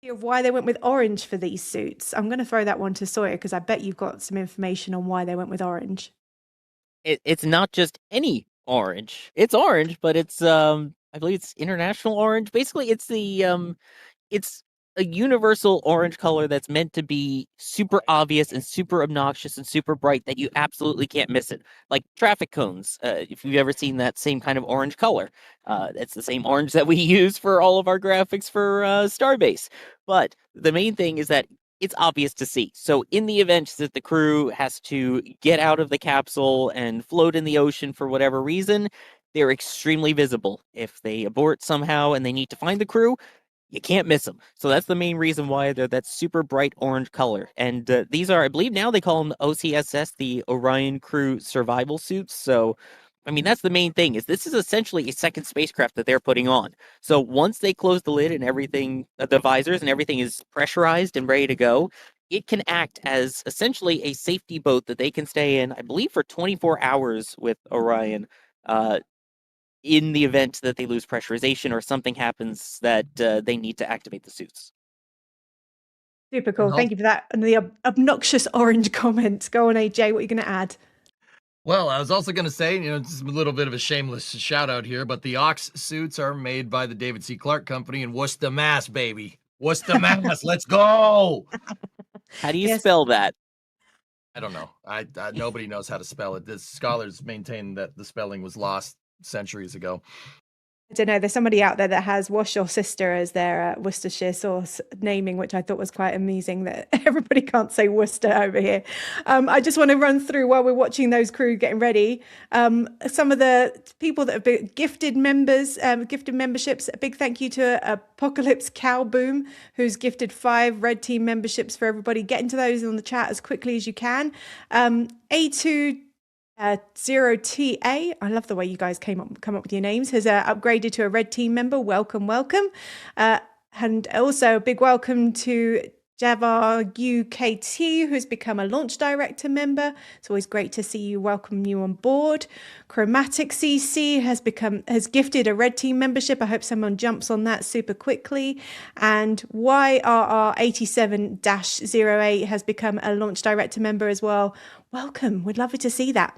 Of why they went with orange for these suits. I'm going to throw that one to Sawyer because I bet you've got some information on why they went with orange. It's not just any orange. It's orange, but it's I believe it's international orange. Basically, it's a universal orange color that's meant to be super obvious and super obnoxious and super bright that you absolutely can't miss it. Like traffic cones, if you've ever seen that same kind of orange color, it's the same orange that we use for all of our graphics for Starbase. But the main thing is that it's obvious to see. So in the event that the crew has to get out of the capsule and float in the ocean for whatever reason, they're extremely visible. If they abort somehow and they need to find the crew, you can't miss them. So that's the main reason why they're that super bright orange color. And these are, I believe now they call them OCSS, the Orion Crew Survival Suits. So, I mean, that's the main thing is this is essentially a second spacecraft that they're putting on. So once they close the lid and everything, the visors and everything is pressurized and ready to go, it can act as essentially a safety boat that they can stay in, I believe, for 24 hours with Orion. Uh, in the event that they lose pressurization or something happens that they need to activate the suits. Super cool. Thank you for that. And the obnoxious orange comment. Go on, AJ. What are you going to add? Well, I was also going to say, just a little bit of a shameless shout out here, but the Ox suits are made by the David C. Clark Company in Worcester, Mass, baby. Worcester, Mass. Let's go. How do you Yes. spell that? I don't know. I nobody knows how to spell it. The scholars maintain that the spelling was lost centuries ago. I don't know. There's somebody out there that has Wash Your Sister as their Worcestershire sauce naming, which I thought was quite amusing that everybody can't say Worcester over here. I just want to run through while we're watching those crew getting ready. Some of the people that have been gifted members, gifted memberships. A big thank you to Apocalypse Cowboom, who's gifted 5 Red Team memberships for everybody. Get into those on the chat as quickly as you can. A2 0TA, I love the way you guys come up with your names, has upgraded to a Red Team member. Welcome, welcome. And also a big welcome to Java UKT, who's become a launch director member. It's always great to see you, welcome you on board. Chromatic CC has gifted a Red Team membership. I hope someone jumps on that super quickly. And YRR87-08 has become a launch director member as well. Welcome. We'd love to see that.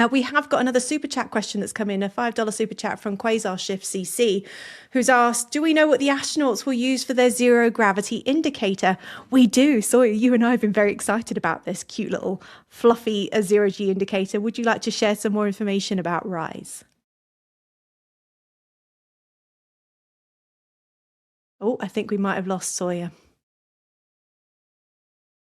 We have got another super chat question that's come in, a $5 super chat from Quasar Shift CC, who's asked, do we know what the astronauts will use for their zero gravity indicator? We do. Sawyer, you and I have been very excited about this cute little fluffy zero G indicator. Would you like to share some more information about RISE? Oh, I think we might have lost Sawyer.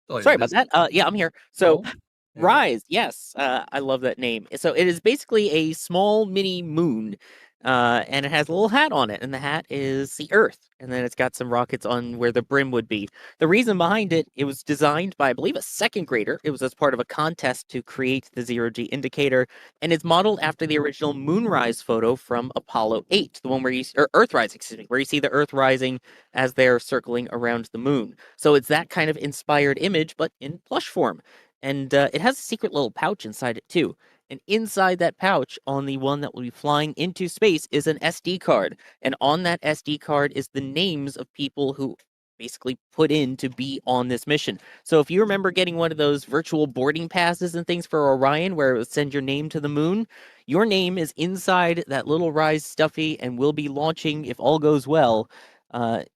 Sorry about that. Yeah, I'm here. So, There you go. Rise, yes, I love that name. So it is basically a small mini moon, and it has a little hat on it, and the hat is the Earth, and then it's got some rockets on where the brim would be. The reason behind it, it was designed by, I believe, a second grader. It was as part of a contest to create the zero-G indicator, and it's modeled after the original moonrise photo from Apollo 8, the one where or Earthrise, excuse me, where you see the Earth rising as they're circling around the moon. So it's that kind of inspired image, but in plush form. And it has a secret little pouch inside it too. And inside that pouch, on the one that will be flying into space, is an SD card. And on that SD card is the names of people who basically put in to be on this mission. So if you remember getting one of those virtual boarding passes and things for Orion, where it would send your name to the moon, your name is inside that little Rise stuffy and will be launching, if all goes well,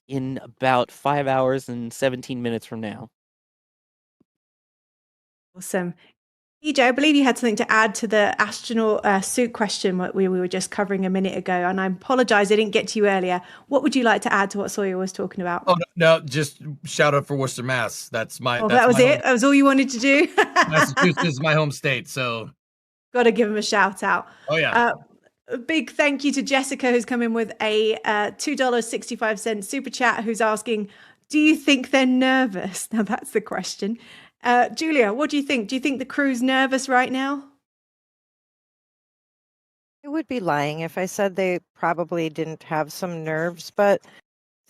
in about 5 hours and 17 minutes from now. Awesome. EJ, I believe you had something to add to the astronaut suit question what we were just covering a minute ago, and I apologize I didn't get to you earlier. What would you like to add to what Sawyer was talking about? Oh no, just shout out for Worcester, Mass. That's Oh, that's that was my it? home. That was all you wanted to do? Massachusetts is my home state, so Got to give him a shout out. oh yeah. A big thank you to Jessica, who's come in with a $2.65 super chat, who's asking, do you think they're nervous? Now, that's the question. Julia, what do you think? Do you think the crew's nervous right now? I would be lying if I said they probably didn't have some nerves, but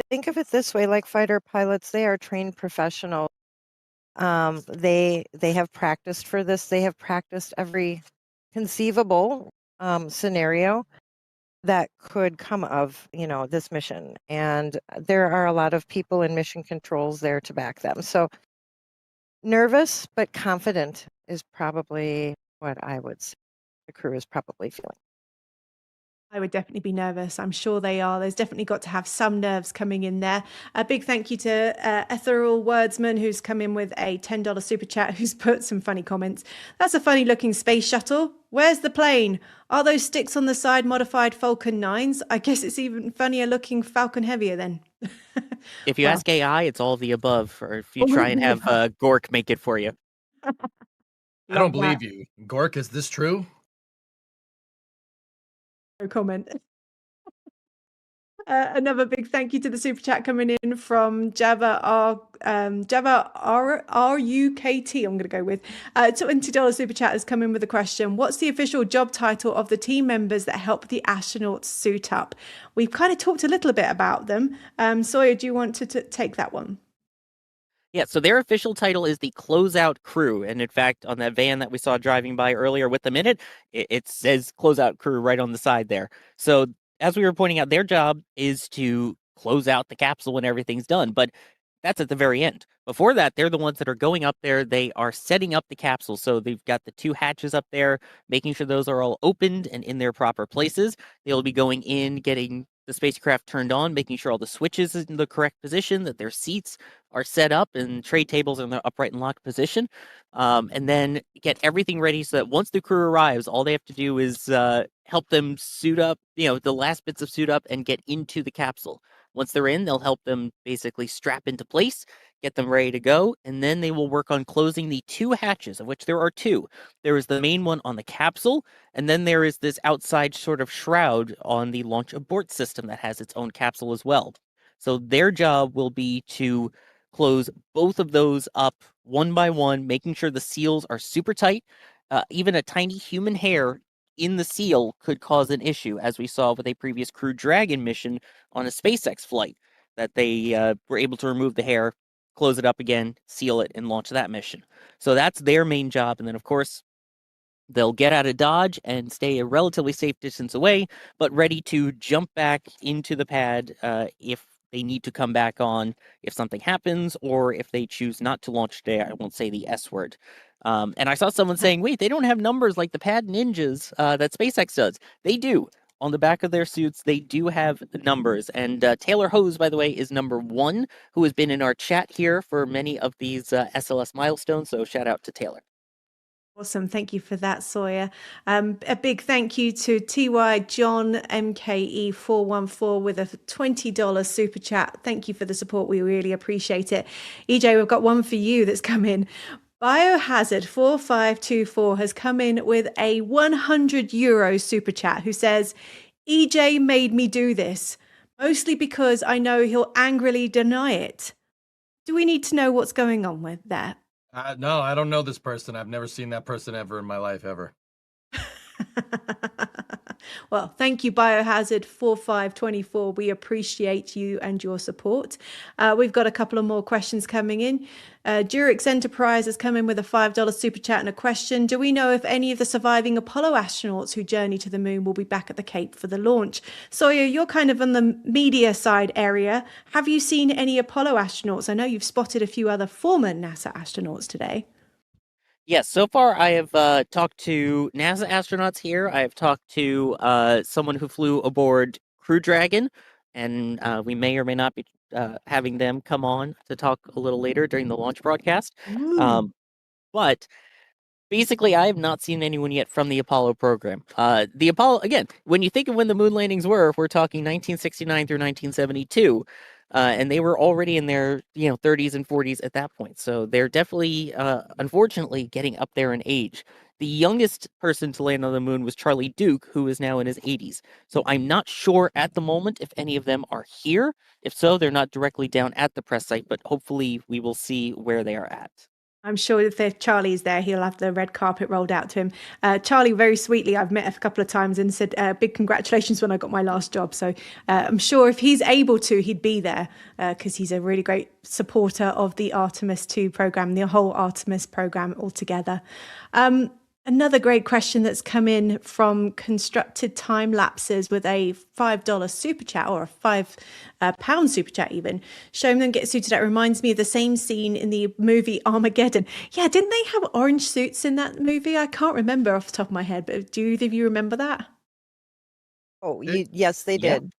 think of it this way, like fighter pilots, they are trained professionals. They have practiced for this. They have practiced every conceivable scenario. that could come of, this mission. And there are a lot of people in mission controls there to back them. So nervous but confident is probably what I would say the crew is probably feeling. I would definitely be nervous. I'm sure they are. There's definitely got to have some nerves coming in there. A big thank you to Ethereal Wordsman, who's come in with a $10 super chat, who's put some funny comments. That's a funny looking space shuttle. Where's the plane? Are those sticks on the side modified Falcon 9s? I guess it's even funnier looking Falcon Heavier then. If you Well, ask AI, it's all the above. Or if you all try of and the have Gork make it for you. I love don't that. believe you. Gork, is this true? No comment. Another big thank you to the super chat coming in from Java RUKT. I'm going to go with $20 super chat has come in with a question. What's the official job title of the team members that help the astronauts suit up? We've kind of talked a little bit about them. Sawyer, do you want to take that one? Yeah, so their official title is the Closeout Crew. And in fact, on that van that we saw driving by earlier with them in it, it says Closeout Crew right on the side there. So as we were pointing out, their job is to close out the capsule when everything's done. But that's at the very end. Before that, they're the ones that are going up there. They are setting up the capsule. So they've got the 2 hatches up there, making sure those are all opened and in their proper places. They'll be going in, getting the spacecraft turned on, making sure all the switches is in the correct position, that their seats are set up and tray tables are in the upright and locked position. And then get everything ready so that once the crew arrives, all they have to do is help them suit up, the last bits of suit up and get into the capsule. Once they're in, they'll help them basically strap into place, get them ready to go, and then they will work on closing the 2 hatches, of which there are 2. There is the main one on the capsule, and then there is this outside sort of shroud on the launch abort system that has its own capsule as well. So their job will be to close both of those up one by one, making sure the seals are super tight. Even a tiny human hair in the seal could cause an issue, as we saw with a previous Crew Dragon mission on a SpaceX flight, that they were able to remove the hair, close it up again, seal it, and launch that mission. So that's their main job. And then, of course, they'll get out of Dodge and stay a relatively safe distance away, but ready to jump back into the pad if they need to come back on, if something happens, or if they choose not to launch today. I won't say the S word. And I saw someone saying, wait, they don't have numbers like the pad ninjas that SpaceX does. They do. On the back of their suits, they do have numbers. And Taylor Hose, by the way, is number 1, who has been in our chat here for many of these SLS milestones. So shout out to Taylor. Awesome. Thank you for that, Sawyer. A big thank you to TY John MKE 414 with a $20 super chat. Thank you for the support. We really appreciate it. EJ, we've got one for you that's come in. Biohazard 4524 has come in with a €100 super chat who says, EJ made me do this, mostly because I know he'll angrily deny it. Do we need to know what's going on with that? No, I don't know this person. I've never seen that person ever in my life, ever. Well, thank you, Biohazard 4524. We appreciate you and your support. We've got a couple of more questions coming in. Durix Enterprise has come in with a $5 super chat and a question. Do we know if any of the surviving Apollo astronauts who journey to the moon will be back at the Cape for the launch? Sawyer, you're kind of on the media side area. Have you seen any Apollo astronauts? I know you've spotted a few other former NASA astronauts today. Yes, so far I have talked to NASA astronauts here. I have talked to someone who flew aboard Crew Dragon, and we may or may not be having them come on to talk a little later during the launch broadcast. But basically, I have not seen anyone yet from the Apollo program. The Apollo, again, when you think of when the moon landings were, we're talking 1969 through 1972. And they were already in their 30s and 40s at that point. So they're definitely, unfortunately, getting up there in age. The youngest person to land on the moon was Charlie Duke, who is now in his 80s. So I'm not sure at the moment if any of them are here. If so, they're not directly down at the press site, but hopefully we will see where they are at. I'm sure if Charlie's there, he'll have the red carpet rolled out to him. Charlie, very sweetly, I've met a couple of times and said, big congratulations when I got my last job. So I'm sure if he's able to, he'd be there because he's a really great supporter of the Artemis II program, the whole Artemis program altogether. Another great question that's come in from constructed time lapses with a $5 super chat, or a £5 super chat even, showing them get suited out reminds me of the same scene in the movie Armageddon. Yeah, didn't they have orange suits in that movie? I can't remember off the top of my head, but do either of you remember that? Oh, yes, they Yeah. did.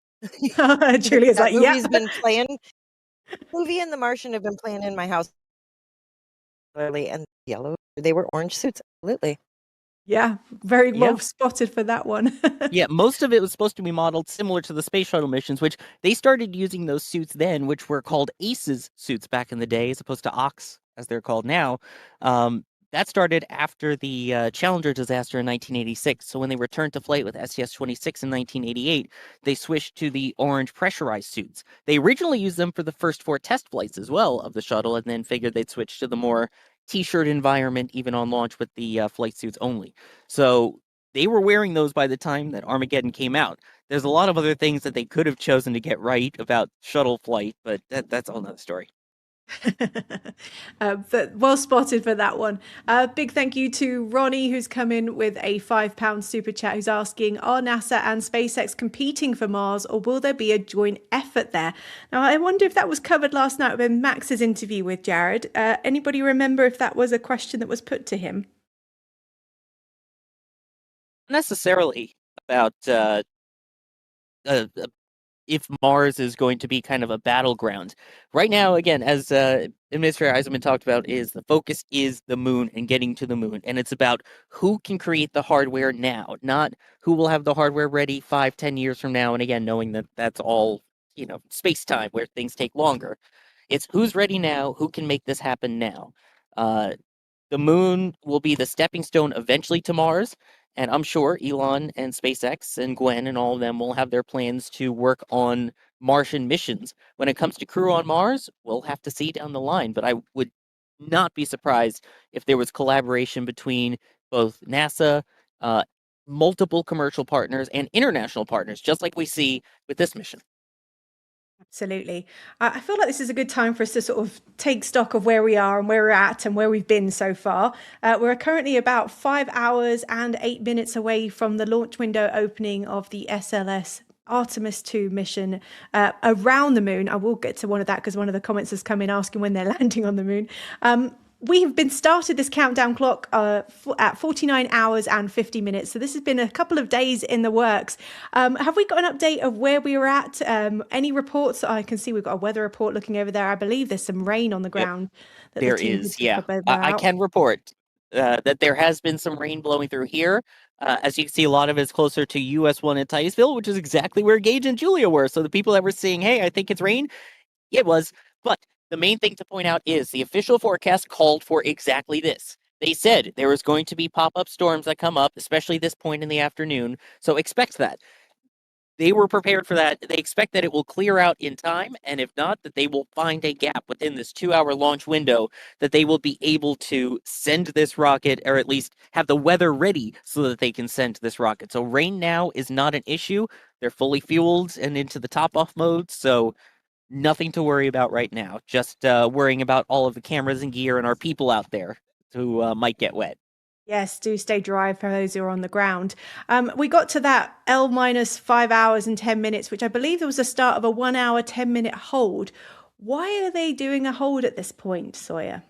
Julia's That like, yeah. movie's been playing. Movie and The Martian have been playing in my house regularly, and yellow. They were orange suits. Absolutely. Yeah, very Yeah. well spotted for that one. Yeah, most of it was supposed to be modeled similar to the space shuttle missions, which they started using those suits then, which were called ACES suits back in the day, as opposed to OX, as they're called now. That started after the Challenger disaster in 1986. So when they returned to flight with STS-26 in 1988, they switched to the orange pressurized suits. They originally used them for the first 4 test flights as well of the shuttle, and then figured they'd switch to the more T-shirt environment, even on launch with the flight suits only. So they were wearing those by the time that Armageddon came out. There's a lot of other things that they could have chosen to get right about shuttle flight, but that's a whole nother story. But well spotted for that one. Big thank you to Ronnie, who's come in with a £5 super chat, who's asking, are NASA and SpaceX competing for Mars, or will there be a joint effort there? Now, I wonder if that was covered last night in Max's interview with Jared. Anybody remember if that was a question that was put to him? Necessarily about if Mars is going to be kind of a battleground. Right now, again, as Administrator Eisenman talked about, is the focus is the moon and getting to the moon. And it's about who can create the hardware now, not who will have the hardware ready 5-10 years from now. And again, knowing that that's all, space time where things take longer. It's who's ready now, who can make this happen now. The moon will be the stepping stone eventually to Mars. And I'm sure Elon and SpaceX and Gwen and all of them will have their plans to work on Martian missions. When it comes to crew on Mars, we'll have to see down the line. But I would not be surprised if there was collaboration between both NASA, multiple commercial partners, and international partners, just like we see with this mission. Absolutely. I feel like this is a good time for us to sort of take stock of where we are and where we're at and where we've been so far. We're currently about 5 hours and 8 minutes away from the launch window opening of the SLS Artemis II mission around the moon. I will get to one of that because one of the comments has come in asking when they're landing on the moon. We have been started this countdown clock at 49 hours and 50 minutes. So this has been a couple of days in the works. Have we got an update of where we were at? Any reports? I can see we've got a weather report looking over there. I believe there's some rain on the ground. Yep. There is, yeah. I can report that there has been some rain blowing through here. As you can see, a lot of it's closer to US 1 at Titusville, which is exactly where Gage and Julia were. So the people that were saying, hey, I think it's rain, it was. But the main thing to point out is the official forecast called for exactly this. They said there was going to be pop-up storms that come up, especially this point in the afternoon. So expect that. They were prepared for that. They expect that it will clear out in time, and if not, that they will find a gap within this 2-hour launch window that they will be able to send this rocket, or at least have the weather ready so that they can send this rocket. So rain now is not an issue. They're fully fueled and into the top-off mode, so nothing to worry about right now. Just worrying about all of the cameras and gear and our people out there who might get wet. Yes, do stay dry for those who are on the ground. We got to that L minus 5 hours and 10 minutes, which I believe was the start of a 1 hour, 10-minute hold. Why are they doing a hold at this point, Sawyer?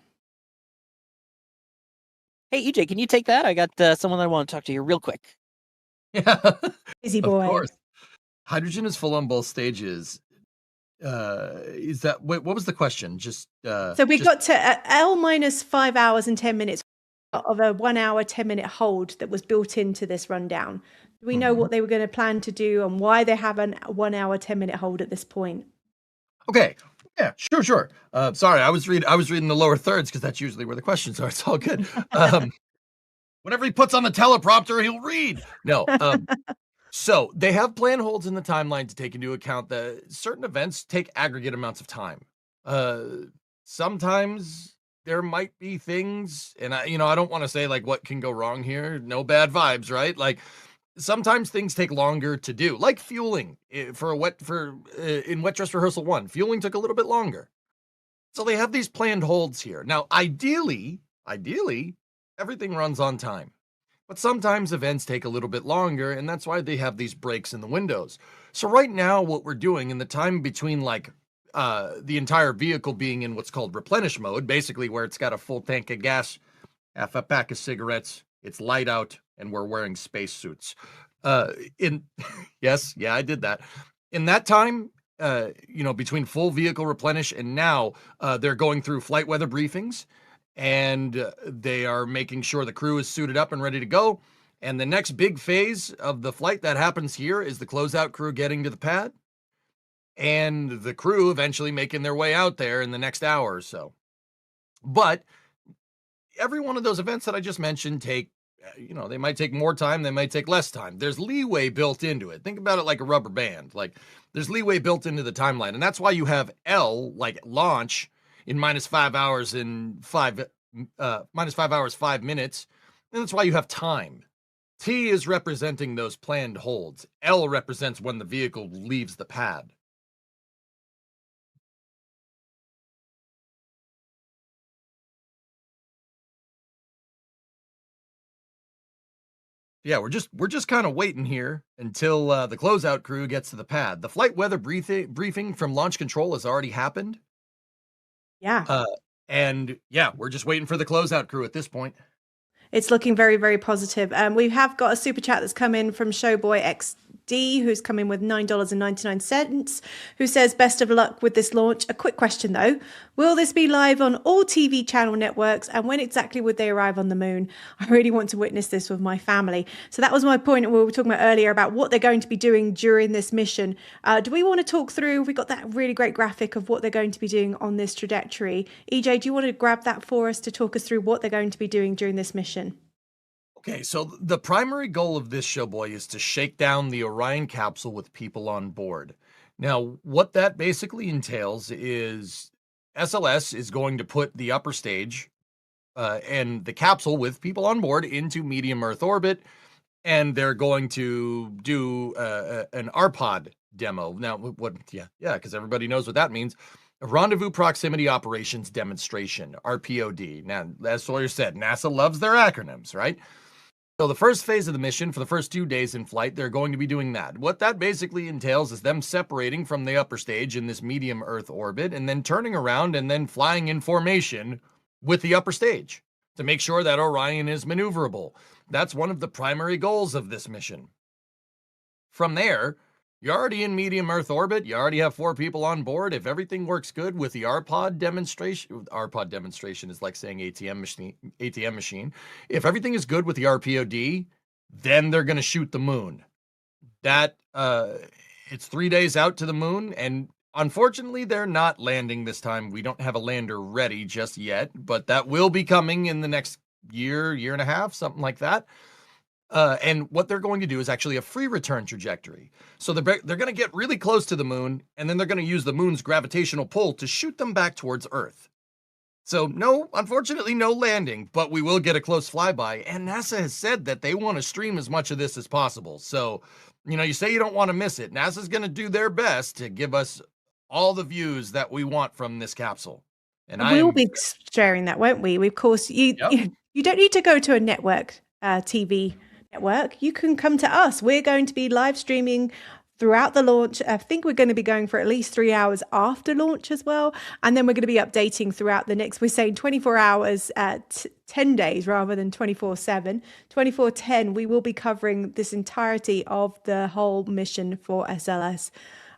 Hey, EJ, can you take that? I got someone that I want to talk to here real quick. Yeah. Busy boy. Of course. Hydrogen is full on both stages. Is that what was the question? Just so we got to L minus 5 hours and 10 minutes of a 1 hour, 10-minute hold that was built into this rundown. Do we know what they were going to plan to do and why they have a 1 hour, 10-minute hold at this point? Okay. Yeah, sure. Sorry, I was reading the lower thirds because that's usually where the questions are. It's all good. Whenever he puts on the teleprompter, he'll read. No. So they have plan holds in the timeline to take into account that certain events take aggregate amounts of time. Sometimes there might be things, and I don't want to say like what can go wrong here. No bad vibes, right? Like sometimes things take longer to do, like fueling in wet dress rehearsal 1. Fueling took a little bit longer. So they have these planned holds here. Now, ideally, everything runs on time. But sometimes events take a little bit longer, and that's why they have these breaks in the windows. So right now, what we're doing in the time between the entire vehicle being in what's called replenish mode, basically where it's got a full tank of gas, half a pack of cigarettes, it's light out, and we're wearing spacesuits. In yes, yeah, I did that. In that time, between full vehicle replenish and now, they're going through flight weather briefings, and they are making sure the crew is suited up and ready to go. And the next big phase of the flight that happens here is the closeout crew getting to the pad, and the crew eventually making their way out there in the next hour or so. But every one of those events that I just mentioned they might take more time, they might take less time. There's leeway built into it. Think about it like a rubber band. Like, there's leeway built into the timeline. And that's why you have L, like launch, in minus 5 hours 5 minutes. And that's why you have time. T is representing those planned holds. L represents when the vehicle leaves the pad. Yeah, we're just kind of waiting here until the closeout crew gets to the pad. The flight weather briefing from launch control has already happened. Yeah. And yeah, we're just waiting for the closeout crew at this point. It's looking very, very positive. We have got a super chat that's come in from Showboy XD, who's come in with $9.99, who says, best of luck with this launch. A quick question, though. Will this be live on all TV channel networks? And when exactly would they arrive on the moon? I really want to witness this with my family. So that was my point we were talking about earlier about what they're going to be doing during this mission. Do we want to talk through? We got that really great graphic of what they're going to be doing on this trajectory. EJ, do you want to grab that for us to talk us through what they're going to be doing during this mission? Okay, so the primary goal of this showboy is to shake down the Orion capsule with people on board. Now, what that basically entails is SLS is going to put the upper stage and the capsule with people on board into medium Earth orbit, and they're going to do an RPOD demo. Now, because everybody knows what that means. A Rendezvous Proximity Operations Demonstration, RPOD. Now, as Sawyer said, NASA loves their acronyms, right? So the first phase of the mission, for the first 2 days in flight, they're going to be doing that. What that basically entails is them separating from the upper stage in this medium Earth orbit and then turning around and then flying in formation with the upper stage to make sure that Orion is maneuverable. That's one of the primary goals of this mission. From there, you're already in medium Earth orbit. You already have 4 people on board. If everything works good with the RPOD demonstration is like saying ATM machine. If everything is good with the RPOD, then they're going to shoot the moon. That it's 3 days out to the moon, and unfortunately, they're not landing this time. We don't have a lander ready just yet, but that will be coming in the next year and a half, something like that. And what they're going to do is actually a free return trajectory. So they're going to get really close to the moon, and then they're going to use the moon's gravitational pull to shoot them back towards Earth. So unfortunately, no landing, but we will get a close flyby. And NASA has said that they want to stream as much of this as possible. So, you say you don't want to miss it. NASA's going to do their best to give us all the views that we want from this capsule. And we'll be sharing that, won't we? Of course, you don't need to go to a network, TV network. You can come to us. We're going to be live streaming throughout the launch. I think we're going to be going for at least 3 hours after launch as well. And then we're going to be updating throughout the next, we're saying 24 hours at 10 days rather than 24/7. 24/10, we will be covering this entirety of the whole mission for SLS.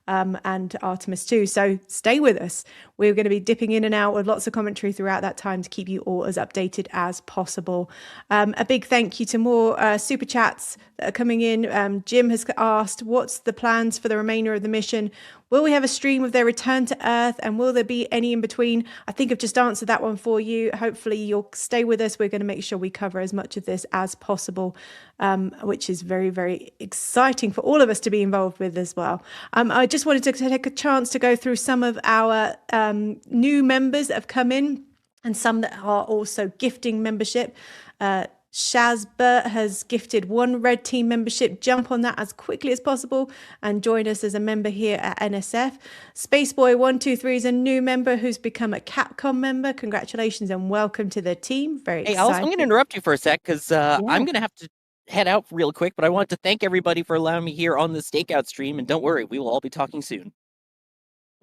And Artemis II. So stay with us. We're going to be dipping in and out with lots of commentary throughout that time to keep you all as updated as possible. A big thank you to more super chats that are coming in. Jim has asked, what's the plans for the remainder of the mission? Will we have a stream of their return to Earth, and will there be any in between? I think I've just answered that one for you. Hopefully you'll stay with us. We're going to make sure we cover as much of this as possible, which is very, very exciting for all of us to be involved with as well. I just wanted to take a chance to go through some of our new members that have come in and some that are also gifting membership. Shazbert has gifted 1 red team membership. Jump on that as quickly as possible and join us as a member here at NSF. Spaceboy123 is a new member who's become a Capcom member. Congratulations and welcome to the team. Very exciting. Also, I'm going to interrupt you for a sec because I'm going to have to head out real quick, but I want to thank everybody for allowing me here on the stakeout stream. And don't worry, we will all be talking soon.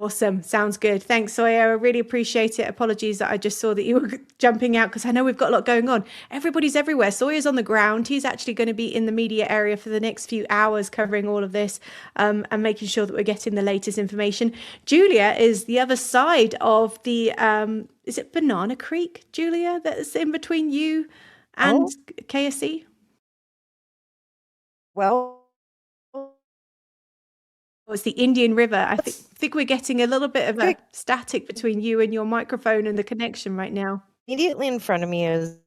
Awesome. Sounds good. Thanks, Sawyer. I really appreciate it. Apologies that I just saw that you were jumping out because I know we've got a lot going on. Everybody's everywhere. Sawyer's on the ground. He's actually going to be in the media area for the next few hours covering all of this and making sure that we're getting the latest information. Julia is the other side of the, is it Banana Creek, Julia, that's in between you and KSC? Well, Oh, it's the Indian River. I think we're getting a little bit of a static between you and your microphone and the connection right now. immediately in front of me is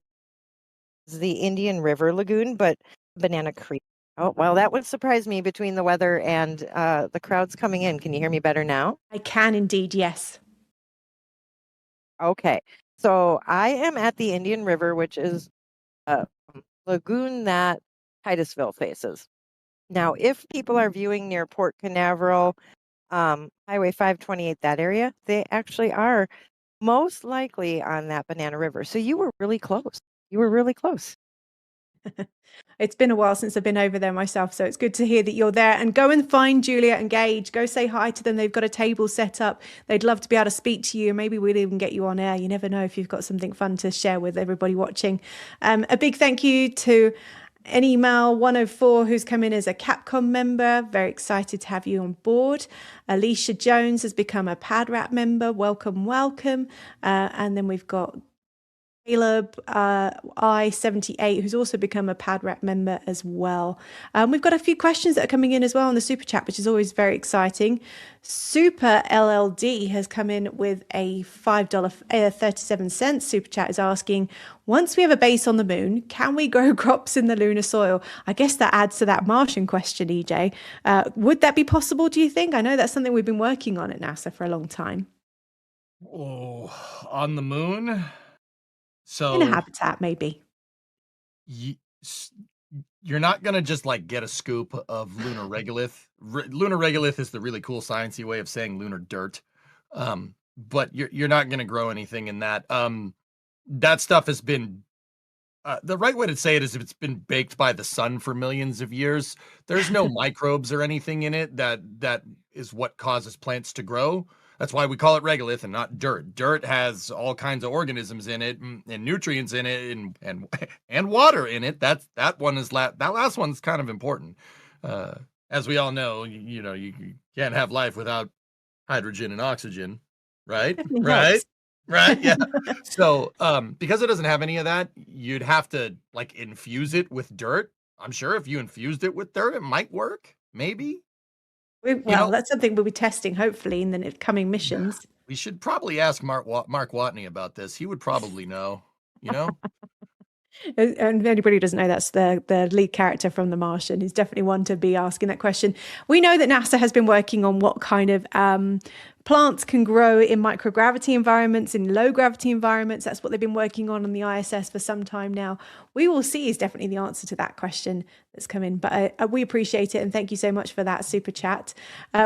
the Indian River Lagoon, but Banana Creek. Oh, well, that would surprise me between the weather and the crowds coming in. Can you hear me better now? I can indeed, yes. Okay. So I am at the Indian River, which is a lagoon that Titusville faces. Now, if people are viewing near Port Canaveral, Highway 528, that area, they actually are most likely on that Banana River. So you were really close. You were really close. It's been a while since I've been over there myself, so it's good to hear that you're there. And go and find Julia and Gage. Go say hi to them. They've got a table set up. They'd love to be able to speak to you. Maybe we'll even get you on air. You never know if you've got something fun to share with everybody watching. A big thank you to an email 104 who's come in as a Capcom member. Very excited to have you on board. Alicia Jones has become a PadRap member. Welcome, welcome. And then we've got Caleb I78, who's also become a PadRap member as well. We've got a few questions that are coming in as well on the super chat, which is always very exciting. Super LLD has come in with a $5.37 super chat, is asking, once we have a base on the moon, can we grow crops in the lunar soil? I guess that adds to that Martian question, EJ. Would that be possible, do you think? I know that's something we've been working on at NASA for a long time. Oh, on the moon? So In a habitat, maybe. You're not gonna just like get a scoop of lunar regolith. Lunar regolith is the really cool sciencey way of saying lunar dirt. But you're not gonna grow anything in that. That stuff has been the right way to say it is it's been baked by the sun for millions of years. There's no microbes or anything in it that is what causes plants to grow. That's why we call it regolith and not dirt. Dirt has all kinds of organisms in it and nutrients in it and water in it. That last one's kind of important. As we all know, you can't have life without hydrogen and oxygen, right? Definitely Right? helps. Right? Yeah. So, because it doesn't have any of that, you'd have to like infuse it with dirt. I'm sure if you infused it with dirt, it might work. Maybe. Well, that's something we'll be testing, hopefully, in the coming missions. We should probably ask Mark Watney about this. He would probably know, And if anybody who doesn't know, that's the lead character from The Martian. He's definitely one to be asking that question. We know that NASA has been working on what kind of plants can grow in microgravity environments, in low gravity environments. That's what they've been working on the ISS for some time now. We will see is definitely the answer to that question that's come in. But we appreciate it. And thank you so much for that super chat.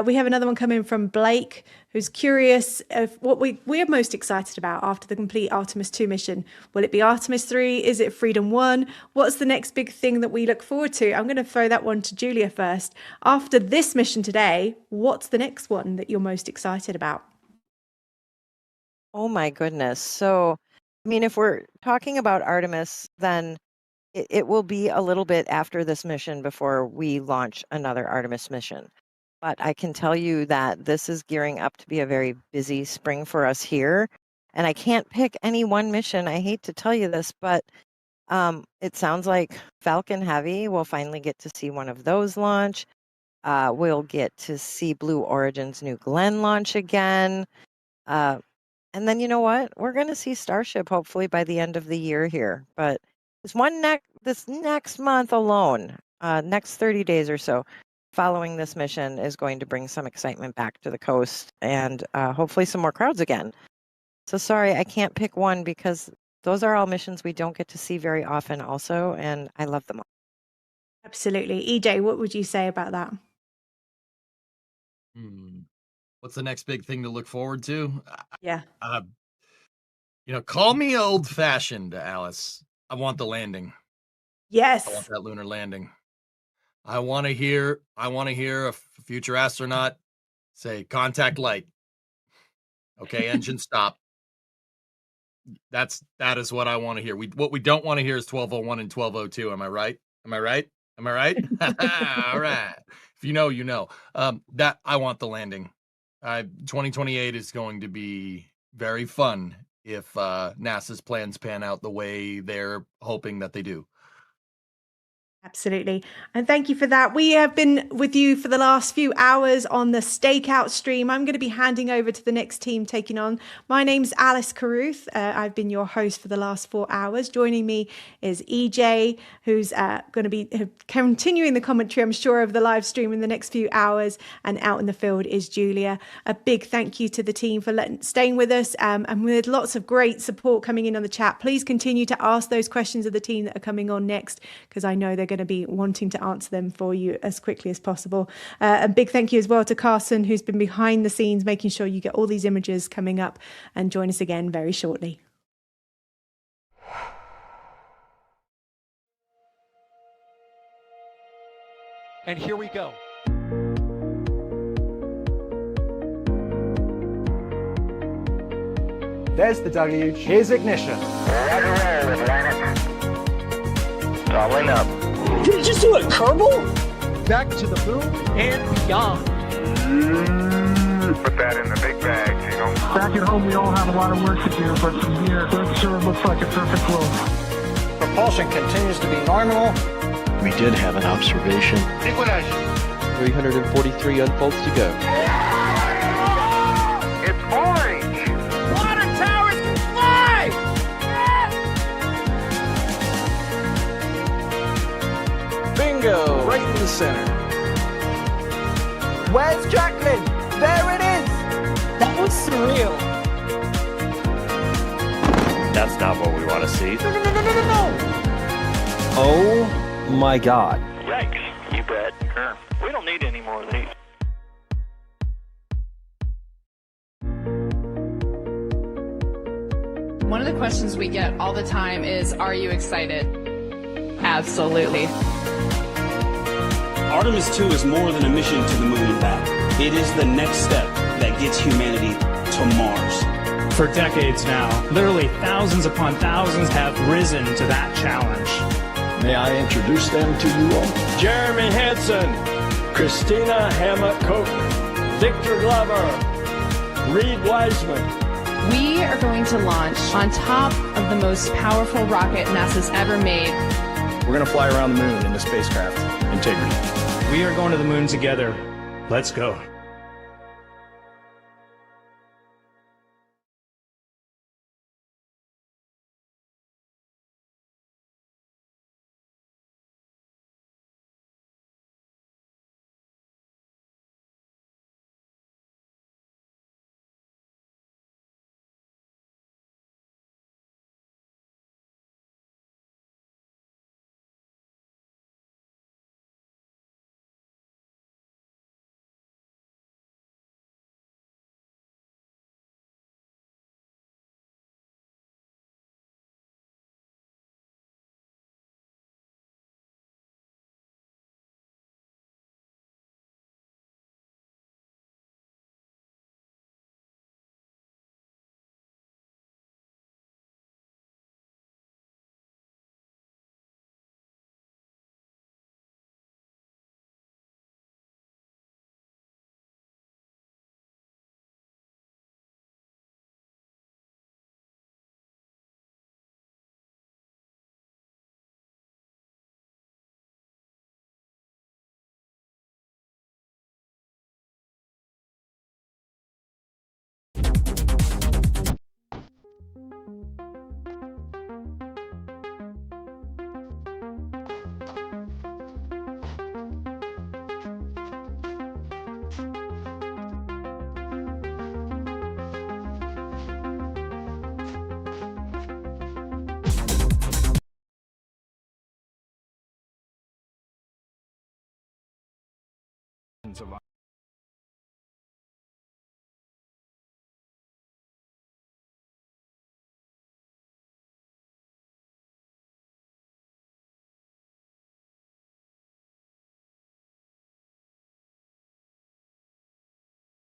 We have another one coming from Blake, who's curious of what we're most excited about after the complete Artemis II mission. Will it be Artemis 3? Is it Freedom 1? What's the next big thing that we look forward to? I'm going to throw that one to Julia first. After this mission today, what's the next one that you're most excited about? Oh my goodness. So, I mean, if we're talking about Artemis, then it will be a little bit after this mission before we launch another Artemis mission. But I can tell you that this is gearing up to be a very busy spring for us here. And I can't pick any one mission. I hate to tell you this, but it sounds like Falcon Heavy, we'll finally get to see one of those launch. We'll get to see Blue Origin's New Glenn launch again. And then you know what? We're going to see Starship hopefully by the end of the year here. But this next month alone, next 30 days or so, following this mission is going to bring some excitement back to the coast and hopefully some more crowds again. So sorry, I can't pick one because those are all missions we don't get to see very often also, and I love them all. Absolutely. EJ, what would you say about that? What's the next big thing to look forward to? Yeah. Call me old-fashioned, Alice. I want the landing. I want Yes. that lunar landing. I want to hear a future astronaut say contact light. Okay, engine stop. That is what I want to hear. What we don't want to hear is 1201 and 1202. Am I right? Am I right? Am I right? All right. If you know, you know. That I want the landing. 2028 is going to be very fun if NASA's plans pan out the way they're hoping that they do. Absolutely. And thank you for that. We have been with you for the last few hours on the stakeout stream. I'm going to be handing over to the next team taking on. My name's Alice Carruth. I've been your host for the last 4 hours. Joining me is EJ, who's going to be continuing the commentary, I'm sure, of the live stream in the next few hours. And out in the field is Julia. A big thank you to the team for staying with us. And with lots of great support coming in on the chat, please continue to ask those questions of the team that are coming on next, because I know they're going to be wanting to answer them for you as quickly as possible. A big thank you as well to Carson, who's been behind the scenes, making sure you get all these images coming up, and join us again very shortly. And here we go. There's the W. Here's ignition. Doubling up. Did you just do a Kerbal? Back to the moon and beyond. Put that in the big bag, you know. Back at home, we all have a lot of work to do, but from here, it sure looks like a perfect world. Propulsion continues to be normal. We did have an observation. Sequence. 343 unfolds to go. It's orange. Water towers can fly! Bingo! Right in the center. Where's Jacqueline? There it is! That was surreal. That's not what we want to see. No! Oh my God. Yikes, you bet. Sure. We don't need any more of these. One of the questions we get all the time is, are you excited? Absolutely. Artemis II is more than a mission to the moon and back. It is the next step that gets humanity to Mars. For decades now, literally thousands upon thousands have risen to that challenge. May I introduce them to you all? Jeremy Hansen, Christina Hammett-Cook, Victor Glover, Reed Wiseman. We are going to launch on top of the most powerful rocket NASA's ever made. We're gonna fly around the moon in the spacecraft. Integrity. We are going to the moon together. Let's go.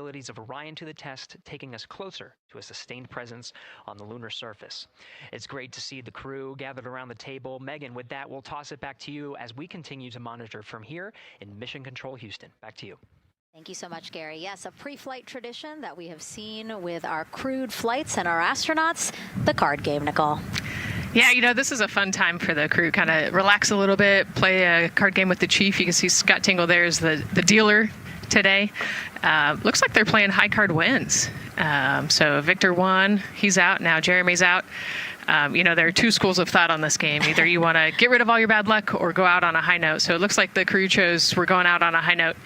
abilities of Orion to the test, taking us closer to a sustained presence on the lunar surface. It's great to see the crew gathered around the table. Megan, with that, we'll toss it back to you as we continue to monitor from here in Mission Control Houston. Back to you. Thank you so much, Gary. Yes, a pre-flight tradition that we have seen with our crewed flights and our astronauts, the card game, Nicole. Yeah, you know, this is a fun time for the crew. Kind of relax a little bit, play a card game with the chief. You can see Scott Tingle there is the dealer today. Looks like they're playing high card wins. So Victor won. He's out. Now Jeremy's out. You know, there are two schools of thought on this game. Either you want to get rid of all your bad luck or go out on a high note. So it looks like the crew chose we're going out on a high note.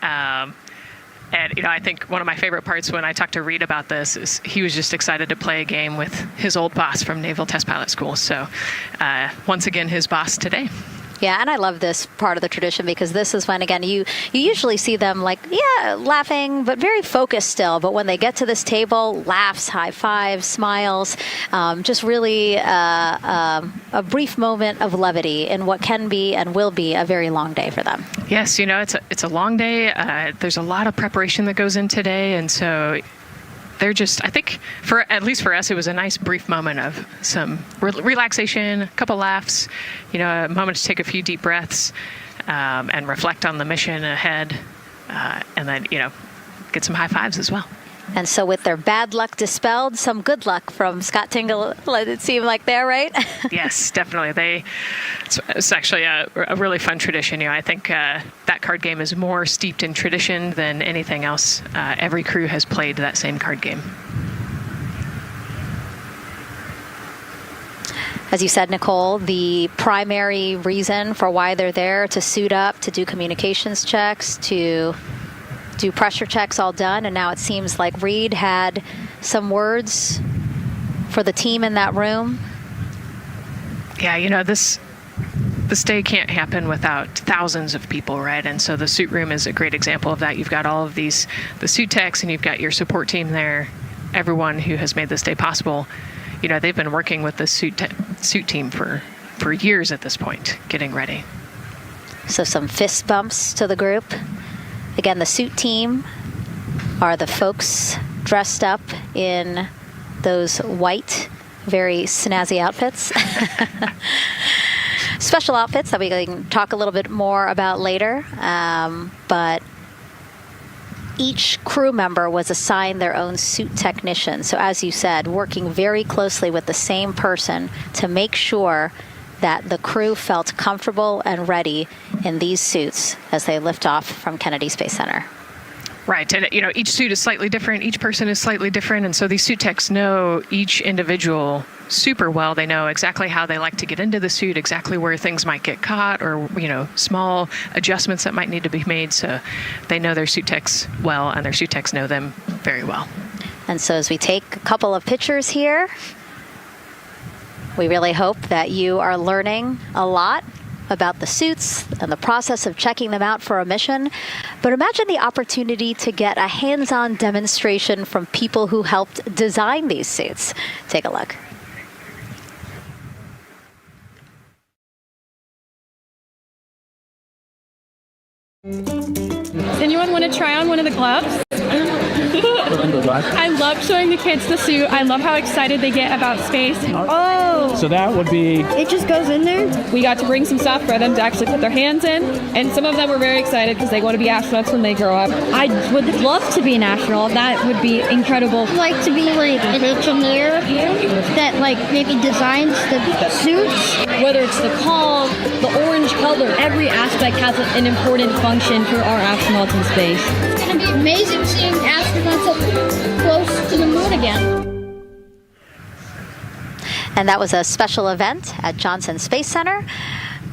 And, you know, I think one of my favorite parts when I talked to Reed about this is he was just excited to play a game with his old boss from Naval Test Pilot School. So once again, his boss today. Yeah, and I love this part of the tradition because this is when, again, you usually see them like, yeah, laughing, but very focused still. But when they get to this table, laughs, high fives, smiles, just really a brief moment of levity in what can be and will be a very long day for them. Yes, you know, it's a long day. There's a lot of preparation that goes in today. And so they're just, I think, at least for us, it was a nice brief moment of some relaxation, a couple laughs, you know, a moment to take a few deep breaths and reflect on the mission ahead, and then, you know, get some high fives as well. And so with their bad luck dispelled, some good luck from Scott Tingle, let it seem like there, right? Yes, definitely. It's actually a really fun tradition. You know, I think that card game is more steeped in tradition than anything else. Every crew has played that same card game. As you said, Nicole, the primary reason for why they're there to suit up, to do communications checks, to do pressure checks, all done. And now it seems like Reed had some words for the team in that room. Yeah, you know, this day can't happen without thousands of people, right? And so the suit room is a great example of that. You've got all of the suit techs, and you've got your support team there, everyone who has made this day possible. You know, they've been working with the suit team for years at this point, getting ready. So some fist bumps to the group. Again, the suit team are the folks dressed up in those white, very snazzy outfits. Special outfits that we can talk a little bit more about later. But each crew member was assigned their own suit technician. So as you said, working very closely with the same person to make sure that the crew felt comfortable and ready in these suits as they lift off from Kennedy Space Center. Right, and you know, each suit is slightly different, each person is slightly different, and so these suit techs know each individual super well. They know exactly how they like to get into the suit, exactly where things might get caught, or, you know, small adjustments that might need to be made, so they know their suit techs well, and their suit techs know them very well. And so as we take a couple of pictures here, we really hope that you are learning a lot about the suits and the process of checking them out for a mission. But imagine the opportunity to get a hands-on demonstration from people who helped design these suits. Take a look. Does anyone want to try on one of the gloves? I love showing the kids the suit. I love how excited they get about space. Oh! So that would be... It just goes in there? We got to bring some stuff for them to actually put their hands in, and some of them were very excited because they want to be astronauts when they grow up. I would love to be an astronaut. That would be incredible. I'd like to be like an engineer that like maybe designs the suits. Whether it's the calm, the orange color, every aspect has an important function for our astronauts in space. It's going to be amazing seeing astronauts up close to the moon again. And that was a special event at Johnson Space Center.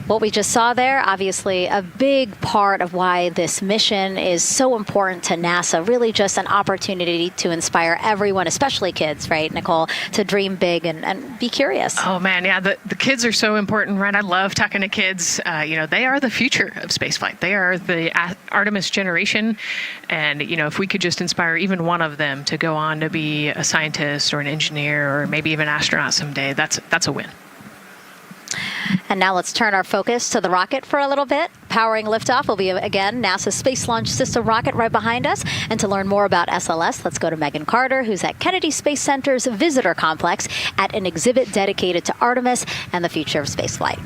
What we just saw there, obviously a big part of why this mission is so important to NASA, really just an opportunity to inspire everyone, especially kids, right, Nicole, to dream big and be curious. Oh, man, yeah, the kids are so important, right? I love talking to kids. You know, they are the future of spaceflight. They are the Artemis generation. And, you know, if we could just inspire even one of them to go on to be a scientist or an engineer or maybe even an astronaut someday, that's a win. And now let's turn our focus to the rocket for a little bit. Powering liftoff will be, again, NASA's Space Launch System rocket right behind us. And to learn more about SLS, let's go to Megan Carter, who's at Kennedy Space Center's Visitor Complex at an exhibit dedicated to Artemis and the future of spaceflight.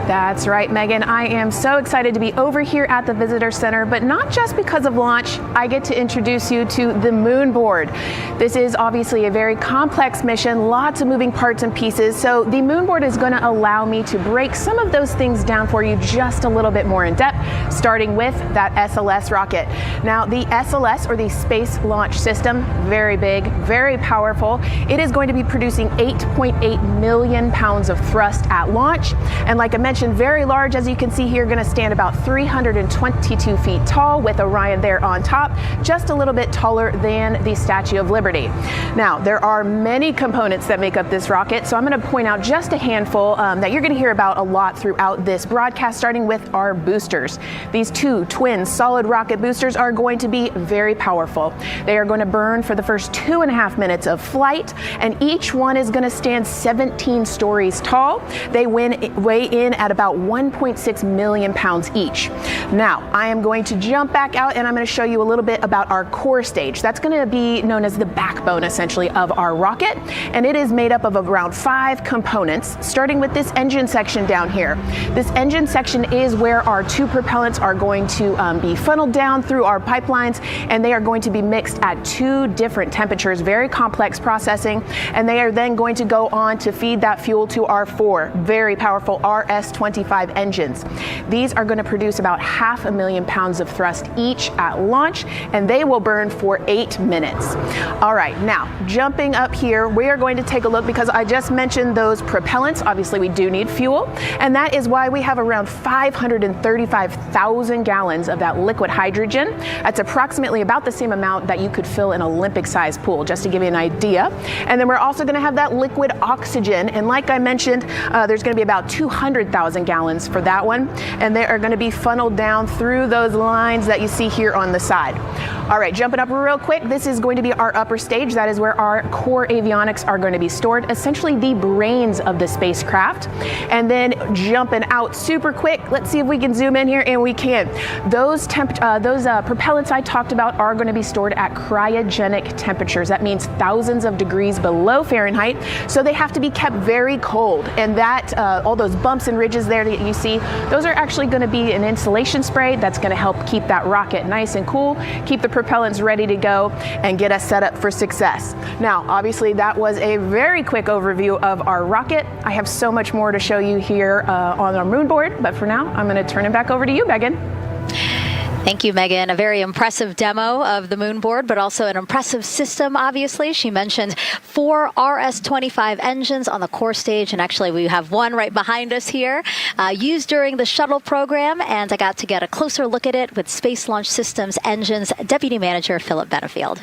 That's right, Megan. I am so excited to be over here at the Visitor Center, but not just because of launch. I get to introduce you to the moon board. This is obviously a very complex mission, lots of moving parts and pieces. So the moon board is going to allow me to break some of those things down for you just a little bit more in depth, starting with that SLS rocket. Now, the SLS, or the Space Launch System, very big, very powerful. It is going to be producing 8.8 million pounds of thrust at launch. And like I mentioned, very large, as you can see here, going to stand about 322 feet tall with Orion there on top, just a little bit taller than the Statue of Liberty. Now, there are many components that make up this rocket, so I'm going to point out just a handful that you're going to hear about a lot throughout this broadcast, starting with our boosters. These two twin solid rocket boosters are going to be very powerful. They are going to burn for the first 2.5 minutes of flight, and each one is going to stand 17 stories tall. They weigh in at about 1.6 million pounds each. Now, I am going to jump back out and I'm going to show you a little bit about our core stage. That's going to be known as the backbone, essentially, of our rocket, and it is made up of around 5 components, starting with this engine section down here. This engine section is where our 2 propellants are going to be funneled down through our pipelines, and they are going to be mixed at 2 different temperatures, very complex processing, and they are then going to go on to feed that fuel to our 4 very powerful RS-25 engines. These are going to produce about 500,000 pounds of thrust each at launch, and they will burn for 8 minutes. All right, now jumping up here, we are going to take a look, because I just mentioned those propellants. Obviously, we do need fuel, and that is why we have around 535,000 gallons of that liquid hydrogen. That's approximately about the same amount that you could fill an Olympic-sized pool, just to give you an idea. And then we're also going to have that liquid oxygen, and like I mentioned, there's going to be about 200,000 gallons for that one, and they are going to be funneled down through those lines that you see here on the side. All right, jumping up real quick, this is going to be our upper stage. That is where our core avionics are going to be stored, essentially the brains of the spacecraft. And then jumping out super quick, let's see if we can zoom in here, and we can. Those propellants I talked about are going to be stored at cryogenic temperatures. That means thousands of degrees below Fahrenheit, so they have to be kept very cold. And that all those bumps and ridges there that you see, those are actually going to be an insulation spray that's going to help keep that rocket nice and cool, keep the propellants ready to go, and get us set up for success. Now, obviously, that was a very quick overview of our rocket. I have so much more to show you here on our moon board, but for now, I'm going to turn it back over to you, Megan. Thank you, Megan. A very impressive demo of the moon board, but also an impressive system, obviously. She mentioned 4 RS-25 engines on the core stage, and actually we have one right behind us here, used during the shuttle program, and I got to get a closer look at it with Space Launch Systems Engines Deputy Manager Philip Benefield.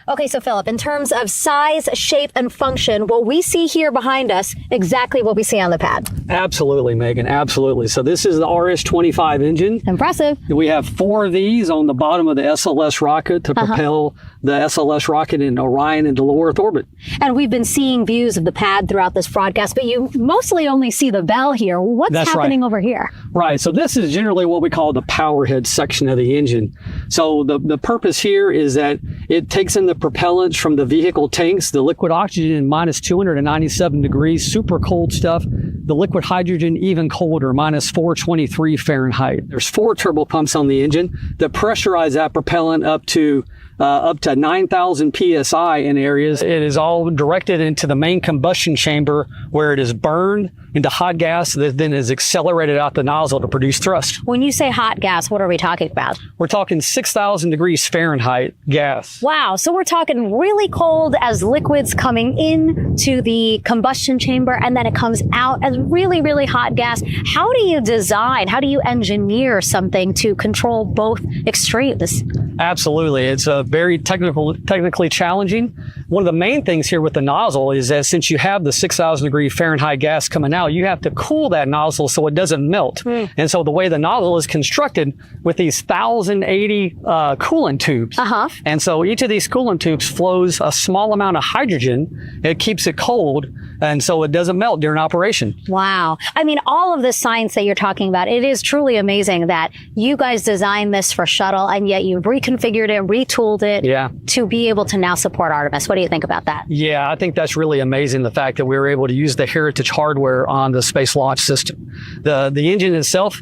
Okay, so Philip, in terms of size, shape, and function, what we see here behind us, exactly what we see on the pad. Absolutely, Megan, absolutely. So this is the RS-25 engine. Impressive. We have 4 of these on the bottom of the SLS rocket to propel the SLS rocket in Orion into low Earth orbit. And we've been seeing views of the pad throughout this broadcast, but you mostly only see the bell here. What's happening over here? Right, so this is generally what we call the power head section of the engine. So the purpose here is that it takes in the propellants from the vehicle tanks, the liquid oxygen minus 297 degrees, super cold stuff. The liquid hydrogen even colder, minus 423 Fahrenheit. There's 4 turbo pumps on the engine that pressurize that propellant up to 9,000 psi in areas. It is all directed into the main combustion chamber, where it is burned into hot gas that then is accelerated out the nozzle to produce thrust. When you say hot gas, what are we talking about? We're talking 6,000 degrees Fahrenheit gas. Wow, so we're talking really cold as liquids coming into the combustion chamber, and then it comes out as really, really hot gas. How do you engineer something to control both extremes? Absolutely. It's very technically challenging. one of the main things here with the nozzle is that since you have the 6,000 degree Fahrenheit gas coming out, you have to cool that nozzle so it doesn't melt. And so the way the nozzle is constructed with these 1,080 coolant tubes. And so each of these coolant tubes flows a small amount of hydrogen. It keeps it cold, and so it doesn't melt during operation. Wow. I mean, all of this science that you're talking about, it is truly amazing that you guys designed this for shuttle, and yet you've reconfigured it, retooled it to be able to now support Artemis. What do you think about that? Yeah, I think that's really amazing, the fact that we were able to use the heritage hardware on the Space Launch System. The engine itself,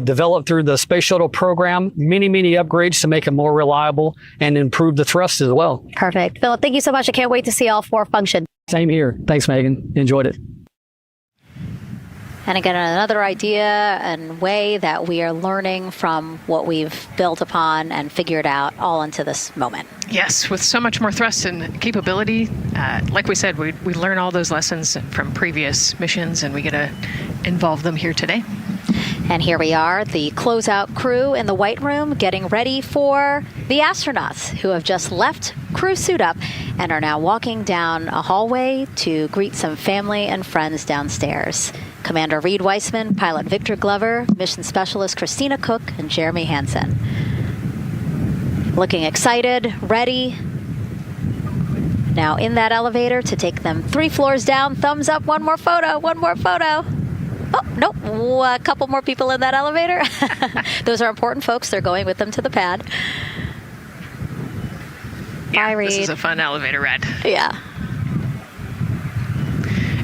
developed through the Space Shuttle program, many upgrades to make it more reliable and improve the thrust as well. Perfect. Philip, thank you so much. I can't wait to see all 4 function. Same here. Thanks, Megan. Enjoyed it. And again, another idea and way that we are learning from what we've built upon and figured out all into this moment. Yes, with so much more thrust and capability. Like we said, we learn all those lessons from previous missions, and we get to involve them here today. And here we are, the closeout crew in the White Room, getting ready for the astronauts who have just left crew suit up and are now walking down a hallway to greet some family and friends downstairs. Commander Reed Weissman, Pilot Victor Glover, Mission Specialist Christina Cook, and Jeremy Hansen. Looking excited, ready. Now in that elevator to take them 3 floors down. Thumbs up, one more photo. Oh, nope, a couple more people in that elevator. Those are important folks. They're going with them to the pad. Yeah, Bye, Reed. This is a fun elevator ride. Yeah.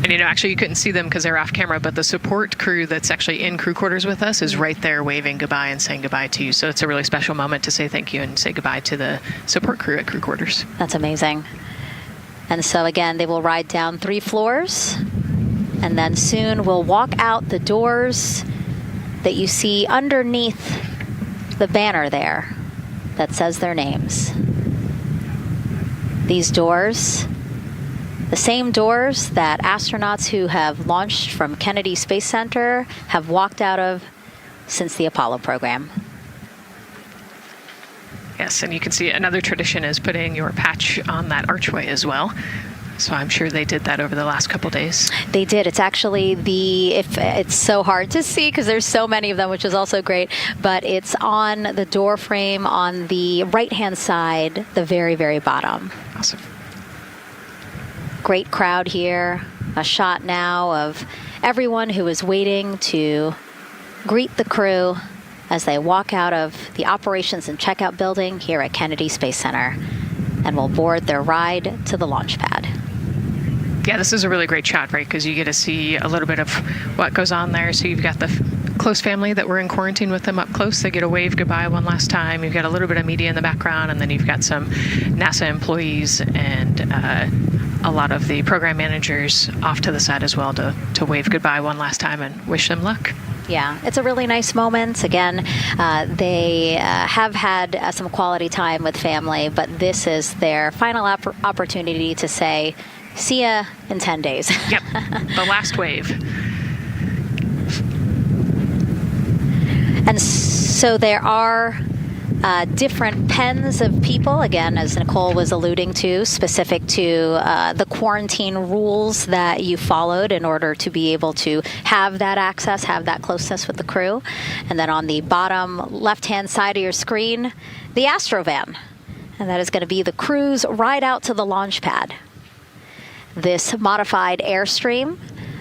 And, actually you couldn't see them because they're off camera, but the support crew that's actually in crew quarters with us is right there waving goodbye and saying goodbye to you. So it's a really special moment to say thank you and say goodbye to the support crew at crew quarters. That's amazing. And so again, they will ride down 3 floors, and then soon we'll walk out the doors that you see underneath the banner there that says their names. These doors, the same doors that astronauts who have launched from Kennedy Space Center have walked out of since the Apollo program. Yes, and you can see another tradition is putting your patch on that archway as well. So I'm sure they did that over the last couple days. They did. It's actually it's so hard to see because there's so many of them, which is also great. But it's on the door frame on the right-hand side, the very, very bottom. Awesome. Great crowd here. A shot now of everyone who is waiting to greet the crew as they walk out of the operations and checkout building here at Kennedy Space Center and will board their ride to the launch pad. Yeah, this is a really great shot, right? Because you get to see a little bit of what goes on there. So you've got the close family that were in quarantine with them up close. They get to wave goodbye one last time. You've got a little bit of media in the background, and then you've got some NASA employees and a lot of the program managers off to the side as well to wave goodbye one last time and wish them luck. Yeah, it's a really nice moment. Again, they have had some quality time with family, but this is their final opportunity to say, see ya in 10 days. Yep, the last wave. And so there are different pens of people, again, as Nicole was alluding to, specific to the quarantine rules that you followed in order to be able to have that access, have that closeness with the crew. And then on the bottom left-hand side of your screen, the Astrovan. And that is going to be the crew's ride out to the launch pad. This modified Airstream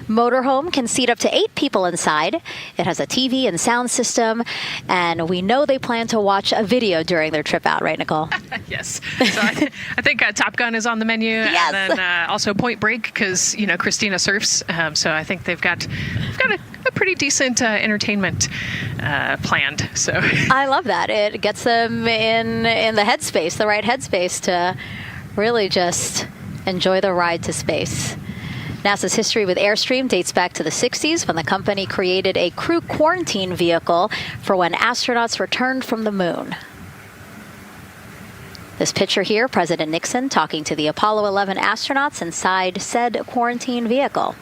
motorhome can seat up to 8 people inside. It has a TV and sound system, and we know they plan to watch a video during their trip out, right, Nicole? Yes. So I think Top Gun is on the menu, yes. And then also Point Break because Christina surfs. So I think they've got a pretty decent entertainment planned. So I love that. It gets them in the headspace, the right headspace to really just enjoy the ride to space. NASA's history with Airstream dates back to the 60s when the company created a crew quarantine vehicle for when astronauts returned from the moon. This picture here, President Nixon talking to the Apollo 11 astronauts inside said quarantine vehicle.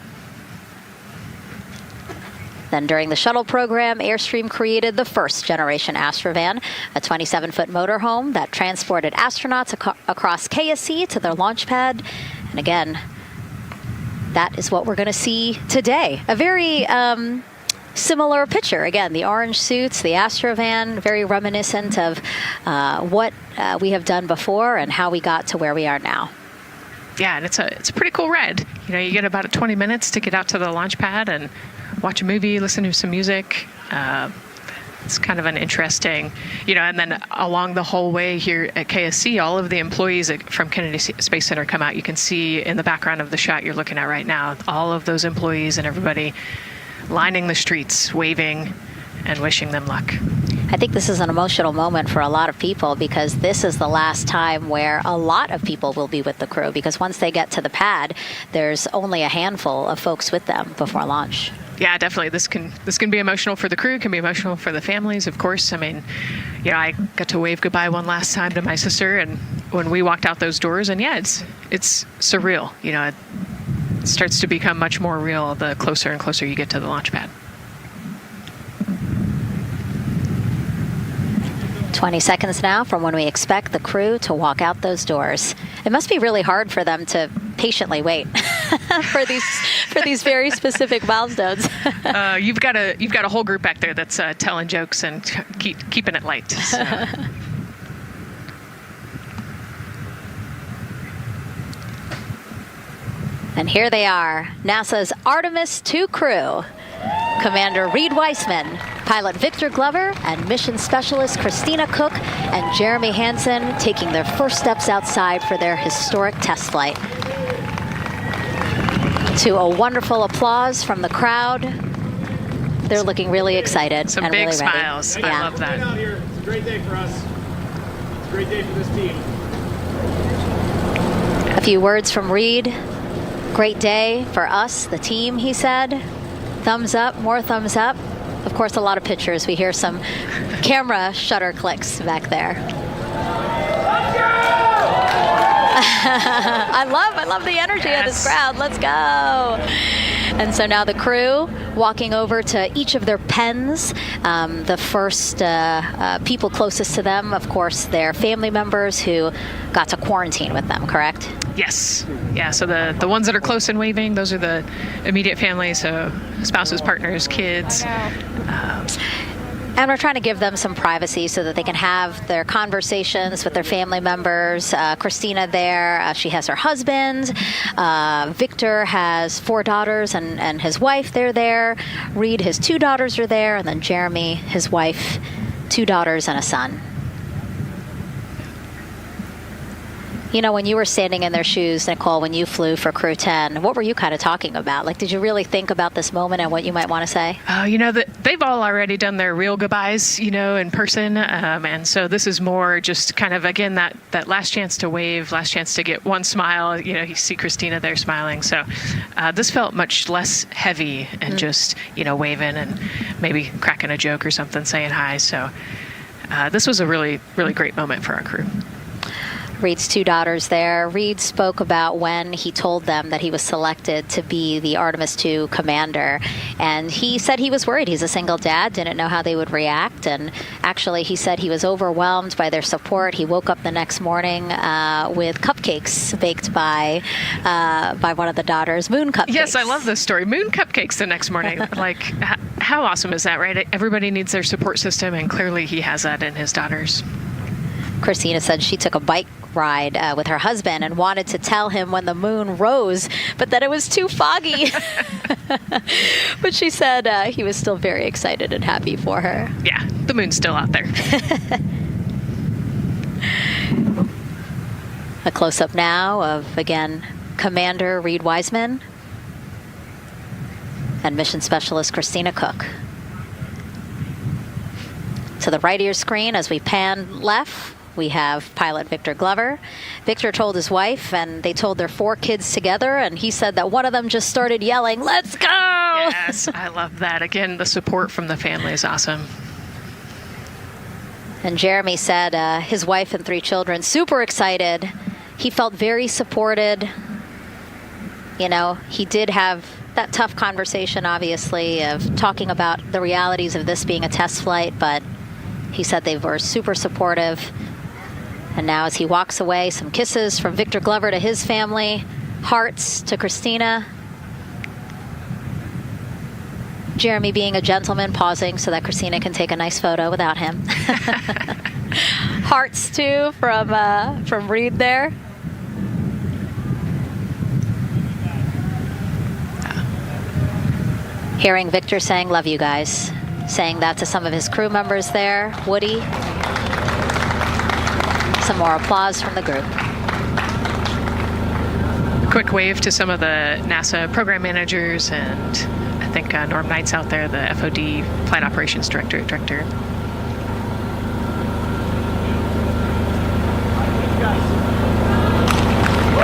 Then during the shuttle program, Airstream created the first generation Astrovan, a 27-foot motorhome that transported astronauts across KSC to their launch pad. And again, that is what we're going to see today. A very similar picture. Again, the orange suits, the Astrovan, very reminiscent of what we have done before and how we got to where we are now. Yeah, and it's a pretty cool ride. You know, you get about 20 minutes to get out to the launch pad and watch a movie, listen to some music. It's kind of an interesting, and then along the whole way here at KSC, all of the employees from Kennedy Space Center come out. You can see in the background of the shot you're looking at right now, all of those employees and everybody lining the streets, waving and wishing them luck. I think this is an emotional moment for a lot of people because this is the last time where a lot of people will be with the crew, because once they get to the pad, there's only a handful of folks with them before launch. Yeah, definitely. This can be emotional for the crew, can be emotional for the families, of course. I mean, I got to wave goodbye one last time to my sister, and when we walked out those doors, and it's surreal. It starts to become much more real the closer and closer you get to the launch pad. 20 seconds now from when we expect the crew to walk out those doors. It must be really hard for them to patiently wait for these very specific milestones. You've got a whole group back there that's telling jokes and keeping it light. So. And here they are, NASA's Artemis II crew. Commander Reed Weissman, pilot Victor Glover, and mission specialist Christina Cook and Jeremy Hansen taking their first steps outside for their historic test flight. To a wonderful applause from the crowd. They're looking really excited. Some and big really smiles. Ready. I love that. Out here. It's a great day for us. It's a great day for this team. A few words from Reed. Great day for us, the team, he said. Thumbs up, more thumbs up. Of course, a lot of pictures. We hear some camera shutter clicks back there. I love the energy of this crowd. Let's go. And so now the crew walking over to each of their pens. The first people closest to them, of course, their family members who got to quarantine with them, correct? Yes. Yeah, so the ones that are close and waving, those are the immediate family, so spouses, partners, kids. And we're trying to give them some privacy so that they can have their conversations with their family members. Christina there, she has her husband. Victor has 4 daughters and his wife, they're there. Reed, his 2 daughters are there. And then Jeremy, his wife, 2 daughters and a son. When you were standing in their shoes, Nicole, when you flew for Crew 10, what were you kind of talking about? Like, did you really think about this moment and what you might want to say? They've all already done their real goodbyes, in person. And so this is more just kind of, again, that last chance to wave, last chance to get one smile. You see Christina there smiling. So this felt much less heavy and just, waving and maybe cracking a joke or something, saying hi. So this was a really, really great moment for our crew. Reed's 2 daughters there. Reed spoke about when he told them that he was selected to be the Artemis II commander. And he said he was worried. He's a single dad, didn't know how they would react. And actually, he said he was overwhelmed by their support. He woke up the next morning with cupcakes baked by one of the daughters, moon cupcakes. Yes, I love this story. Moon cupcakes the next morning. Like, how awesome is that, right? Everybody needs their support system, and clearly he has that in his daughters. Christina said she took a bike ride with her husband and wanted to tell him when the moon rose, but that it was too foggy. But she said he was still very excited and happy for her. Yeah, the moon's still out there. A close-up now of, again, Commander Reed Weissman and Mission Specialist Christina Cook. To the right of your screen, as we pan left, we have pilot Victor Glover. Victor told his wife, and they told their 4 kids together, and he said that one of them just started yelling, "Let's go!" Yes, I love that. Again, the support from the family is awesome. And Jeremy said his wife and 3 children, super excited. He felt very supported. He did have that tough conversation, obviously, of talking about the realities of this being a test flight, but he said they were super supportive. And now as he walks away, some kisses from Victor Glover to his family, hearts to Christina. Jeremy being a gentleman, pausing so that Christina can take a nice photo without him. Hearts too from Reed there. Hearing Victor saying, "Love you guys," saying that to some of his crew members there. Woody. Some more applause from the group. Quick wave to some of the NASA program managers, and I think Norm Knight's out there, the FOD Flight Operations Director.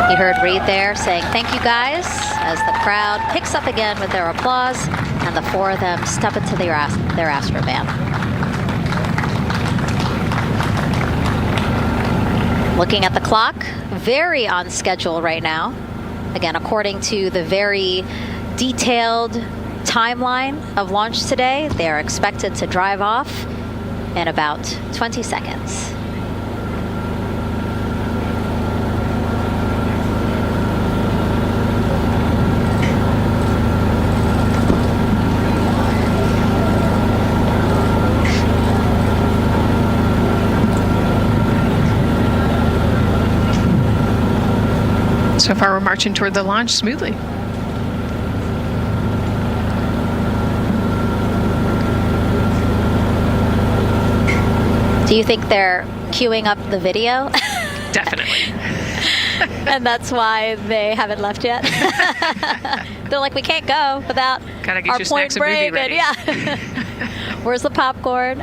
You heard Reed there saying, "Thank you guys," as the crowd picks up again with their applause, and the four of them step into their Astrovan. Looking at the clock, very on schedule right now. Again, according to the very detailed timeline of launch today, they are expected to drive off in about 20 seconds. So far, we're marching toward the launch smoothly. Do you think they're queuing up the video? Definitely. And that's why they haven't left yet? They're like, we can't go without Gotta get our your point snacks and movie break. ready. Yeah. Where's the popcorn?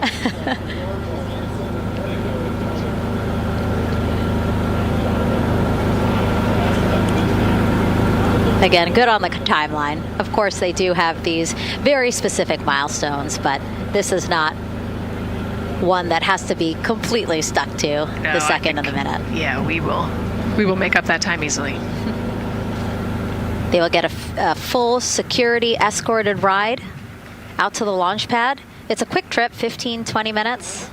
Again, good on the timeline. Of course, they do have these very specific milestones, but this is not one that has to be completely stuck to the second and the minute. Yeah, we will make up that time easily. They will get a full security escorted ride out to the launch pad. It's a quick trip, 15, 20 minutes.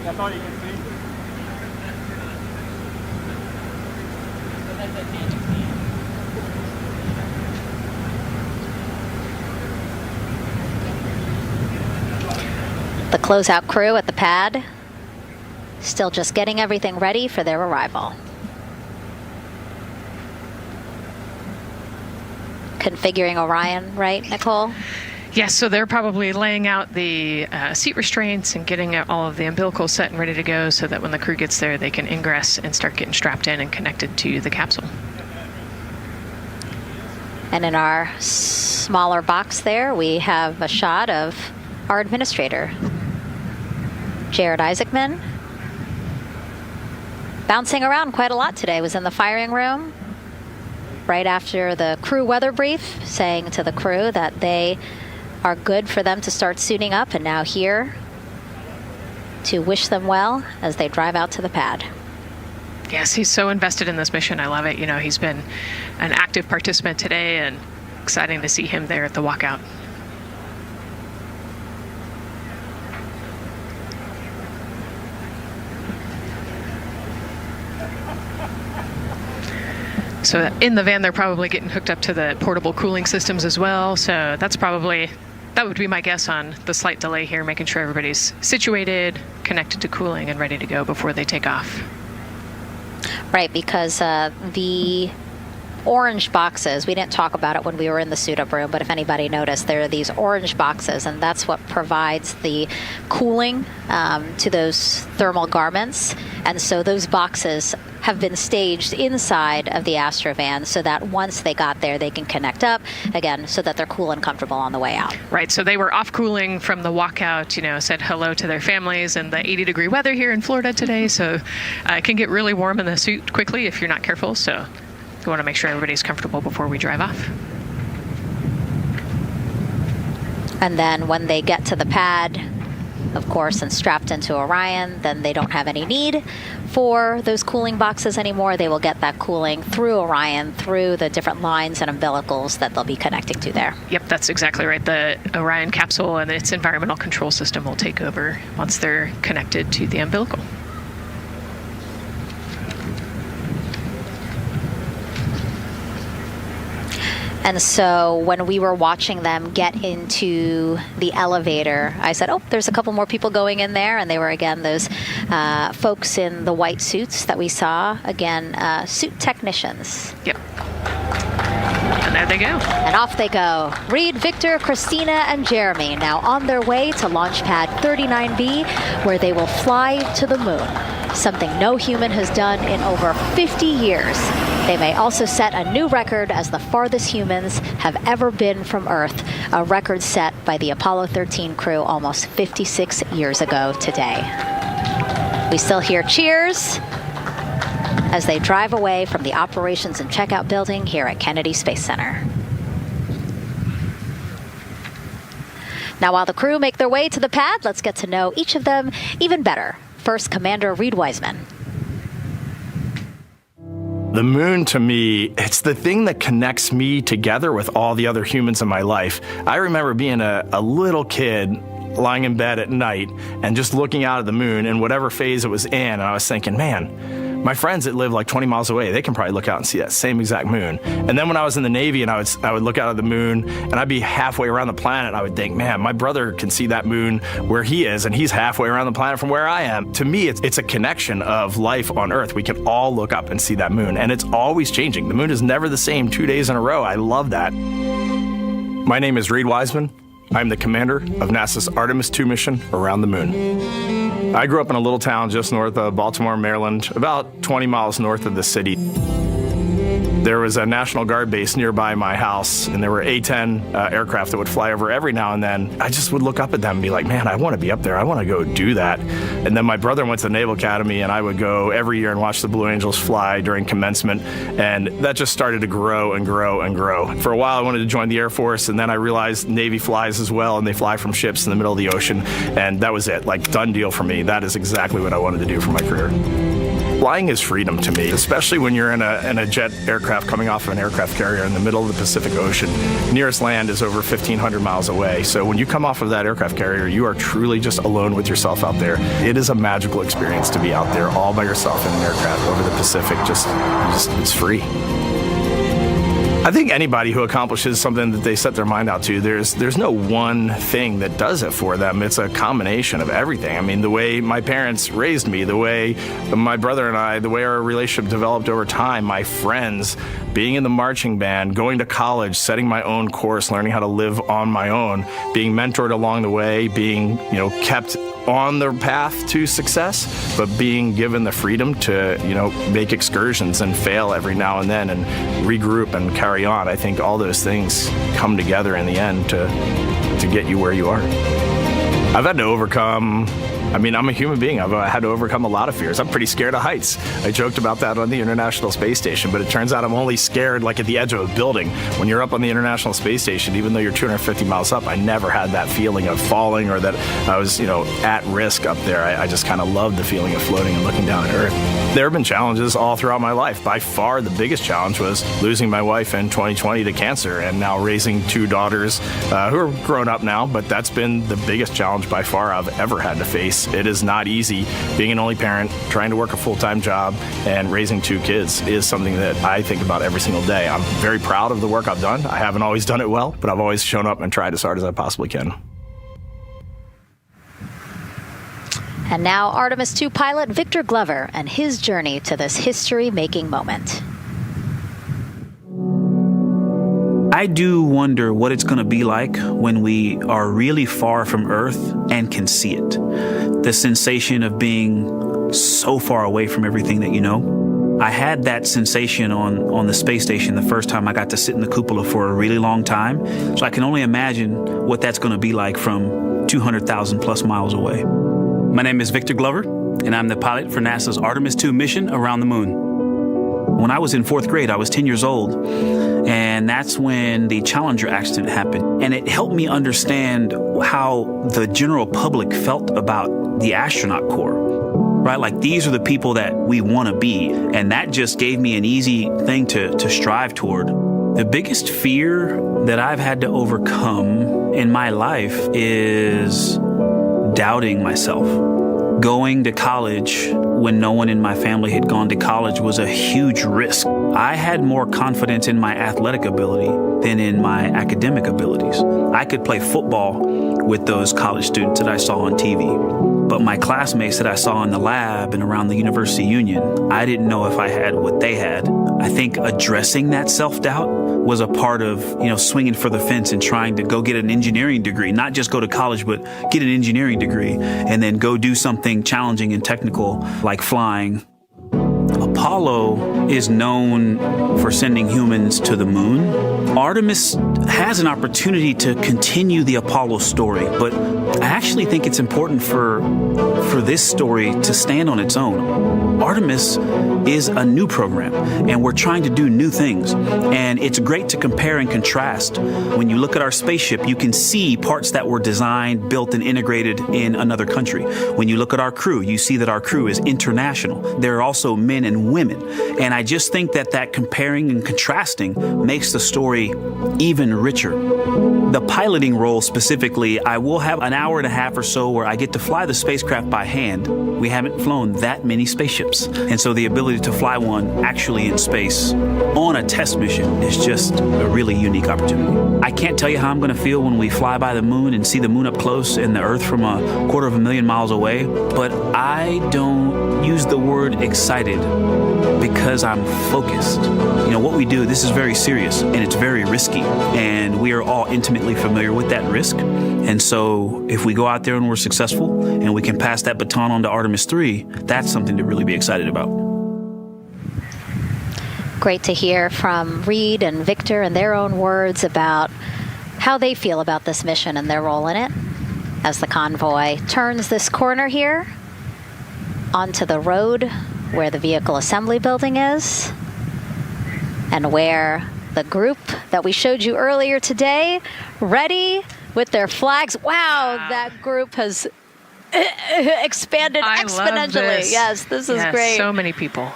That's all you can see. The closeout crew at the pad, still just getting everything ready for their arrival. Configuring Orion, right, Nicole? Yes, so they're probably laying out the seat restraints and getting all of the umbilicals set and ready to go so that when the crew gets there, they can ingress and start getting strapped in and connected to the capsule. And in our smaller box there, we have a shot of our administrator, Jared Isaacman. Bouncing around quite a lot today, was in the firing room right after the crew weather brief, saying to the crew that they are good for them to start suiting up, and now here to wish them well as they drive out to the pad. Yes, he's so invested in this mission. I love it. You know, he's been an active participant today, and exciting to see him there at the walkout. So in the van, they're probably getting hooked up to the portable cooling systems as well. So that would be my guess on the slight delay here, making sure everybody's situated, connected to cooling, and ready to go before they take off. Right, because the orange boxes, we didn't talk about it when we were in the suit-up room, but if anybody noticed, there are these orange boxes, and that's what provides the cooling to those thermal garments. And so those boxes have been staged inside of the Astrovan so that once they got there, they can connect up again so that they're cool and comfortable on the way out. Right, so they were off cooling from the walkout, you know, said hello to their families in the 80-degree weather here in Florida today. So it can get really warm in the suit quickly if you're not careful. So we want to make sure everybody's comfortable before we drive off. And then when they get to the pad, of course, and strapped into Orion, then they don't have any need for those cooling boxes anymore. They will get that cooling through Orion, through the different lines and umbilicals that they'll be connecting to there. Yep, that's exactly right. The Orion capsule and its environmental control system will take over once they're connected to the umbilical. And so when we were watching them get into the elevator, I said, oh, there's a couple more people going in there. And they were, again, those folks in the white suits that we saw. Again, suit technicians. Yep. And there they go. And off they go. Reed, Victor, Christina, and Jeremy now on their way to launch pad 39B, where they will fly to the moon, something no human has done in over 50 years. They may also set a new record as the farthest humans have ever been from Earth, a record set by the Apollo 13 crew almost 56 years ago today. We still hear cheers as they drive away from the operations and checkout building here at Kennedy Space Center. Now, while the crew make their way to the pad, let's get to know each of them even better. First, Commander Reed Wiseman. The moon, to me, it's the thing that connects me together with all the other humans in my life. I remember being a little kid lying in bed at night and just looking out at the moon in whatever phase it was in, and I was thinking, man, my friends that live like 20 miles away, they can probably look out and see that same exact moon. And then when I was in the Navy and I would look out at the moon and I'd be halfway around the planet, I would think, man, my brother can see that moon where he is and he's halfway around the planet from where I am. To me, it's a connection of life on Earth. We can all look up and see that moon, and it's always changing. The moon is never the same 2 days in a row. I love that. My name is Reed Wiseman. I'm the commander of NASA's Artemis II mission around the moon. I grew up in a little town just north of Baltimore, Maryland, about 20 miles north of the city. There was a National Guard base nearby my house, and there were A-10 aircraft that would fly over every now and then. I just would look up at them and be like, man, I want to be up there. I want to go do that. And then my brother went to the Naval Academy, and I would go every year and watch the Blue Angels fly during commencement. And that just started to grow and grow and grow. For a while, I wanted to join the Air Force, and then I realized Navy flies as well, and they fly from ships in the middle of the ocean. And that was it, like, done deal for me. That is exactly what I wanted to do for my career. Flying is freedom to me, especially when you're in a jet aircraft coming off of an aircraft carrier in the middle of the Pacific Ocean. Nearest land is over 1,500 miles away. So when you come off of that aircraft carrier, you are truly just alone with yourself out there. It is a magical experience to be out there all by yourself in an aircraft over the Pacific. Just it's free. I think anybody who accomplishes something that they set their mind out to, there's no one thing that does it for them. It's a combination of everything. I mean, the way my parents raised me, the way my brother and I, the way our relationship developed over time, my friends, being in the marching band, going to college, setting my own course, learning how to live on my own, being mentored along the way, being, kept on the path to success, but being given the freedom to, make excursions and fail every now and then and regroup and carry on. I think all those things come together in the end to get you where you are. I've had to overcome, I'm a human being. I've had to overcome a lot of fears. I'm pretty scared of heights. I joked about that on the International Space Station, but it turns out I'm only scared like at the edge of a building. When you're up on the International Space Station, even though you're 250 miles up, I never had that feeling of falling or that I was, at risk up there. I just kind of loved the feeling of floating and looking down at Earth. There have been challenges all throughout my life. By far, the biggest challenge was losing my wife in 2020 to cancer and now raising two daughters who are grown up now, but that's been the biggest challenge by far I've ever had to face. It is not easy. Being an only parent, trying to work a full-time job, and raising two kids is something that I think about every single day. I'm very proud of the work I've done. I haven't always done it well, but I've always shown up and tried as hard as I possibly can. And now Artemis II pilot Victor Glover and his journey to this history-making moment. I do wonder what it's going to be like when we are really far from Earth and can see it. The sensation of being so far away from everything that you know. I had that sensation on the space station the first time I got to sit in the cupola for a really long time. So I can only imagine what that's going to be like from 200,000 plus miles away. My name is Victor Glover, and I'm the pilot for NASA's Artemis II mission around the moon. When I was in 4th grade, I was 10 years old, and that's when the Challenger accident happened. And it helped me understand how the general public felt about the astronaut corps, right? Like, these are the people that we want to be. And that just gave me an easy thing to strive toward. The biggest fear that I've had to overcome in my life is doubting myself. Going to college when no one in my family had gone to college was a huge risk. I had more confidence in my athletic ability than in my academic abilities. I could play football with those college students that I saw on TV. But my classmates that I saw in the lab and around the University Union, I didn't know if I had what they had. I think addressing that self-doubt was a part of, swinging for the fence and trying to go get an engineering degree, not just go to college, but get an engineering degree and then go do something challenging and technical like flying. Apollo is known for sending humans to the moon. Artemis has an opportunity to continue the Apollo story, but I actually think it's important for this story to stand on its own. Artemis is a new program, and we're trying to do new things. And it's great to compare and contrast. When you look at our spaceship, you can see parts that were designed, built, and integrated in another country. When you look at our crew, you see that our crew is international. There are also men and women. And I just think that comparing and contrasting makes the story even richer. The piloting role specifically, I will have an hour and a half or so where I get to fly the spacecraft by hand. We haven't flown that many spaceships. And so the ability to fly one actually in space on a test mission is just a really unique opportunity. I can't tell you how I'm going to feel when we fly by the moon and see the moon up close and the Earth from 250,000 miles away, but I don't use the word excited because I'm focused. What we do, this is very serious and it's very risky, and we are all intimately familiar with that risk. And so if we go out there and we're successful and we can pass that baton on to Artemis III, that's something to really be excited about. Great to hear from Reed and Victor in their own words about how they feel about this mission and their role in it as the convoy turns this corner here onto the road where the vehicle assembly building is and where the group that we showed you earlier today, ready with their flags. Wow, that group has expanded exponentially. Yes, this is great. So many people.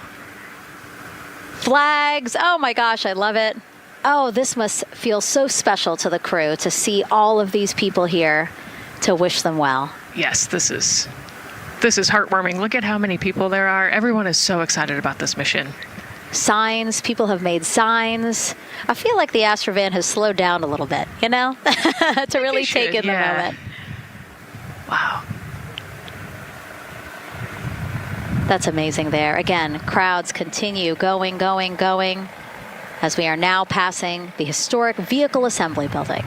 Flags. Oh my gosh, I love it. Oh, this must feel so special to the crew to see all of these people here to wish them well. Yes, this is heartwarming. Look at how many people there are. Everyone is so excited about this mission. Signs. People have made signs. I feel like the Astrovan has slowed down a little bit, to really take in the moment. Wow. That's amazing there. Again, crowds continue going as we are now passing the historic vehicle assembly building.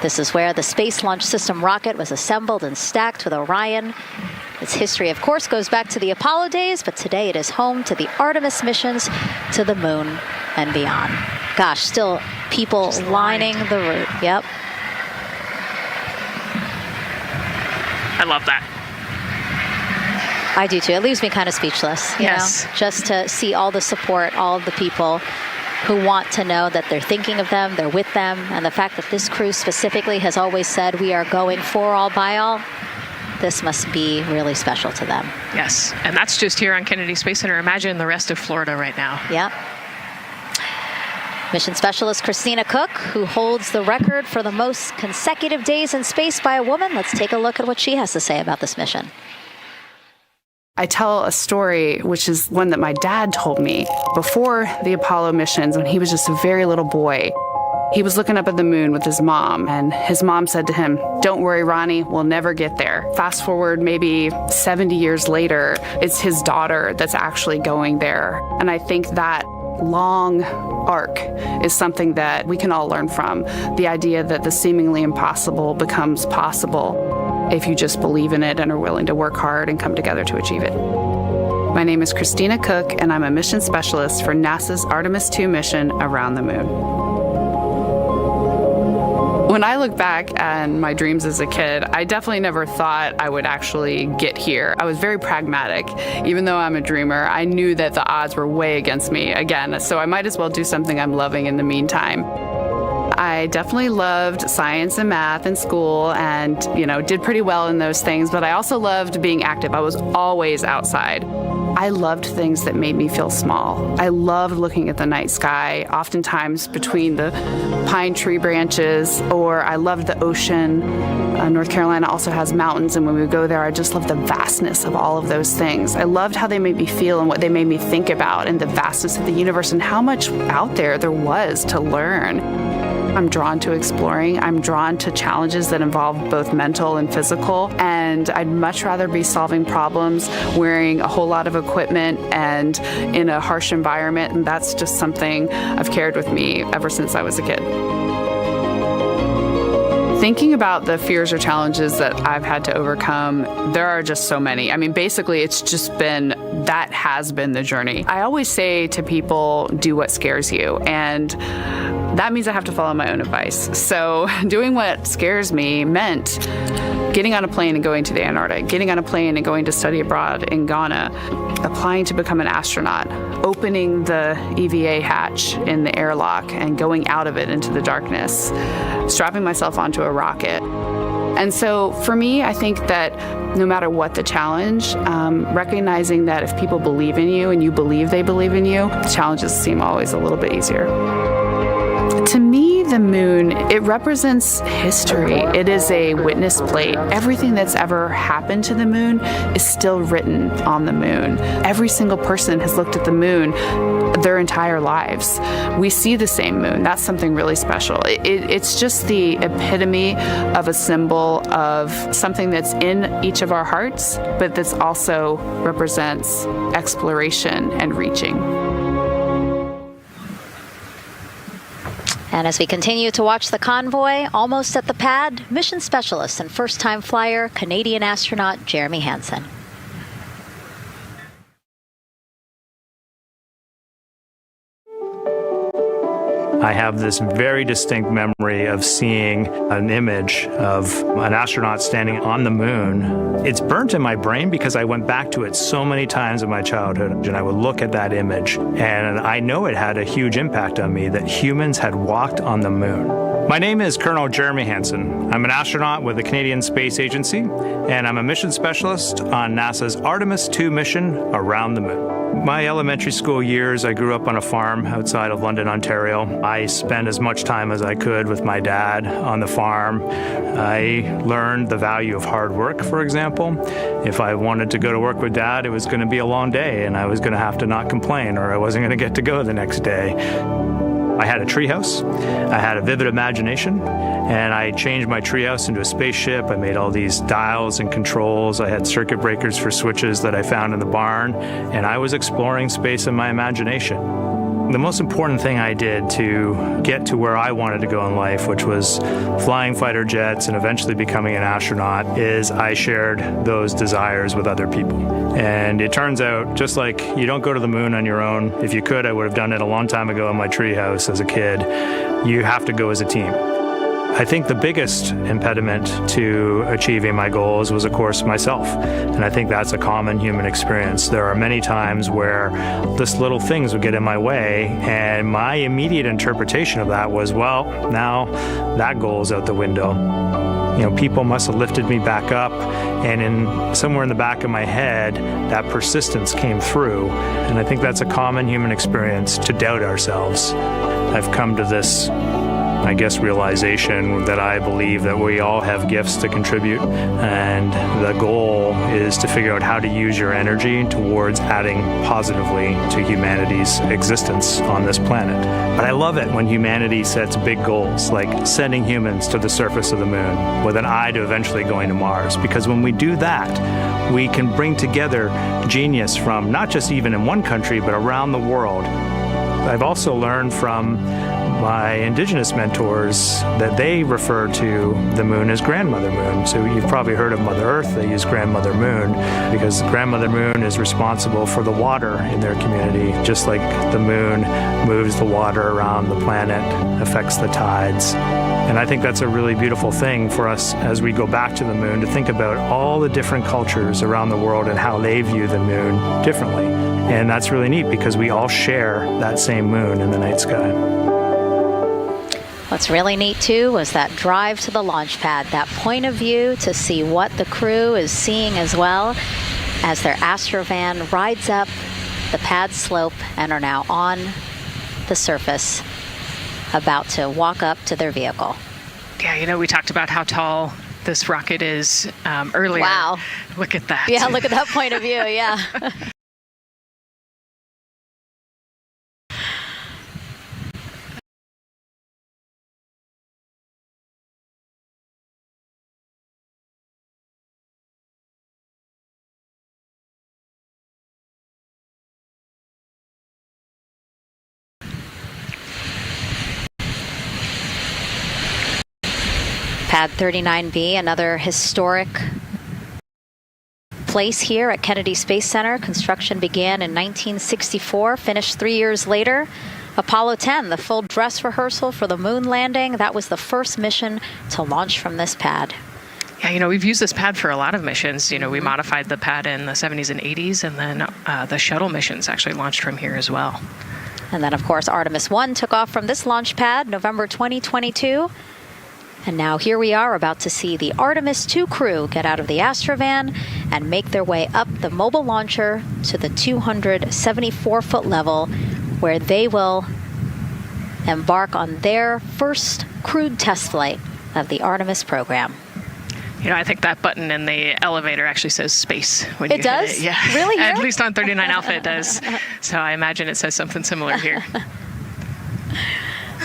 This is where the Space Launch System rocket was assembled and stacked with Orion. Its history, of course, goes back to the Apollo days, but today it is home to the Artemis missions to the moon and beyond. Gosh, still people lining the route. Yep. I love that. I do too. It leaves me kind of speechless, you know, just to see all the support, all of the people who want to know that they're thinking of them, they're with them, and the fact that this crew specifically has always said we are going for all by all. This must be really special to them. Yes, and that's just here on Kennedy Space Center. Imagine the rest of Florida right now. Yep. Mission Specialist Christina Cook, who holds the record for the most consecutive days in space by a woman. Let's take a look at what she has to say about this mission. I tell a story, which is one that my dad told me before the Apollo missions when he was just a very little boy. He was looking up at the moon with his mom, and his mom said to him, "Don't worry, Ronnie, we'll never get there." Fast forward maybe 70 years later, it's his daughter that's actually going there. And I think that long arc is something that we can all learn from. The idea that the seemingly impossible becomes possible if you just believe in it and are willing to work hard and come together to achieve it. My name is Christina Cook, and I'm a mission specialist for NASA's Artemis II mission around the moon. When I look back on my dreams as a kid, I definitely never thought I would actually get here. I was very pragmatic. Even though I'm a dreamer, I knew that the odds were way against me again, so I might as well do something I'm loving in the meantime. I definitely loved science and math in school and, did pretty well in those things, but I also loved being active. I was always outside. I loved things that made me feel small. I loved looking at the night sky, oftentimes between the pine tree branches, or I loved the ocean. North Carolina also has mountains, and when we go there, I just loved the vastness of all of those things. I loved how they made me feel and what they made me think about, and the vastness of the universe and how much out there was to learn. I'm drawn to exploring. I'm drawn to challenges that involve both mental and physical, and I'd much rather be solving problems wearing a whole lot of equipment and in a harsh environment, and that's just something I've carried with me ever since I was a kid. Thinking about the fears or challenges that I've had to overcome, there are just so many. I mean, basically, that has been the journey. I always say to people, do what scares you, and that means I have to follow my own advice. So doing what scares me meant getting on a plane and going to the Antarctic, getting on a plane and going to study abroad in Ghana, applying to become an astronaut, opening the EVA hatch in the airlock and going out of it into the darkness, strapping myself onto a rocket. And so for me, I think that no matter what the challenge, recognizing that if people believe in you and you believe they believe in you, the challenges seem always a little bit easier. To me, the moon, it represents history. It is a witness plate. Everything that's ever happened to the moon is still written on the moon. Every single person has looked at the moon their entire lives. We see the same moon. That's something really special. It's just the epitome of a symbol of something that's in each of our hearts, but that's also represents exploration and reaching. And as we continue to watch the convoy, almost at the pad, mission specialist and first-time flyer, Canadian astronaut Jeremy Hansen. I have this very distinct memory of seeing an image of an astronaut standing on the moon. It's burnt in my brain because I went back to it so many times in my childhood, and I would look at that image, and I know it had a huge impact on me that humans had walked on the moon. My name is Colonel Jeremy Hansen. I'm an astronaut with the Canadian Space Agency, and I'm a mission specialist on NASA's Artemis II mission around the moon. My elementary school years, I grew up on a farm outside of London, Ontario. I spent as much time as I could with my dad on the farm. I learned the value of hard work, for example. If I wanted to go to work with Dad, it was going to be a long day, and I was going to have to not complain, or I wasn't going to get to go the next day. I had a treehouse, I had a vivid imagination, and I changed my treehouse into a spaceship. I made all these dials and controls. I had circuit breakers for switches that I found in the barn, and I was exploring space in my imagination. The most important thing I did to get to where I wanted to go in life, which was flying fighter jets and eventually becoming an astronaut, is I shared those desires with other people. And it turns out, just like you don't go to the moon on your own, if you could, I would have done it a long time ago in my treehouse as a kid, you have to go as a team. I think the biggest impediment to achieving my goals was, of course, myself. And I think that's a common human experience. There are many times where just little things would get in my way, and my immediate interpretation of that was, well, now that goal's out the window. You know, people must have lifted me back up, and somewhere in the back of my head, that persistence came through. And I think that's a common human experience, to doubt ourselves. I've come to this, I guess, realization that I believe that we all have gifts to contribute, and the goal is to figure out how to use your energy towards adding positively to humanity's existence on this planet. But I love it when humanity sets big goals, like sending humans to the surface of the moon with an eye to eventually going to Mars, because when we do that, we can bring together genius from not just even in one country, but around the world. I've also learned from my indigenous mentors that they refer to the moon as Grandmother Moon. So you've probably heard of Mother Earth. They use Grandmother Moon because Grandmother Moon is responsible for the water in their community, just like the moon moves the water around the planet, affects the tides. And I think that's a really beautiful thing for us as we go back to the moon, to think about all the different cultures around the world and how they view the moon differently. And that's really neat because we all share that same moon in the night sky. What's really neat too was that drive to the launch pad, that point of view to see what the crew is seeing as well, as their Astrovan rides up the pad slope and are now on the surface, about to walk up to their vehicle. Yeah, we talked about how tall this rocket is earlier. Wow. Look at that. Yeah, look at that point of view, yeah. Pad 39B, another historic place here at Kennedy Space Center. Construction began in 1964, finished 3 years later. Apollo 10, the full dress rehearsal for the moon landing. That was the first mission to launch from this pad. Yeah, we've used this pad for a lot of missions. We modified the pad in the 70s and 80s, and then the shuttle missions actually launched from here as well. And then, of course, Artemis I took off from this launch pad, November 2022. And now here we are about to see the Artemis II crew get out of the Astrovan and make their way up the mobile launcher to the 274-foot level, where they will embark on their first crewed test flight of the Artemis program. I think that button in the elevator actually says space when it you does? hit it. Yeah. Really? At least on 39 Alpha it does. So I imagine it says something similar here.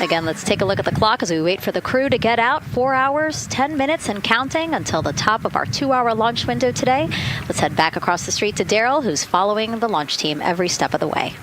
Again, let's take a look at the clock as we wait for the crew to get out. 4 hours, 10 minutes and counting until the top of our 2-hour launch window today. Let's head back across the street to Daryl, who's following the launch team every step of the way.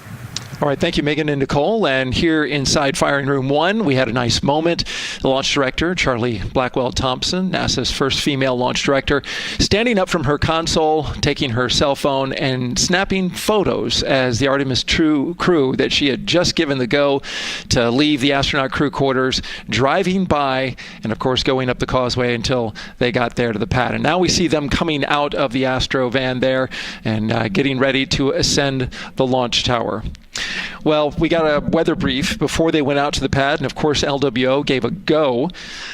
All right, thank you, Megan and Nicole. And here inside Firing Room 1, we had a nice moment. The launch director, Charlie Blackwell-Thompson, NASA's first female launch director, standing up from her console, taking her cell phone and snapping photos as the Artemis II crew that she had just given the go to leave the astronaut crew quarters, driving by, and of course going up the causeway until they got there to the pad. And now we see them coming out of the Astro van there and getting ready to ascend the launch tower. Well, we got a weather brief before they went out to the pad, and of course LWO gave a go.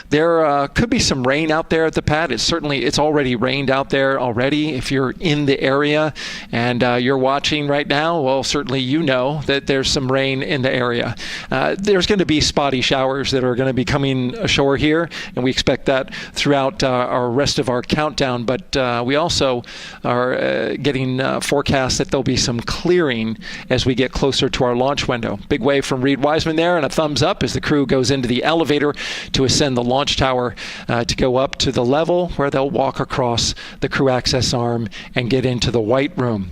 There could be some rain out there at the pad. It's already rained out there already. If you're in the area and you're watching right now, well, certainly you know that there's some rain in the area. There's going to be spotty showers that are going to be coming ashore here, and we expect that throughout our rest of our countdown. But we also are getting forecasts that there'll be some clearing as we get closer to our launch window. Big wave from Reed Wiseman there, and a thumbs up as the crew goes into the elevator to ascend the launch tower to go up to the level where they'll walk across the crew access arm and get into the white room.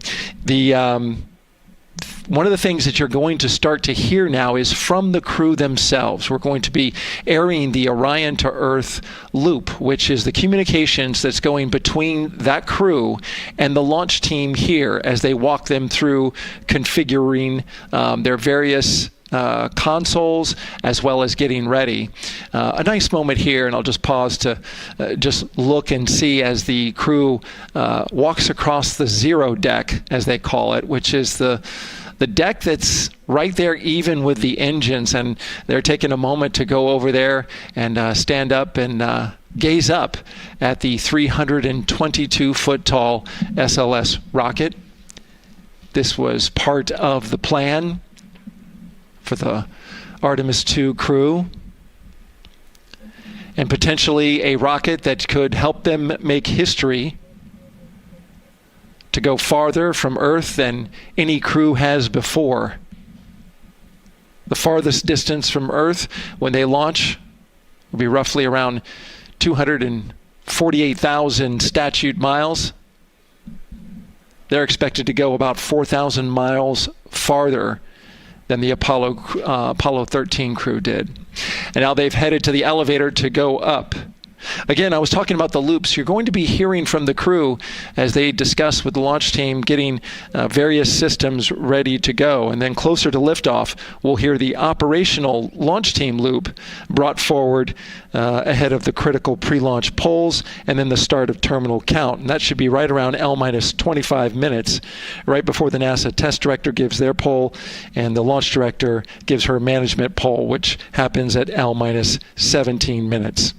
One of the things that you're going to start to hear now is from the crew themselves. We're going to be airing the Orion to Earth loop, which is the communications that's going between that crew and the launch team here as they walk them through configuring their various consoles as well as getting ready. A nice moment here, and I'll just pause to just look and see as the crew walks across the zero deck, as they call it, which is the deck that's right there even with the engines, and they're taking a moment to go over there and stand up and gaze up at the 322-foot tall SLS rocket. This was part of the plan for the Artemis II crew, and potentially a rocket that could help them make history to go farther from Earth than any crew has before. The farthest distance from Earth when they launch will be roughly around 248,000 statute miles. They're expected to go about 4,000 miles farther than the Apollo 13 crew did. And now they've headed to the elevator to go up. Again, I was talking about the loops. You're going to be hearing from the crew as they discuss with the launch team getting various systems ready to go. And then closer to liftoff, we'll hear the operational launch team loop brought forward ahead of the critical pre-launch polls and then the start of terminal count. And that should be right around L-25 minutes, right before the NASA test director gives their poll and the launch director gives her management poll, which happens at L-17 minutes.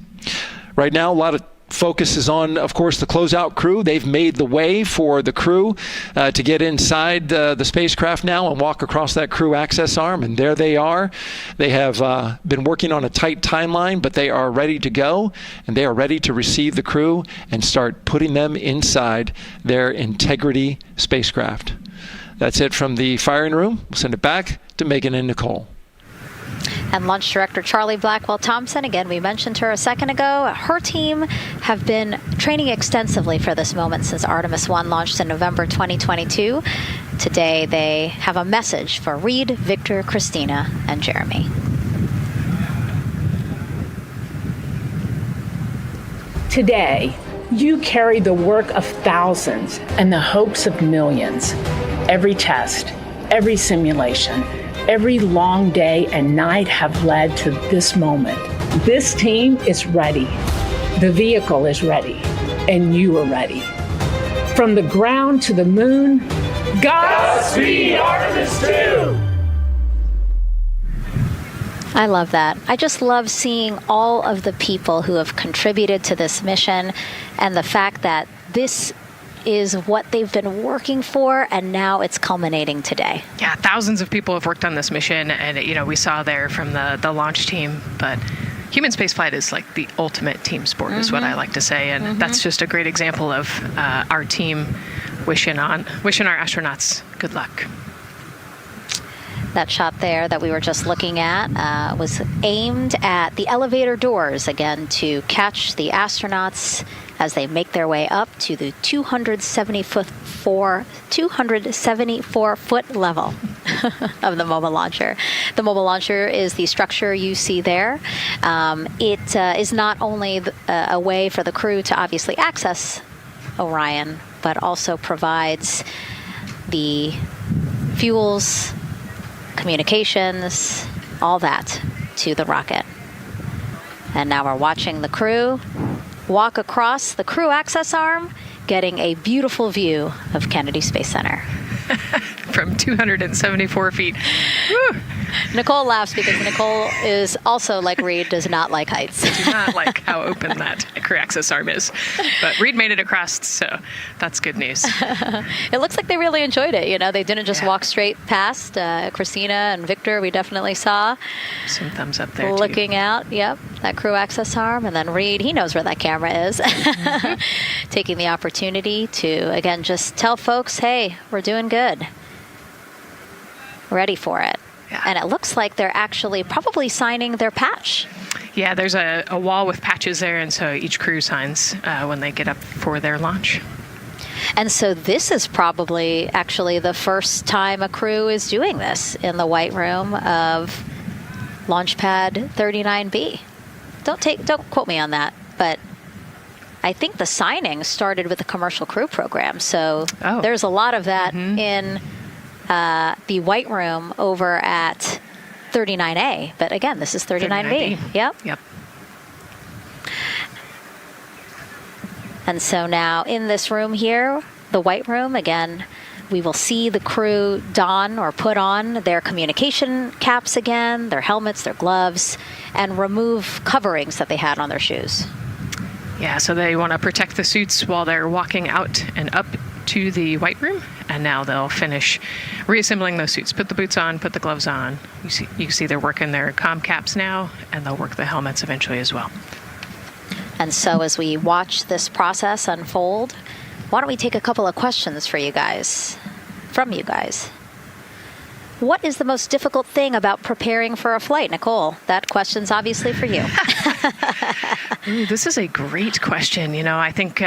Right now, a lot of focus is on, of course, the closeout crew. They've made the way for the crew to get inside the spacecraft now and walk across that crew access arm, and there they are. They have been working on a tight timeline, but they are ready to go, and they are ready to receive the crew and start putting them inside their Integrity spacecraft. That's it from the firing room. We'll send it back to Megan and Nicole. And Launch Director Charlie Blackwell-Thompson, again, we mentioned her a second ago. Her team have been training extensively for this moment since Artemis I launched in November 2022. Today, they have a message for Reed, Victor, Christina, and Jeremy. Today, you carry the work of thousands and the hopes of millions. Every test, every simulation, every long day and night have led to this moment. This team is ready. The vehicle is ready. And you are ready. From the ground to the moon, Godspeed, Artemis II! I love that. I just love seeing all of the people who have contributed to this mission and the fact that this is what they've been working for, and now it's culminating today. Yeah, thousands of people have worked on this mission, and we saw there from the launch team, but human spaceflight is like the ultimate team sport, is what I like to say, and that's just a great example of our team wishing our astronauts good luck. That shot there that we were just looking at was aimed at the elevator doors, again, to catch the astronauts as they make their way up to the 274-foot level of the mobile launcher. The mobile launcher is the structure you see there. It is not only a way for the crew to obviously access Orion, but also provides the fuels, communications, all that to the rocket. And now we're watching the crew walk across the crew access arm, getting a beautiful view of Kennedy Space Center. From 274 feet. Woo. Nicole laughs because Nicole is also, like Reed, does not like heights. Do not like how open that crew access arm is. But Reed made it across, so that's good news. It looks like they really enjoyed it. They didn't just walk straight past. Christina and Victor, we definitely saw. Some thumbs up there, looking too. out, yep, that crew access arm. And then Reed, he knows where that camera is. Taking the opportunity to, again, just tell folks, hey, we're doing good. Ready for it. Yeah. And it looks like they're actually probably signing their patch. Yeah, there's a wall with patches there, and so each crew signs when they get up for their launch. And so this is probably actually the first time a crew is doing this in the White Room of Launch Pad 39B. Don't quote me on that, but I think the signing started with the commercial crew program. So there's a lot of that in the White Room over at 39A. But again, this is 39B. Yep. And so now in this room here, the White Room, again, we will see the crew don or put on their communication caps again, their helmets, their gloves, and remove coverings that they had on their shoes. Yeah, so they want to protect the suits while they're walking out and up to the White Room, and now they'll finish reassembling those suits. Put the boots on, put the gloves on. You can see they're working their comm caps now, and they'll work the helmets eventually as well. And so as we watch this process unfold, why don't we take a couple of questions from you guys? What is the most difficult thing about preparing for a flight? Nicole, that question's obviously for you. Ooh, this is a great question. I think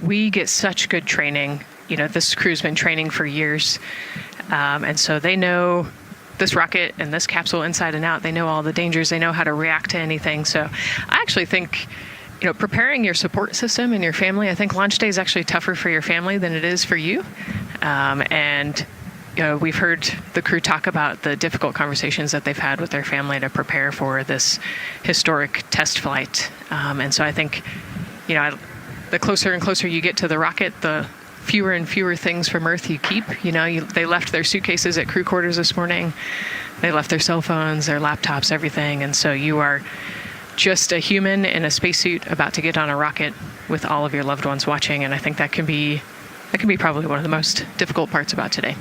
we get such good training. This crew's been training for years. And so they know this rocket and this capsule inside and out. They know all the dangers. They know how to react to anything. So I actually think, preparing your support system and your family, I think launch day is actually tougher for your family than it is for you. And we've heard the crew talk about the difficult conversations that they've had with their family to prepare for this historic test flight. And so I think, the closer and closer you get to the rocket, the fewer and fewer things from Earth you keep. They left their suitcases at crew quarters this morning. They left their cell phones, their laptops, everything. And so you are just a human in a spacesuit about to get on a rocket with all of your loved ones watching. And I think that can be probably one of the most difficult parts about today.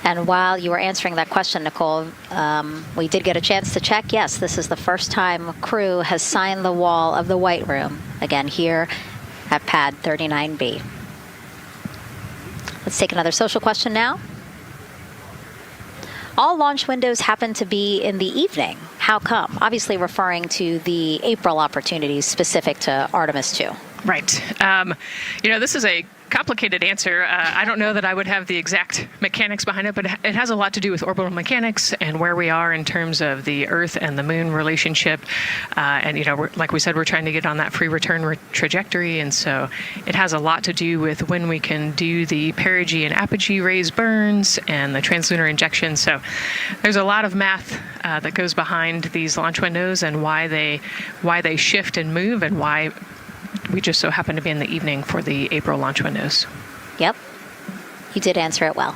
And while you were answering that question, Nicole, we did get a chance to check. Yes, this is the first time crew has signed the wall of the White Room, again here at pad 39B. Let's take another social question now. All launch windows happen to be in the evening. How come? Obviously referring to the April opportunities specific to Artemis II. Right. This is a complicated answer. I don't know that I would have the exact mechanics behind it, but it has a lot to do with orbital mechanics and where we are in terms of the Earth and the Moon relationship. Like we said, we're trying to get on that free return trajectory, and so it has a lot to do with when we can do the perigee and apogee raised burns and the translunar injection. So there's a lot of math that goes behind these launch windows and why they shift and move, and why we just so happen to be in the evening for the April launch windows. Yep. You did answer it well.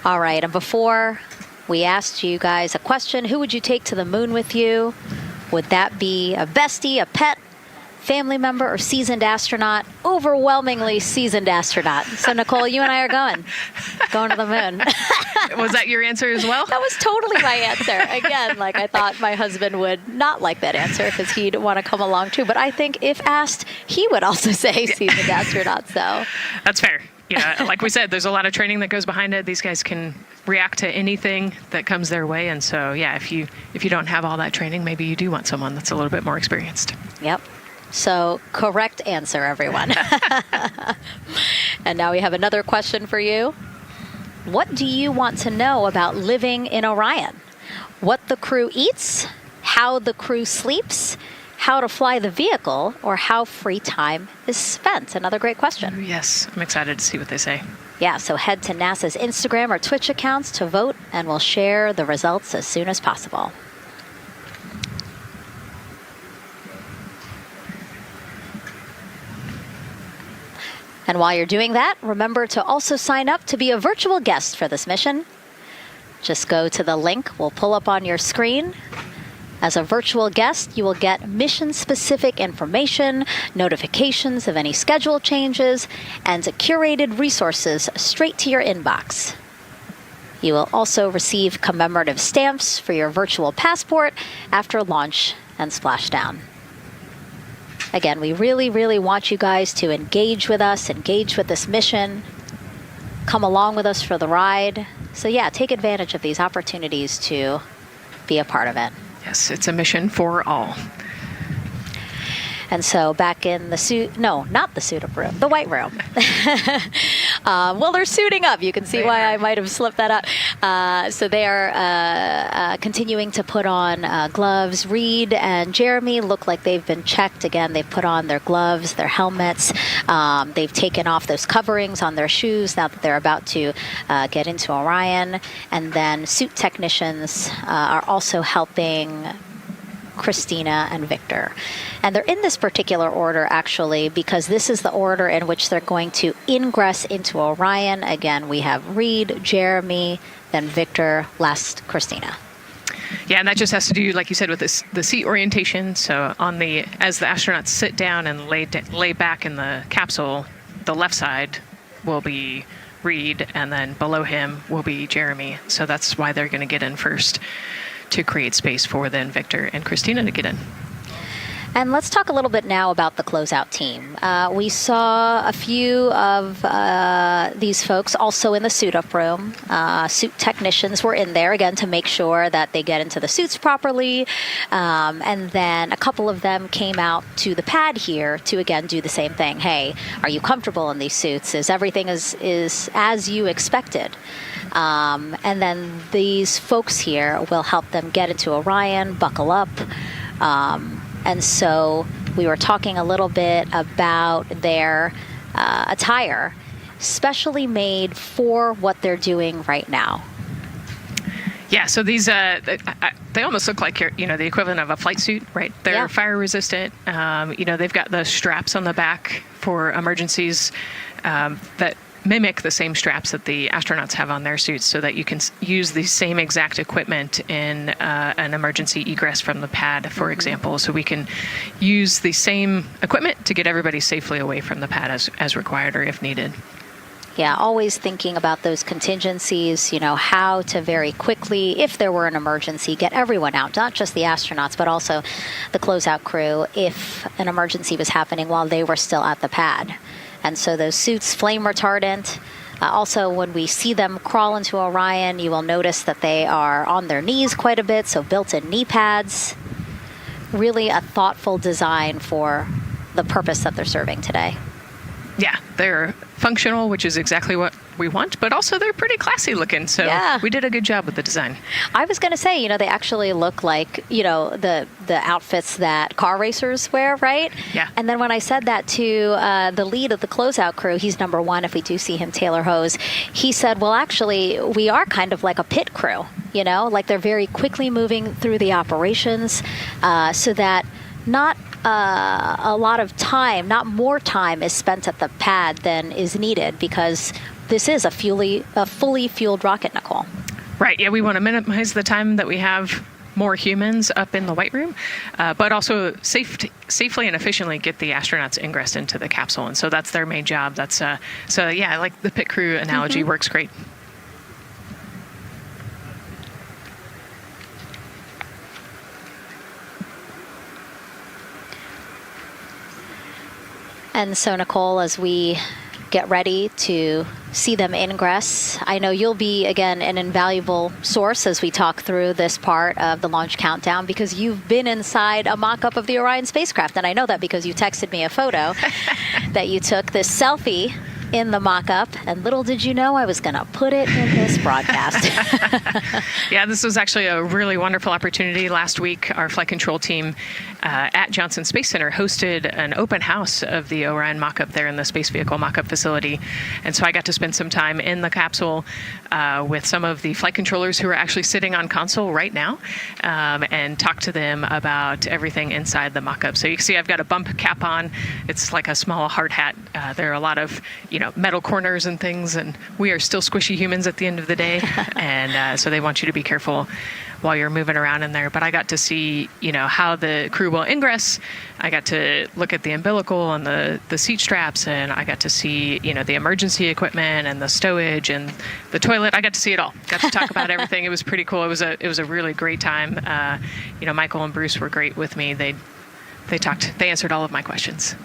All right. And before we asked you guys a question, who would you take to the moon with you? Would that be a bestie, a pet, family member, or seasoned astronaut? Overwhelmingly seasoned astronaut. So, Nicole, you and I are going to the moon. Was that your answer as well? That was totally my answer. Again, I thought my husband would not like that answer because he'd want to come along too. But I think if asked, he would also say seasoned astronaut. So that's fair. Like we said, there's a lot of training that goes behind it. These guys can react to anything that comes their way. And so, yeah, if you don't have all that training, maybe you do want someone that's a little bit more experienced. Yep. So correct answer, everyone. And now we have another question for you. What do you want to know about living in Orion? What the crew eats, how the crew sleeps, how to fly the vehicle, or how free time is spent? Another great question. Yes, I'm excited to see what they say. Yeah, so head to NASA's Instagram or Twitch accounts to vote, and we'll share the results as soon as possible. And while you're doing that, remember to also sign up to be a virtual guest for this mission. Just go to the link we'll pull up on your screen. As a virtual guest, you will get mission-specific information, notifications of any schedule changes, and curated resources straight to your inbox. You will also receive commemorative stamps for your virtual passport after launch and splashdown. Again, we really, really want you guys to engage with us, engage with this mission, come along with us for the ride. So yeah, take advantage of these opportunities to be a part of it. Yes, it's a mission for all. And so back in the suit, no, not the suit-up room, the White Room. Well, they're suiting up. You can see why I might have slipped that up. So they are continuing to put on gloves. Reed and Jeremy look like they've been checked. Again, they've put on their gloves, their helmets. They've taken off those coverings on their shoes now that they're about to get into Orion. And then suit technicians are also helping Christina and Victor. And they're in this particular order, actually, because this is the order in which they're going to ingress into Orion. Again, we have Reed, Jeremy, then Victor, last Christina. Yeah, and that just has to do, like you said, with the seat orientation. So as the astronauts sit down and lay back in the capsule, the left side will be Reed, and then below him will be Jeremy. So that's why they're going to get in first, to create space for then Victor and Christina to get in. And let's talk a little bit now about the closeout team. We saw a few of these folks also in the suit-up room. Suit technicians were in there, again, to make sure that they get into the suits properly. And then a couple of them came out to the pad here to, again, do the same thing. Hey, are you comfortable in these suits? Is everything is as you expected? And then these folks here will help them get into Orion, buckle up. And so we were talking a little bit about their attire, specially made for what they're doing right now. Yeah, so these they almost look like the equivalent of a flight suit, right? They're fire resistant. They've got the straps on the back for emergencies that mimic the same straps that the astronauts have on their suits, so that you can use the same exact equipment in an emergency egress from the pad, for example. So we can use the same equipment to get everybody safely away from the pad as required or if needed. Yeah, always thinking about those contingencies, how to very quickly, if there were an emergency, get everyone out, not just the astronauts, but also the closeout crew, if an emergency was happening while they were still at the pad. And so those suits, flame retardant. Also, when we see them crawl into Orion, you will notice that they are on their knees quite a bit, so built-in knee pads. Really a thoughtful design for the purpose that they're serving today. Yeah, they're functional, which is exactly what we want, but also they're pretty classy looking. So we did a good job with the design. I was going to say, they actually look like, the outfits that car racers wear, right? Yeah. And then when I said that to the lead of the closeout crew, he's number one if we do see him, Taylor Hose, he said, well, actually, we are kind of like a pit crew, like they're very quickly moving through the operations so that not a lot of time, not more time is spent at the pad than is needed, because this is a fully fueled rocket, Nicole. Right. Yeah, we want to minimize the time that we have more humans up in the White Room, but also safely and efficiently get the astronauts ingressed into the capsule. And so that's their main job. That's I like the pit crew analogy. Works great. And so, Nicole, as we get ready to see them ingress, I know you'll be, again, an invaluable source as we talk through this part of the launch countdown, because you've been inside a mock-up of the Orion spacecraft. And I know that because you texted me a photo that you took, this selfie in the mock-up, and little did you know I was going to put it in this broadcast. Yeah, this was actually a really wonderful opportunity. Last week, our flight control team at Johnson Space Center hosted an open house of the Orion mock-up there in the space vehicle mock-up facility. And so I got to spend some time in the capsule with some of the flight controllers who are actually sitting on console right now and talk to them about everything inside the mock-up. So you can see I've got a bump cap on. It's like a small hard hat. There are a lot of metal corners and things, and we are still squishy humans at the end of the day. And so they want you to be careful while you're moving around in there. But I got to see, how the crew will ingress. I got to look at the umbilical and the seat straps, and I got to see, the emergency equipment and the stowage and the toilet. I got to see it all. Got to talk about everything. It was pretty cool. It was a really great time. Michael and Bruce were great with me. They answered all of my questions.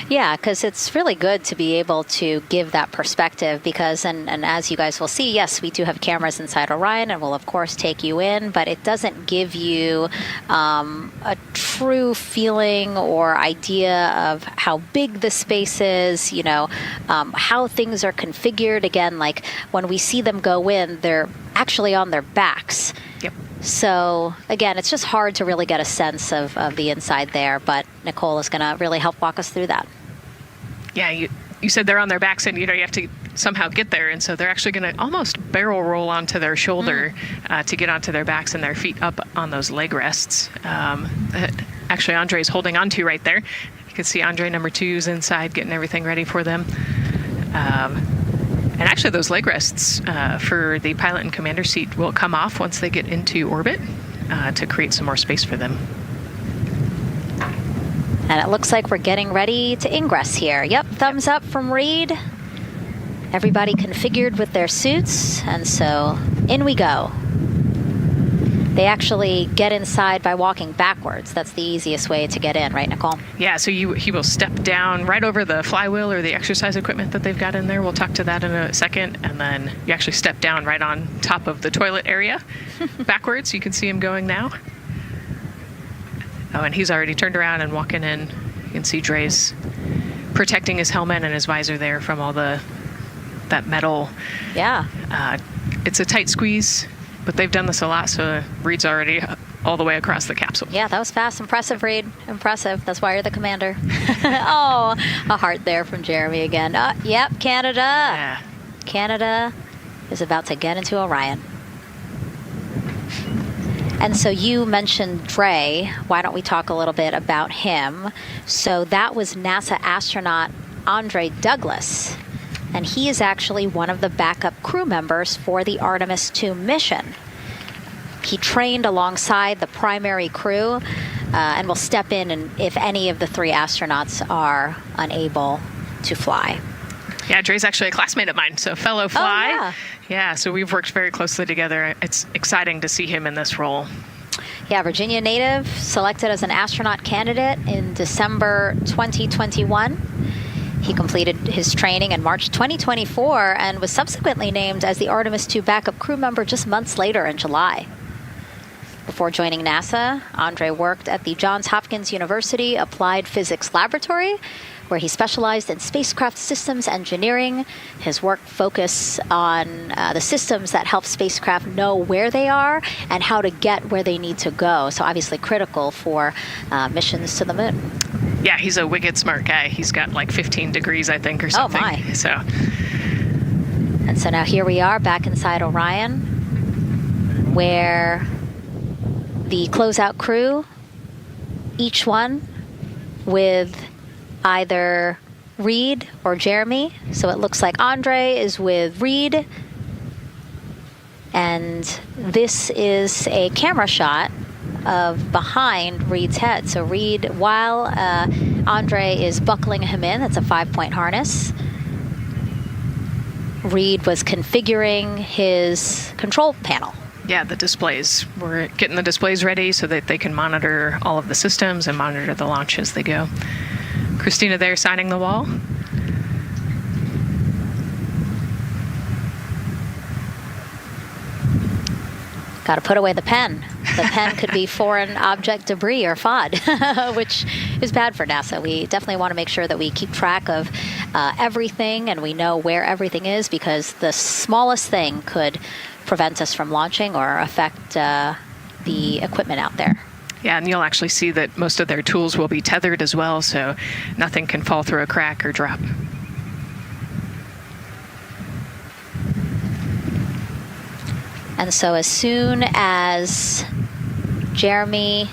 Yeah, because it's really good to be able to give that perspective because, and as you guys will see, yes, we do have cameras inside Orion and we'll, of course, take you in, but it doesn't give you a true feeling or idea of how big the space is, how things are configured. Again, like when we see them go in, they're actually on their backs. Yep. So, again, it's just hard to really get a sense of the inside there, but Nicole is going to really help walk us through that. Yeah, you said they're on their backs and, you have to somehow get there, and so they're actually going to almost barrel roll onto their shoulder to get onto their backs and their feet up on those leg rests. Actually, Andre's holding onto right there. You can see Andre number 2's inside getting everything ready for them. And actually, those leg rests for the pilot and commander seat will come off once they get into orbit to create some more space for them. And it looks like we're getting ready to ingress here. Yep, thumbs up from Reed. Everybody configured with their suits, and so in we go. They actually get inside by walking backwards. That's the easiest way to get in, right, Nicole? Yeah, so he will step down right over the flywheel or the exercise equipment that they've got in there. We'll talk to that in a second. And then you actually step down right on top of the toilet area backwards. You can see him going now. Oh, and he's already turned around and walking in. You can see Dre's protecting his helmet and his visor there from all that metal. Yeah. It's a tight squeeze, but they've done this a lot, so Reed's already all the way across the capsule. Yeah, that was fast. Impressive, Reed. Impressive. That's why you're the commander. Oh, a heart there from Jeremy again. Yep, Canada. Yeah. Canada is about to get into Orion. And so you mentioned Dre. Why don't we talk a little bit about him? So that was NASA astronaut Andre Douglas. And he is actually one of the backup crew members for the Artemis II mission. He trained alongside the primary crew and will step in if any of the 3 astronauts are unable to fly. Yeah, Dre's actually a classmate of mine, so fellow fly. Oh, yeah. Yeah, so we've worked very closely together. It's exciting to see him in this role. Yeah, Virginia native, selected as an astronaut candidate in December 2021. He completed his training in March 2024 and was subsequently named as the Artemis II backup crew member just months later in July. Before joining NASA, Andre worked at the Johns Hopkins University Applied Physics Laboratory, where he specialized in spacecraft systems engineering. His work focused on the systems that help spacecraft know where they are and how to get where they need to go. So obviously critical for missions to the moon. Yeah, he's a wicked smart guy. He's got like 15 degrees, I think, or something. Oh, my. So. And so now here we are back inside Orion, where the closeout crew, each one with either Reed or Jeremy. So it looks like Andre is with Reed. And this is a camera shot of behind Reed's head. So Reed, while Andre is buckling him in, it's a 5-point harness, Reed was configuring his control panel. Yeah, the displays. We're getting the displays ready so that they can monitor all of the systems and monitor the launch as they go. Christina there signing the wall. Got to put away the pen. The pen could be foreign object debris or FOD, which is bad for NASA. We definitely want to make sure that we keep track of everything and we know where everything is, because the smallest thing could prevent us from launching or affect the equipment out there. Yeah, and you'll actually see that most of their tools will be tethered as well, so nothing can fall through a crack or drop. And so as soon as Jeremy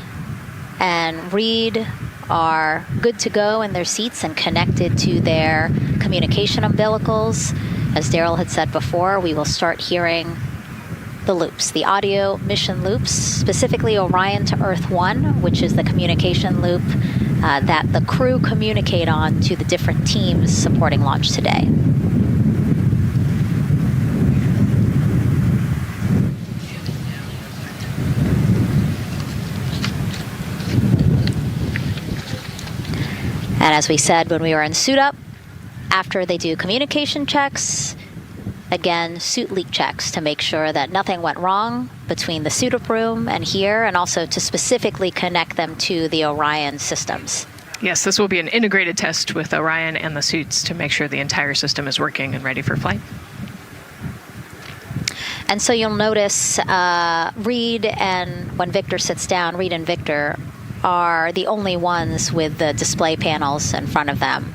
and Reed are good to go in their seats and connected to their communication umbilicals, as Daryl had said before, we will start hearing the loops, the audio mission loops, specifically Orion to Earth 1, which is the communication loop that the crew communicate on to the different teams supporting launch today. And as we said when we were in suit up, after they do communication checks, again, suit leak checks to make sure that nothing went wrong between the suit up room and here, and also to specifically connect them to the Orion systems. Yes, this will be an integrated test with Orion and the suits to make sure the entire system is working and ready for flight. And so you'll notice Reed and when Victor sits down, Reed and Victor are the only ones with the display panels in front of them.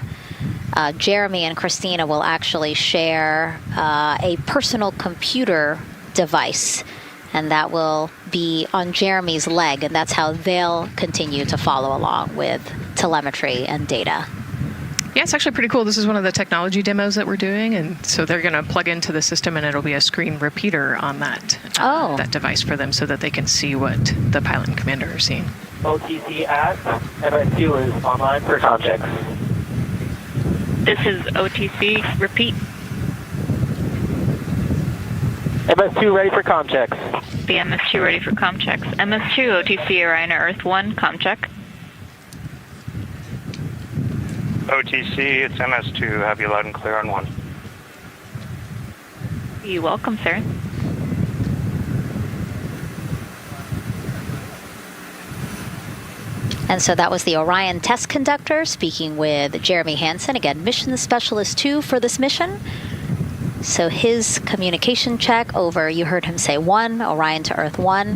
Jeremy and Christina will actually share a personal computer device, and that will be on Jeremy's leg, and that's how they'll continue to follow along with telemetry and data. Yeah, it's actually pretty cool. This is one of the technology demos that we're doing, and so they're going to plug into the system, and it'll be a screen repeater on that that device for them, so that they can see what the pilot and commander are seeing. OTC at MS2 is online for context. This is OTC. Repeat. MS2 ready for comm checks. The MS2 ready for comm checks. MS2, OTC Orion to Earth 1, comm check. OTC, it's MS2. Have you loud and clear on 1. You're welcome, sir. And so that was the Orion test conductor speaking with Jeremy Hansen, again, mission specialist 2 for this mission. So his communication check over, you heard him say 1, Orion to Earth 1,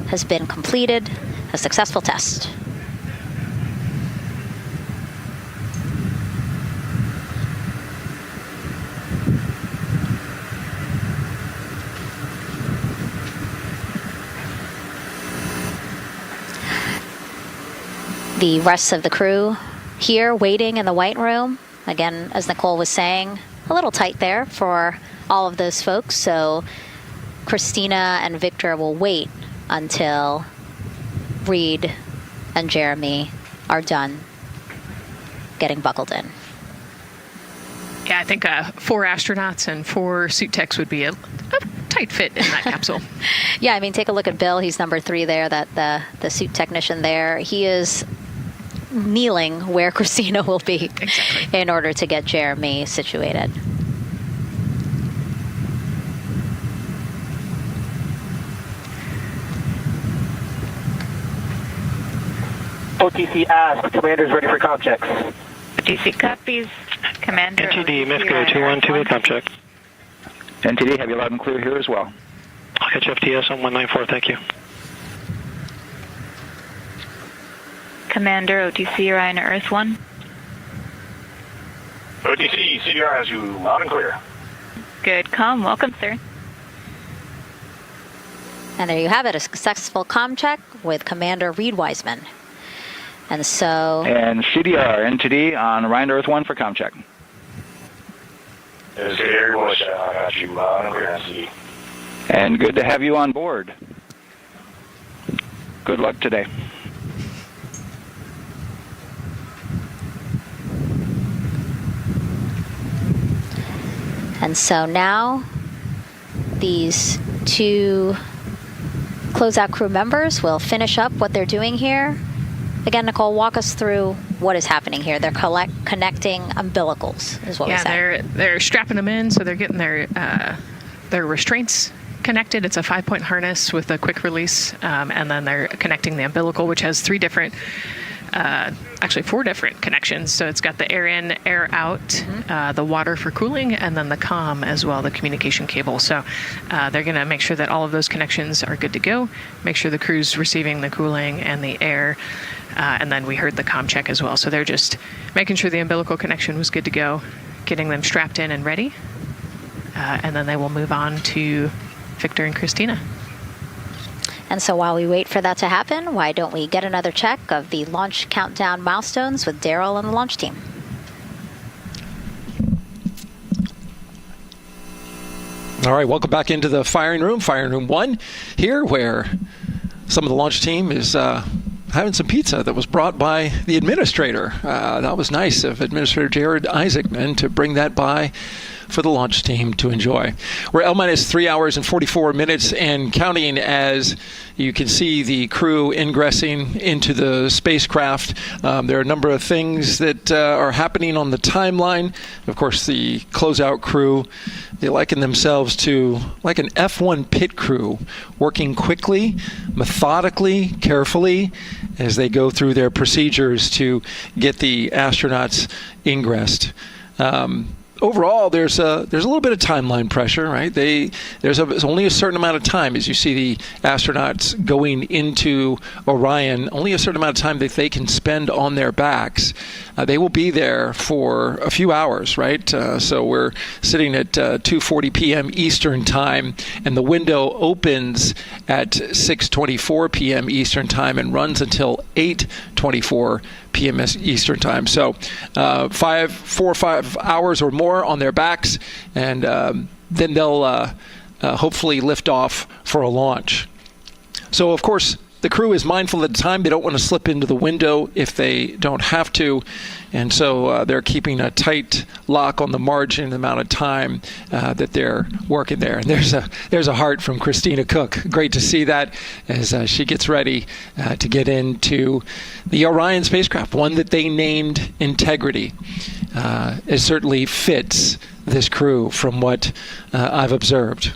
has been completed, a successful test. The rest of the crew here waiting in the white room. Again, as Nicole was saying, a little tight there for all of those folks. So Christina and Victor will wait until Reed and Jeremy are done getting buckled in. Yeah, I think 4 astronauts and 4 suit techs would be a tight fit in that capsule. Yeah, I mean, take a look at Bill. He's number 3 there, that the suit technician there. He is kneeling where Christina will be in order to get Jeremy situated. OTC asked. Commander's ready for comm checks. OTC copies. Commander. NTD, MEFCO 212, comm check. NTD, have you loud and clear here as well. I'll catch FTS on 194, thank you. Commander, OTC Orion to Earth 1. OTC, CDR has you loud and clear. Good comm. Welcome, sir. And there you have it, a successful comm check with Commander Reed Wiseman. And so... And CDR, NTD on Orion to Earth 1 for comm check. This is Gary Bush. I got you loud and clear, NTD. And good to have you on board. Good luck today. And so now these 2 closeout crew members will finish up what they're doing here. Again, Nicole, walk us through what is happening here. They're connecting umbilicals, is what we said. Yeah, they're strapping them in, so they're getting their restraints connected. It's a 5-point harness with a quick release, and then they're connecting the umbilical, which has 3 different, actually 4 different connections. So it's got the air in, air out, the water for cooling, and then the comm as well, the communication cable. So they're going to make sure that all of those connections are good to go, make sure the crew's receiving the cooling and the air, and then we heard the comm check as well. So they're just making sure the umbilical connection was good to go, getting them strapped in and ready, and then they will move on to Victor and Christina. And so while we wait for that to happen, why don't we get another check of the launch countdown milestones with Daryl and the launch team? All right, welcome back into the firing room 1 here, where some of the launch team is having some pizza that was brought by the administrator. That was nice of Administrator Jared Isaacman to bring that by for the launch team to enjoy. We're L-minus 3 hours and 44 minutes and counting as you can see the crew ingressing into the spacecraft. There are a number of things that are happening on the timeline. Of course, the closeout crew, they liken themselves to like an F1 pit crew, working quickly, methodically, carefully, as they go through their procedures to get the astronauts ingressed. Overall, there's a little bit of timeline pressure, right? There's only a certain amount of time as you see the astronauts going into Orion. Only a certain amount of time that they can spend on their backs. They will be there for a few hours, right? So we're sitting at 2:40 p.m. Eastern time, and the window opens at 6:24 p.m. Eastern time and runs until 8:24 p.m. Eastern time. So 4 or 5 hours or more on their backs, and then they'll hopefully lift off for a launch. So, of course, The crew is mindful of the time. They don't want to slip into the window if they don't have to. And so they're keeping a tight lock on the margin, the amount of time that they're working there. And there's a heart from Christina Cook. Great to see that as she gets ready to get into the Orion spacecraft, one that they named Integrity. It certainly fits this crew from what I've observed.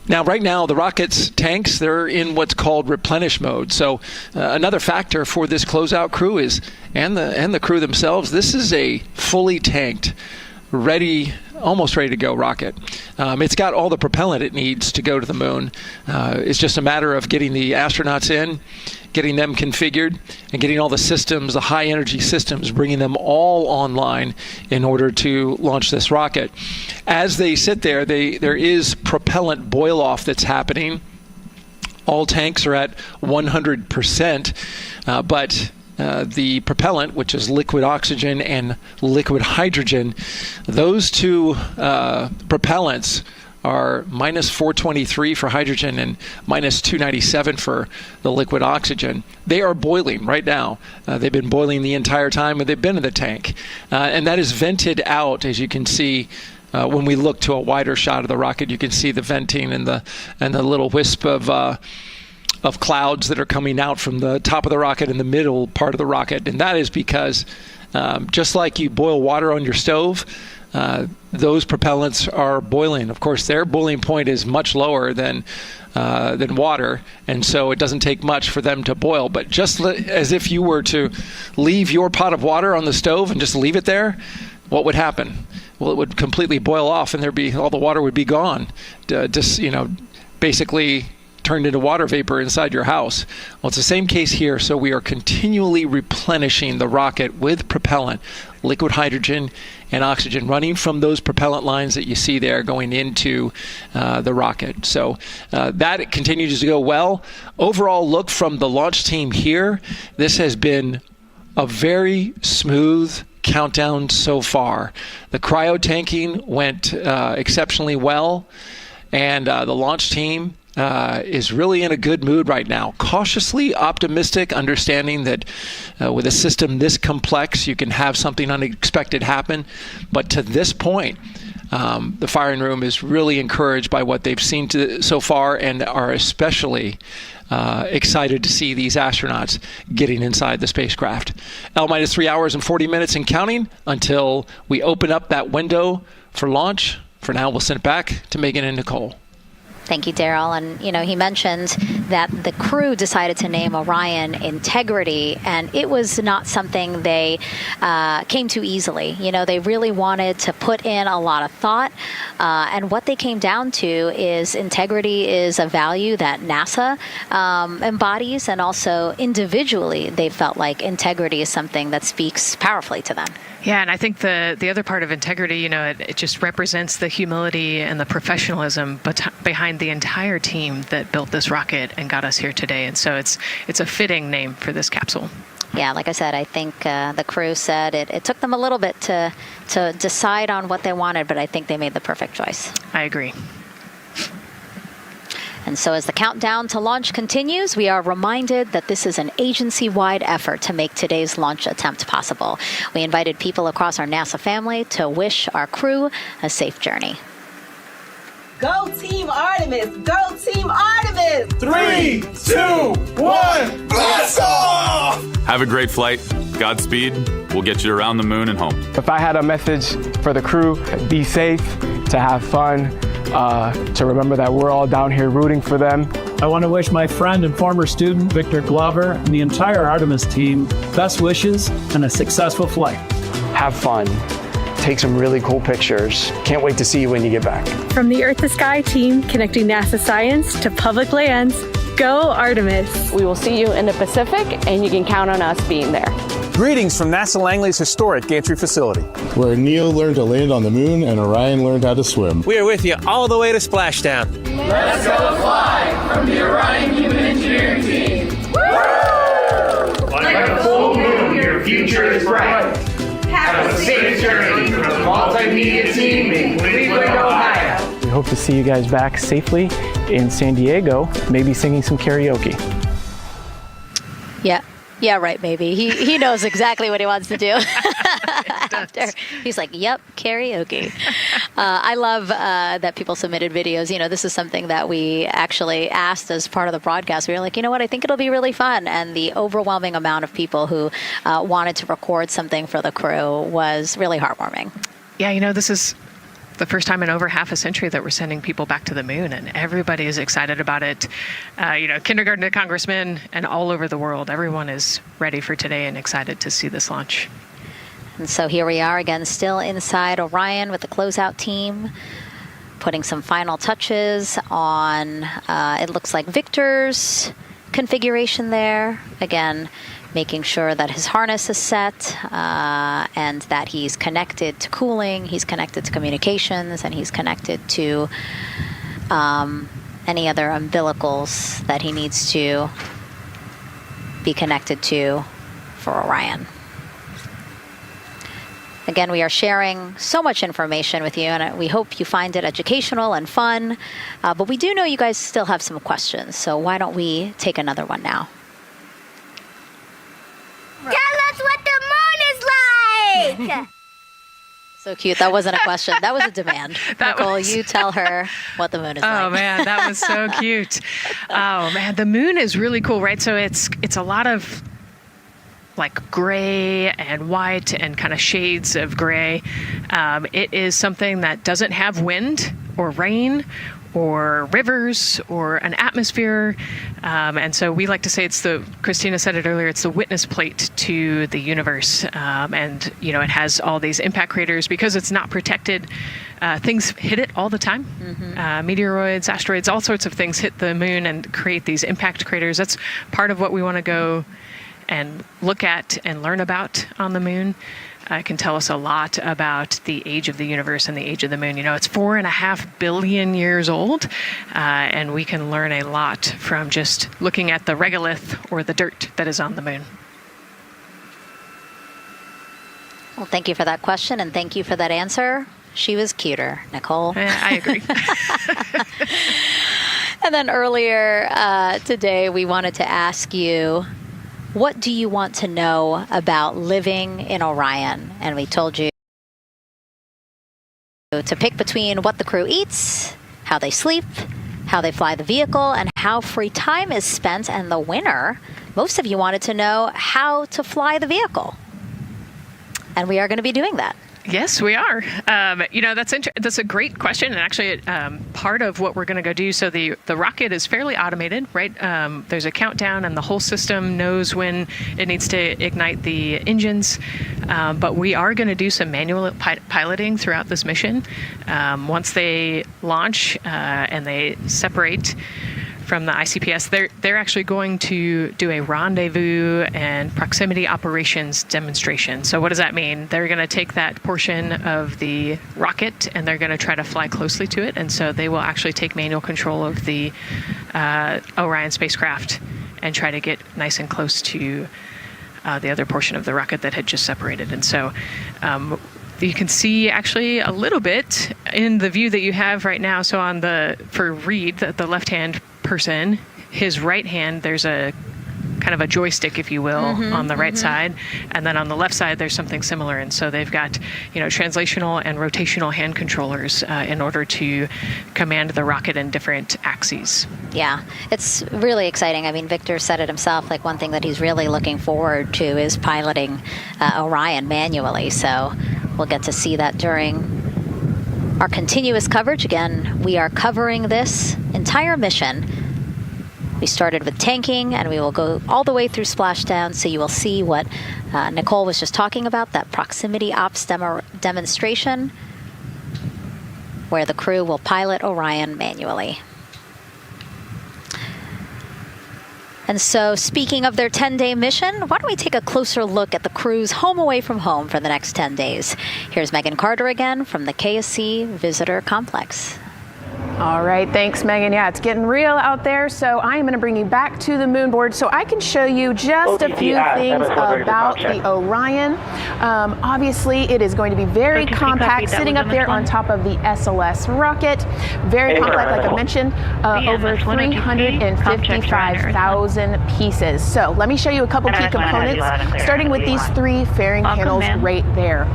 Now, right now, the rocket's tanks, they're in what's called replenish mode. So another factor for this closeout crew is, and the crew themselves, this is a fully tanked, almost ready to go rocket. It's got all the propellant it needs to go to the moon. It's just a matter of getting the astronauts in, getting them configured, and getting all the systems, the high energy systems, bringing them all online in order to launch this rocket. As they sit there, there is propellant boil off that's happening. All tanks are at 100%, but the propellant, which is liquid oxygen and liquid hydrogen, those two propellants are minus 423 for hydrogen and minus 297 for the liquid oxygen. They are boiling right now. They've been boiling the entire time they've been in the tank. And that is vented out, as you can see. When we look to a wider shot of the rocket, you can see the venting and the little wisp of clouds that are coming out from the top of the rocket in the middle part of the rocket. And that is because just like you boil water on your stove, those propellants are boiling. Of course, their boiling point is much lower than water, and so it doesn't take much for them to boil. But just as if you were to leave your pot of water on the stove and just leave it there, what would happen? Well, it would completely boil off, and all the water would be gone. Basically turned into water vapor inside your house. Well, it's the same case here. So we are continually replenishing the rocket with propellant, liquid hydrogen and oxygen, running from those propellant lines that you see there going into the rocket. So that continues to go well. Overall look from the launch team here, this has been a very smooth countdown so far. The cryo tanking went exceptionally well, and the launch team is really in a good mood right now. Cautiously optimistic, understanding that with a system this complex, you can have something unexpected happen. But to this point, the firing room is really encouraged by what they've seen so far, and are especially excited to see these astronauts getting inside the spacecraft. L- 3 hours and 40 minutes and counting until we open up that window for launch. For now, we'll send it back to Megan and Nicole. Thank you, Daryl. And, he mentioned that the crew decided to name Orion Integrity, and it was not something they came to easily. They really wanted to put in a lot of thought, and what they came down to is integrity is a value that NASA embodies, and also individually they felt like integrity is something that speaks powerfully to them. Yeah, and I think the other part of integrity, it just represents the humility and the professionalism behind the entire team that built this rocket and got us here today. And so it's a fitting name for this capsule. Yeah, like I said, I think the crew said it took them a little bit to decide on what they wanted, but I think they made the perfect choice. I agree. And so as the countdown to launch continues, we are reminded that this is an agency-wide effort to make today's launch attempt possible. We invited people across our NASA family to wish our crew a safe journey. Go Team Artemis! Go Team Artemis! 3, 2, 1, blast off! Have a great flight. Godspeed. We'll get you around the moon and home. If I had a message for the crew, be safe, to have fun, to remember that we're all down here rooting for them. I want to wish my friend and former student, Victor Glover, and the entire Artemis team best wishes and a successful flight. Have fun. Take some really cool pictures. Can't wait to see you when you get back. From the Earth to Sky team connecting NASA science to public lands, go Artemis. We will see you in the Pacific, and you can count on us being there. Greetings from NASA Langley's historic gantry facility, where Neil learned to land on the moon and Orion learned how to swim. We are with you all the way to splashdown. Let's go fly from the Orion Human Engineering Team. Woo! Like a full moon, your future is bright. Have a safe journey from the multimedia team in Cleveland, Ohio. We hope to see you guys back safely in San Diego, maybe singing some karaoke. Yeah, right, maybe. He knows exactly what he wants to do. After. He's like, yep, karaoke. I love that people submitted videos. You know, this is something that we actually asked as part of the broadcast. We were like, you know what, I think it'll be really fun. And the overwhelming amount of people who wanted to record something for the crew was really heartwarming. Yeah, you know, this is the first time in over half a century that we're sending people back to the moon, and everybody is excited about it. You know, kindergarten to congressmen and all over the world, everyone is ready for today and excited to see this launch. And so here we are again, still inside Orion with the closeout team, putting some final touches on, it looks like Victor's configuration there. Again, making sure that his harness is set and that he's connected to cooling, he's connected to communications, and he's connected to any other umbilicals that he needs to be connected to for Orion. Again, we are sharing so much information with you, and we hope you find it educational and fun. But we do know you guys still have some questions, so why don't we take another one now? Tell us what the moon is like! So cute. That wasn't a question. That was a demand. Nicole, you tell her what the moon is like. Oh, man, that was so cute. Oh, man, the moon is really cool, right? So it's a lot of like gray and white and kind of shades of gray. It is something that doesn't have wind or rain or rivers or an atmosphere. And so we like to say Christina said it earlier, it's the witness plate to the universe. And, you know, it has all these impact craters because it's not protected. Things hit it all the time. Mm-hmm. Meteoroids, asteroids, all sorts of things hit the moon and create these impact craters. That's part of what we want to go and look at and learn about on the moon. Can tell us a lot about the age of the universe and the age of the moon. You know, it's 4.5 billion years old, and we can learn a lot from just looking at the regolith or the dirt that is on the moon. Well, thank you for that question, and thank you for that answer. She was cuter, Nicole. I agree. And then earlier today, we wanted to ask you, what do you want to know about living in Orion? And we told you to pick between what the crew eats, how they sleep, how they fly the vehicle, and how free time is spent. And the winner, most of you wanted to know how to fly the vehicle. And we are going to be doing that. Yes, we are. You know, that's a great question, and actually, part of what we're going to go do. So the rocket is fairly automated, right? There's a countdown, and the whole system knows when it needs to ignite the engines. But we are going to do some manual piloting throughout this mission. Once they launch and they separate from the ICPS, they're actually going to do a rendezvous and proximity operations demonstration. So what does that mean? They're going to take that portion of the rocket and they're going to try to fly closely to it. And so they will actually take manual control of the Orion spacecraft and try to get nice and close to the other portion of the rocket that had just separated. And so you can see actually a little bit in the view that you have right now. So for Reed, the left-hand person, his right hand, there's a kind of a joystick, if you will, on the right side. And then on the left side, there's something similar. And so they've got, you know, translational and rotational hand controllers in order to command the rocket in different axes. Yeah, it's really exciting. I mean, Victor said it himself, like one thing that he's really looking forward to is piloting Orion manually. So we'll get to see that during our continuous coverage. Again, we are covering this entire mission. We started with tanking, and we will go all the way through splashdown, so you will see what Nicole was just talking about, that proximity ops demonstration, where the crew will pilot Orion manually. And so, speaking of their 10-day mission, why don't we take a closer look at the crew's home away from home for the next 10 days. Here's Megan Carter again from the KSC Visitor Complex. All right, thanks, Megan. Yeah, it's getting real out there, so I am going to bring you back to the moon board so I can show you just a few things about the Orion. Obviously, it is going to be very compact, sitting up there on top of the SLS rocket. Very compact, like I mentioned, over 355,000 pieces. So let me show you a couple key components, starting with these three fairing panels right there.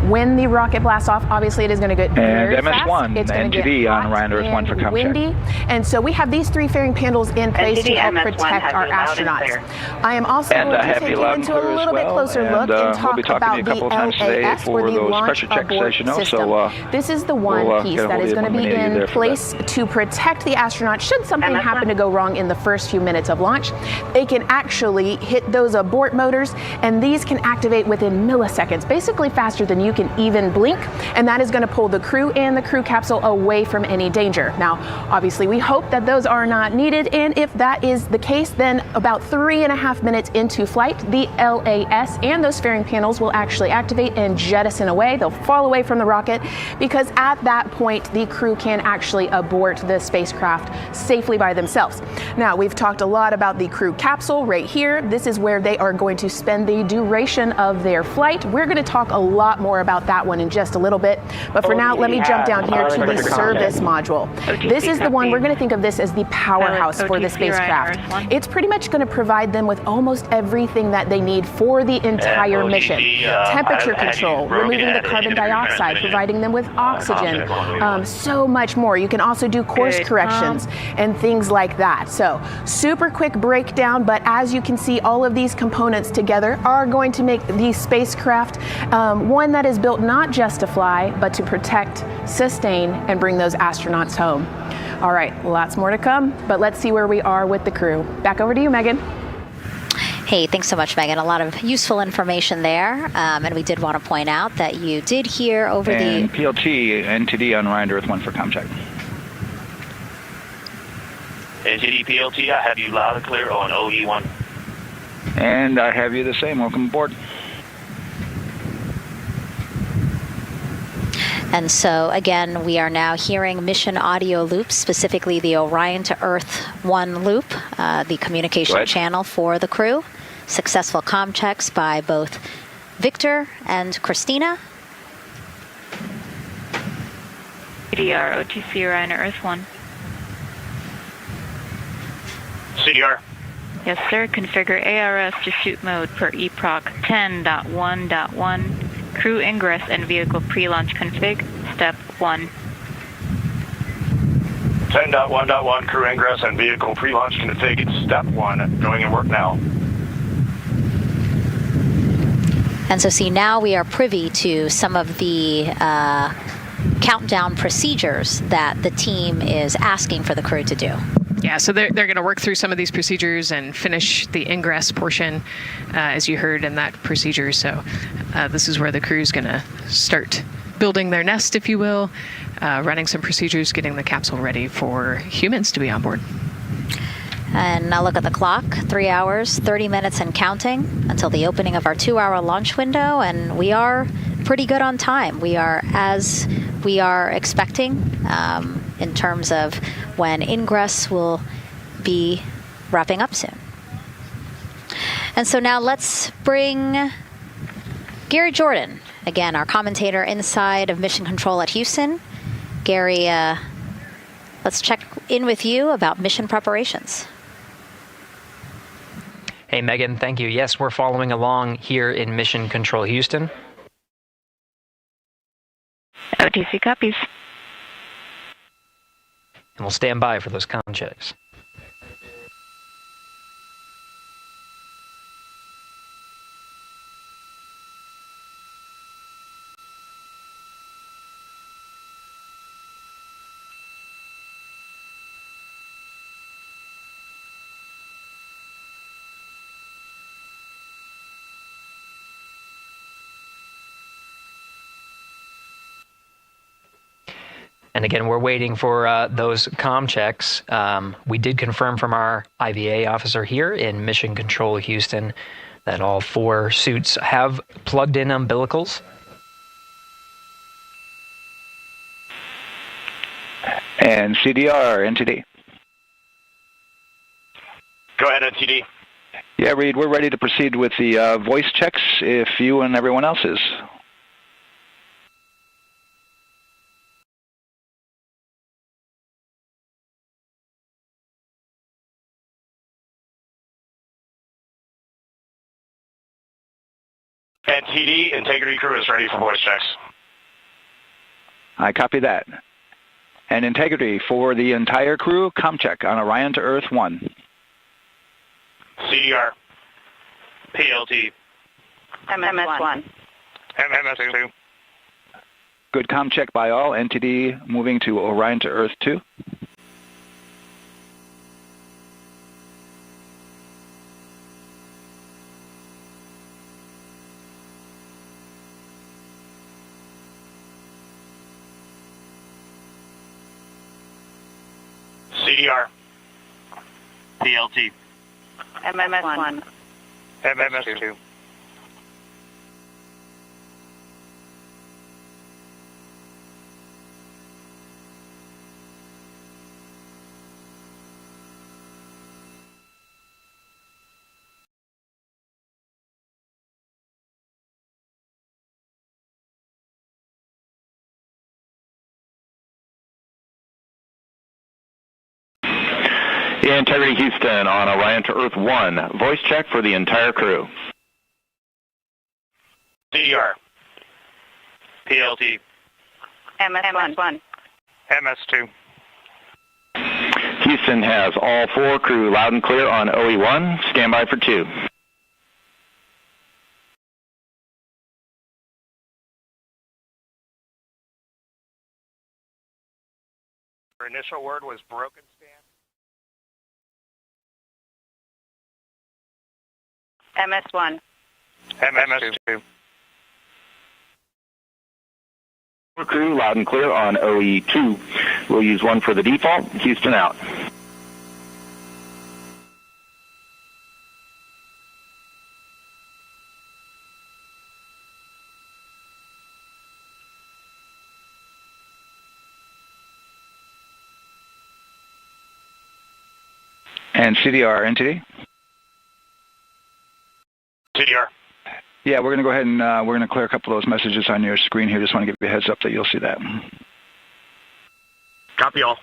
When the rocket blasts off, obviously it is going to get very fast. MS1 it's going to get NTD on Orion Earth 1 for ComCheck. Windy, and so we have these three fairing panels in place to help protect our astronauts. I am also going to take you into a little bit closer look and talk about the LAS, or the Launch Abort System. This is the one piece that is going to be in place to protect the astronauts should something happen to go wrong in the first few minutes of launch. They can actually hit those abort motors, and these can activate within milliseconds, basically faster than you can even blink, and that is going to pull the crew and the crew capsule away from any danger. Now, obviously, we hope that those are not needed, and if that is the case, then about 3.5 minutes into flight, the LAS and those fairing panels will actually activate and jettison away. They'll fall away from the rocket, because at that point, the crew can actually abort the spacecraft safely by themselves. Now, we've talked a lot about the crew capsule right here. This is where they are going to spend the duration of their flight. We're going to talk a lot more about that one in just a little bit, but for now, let me jump down here to the service module. This is the one, we're going to think of this as the powerhouse for the spacecraft. It's pretty much going to provide them with almost everything that they need for the entire mission. Temperature control, removing the carbon dioxide, providing them with oxygen, so much more. You can also do course corrections and things like that. So, super quick breakdown, but as you can see, all of these components together are going to make the spacecraft one that is built not just to fly, but to protect, sustain, and bring those astronauts home. All right, lots more to come, but let's see where we are with the crew. Back over to you, Megan. Hey, thanks so much, Megan. A lot of useful information there. And we did want to point out that you did hear over and the PLT NTD on Orion Earth 1 for ComCheck. NTD PLT, I have you loud and clear on OE1. And I have you the same. Welcome aboard. And so, again, we are now hearing mission audio loops, specifically the Orion to Earth 1 loop, the communication channel for the crew. Successful comm checks by both Victor and Christina. CDR, OTC Orion to Earth 1. CDR. Yes, sir. Configure ARS to shoot mode per EPROC 10.1.1. Crew ingress and vehicle pre-launch config, step 1. 10.1.1 crew ingress and vehicle pre-launch config, step 1. Going in work now. And so see, now we are privy to some of the countdown procedures that the team is asking for the crew to do. Yeah, so they're going to work through some of these procedures and finish the ingress portion, as you heard in that procedure. So this is where the crew is going to start building their nest, if you will, running some procedures, getting the capsule ready for humans to be on board. And now look at the clock, 3 hours, 30 minutes and counting until the opening of our 2-hour launch window, and we are pretty good on time. We are as we are expecting in terms of when ingress will be wrapping up soon. And so now let's bring Gary Jordan, again, our commentator inside of Mission Control at Houston. Gary, let's check in with you about mission preparations. Hey, Megan, thank you. Yes, we're following along here in Mission Control Houston. OTC copies. And we'll stand by for those comm checks. And again, we're waiting for those comm checks. We did confirm from our IVA officer here in Mission Control Houston that all 4 suits have plugged in umbilicals. And CDR, NTD. Go ahead, NTD. Yeah, Reed, we're ready to proceed with the voice checks if you and everyone else is. NTD, Integrity Crew is ready for voice checks. I copy that. And Integrity for the entire crew, ComCheck on Orion to Earth 1. CDR. PLT. MS1. MS2. Good ComCheck by all. NTD moving to Orion to Earth 2. CDR. PLT. MS1. MS2. Integrity Houston on Orion to Earth 1. Voice check for the entire crew. CDR. PLT. MS1. MS2. Houston has all 4 crew loud and clear on OE1. Stand by for 2. Your initial word was broken, Stan? MS1. MS2. Crew loud and clear on OE2. We'll use 1 for the default. Houston out. And CDR, NTD? CDR. Yeah, we're going to go ahead and we're going to clear a couple of those messages on your screen here. Just want to give you a heads up that you'll see that. Copy all.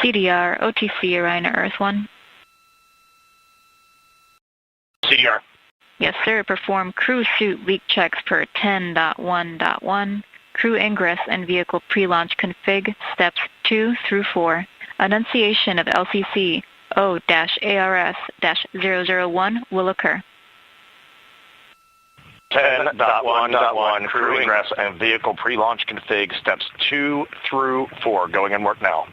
CDR, OTC, Orion to Earth 1. CDR. Yes, sir. Perform crew suit leak checks per 10.1.1. Crew ingress and vehicle pre-launch config, steps 2 through 4. Annunciation of LCC O-ARS-001 will occur. 10.1.1 crew ingress and vehicle pre-launch config, steps 2 through 4. Going in work now.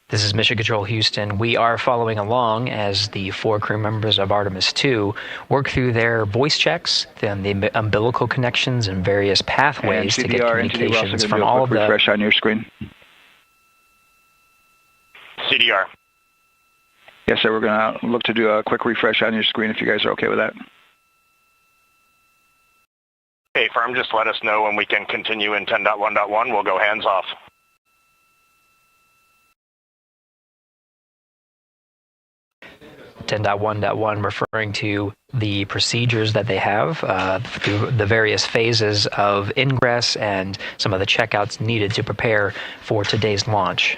This is Mission Control Houston. We are following along as the 4 crew members of Artemis II work through their voice checks, then the umbilical connections and various pathways to get communications from all of the... refresh on your screen. CDR. Yes, sir. We're going to look to do a quick refresh on your screen if you guys are okay with that. Okay, firm, just let us know when we can continue in 10.1.1. We'll go hands off. 10.1.1 referring to the procedures that they have through the various phases of ingress and some of the checkouts needed to prepare for today's launch.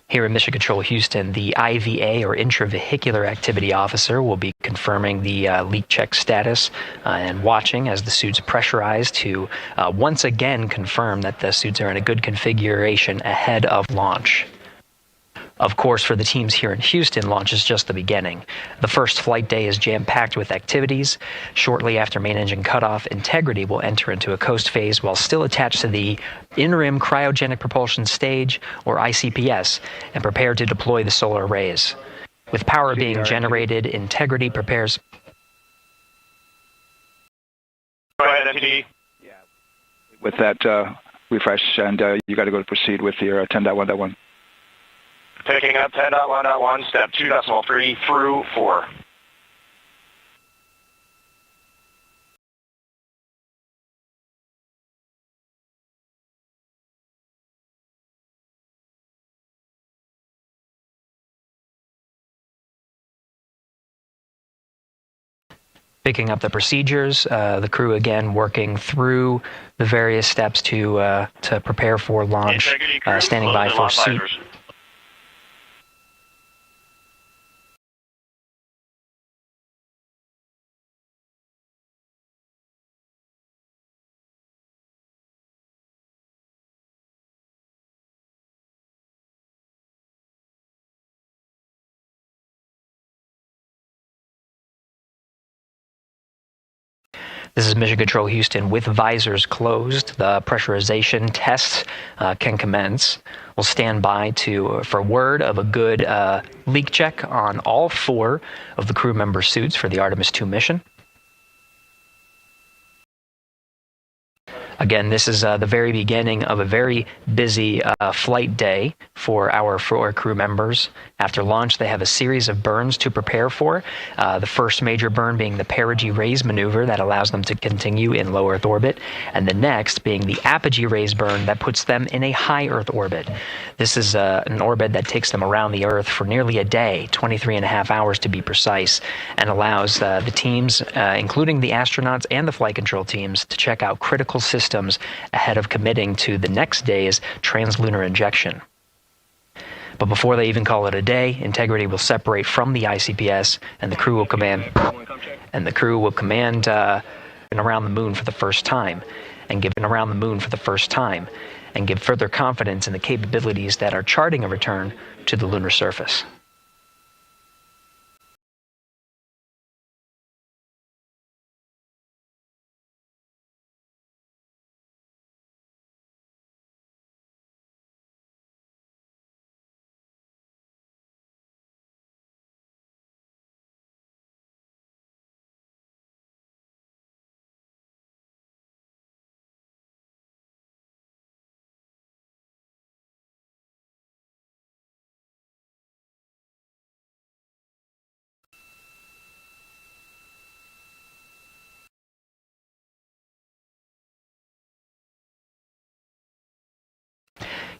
Here in Mission Control Houston, the IVA or Intravehicular Activity Officer will be confirming the leak check status and watching as the suits pressurize to once again confirm that the suits are in a good configuration ahead of launch. Of course, for the teams here in Houston, launch is just the beginning. The first flight day is jam-packed with activities. Shortly after main engine cutoff, Integrity will enter into a coast phase while still attached to the interim cryogenic propulsion stage, or ICPS, and prepare to deploy the solar arrays. With power being generated, Integrity prepares. Go ahead, MTD. With that refresh, and you got to go to proceed with your 10.1.1. Picking up 10.1.1, step 2.3 through 4. Picking up the procedures, the crew again working through the various steps to prepare for launch, standing by for suit. This is Mission Control Houston with visors closed. The pressurization tests can commence. We'll stand by for word of a good leak check on all 4 of the crew member suits for the Artemis II mission. Again, this is the very beginning of a very busy flight day for our 4 crew members. After launch, they have a series of burns to prepare for. The first major burn being the perigee raise maneuver that allows them to continue in low Earth orbit, and the next being the apogee raise burn that puts them in a high Earth orbit. This is an orbit that takes them around the Earth for nearly a day, 23.5 hours to be precise, and allows the teams, including the astronauts and the flight control teams, to check out critical systems ahead of committing to the next day's translunar injection. But before they even call it a day, Integrity will separate from the ICPS, and the crew will command around the moon for the first time, and give further confidence in the capabilities that are charting a return to the lunar surface.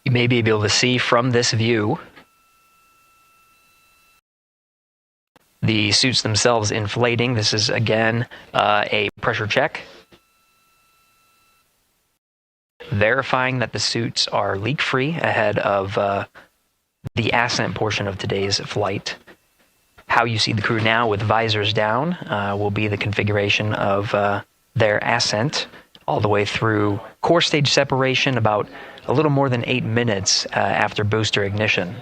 You may be able to see from this view the suits themselves inflating. This is, again, a pressure check, verifying that the suits are leak-free ahead of the ascent portion of today's flight. How you see the crew now with visors down will be the configuration of their ascent all the way through core stage separation, about a little more than 8 minutes after booster ignition.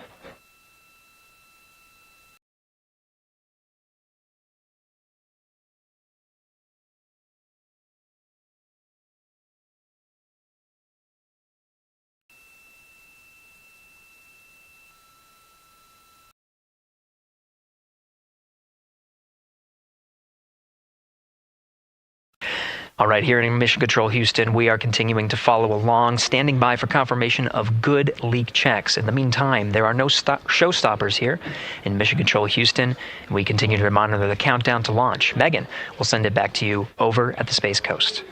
All right, here in Mission Control Houston, we are continuing to follow along, standing by for confirmation of good leak checks. In the meantime, there are no showstoppers here in Mission Control Houston, and we continue to monitor the countdown to launch. Megan, we'll send it back to you over at the Space Coast.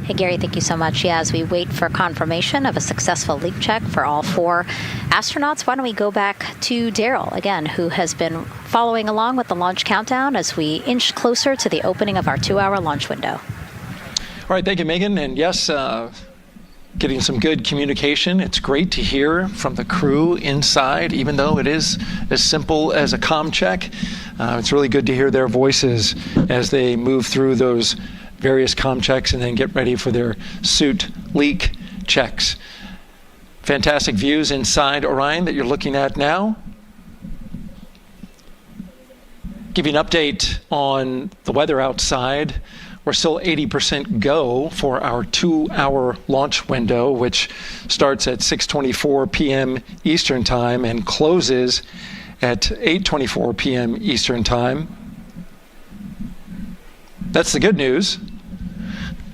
Hey, Gary, thank you so much. Yeah, as we wait for confirmation of a successful leak check for all 4 astronauts, why don't we go back to Daryl, again, who has been following along with the launch countdown as we inch closer to the opening of our 2-hour launch window. All right, thank you, Megan. And yes, getting some good communication. It's great to hear from the crew inside, even though it is as simple as a comm check. It's really good to hear their voices as they move through those various comm checks and then get ready for their suit leak checks. Fantastic views inside Orion that you're looking at now. Give you an update on the weather outside. We're still 80% go for our 2-hour launch window, which starts at 6:24 p.m. Eastern Time and closes at 8:24 p.m. Eastern Time. That's the good news.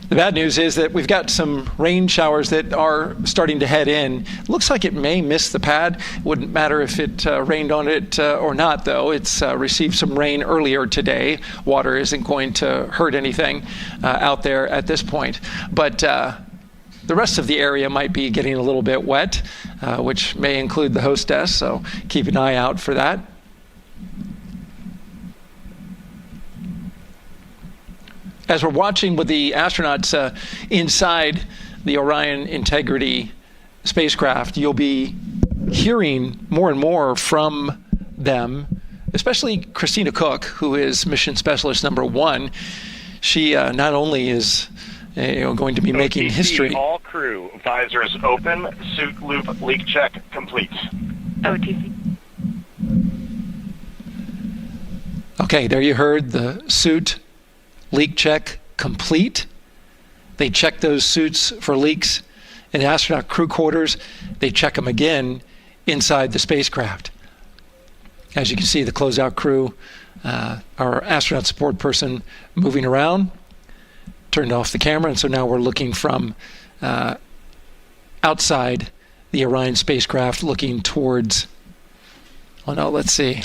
The bad news is that we've got some rain showers that are starting to head in. Looks like it may miss the pad. Wouldn't matter if it rained on it or not, though. It's received some rain earlier today. Water isn't going to hurt anything out there at this point. But the rest of the area might be getting a little bit wet, which may include the hostess, so keep an eye out for that. As we're watching with the astronauts inside the Orion Integrity spacecraft, you'll be hearing more and more from them, especially Christina Cook, who is mission specialist number 1. She not only is going to be making history. All crew, visors open, suit loop leak check complete. OTC. Okay, there you heard the suit leak check complete. They check those suits for leaks in astronaut crew quarters. They check them again inside the spacecraft. As you can see, the closeout crew, our astronaut support person moving around, turned off the camera, and so now we're looking from outside the Orion spacecraft looking towards, oh no, let's see,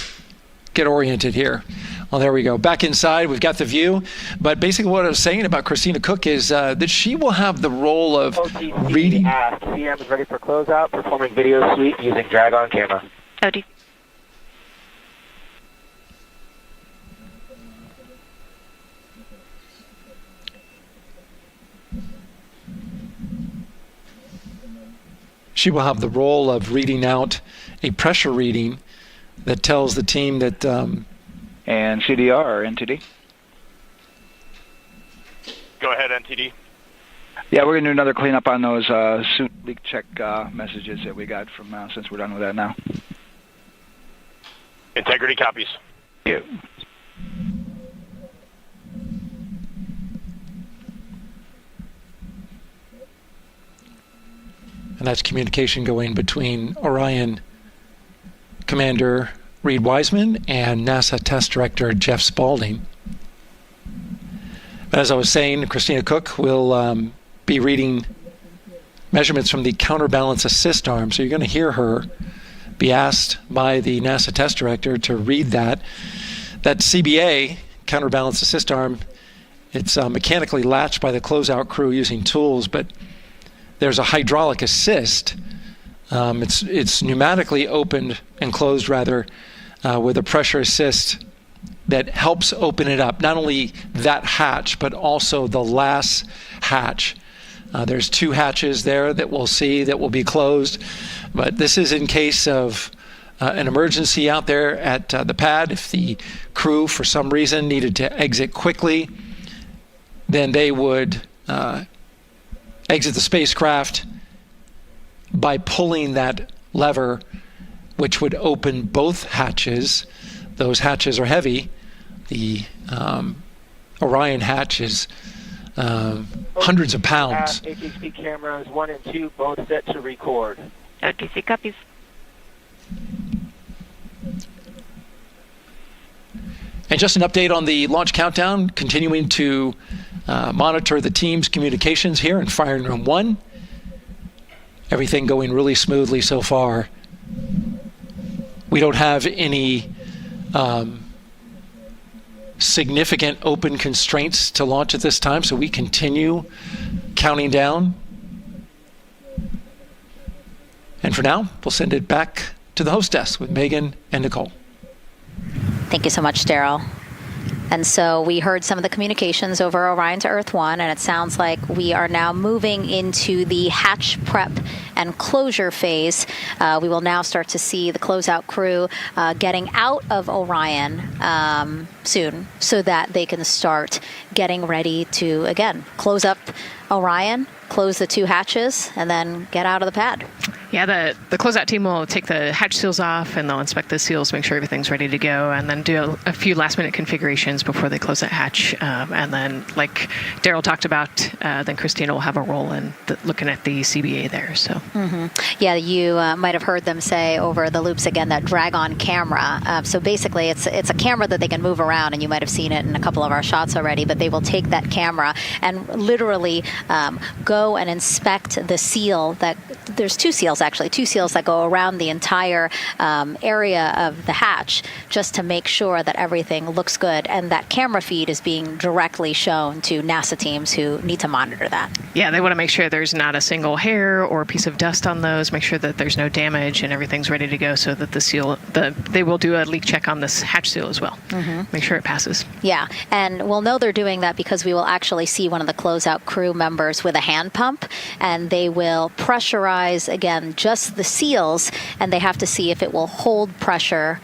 get oriented here. Well, there we go. Back inside, we've got the view. But basically what I was saying about Christina Cook is that she will have the role of reading. CM is ready for closeout, performing video sweep using drag-on camera. OTC. She will have the role of reading out a pressure reading that tells the team that... and CDR or NTD? Go ahead, NTD. Yeah, we're going to do another cleanup on those suit leak check messages that we got from since we're done with that now. Integrity copies. Yeah. And that's communication going between Orion Commander Reed Wiseman and NASA Test Director Jeff Spaulding. But as I was saying, Christina Cook will be reading measurements from the counterbalance assist arm. So you're going to hear her be asked by the NASA Test Director to read that. That CBA, counterbalance assist arm, it's mechanically latched by the closeout crew using tools, but there's a hydraulic assist. It's pneumatically opened and closed, rather, with a pressure assist that helps open it up. Not only that hatch, but also the last hatch. There's 2 hatches there that we'll see that will be closed. But this is in case of an emergency out there at the pad. If the crew, for some reason, needed to exit quickly, then they would exit the spacecraft by pulling that lever, which would open both hatches. Those hatches are heavy. The Orion hatch is hundreds of pounds. HHP cameras 1 and 2 both set to record. OTC copies. And just an update on the launch countdown, continuing to monitor the team's communications here in Firing Room 1. Everything going really smoothly so far. We don't have any significant open constraints to launch at this time, so we continue counting down. And for now, we'll send it back to the hostess with Megan and Nicole. Thank you so much, Daryl. And so we heard some of the communications over Orion to Earth 1, and it sounds like we are now moving into the hatch prep and closure phase. We will now start to see the closeout crew getting out of Orion soon so that they can start getting ready to, again, close up Orion, close the 2 hatches, and then get out of the pad. Yeah, the closeout team will take the hatch seals off, and they'll inspect the seals, make sure everything's ready to go, and then do a few last-minute configurations before they close that hatch. And then, like Daryl talked about, then Christina will have a role in looking at the CBA there. So Mm-hmm. Yeah, you might have heard them say over the loops again that drag-on camera. So basically, it's a camera that they can move around, and you might have seen it in a couple of our shots already. But they will take that camera and literally go and inspect the seal. There's two seals that go around the entire area of the hatch, just to make sure that everything looks good, and that camera feed is being directly shown to NASA teams who need to monitor that. Yeah, they want to make sure there's not a single hair or piece of dust on those, make sure that there's no damage and everything's ready to go, so that the seal, they will do a leak check on this hatch seal as well. Mm-hmm. Make sure it passes. Yeah, and we'll know they're doing that because we will actually see one of the closeout crew members with a hand pump, and they will pressurize, again, just the seals, and they have to see if it will hold pressure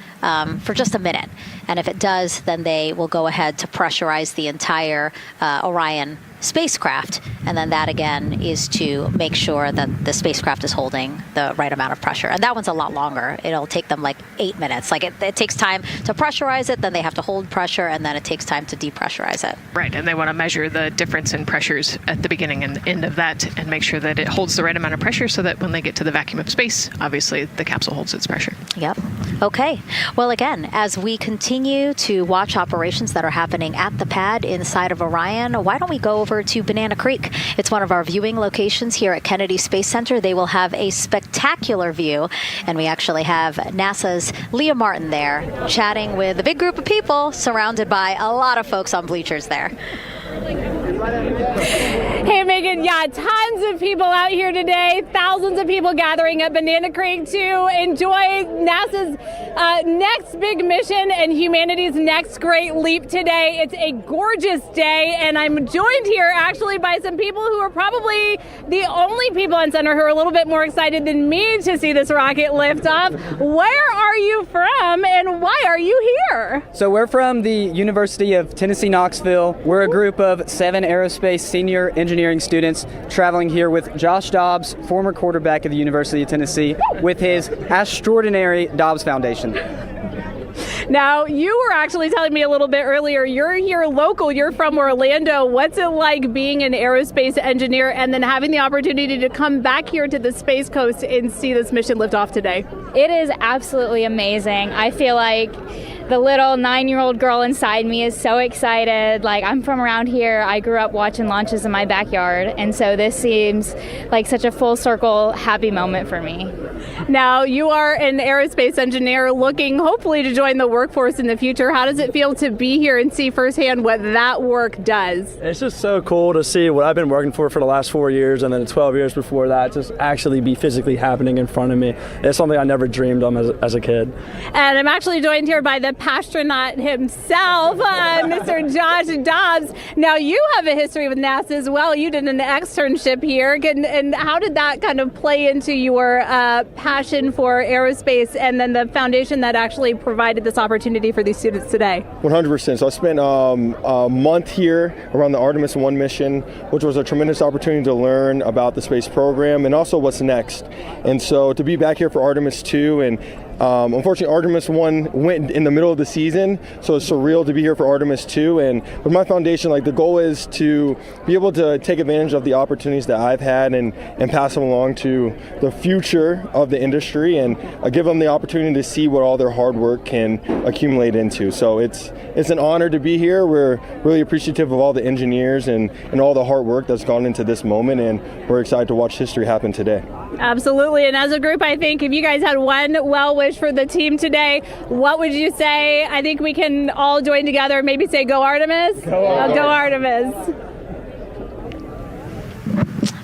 for just a minute. And if it does, then they will go ahead to pressurize the entire Orion spacecraft, and then that again is to make sure that the spacecraft is holding the right amount of pressure. And that one's a lot longer. It'll take them like 8 minutes. Like it takes time to pressurize it, then they have to hold pressure, and then it takes time to depressurize it. Right, and they want to measure the difference in pressures at the beginning and end of that, and make sure that it holds the right amount of pressure, so that when they get to the vacuum of space, obviously the capsule holds its pressure. Yep. Okay. Well, again, as we continue to watch operations that are happening at the pad inside of Orion, why don't we go over to Banana Creek? It's one of our viewing locations here at Kennedy Space Center. They will have a spectacular view, and we actually have NASA's Leah Martin there chatting with a big group of people surrounded by a lot of folks on bleachers there. Hey, Megan, yeah, tons of people out here today, thousands of people gathering at Banana Creek to enjoy NASA's next big mission and humanity's next great leap today. It's a gorgeous day, and I'm joined here actually by some people who are probably the only people on center who are a little bit more excited than me to see this rocket lift off. Where are you from, and why are you here? So we're from the University of Tennessee, Knoxville. We're a group of 7 aerospace senior engineering students traveling here with Josh Dobbs, former quarterback of the University of Tennessee, with his extraordinary Dobbs Foundation. Now, you were actually telling me a little bit earlier, you're here local, you're from Orlando. What's it like being an aerospace engineer and then having the opportunity to come back here to the Space Coast and see this mission lift off today? It is absolutely amazing. I feel like the little 9-year-old girl inside me is so excited. Like, I'm from around here. I grew up watching launches in my backyard, and so this seems like such a full circle happy moment for me. Now, you are an aerospace engineer looking hopefully to join the workforce in the future. How does it feel to be here and see firsthand what that work does? It's just so cool to see what I've been working for the last 4 years, and then 12 years before that, just actually be physically happening in front of me. It's something I never dreamed of as a kid. And I'm actually joined here by the astronaut himself, Mr. Josh Dobbs. Now, you have a history with NASA as well. You did an externship here. And how did that kind of play into your passion for aerospace and then the foundation that actually provided this opportunity for these students today? 100%. So I spent a month here around the Artemis I mission, which was a tremendous opportunity to learn about the space program and also what's next. And so to be back here for Artemis II, and unfortunately Artemis I went in the middle of the season, so it's surreal to be here for Artemis II. And with my foundation, like, the goal is to be able to take advantage of the opportunities that I've had and pass them along to the future of the industry and give them the opportunity to see what all their hard work can accumulate into. So it's an honor to be here. We're really appreciative of all the engineers and all the hard work that's gone into this moment, and we're excited to watch history happen today. Absolutely. And as a group, I think if you guys had one well wish for the team today, what would you say? I think we can all join together and maybe say, go Artemis. Go Artemis.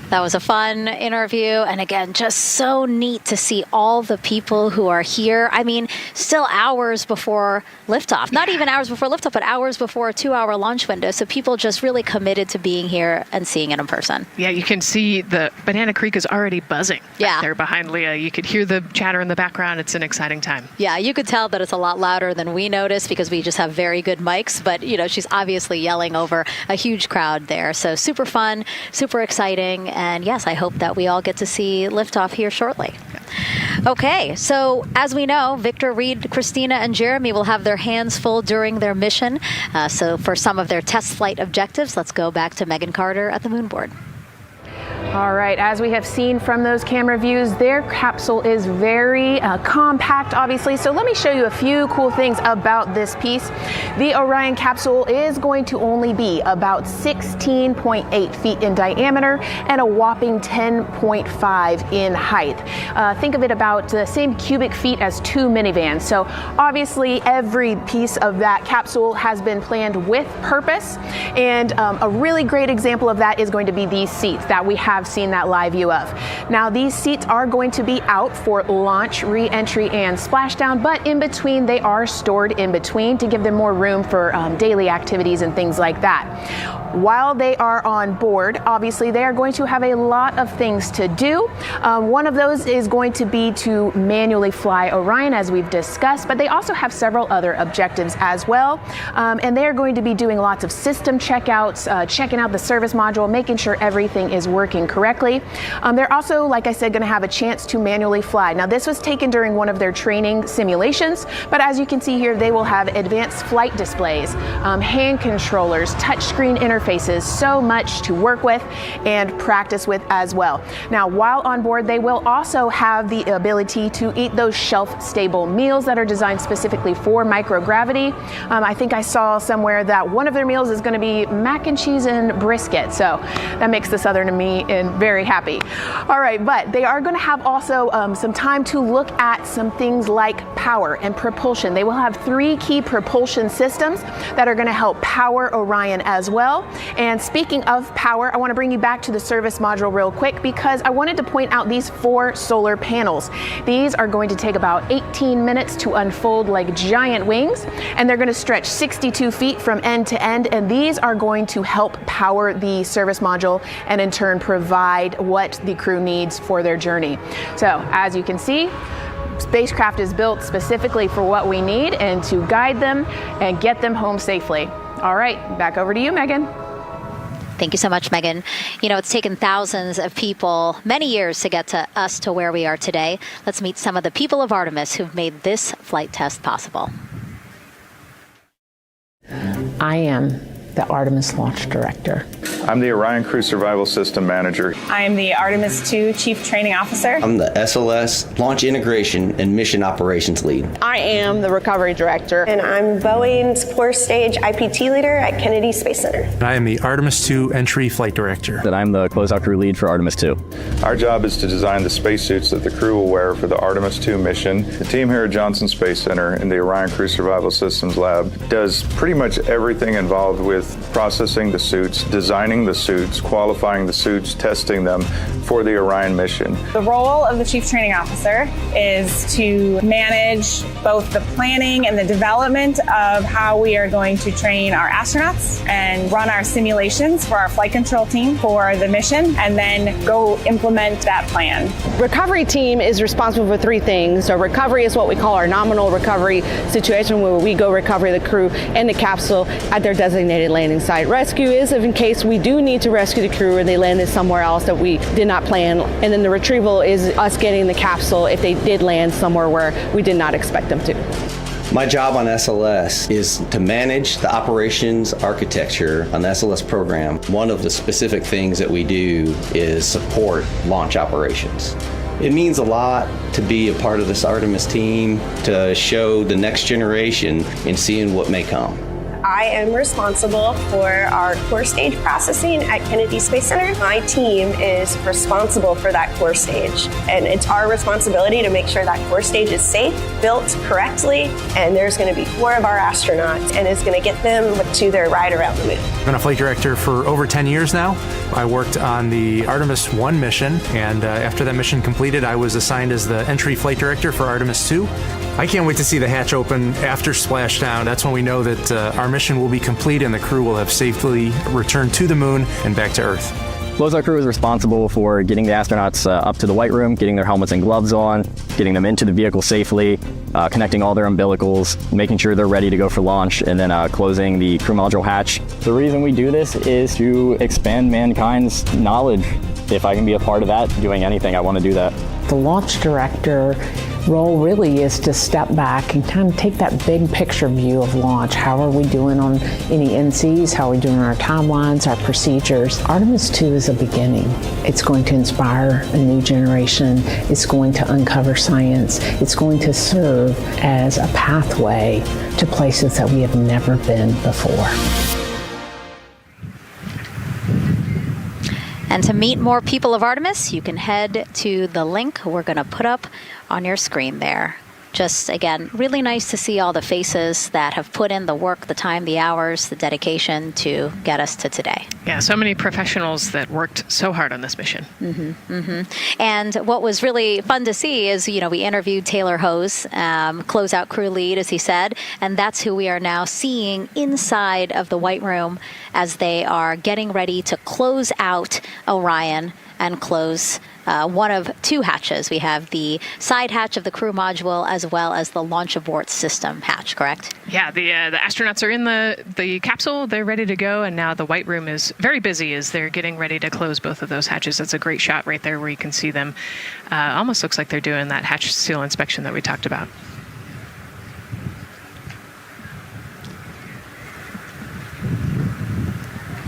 That was a fun interview, and again, just so neat to see all the people who are here. I mean, still hours before liftoff. Not even hours before liftoff, but hours before a 2-hour launch window. So people just really committed to being here and seeing it in person. Yeah, you can see the Banana Creek is already buzzing. Yeah. There behind Leah. You could hear the chatter in the background. It's an exciting time. Yeah, you could tell that it's a lot louder than we noticed because we just have very good mics. But, you know, she's obviously yelling over a huge crowd there. So super fun, super exciting. And yes, I hope that we all get to see liftoff here shortly. Okay, so as we know, Victor, Reed, Christina, and Jeremy will have their hands full during their mission. So for some of their test flight objectives, let's go back to Megan Carter at the moon board. All right, as we have seen from those camera views, their capsule is very compact, obviously. So let me show you a few cool things about this piece. The Orion capsule is going to only be about 16.8 feet in diameter and a whopping 10.5 in height. Think of it about the same cubic feet as 2 minivans. So obviously every piece of that capsule has been planned with purpose. And a really great example of that is going to be these seats that we have seen that live view of. Now these seats are going to be out for launch, re-entry, and splashdown, but in between they are stored in between to give them more room for daily activities and things like that. While they are on board, obviously they are going to have a lot of things to do. One of those is going to be to manually fly Orion, as we've discussed, but they also have several other objectives as well. And they are going to be doing lots of system checkouts, checking out the service module, making sure everything is working correctly. They're also, like I said, going to have a chance to manually fly. Now this was taken during one of their training simulations, but as you can see here, they will have advanced flight displays, hand controllers, touchscreen interfaces, so much to work with and practice with as well. Now, while on board, they will also have the ability to eat those shelf-stable meals that are designed specifically for microgravity. I think I saw somewhere that one of their meals is going to be mac and cheese and brisket, so that makes the Southern in me very happy. All right, but they are going to have also some time to look at some things like power and propulsion. They will have 3 key propulsion systems that are going to help power Orion as well. And speaking of power, I want to bring you back to the service module real quick because I wanted to point out these 4 solar panels. These are going to take about 18 minutes to unfold like giant wings, and they're going to stretch 62 feet from end to end, and these are going to help power the service module and in turn provide what the crew needs for their journey. So as you can see, spacecraft is built specifically for what we need and to guide them and get them home safely. All right, back over to you, Megan. Thank you so much, Megan. You know, it's taken thousands of people many years to get to us to where we are today. Let's meet some of the people of Artemis who've made this flight test possible. I am the Artemis Launch Director. I'm the Orion Crew Survival System Manager. I am the Artemis II Chief Training Officer. I'm the SLS Launch Integration and Mission Operations Lead. I am the Recovery Director. And I'm Boeing's Core Stage IPT Leader at Kennedy Space Center. And I am the Artemis II Entry Flight Director. And I'm the Closeout Crew Lead for Artemis II. Our job is to design the spacesuits that the crew will wear for the Artemis II mission. The team here at Johnson Space Center in the Orion Crew Survival Systems Lab does pretty much everything involved with processing the suits, designing the suits, qualifying the suits, testing them for the Orion mission. The role of the Chief Training Officer is to manage both the planning and the development of how we are going to train our astronauts and run our simulations for our flight control team for the mission, and then go implement that plan. Recovery team is responsible for 3 things. So recovery is what we call our nominal recovery situation, where we go recover the crew and the capsule at their designated landing site. Rescue is in case we do need to rescue the crew and they landed somewhere else that we did not plan. And then the retrieval is us getting the capsule if they did land somewhere where we did not expect them to. My job on SLS is to manage the operations architecture on the SLS program. One of the specific things that we do is support launch operations. It means a lot to be a part of this Artemis team, to show the next generation in seeing what may come. I am responsible for our core stage processing at Kennedy Space Center. My team is responsible for that core stage, and it's our responsibility to make sure that core stage is safe, built correctly, and there's going to be 4 of our astronauts, and it's going to get them to their ride around the moon. I've been a flight director for over 10 years now. I worked on the Artemis I mission, and after that mission completed, I was assigned as the entry flight director for Artemis II. I can't wait to see the hatch open after splashdown. That's when we know that our mission will be complete and the crew will have safely returned to the moon and back to Earth. Closeout Crew is responsible for getting the astronauts up to the white room, getting their helmets and gloves on, getting them into the vehicle safely, connecting all their umbilicals, making sure they're ready to go for launch, and then closing the crew module hatch. The reason we do this is to expand mankind's knowledge. If I can be a part of that, doing anything, I want to do that. The launch director role really is to step back and kind of take that big picture view of launch. How are we doing on any NCs? How are we doing on our timelines, our procedures? Artemis II is a beginning. It's going to inspire a new generation. It's going to uncover science. It's going to serve as a pathway to places that we have never been before. And to meet more people of Artemis, you can head to the link we're going to put up on your screen there. Just, again, really nice to see all the faces that have put in the work, the time, the hours, the dedication to get us to today. Yeah, so many professionals that worked so hard on this mission. And what was really fun to see is, we interviewed Taylor Hose, closeout crew lead, as he said, and that's who we are now seeing inside of the White Room as they are getting ready to close out Orion and close one of two hatches. We have the side hatch of the crew module as well as the launch abort system hatch, correct? Yeah, the astronauts are in the capsule. They're ready to go, and now the White Room is very busy as they're getting ready to close both of those hatches. That's a great shot right there where you can see them. Almost looks like they're doing that hatch seal inspection that we talked about.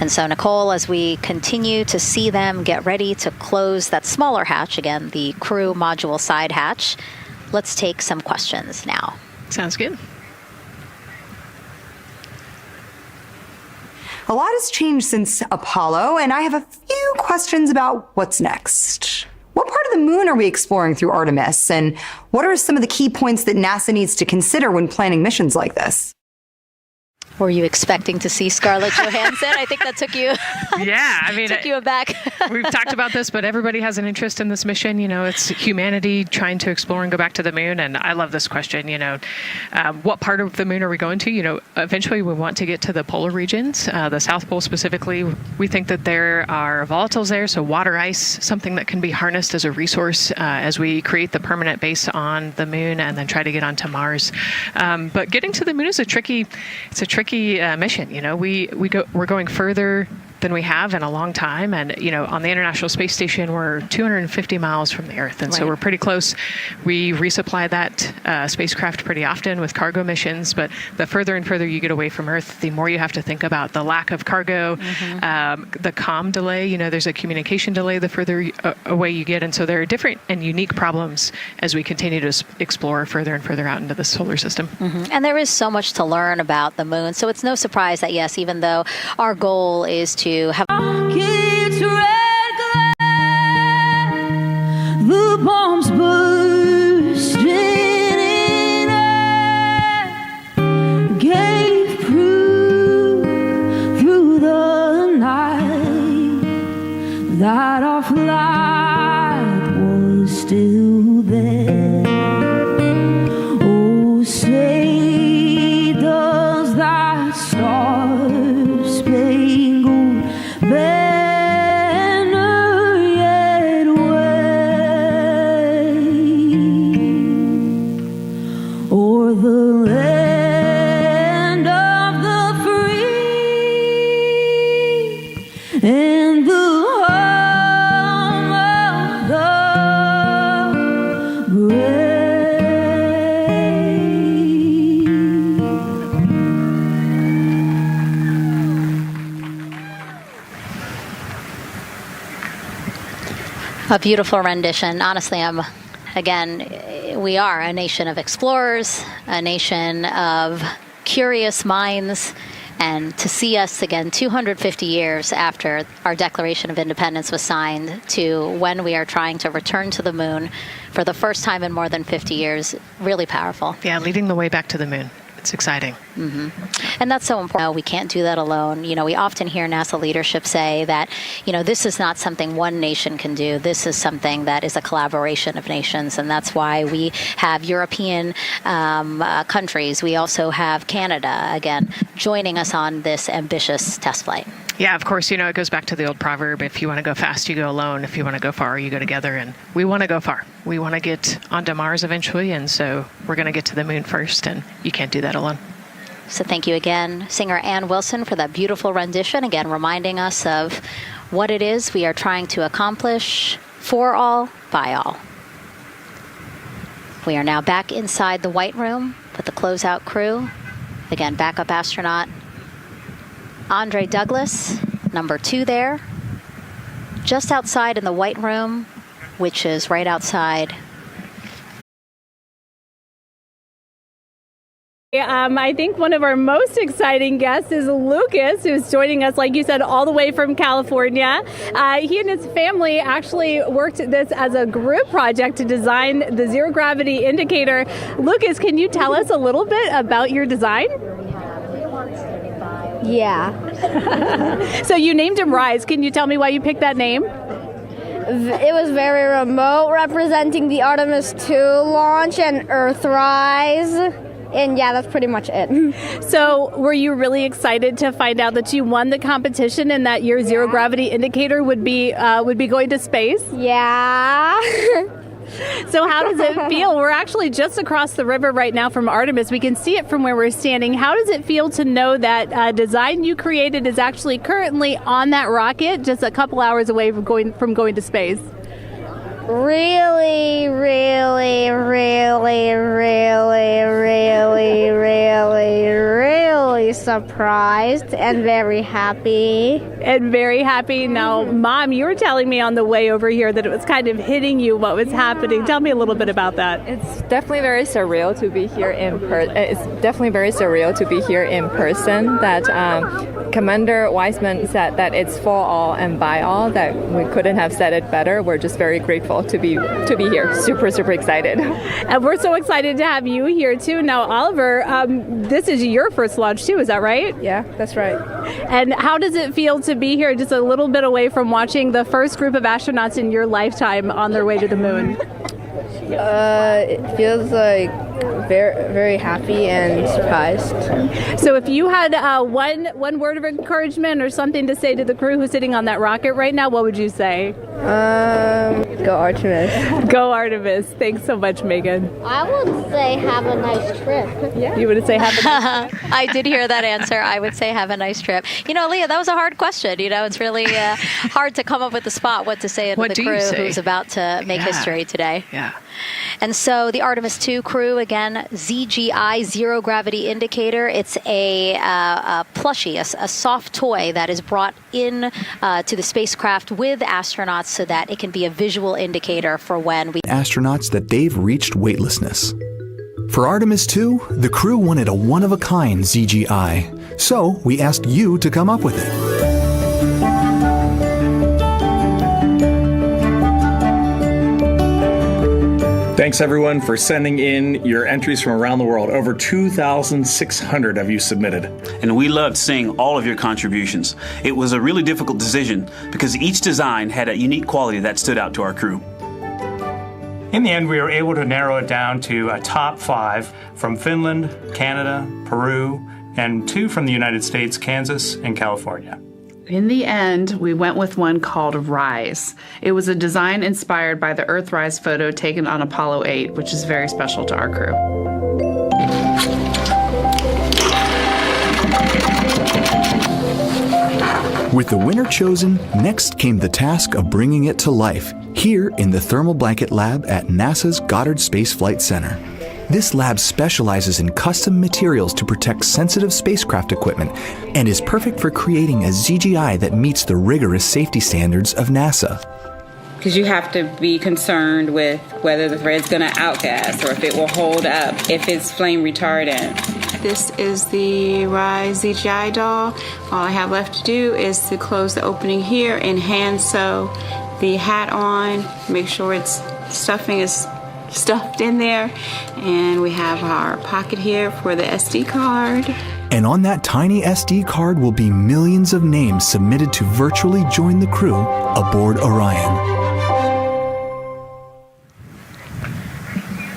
And so, Nicole, as we continue to see them get ready to close that smaller hatch, again, the crew module side hatch, let's take some questions now. Sounds good. A lot has changed since Apollo, and I have a few questions about what's next. What part of the moon are we exploring through Artemis, and what are some of the key points that NASA needs to consider when planning missions like this? Were you expecting to see Scarlett Johansson? I think that took you. Yeah, I mean, took you aback. We've talked about this, but everybody has an interest in this mission. It's humanity trying to explore and go back to the moon. And I love this question. What part of the moon are we going to? Eventually we want to get to the polar regions, the South Pole specifically. We think that there are volatiles there, so water ice, something that can be harnessed as a resource as we create the permanent base on the moon and then try to get onto Mars. But getting to the moon is a tricky mission. We're going further than we have in a long time. And, on the International Space Station, we're 250 miles from the Earth. And so we're pretty close. We resupply that spacecraft pretty often with cargo missions. But the further and further you get away from Earth, the more you have to think about the lack of cargo, the comm delay. There's a communication delay the further away you get. And so there are different and unique problems as we continue to explore further and further out into the solar system. And there is so much to learn about the moon. So it's no surprise that, yes, even though our goal is to have the bombs bursting in air gave proof through the night that our flight was still there. Oh, say does that star-spangled banner yet wave o'er the land of the free and the home of the brave. A beautiful rendition. Honestly, we are a nation of explorers, a nation of curious minds, and to see us again 250 years after our Declaration of Independence was signed to when we are trying to return to the moon for the first time in more than 50 years, really powerful. Yeah, leading the way back to the moon. It's exciting. And that's so important. We can't do that alone. We often hear NASA leadership say that, this is not something one nation can do. This is something that is a collaboration of nations. And that's why we have European countries. We also have Canada, again, joining us on this ambitious test flight. Yeah, of course, it goes back to the old proverb, if you want to go fast, you go alone. If you want to go far, you go together. And we want to go far. We want to get onto Mars eventually. And so we're going to get to the moon first. And you can't do that alone. So thank you again, singer Ann Wilson, for that beautiful rendition. Again, reminding us of what it is we are trying to accomplish for all, by all. We are now back inside the White Room with the closeout crew. Again, backup astronaut Andre Douglas, number 2 there. Just outside in the White Room, which is right outside. I think one of our most exciting guests is Lucas, who's joining us, like you said, all the way from California. He and his family actually worked this as a group project to design the zero gravity indicator. Lucas, can you tell us a little bit about your design? Yeah. So you named him Rise. Can you tell me why you picked that name? It was very remote, representing the Artemis II launch and Earthrise. And yeah, that's pretty much it. So were you really excited to find out that you won the competition and that your zero gravity indicator would be going to space? Yeah. So how does it feel? We're actually just across the river right now from Artemis. We can see it from where we're standing. How does it feel to know that design you created is actually currently on that rocket just a couple hours away from going to space? Really, really, really, really, really, really, really surprised and very happy. Now, Mom, you were telling me on the way over here that it was kind of hitting you what was happening. Tell me a little bit about that. It's definitely very surreal to be here in person. That Commander Weissman said that it's for all and by all, that we couldn't have said it better. We're just very grateful to be here. Super, super excited. And we're so excited to have you here too. Now, Oliver, this is your first launch too, is that right? Yeah, that's right. And how does it feel to be here just a little bit away from watching the first group of astronauts in your lifetime on their way to the moon? It feels like very, very happy and surprised. So if you had one word of encouragement or something to say to the crew who's sitting on that rocket right now, what would you say? Go Artemis. Go Artemis. Thanks so much, Megan. I would say have a nice trip. Yeah. You would say have a nice trip? I did hear that answer. I would say have a nice trip. You know, Leah, that was a hard question. You know, it's really hard to come up with the spot what to say to the crew who's about to make history today. Yeah. And so the Artemis II crew, again, ZGI, zero gravity indicator. It's a plushie, a soft toy that is brought in to the spacecraft with astronauts so that it can be a visual indicator for when we astronauts that they've reached weightlessness. For Artemis II, the crew wanted a one-of-a-kind ZGI, so we asked you to come up with it. Thanks everyone for sending in your entries from around the world. Over 2,600 of you submitted. And we loved seeing all of your contributions. It was a really difficult decision because each design had a unique quality that stood out to our crew. In the end, we were able to narrow it down to a top 5 from Finland, Canada, Peru, and 2 from the United States, Kansas, and California. In the end, we went with one called Rise. It was a design inspired by the Earthrise photo taken on Apollo 8, which is very special to our crew. With the winner chosen, next came the task of bringing it to life here in the Thermal Blanket Lab at NASA's Goddard Space Flight Center. This lab specializes in custom materials to protect sensitive spacecraft equipment and is perfect for creating a ZGI that meets the rigorous safety standards of NASA. Because you have to be concerned with whether the thread's going to outgas or if it will hold up, if it's flame retardant. This is the Rise ZGI doll. All I have left to do is to close the opening here and hand sew the hat on, make sure its stuffing is stuffed in there, and we have our pocket here for the SD card. And on that tiny SD card will be millions of names submitted to virtually join the crew aboard Orion.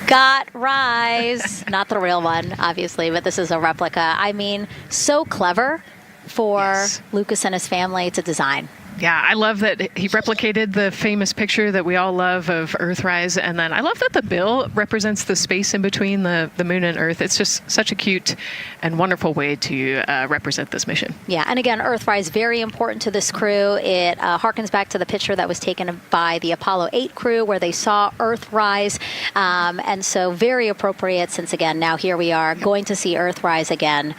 Got Rise. Not the real one, obviously, but this is a replica. I mean, so clever for Lucas and his family to design. Yeah, I love that he replicated the famous picture that we all love of Earthrise. And then I love that the bill represents the space in between the moon and Earth. It's just such a cute and wonderful way to represent this mission. Yeah, and again, Earthrise, very important to this crew. It harkens back to the picture that was taken by the Apollo 8 crew where they saw Earthrise. And so very appropriate since, again, now here we are going to see Earthrise again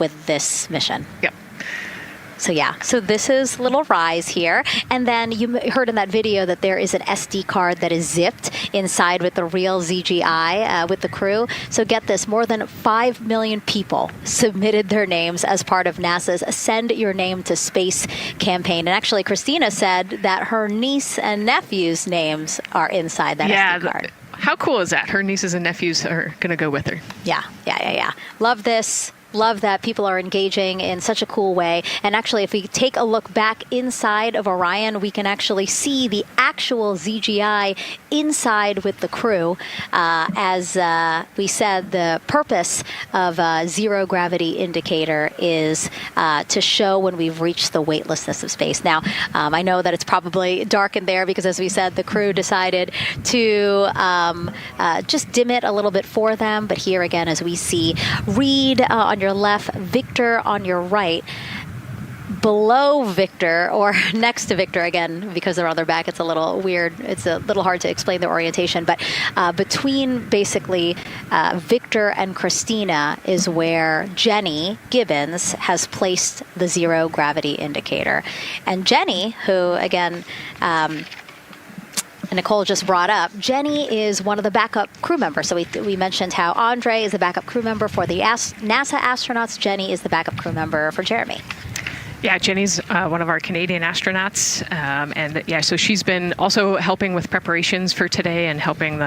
with this mission. Yep. So yeah, so this is little Rise here. And then you heard in that video that there is an SD card that is zipped inside with the real ZGI with the crew. So get this, more than 5 million people submitted their names as part of NASA's Send Your Name to Space campaign. And actually, Christina said that her niece and nephew's names are inside that SD card. How cool is that? Her nieces and nephews are going to go with her. Yeah. Love this. Love that people are engaging in such a cool way. And actually, if we take a look back inside of Orion, we can actually see the actual ZGI inside with the crew. As we said, the purpose of zero gravity indicator is to show when we've reached the weightlessness of space. Now, I know that it's probably dark in there because, as we said, the crew decided to just dim it a little bit for them. But here again, as we see, Reed on your left, Victor on your right. Below Victor, or next to Victor, again, because they're on their back, it's a little weird. It's a little hard to explain the orientation. But between basically Victor and Christina is where Jenny Gibbons has placed the zero gravity indicator. And Jenny, who, again, Nicole just brought up, Jenny is one of the backup crew members. So we mentioned how Andre is the backup crew member for the NASA astronauts. Jenny is the backup crew member for Jeremy. Yeah, Jenny's one of our Canadian astronauts. So she's been also helping with preparations for today and helping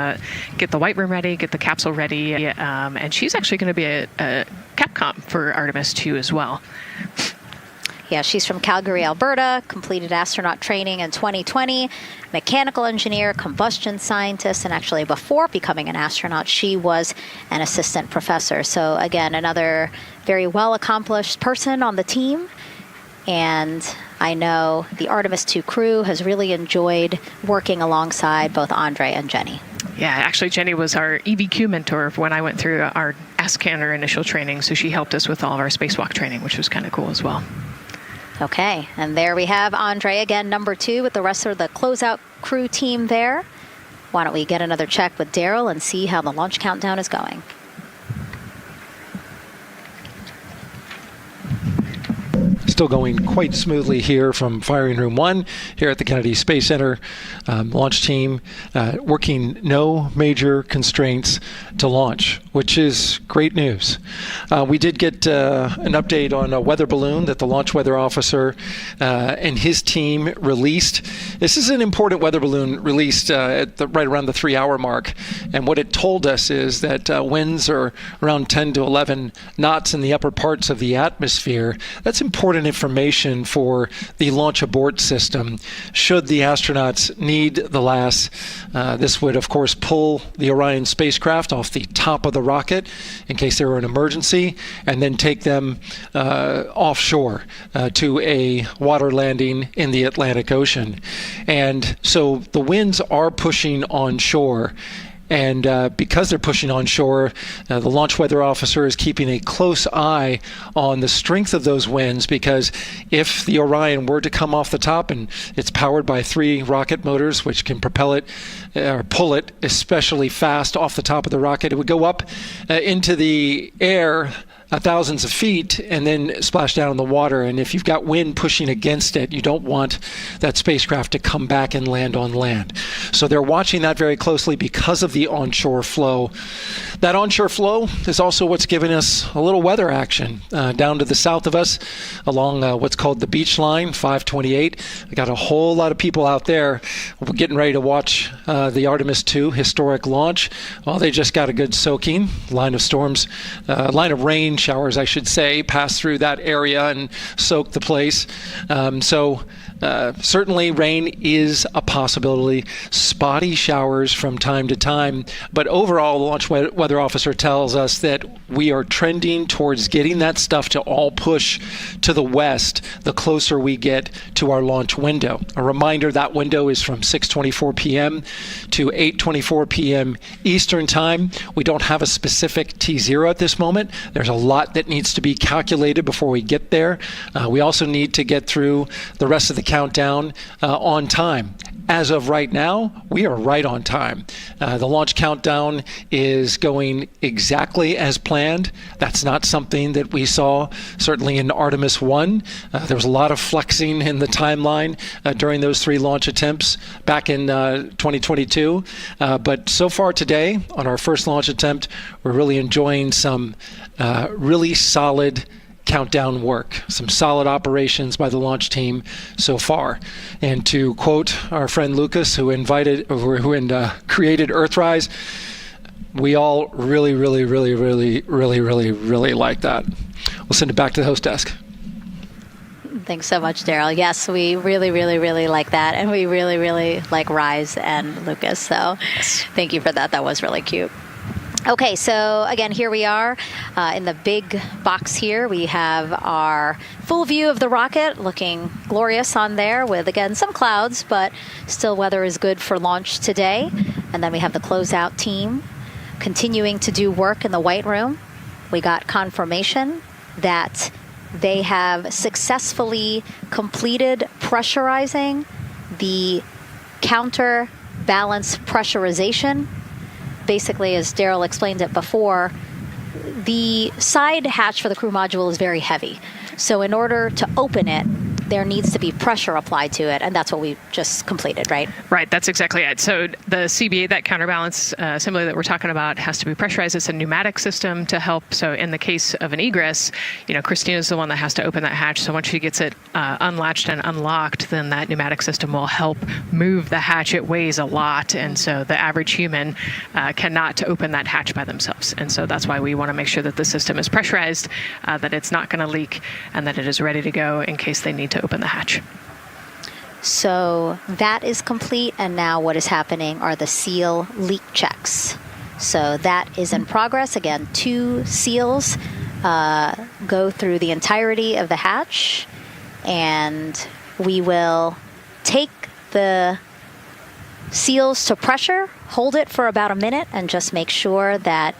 get the White Room ready, get the capsule ready. And she's actually going to be a Capcom for Artemis II as well. Yeah, she's from Calgary, Alberta, completed astronaut training in 2020, mechanical engineer, combustion scientist, and actually before becoming an astronaut, she was an assistant professor. So again, another very well-accomplished person on the team. And I know the Artemis II crew has really enjoyed working alongside both Andre and Jenny. Yeah, actually, Jenny was our EVQ mentor when I went through our AskCanner initial training, so she helped us with all of our spacewalk training, which was kind of cool as well. Okay, and there we have Andre again, number 2, with the rest of the closeout crew team there. Why don't we get another check with Daryl and see how the launch countdown is going. Still going quite smoothly here from Firing Room 1 here at the Kennedy Space Center. Launch team working no major constraints to launch, which is great news. We did get an update on a weather balloon that the launch weather officer and his team released. This is an important weather balloon released at right around the 3-hour mark. And what it told us is that winds are around 10 to 11 knots in the upper parts of the atmosphere. That's important information for the launch abort system should the astronauts need the LAS. This would, of course, pull the Orion spacecraft off the top of the rocket in case there were an emergency, and then take them offshore to a water landing in the Atlantic Ocean. And so the winds are pushing onshore. And because they're pushing onshore, the launch weather officer is keeping a close eye on the strength of those winds, because if the Orion were to come off the top, and it's powered by 3 rocket motors, which can propel it or pull it especially fast off the top of the rocket, it would go up into the air thousands of feet and then splash down in the water. And if you've got wind pushing against it, you don't want that spacecraft to come back and land on land. So they're watching that very closely because of the onshore flow. That onshore flow is also what's giving us a little weather action down to the south of us along what's called the beach line, 528. We got a whole lot of people out there. We're getting ready to watch the Artemis II historic launch. Well, they just got a good soaking. Line of rain showers, I should say, pass through that area and soak the place. So Certainly rain is a possibility, spotty showers from time to time, but overall the launch weather officer tells us that we are trending towards getting that stuff to all push to the west the closer we get to our launch window. A reminder, that window is from 6:24 p.m. to 8:24 p.m. Eastern Time. We don't have a specific T0 at this moment. There's a lot that needs to be calculated before we get there. We also need to get through the rest of the countdown on time. As of right now, we are right on time. The launch countdown is going exactly as planned. That's not something that we saw certainly in Artemis I. There was a lot of flexing in the timeline during those 3 launch attempts back in 2022. But so far today, on our first launch attempt, we're really enjoying some really solid countdown work, some solid operations by the launch team so far. And to quote our friend Lucas, who created Earthrise, we all really like that. We'll send it back to the host desk. Thanks so much, Daryl. Yes, we really like that, and we really like Rise and Lucas. So thank you for that. That was really cute. Okay, so again, here we are in the big box here. We have our full view of the rocket, looking glorious on there with, again, some clouds, but still weather is good for launch today. And then we have the closeout team continuing to do work in the White Room. We got confirmation that they have successfully completed pressurizing the counterbalance pressurization. Basically, as Daryl explained it before, the side hatch for the crew module is very heavy. So in order to open it, there needs to be pressure applied to it, and that's what we just completed, right? Right, that's exactly it. So the CBA, that counterbalance assembly that we're talking about, has to be pressurized. It's a pneumatic system to help. So in the case of an egress, Christina's the one that has to open that hatch. So once she gets it unlatched and unlocked, then that pneumatic system will help move the hatch. It weighs a lot, and so the average human cannot open that hatch by themselves. And so that's why we want to make sure that the system is pressurized, that it's not going to leak, and that it is ready to go in case they need to open the hatch. So that is complete, and now what is happening are the seal leak checks. So that is in progress. Again, 2 seals go through the entirety of the hatch, and we will take the seals to pressure, hold it for about a minute, and just make sure that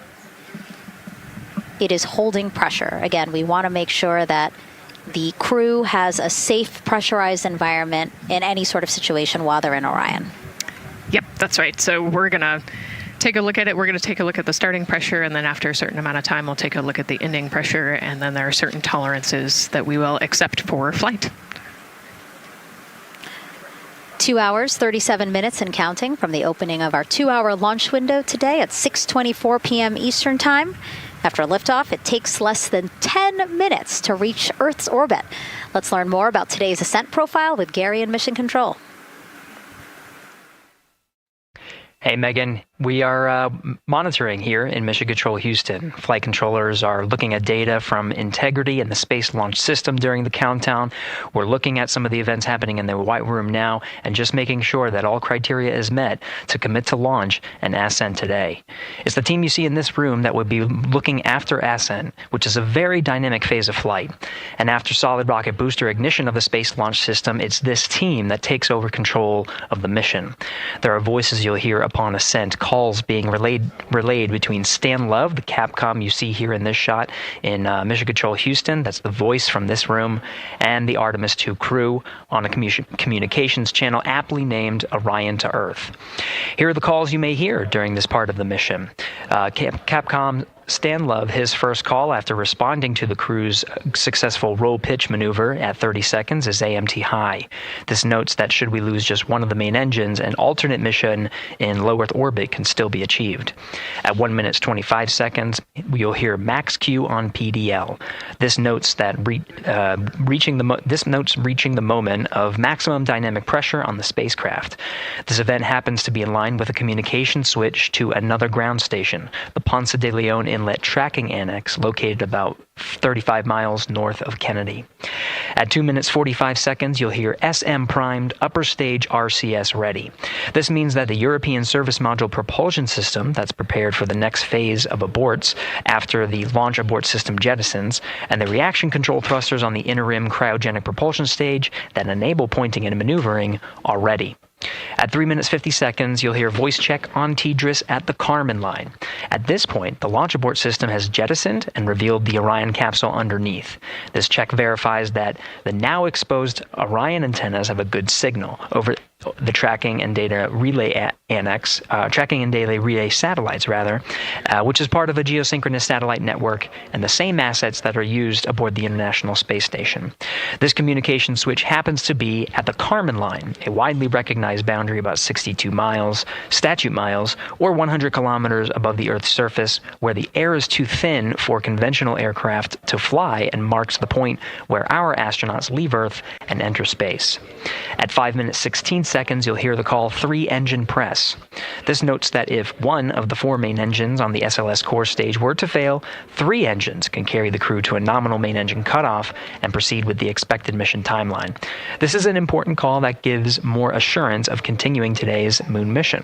it is holding pressure. Again, we want to make sure that the crew has a safe, pressurized environment in any sort of situation while they're in Orion. Yep, that's right. So we're going to take a look at it. We're going to take a look at the starting pressure, and then after a certain amount of time, we'll take a look at the ending pressure, and then there are certain tolerances that we will accept for flight. 2 hours, 37 minutes and counting from the opening of our 2-hour launch window today at 6:24 p.m. Eastern Time. After liftoff, it takes less than 10 minutes to reach Earth's orbit. Let's learn more about today's ascent profile with Gary in Mission Control. Hey, Megan. We are monitoring here in Mission Control Houston. Flight controllers are looking at data from integrity and the Space Launch System during the countdown. We're looking at some of the events happening in the White Room now and just making sure that all criteria is met to commit to launch and ascent today. It's the team you see in this room that would be looking after ascent, which is a very dynamic phase of flight. And after solid rocket booster ignition of the Space Launch System, it's this team that takes over control of the mission. There are voices you'll hear upon ascent, calls being relayed between Stan Love, the Capcom you see here in this shot in Mission Control Houston, that's the voice from this room, and the Artemis II crew on a communications channel aptly named Orion to Earth. Here are the calls you may hear during this part of the mission. Capcom Stan Love, his first call after responding to the crew's successful roll pitch maneuver at 30 seconds is AMT high. This notes that should we lose just one of the main engines, an alternate mission in low Earth orbit can still be achieved. At 1 minute 25 seconds, you'll hear max Q on PDL. This notes that reaching the moment of maximum dynamic pressure on the spacecraft. This event happens to be in line with a communication switch to another ground station, the Ponce de Leon Inlet Tracking Annex located about 35 miles north of Kennedy. At 2 minutes 45 seconds, you'll hear SM primed, upper stage RCS ready. This means that the European Service Module propulsion system that's prepared for the next phase of aborts after the launch abort system jettisons, and the reaction control thrusters on the inner rim cryogenic propulsion stage that enable pointing and maneuvering are ready. At 3 minutes 50 seconds, you'll hear voice check on TDRS at the Kármán line. At this point, the launch abort system has jettisoned and revealed the Orion capsule underneath. This check verifies that the now exposed Orion antennas have a good signal over the tracking and data relay annex, tracking and data relay satellites, which is part of a geosynchronous satellite network and the same assets that are used aboard the International Space Station. This communication switch happens to be at the Kármán line, a widely recognized boundary about 62 miles, statute miles, or 100 kilometers above the Earth's surface, where the air is too thin for conventional aircraft to fly and marks the point where our astronauts leave Earth and enter space. At 5 minutes 16 seconds, you'll hear the call 3-engine press. This notes that if one of the 4 main engines on the SLS core stage were to fail, 3 engines can carry the crew to a nominal main engine cutoff and proceed with the expected mission timeline. This is an important call that gives more assurance of continuing today's moon mission.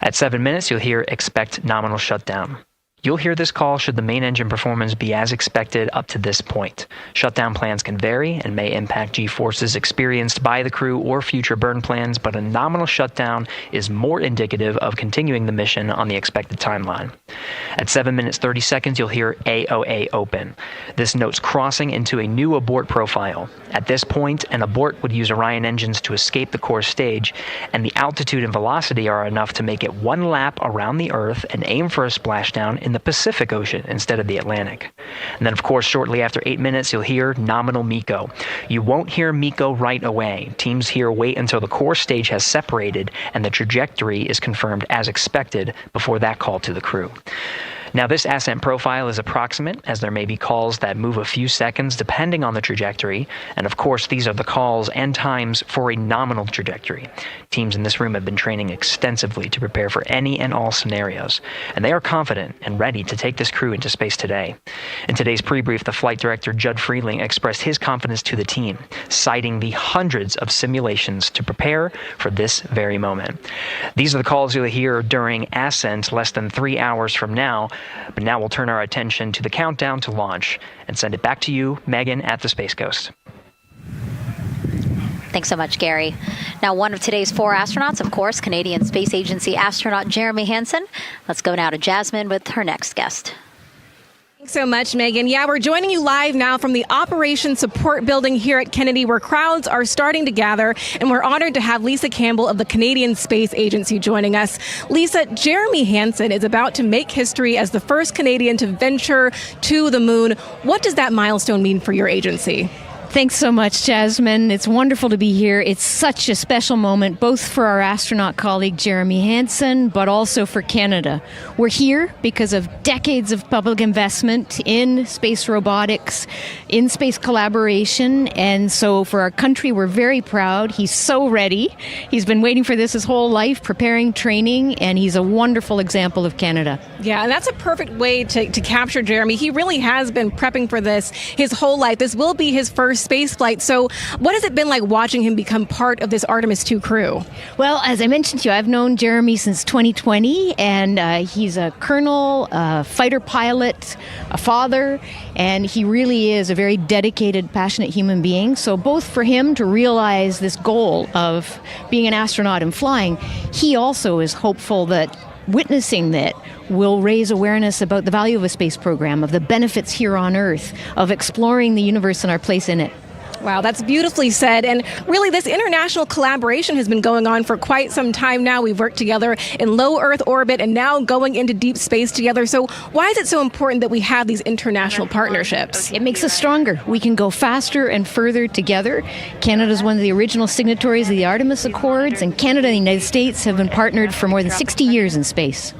At 7 minutes, you'll hear expect nominal shutdown. You'll hear this call should the main engine performance be as expected up to this point. Shutdown plans can vary and may impact G-forces experienced by the crew or future burn plans, but a nominal shutdown is more indicative of continuing the mission on the expected timeline. At 7 minutes 30 seconds, you'll hear AOA open. This notes crossing into a new abort profile. At this point, an abort would use Orion engines to escape the core stage, and the altitude and velocity are enough to make it one lap around the Earth and aim for a splashdown in the Pacific Ocean instead of the Atlantic. And then, of course, shortly after 8 minutes, you'll hear nominal MECO. You won't hear MECO right away. Teams here wait until the core stage has separated and the trajectory is confirmed as expected before that call to the crew. Now, this ascent profile is approximate, as there may be calls that move a few seconds depending on the trajectory, and of course these are the calls and times for a nominal trajectory. Teams in this room have been training extensively to prepare for any and all scenarios, and they are confident and ready to take this crew into space today. In today's pre-brief, the flight director Judd Freeling expressed his confidence to the team, citing the hundreds of simulations to prepare for this very moment. These are the calls you'll hear during ascent less than 3 hours from now. But now we'll turn our attention to the countdown to launch and send it back to you, Megan, at the Space Coast. Thanks so much, Gary. Now, one of today's 4 astronauts, of course, Canadian Space Agency astronaut Jeremy Hansen. Let's go now to Jasmine with her next guest. Thanks so much, Megan. Yeah, we're joining you live now from the Operations Support Building here at Kennedy, where crowds are starting to gather, and we're honored to have Lisa Campbell of the Canadian Space Agency joining us. Lisa, Jeremy Hansen is about to make history as the first Canadian to venture to the moon. What does that milestone mean for your agency? Thanks so much, Jasmine. It's wonderful to be here. It's such a special moment, both for our astronaut colleague Jeremy Hansen, but also for Canada. We're here because of decades of public investment in space robotics, in space collaboration, and so for our country, we're very proud. He's so ready. He's been waiting for this his whole life, preparing, training, and he's a wonderful example of Canada. Yeah, and that's a perfect way to capture Jeremy. He really has been prepping for this his whole life. This will be his first space flight. So what has it been like watching him become part of this Artemis II crew? Well, as I mentioned to you, I've known Jeremy since 2020, and he's a colonel, a fighter pilot, a father, and he really is a very dedicated, passionate human being. So both for him to realize this goal of being an astronaut and flying, he also is hopeful that witnessing that will raise awareness about the value of a space program, of the benefits here on Earth, of exploring the universe and our place in it. Wow, that's beautifully said. And really, this international collaboration has been going on for quite some time now. We've worked together in low Earth orbit and now going into deep space together. So why is it so important that we have these international partnerships? It makes us stronger. We can go faster and further together. Canada is one of the original signatories of the Artemis Accords, and Canada and the United States have been partnered for more than 60 years in space.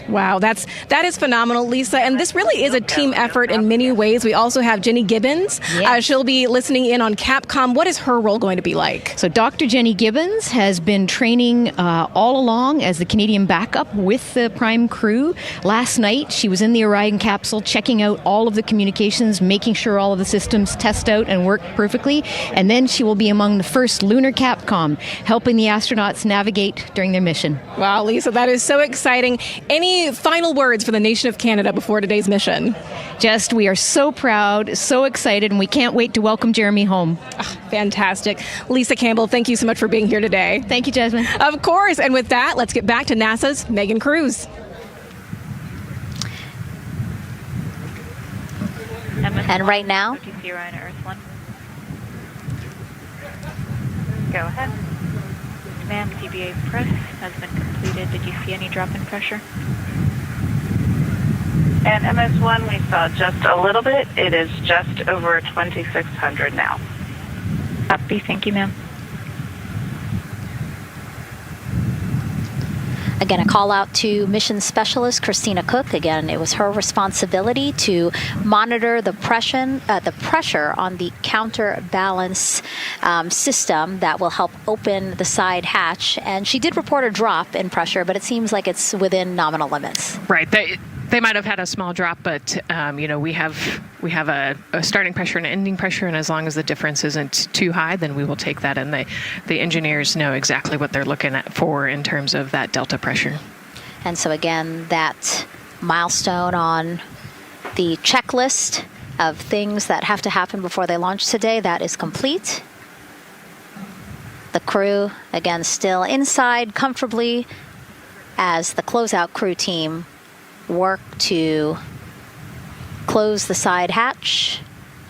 Wow, that is phenomenal, Lisa. And this really is a team effort in many ways. We also have Jenny Gibbons. Yes. She'll be listening in on Capcom. What is her role going to be like? So Dr. Jenny Gibbons has been training all along as the Canadian backup with the Prime crew. Last night, she was in the Orion capsule checking out all of the communications, making sure all of the systems test out and work perfectly. And then she will be among the first lunar Capcom, helping the astronauts navigate during their mission. Wow, Lisa, that is so exciting. Any final words for the nation of Canada before today's mission? Just, we are so proud, so excited, and we can't wait to welcome Jeremy home. Fantastic. Lisa Campbell, thank you so much for being here today. Thank you, Jasmine. Of course. And with that, let's get back to NASA's Megan Cruz. And right now, Go ahead. Ma'am, TBA press has been completed. Did you see any drop in pressure? And MS1, we saw just a little bit. It is just over 2,600 now. Copy. Thank you, ma'am. again, a call out to mission specialist Christina Cook. Again, it was her responsibility to monitor the pressure on the counterbalance system that will help open the side hatch. And she did report a drop in pressure, but it seems like it's within nominal limits. Right. They might have had a small drop, but we have a starting pressure and an ending pressure, and as long as the difference isn't too high, then we will take that. And the engineers know exactly what they're looking at for in terms of that delta pressure. And so again, that milestone on the checklist of things that have to happen before they launch today, that is complete. The crew, again, still inside comfortably as the closeout crew team work to close the side hatch.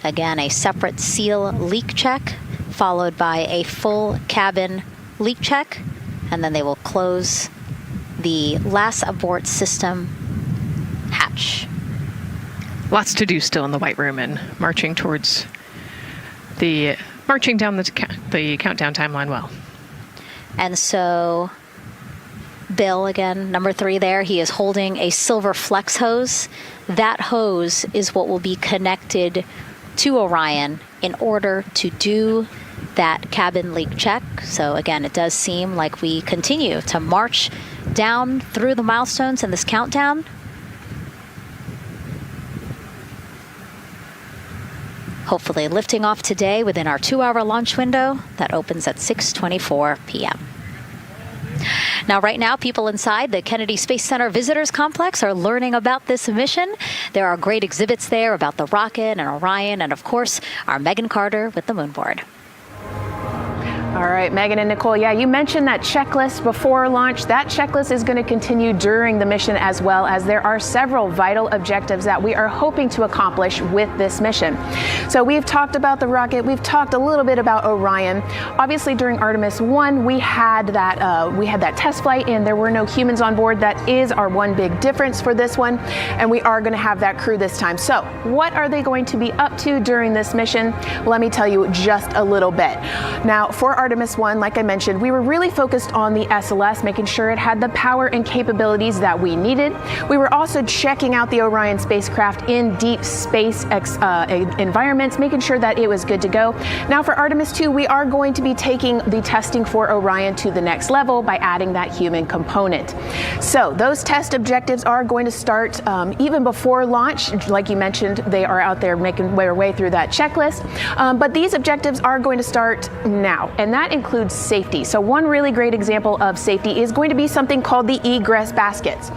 Again, a separate seal leak check, followed by a full cabin leak check, and then they will close the last abort system hatch. Lots to do still in the White Room and marching down the countdown timeline well. And so Bill, again, number 3 there, he is holding a silver flex hose. That hose is what will be connected to Orion in order to do that cabin leak check. So again, it does seem like we continue to march down through the milestones in this countdown. Hopefully lifting off today within our 2-hour launch window that opens at 6:24 p.m. Now, right now, people inside the Kennedy Space Center Visitors Complex are learning about this mission. There are great exhibits there about the rocket and Orion, and of course, our Megan Carter with the Moonboard. All right, Megan and Nicole, yeah, you mentioned that checklist before launch. That checklist is going to continue during the mission, as well as there are several vital objectives that we are hoping to accomplish with this mission. So we've talked about the rocket. We've talked a little bit about Orion. Obviously, during Artemis I, we had that test flight, and there were no humans on board. That is our one big difference for this one, and we are going to have that crew this time. So what are they going to be up to during this mission? Let me tell you just a little bit. Now, for Artemis I, like I mentioned, we were really focused on the SLS, making sure it had the power and capabilities that we needed. We were also checking out the Orion spacecraft in deep space environments, making sure that it was good to go. Now for Artemis II, we are going to be taking the testing for Orion to the next level by adding that human component. So those test objectives are going to start even before launch. Like you mentioned, they are out there making their way through that checklist. But these objectives are going to start now, and that includes safety. So one really great example of safety is going to be something called the egress baskets.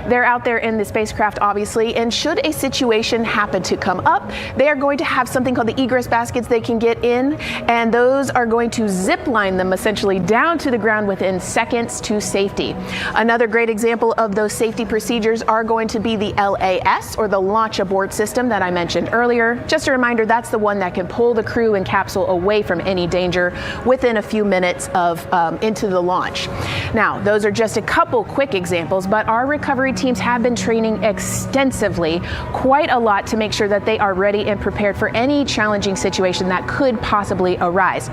They're out there in the spacecraft, obviously, and should a situation happen to come up, they are going to have something called the egress baskets they can get in, and those are going to zip line them essentially down to the ground within seconds to safety. Another great example of those safety procedures are going to be the LAS, or the launch abort system that I mentioned earlier. Just a reminder, that's the one that can pull the crew and capsule away from any danger within a few minutes of into the launch. Now, those are just a couple quick examples, but our recovery teams have been training extensively, quite a lot, to make sure that they are ready and prepared for any challenging situation that could possibly arise.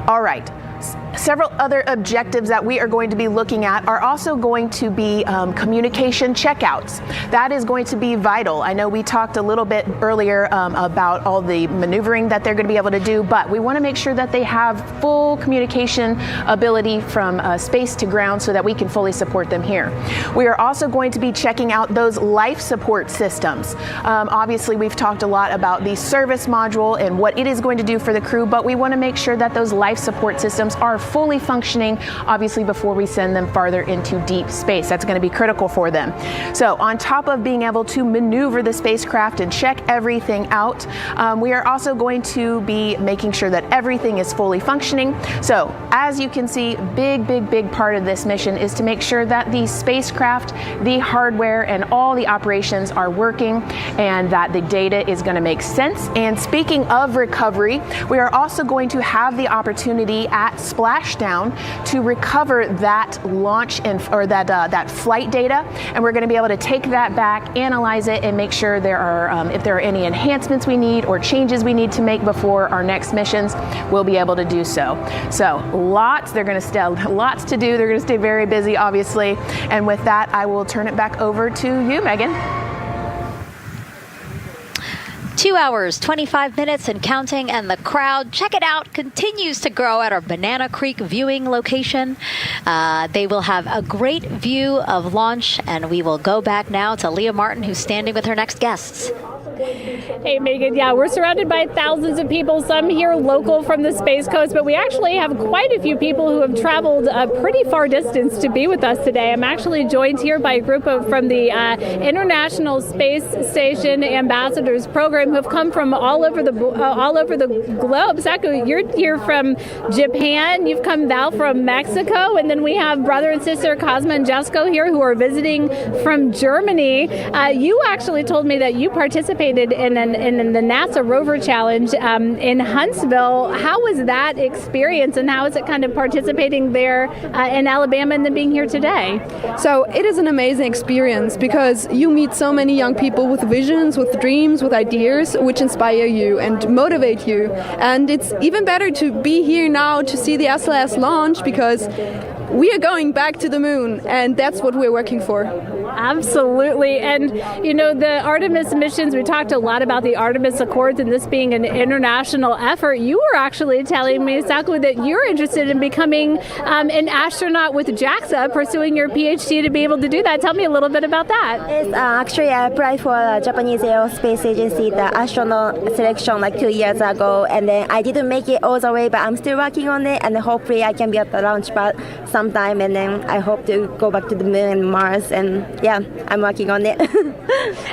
All right. Several other objectives that we are going to be looking at are also going to be communication checkouts. That is going to be vital. I know we talked a little bit earlier about all the maneuvering that they're going to be able to do, but we want to make sure that they have full communication ability from space to ground so that we can fully support them here. We are also going to be checking out those life support systems. Obviously, we've talked a lot about the service module and what it is going to do for the crew, but we want to make sure that those life support systems are fully functioning, obviously, before we send them farther into deep space. That's going to be critical for them. So on top of being able to maneuver the spacecraft and check everything out, we are also going to be making sure that everything is fully functioning. So as you can see, big part of this mission is to make sure that the spacecraft, the hardware, and all the operations are working and that the data is going to make sense. And speaking of recovery, we are also going to have the opportunity at splashdown to recover that launch or that flight data, and we're going to be able to take that back, analyze it, and make sure there are if there are any enhancements we need or changes we need to make before our next missions, we'll be able to do so. So lots to do. They're going to stay very busy, obviously. And with that, I will turn it back over to you, Megan. 2 hours, 25 minutes and counting, and the crowd, check it out, continues to grow at our Banana Creek viewing location. They will have a great view of launch, and we will go back now to Leah Martin, who's standing with her next guests. Hey, Megan. Yeah, we're surrounded by thousands of people, some here local from the Space Coast, but we actually have quite a few people who have traveled a pretty far distance to be with us today. I'm actually joined here by a group from the International Space Station Ambassadors Program who have come from all over the globe. Saku, you're here from Japan. You've come, Val, from Mexico, and then we have brother and sister Cosma and Jesco here who are visiting from Germany. You actually told me that you participated in the NASA Rover Challenge in Huntsville. How was that experience, and how is it kind of participating there in Alabama and then being here today? So it is an amazing experience because you meet so many young people with visions, with dreams, with ideas which inspire you and motivate you. And it's even better to be here now to see the SLS launch because we are going back to the moon, and that's what we're working for. Absolutely. And, you know, the Artemis missions, we talked a lot about the Artemis Accords and this being an international effort. You were actually telling me, Saku, that you're interested in becoming an astronaut with JAXA, pursuing your PhD to be able to do that. Tell me a little bit about that. Yes, actually, I applied for the Japanese Aerospace Agency, the astronaut selection like 2 years ago, and then I didn't make it all the way, but I'm still working on it, and hopefully I can be at the launch pad sometime, and then I hope to go back to the moon and Mars, and yeah, I'm working on it.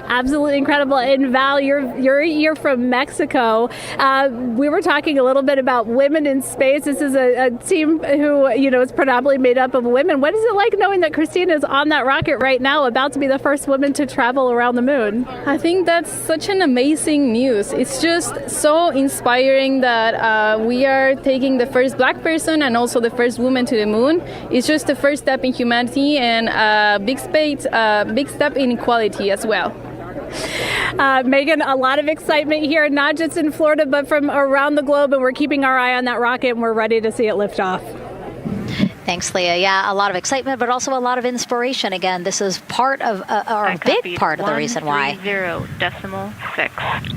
Absolutely incredible. And Val, you're from Mexico. We were talking a little bit about women in space. This is a team who, you know, is predominantly made up of women. What is it like knowing that Christina is on that rocket right now, about to be the first woman to travel around the moon? I think that's such an amazing news. It's just so inspiring that we are taking the first black person and also the first woman to the moon. It's just the first step in humanity and a big step in equality as well. Megan, a lot of excitement here, not just in Florida, but from around the globe, and we're keeping our eye on that rocket, and we're ready to see it lift off. Thanks, Leah. Yeah, a lot of excitement, but also a lot of inspiration. Again, this is part of, or a big part of the reason why. 130.6.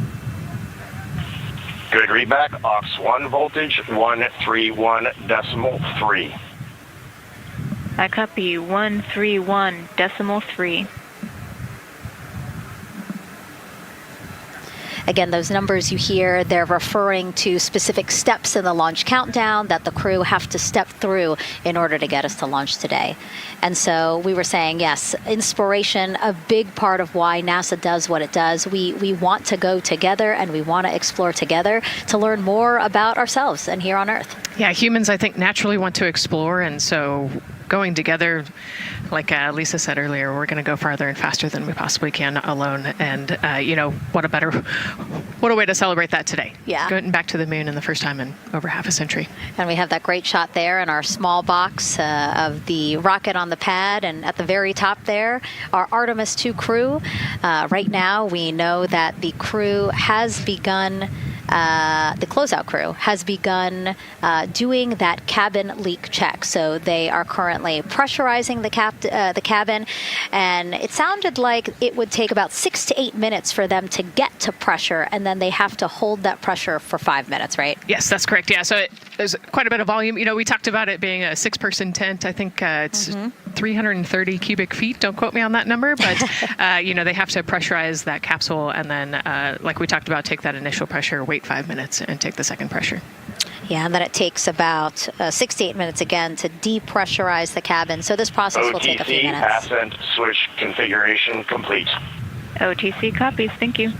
Good readback. Aux 1 voltage, 131.3. I copy 131.3. Again, those numbers you hear, they're referring to specific steps in the launch countdown that the crew have to step through in order to get us to launch today. And so we were saying, yes, inspiration, a big part of why NASA does what it does. We want to go together and we want to explore together to learn more about ourselves and here on Earth. Yeah, humans, I think, naturally want to explore, and so going together, like Lisa said earlier, we're going to go farther and faster than we possibly can alone. And, you know, what a way to celebrate that today. Yeah. Going back to the moon in the first time in over half a century. And we have that great shot there in our small box of the rocket on the pad. And at the very top there, our Artemis II crew. Right now, we know that the crew has begun the closeout crew, has begun doing that cabin leak check. So they are currently pressurizing the cabin, and it sounded like it would take about 6 to 8 minutes for them to get to pressure, and then they have to hold that pressure for 5 minutes, right? Yes, that's correct. Yeah, so there's quite a bit of volume. You know, we talked about it being a 6-person tent. I think it's 330 cubic feet. Don't quote me on that number, but you know, they have to pressurize that capsule, and then, like we talked about, take that initial pressure, wait 5 minutes, and take the second pressure. Yeah, and then it takes about 6 to 8 minutes again to depressurize the cabin. So this process will take a few minutes. Ascent switch configuration complete. OTC copies. Thank you.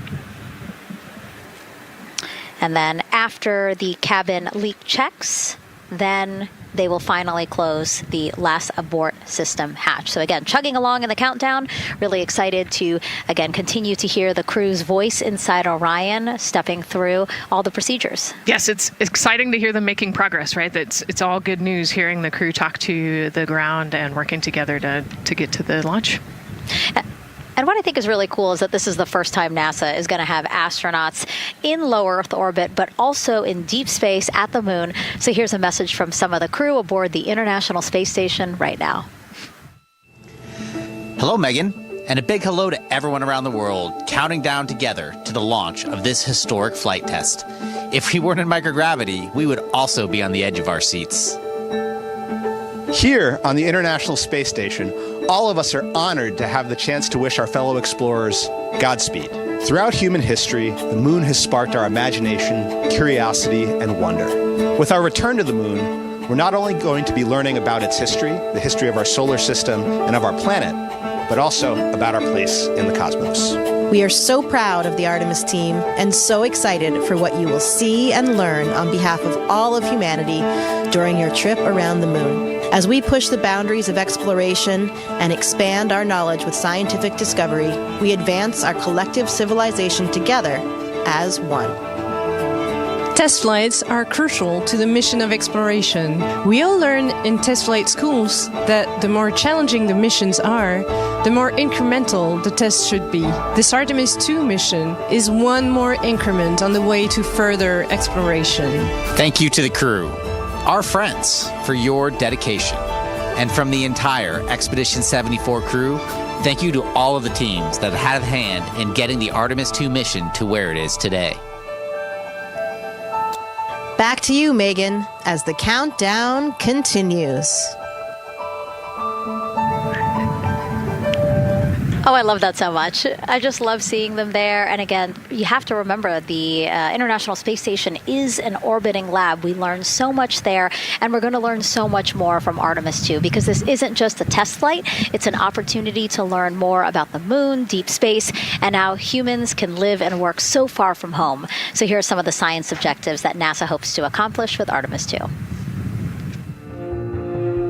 And then after the cabin leak checks, then they will finally close the last abort system hatch. So again, chugging along in the countdown, really excited to, again, continue to hear the crew's voice inside Orion, stepping through all the procedures. Yes, it's exciting to hear them making progress, right? It's all good news hearing the crew talk to the ground and working together to get to the launch. And what I think is really cool is that this is the first time NASA is going to have astronauts in low Earth orbit, but also in deep space at the moon. So here's a message from some of the crew aboard the International Space Station right now. Hello, Megan, and a big hello to everyone around the world counting down together to the launch of this historic flight test. If we weren't in microgravity, we would also be on the edge of our seats. Here on the International Space Station, all of us are honored to have the chance to wish our fellow explorers Godspeed. Throughout human history, the moon has sparked our imagination, curiosity, and wonder. With our return to the moon, we're not only going to be learning about its history, the history of our solar system and of our planet, but also about our place in the cosmos. We are so proud of the Artemis team and so excited for what you will see and learn on behalf of all of humanity during your trip around the moon. As we push the boundaries of exploration and expand our knowledge with scientific discovery, we advance our collective civilization together as one. Test flights are crucial to the mission of exploration. We all learn in test flight schools that the more challenging the missions are, the more incremental the tests should be. This Artemis II mission is one more increment on the way to further exploration. Thank you to the crew, our friends, for your dedication. And from the entire Expedition 74 crew, thank you to all of the teams that had a hand in getting the Artemis II mission to where it is today. Back to you, Megan, as the countdown continues. Oh, I love that so much. I just love seeing them there. And again, you have to remember the International Space Station is an orbiting lab. We learn so much there, and we're going to learn so much more from Artemis II, because this isn't just a test flight. It's an opportunity to learn more about the moon, deep space, and how humans can live and work so far from home. So here are some of the science objectives that NASA hopes to accomplish with Artemis II.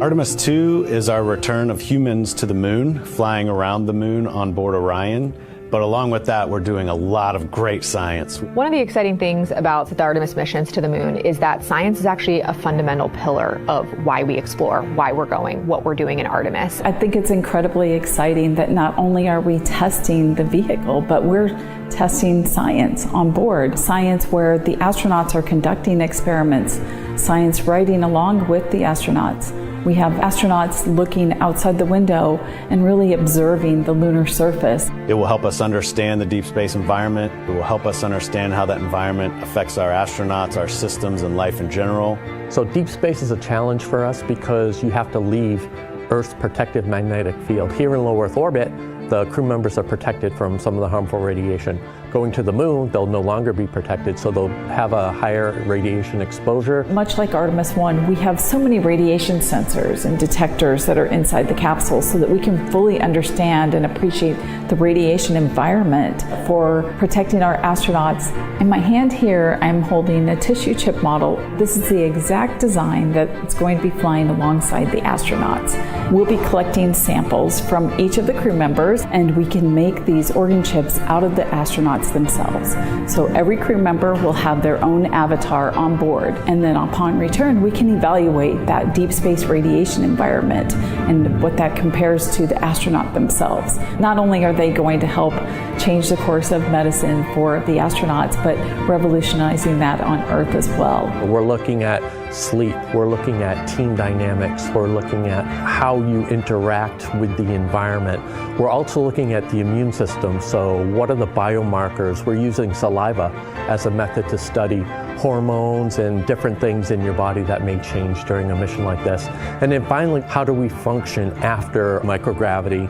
Artemis II is our return of humans to the moon, flying around the moon on board Orion. But along with that, we're doing a lot of great science. One of the exciting things about the Artemis missions to the moon is that science is actually a fundamental pillar of why we explore, why we're going, what we're doing in Artemis. I think it's incredibly exciting that not only are we testing the vehicle, but we're testing science on board. Science where the astronauts are conducting experiments, science riding along with the astronauts. We have astronauts looking outside the window and really observing the lunar surface. It will help us understand the deep space environment. It will help us understand how that environment affects our astronauts, our systems, and life in general. So deep space is a challenge for us because you have to leave Earth's protective magnetic field. Here in low Earth orbit, the crew members are protected from some of the harmful radiation. Going to the moon, they'll no longer be protected, so they'll have a higher radiation exposure. Much like Artemis I, we have so many radiation sensors and detectors that are inside the capsule so that we can fully understand and appreciate the radiation environment for protecting our astronauts. In my hand here, I'm holding a tissue chip model. This is the exact design that's going to be flying alongside the astronauts. We'll be collecting samples from each of the crew members, and we can make these organ chips out of the astronauts' astronauts themselves. So every crew member will have their own avatar on board, and then upon return we can evaluate that deep space radiation environment and what that compares to the astronaut themselves. Not only are they going to help change the course of medicine for the astronauts, but revolutionizing that on Earth as well. We're looking at sleep, we're looking at team dynamics, we're looking at how you interact with the environment. We're also looking at the immune system, so what are the biomarkers? We're using saliva as a method to study hormones and different things in your body that may change during a mission like this. And then finally, how do we function after microgravity,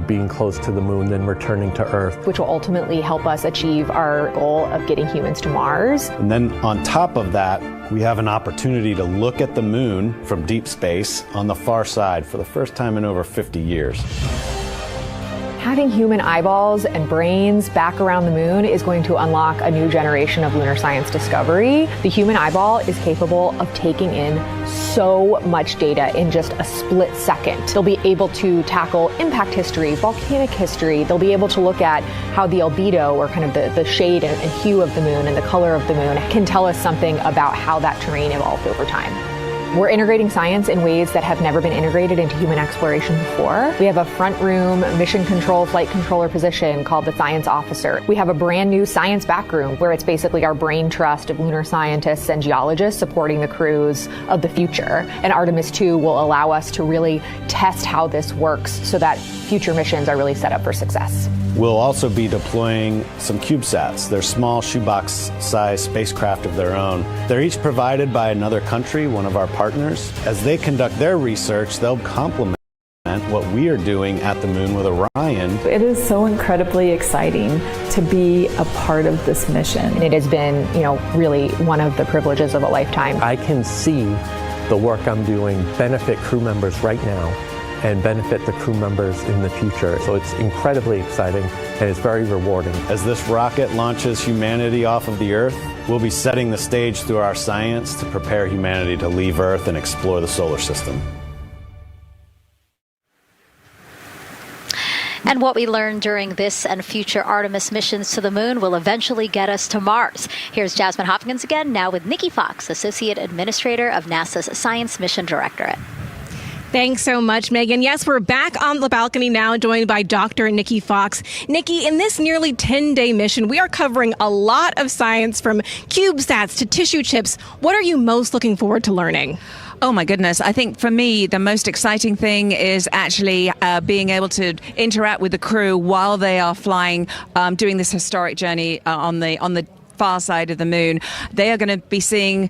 being close to the moon, then returning to Earth. Which will ultimately help us achieve our goal of getting humans to Mars. And then on top of that, we have an opportunity to look at the moon from deep space on the far side for the first time in over 50 years. Having human eyeballs and brains back around the moon is going to unlock a new generation of lunar science discovery. The human eyeball is capable of taking in so much data in just a split second. They'll be able to tackle impact history, volcanic history. They'll be able to look at how the albedo, or kind of the shade and hue of the moon and the color of the moon, can tell us something about how that terrain evolved over time. We're integrating science in ways that have never been integrated into human exploration before. We have a front room mission control flight controller position called the science officer. We have a brand new science back room where it's basically our brain trust of lunar scientists and geologists supporting the crews of the future. And Artemis II will allow us to really test how this works so that future missions are really set up for success. We'll also be deploying some CubeSats. They're small shoebox-sized spacecraft of their own. They're each provided by another country, one of our partners. As they conduct their research, they'll complement what we are doing at the moon with Orion. It is so incredibly exciting to be a part of this mission. It has been, really one of the privileges of a lifetime. I can see the work I'm doing benefit crew members right now and benefit the crew members in the future. So it's incredibly exciting and it's very rewarding. As this rocket launches humanity off of the Earth, we'll be setting the stage through our science to prepare humanity to leave Earth and explore the solar system. And what we learned during this and future Artemis missions to the moon will eventually get us to Mars. Here's Jasmine Hopkins again, now with Nikki Fox, Associate Administrator of NASA's Science Mission Directorate. Thanks so much, Megan. Yes, we're back on the balcony now, joined by Dr. Nikki Fox. Nikki, in this nearly 10-day mission, we are covering a lot of science from CubeSats to tissue chips. What are you most looking forward to learning? Oh my goodness. I think for me, the most exciting thing is actually being able to interact with the crew while they are flying, doing this historic journey on the far side of the moon. They are going to be seeing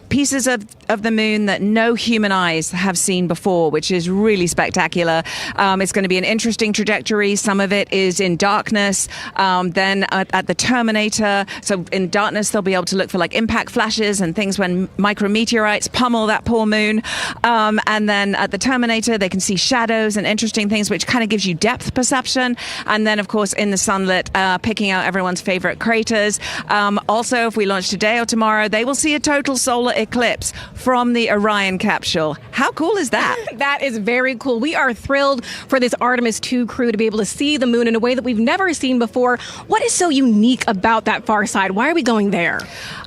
pieces of the moon that no human eyes have seen before, which is really spectacular. It's going to be an interesting trajectory. Some of it is in darkness. Then at the terminator, so in darkness, they'll be able to look for like impact flashes and things when micrometeorites pummel that poor moon. And then at the terminator, they can see shadows and interesting things, which kind of gives you depth perception. And then, of course, in the sunlit, picking out everyone's favorite craters. Also, if we launch today or tomorrow, they will see a total solar eclipse from the Orion capsule. How cool is that? That is very cool. We are thrilled for this Artemis II crew to be able to see the moon in a way that we've never seen before. What is so unique about that far side? Why are we going there?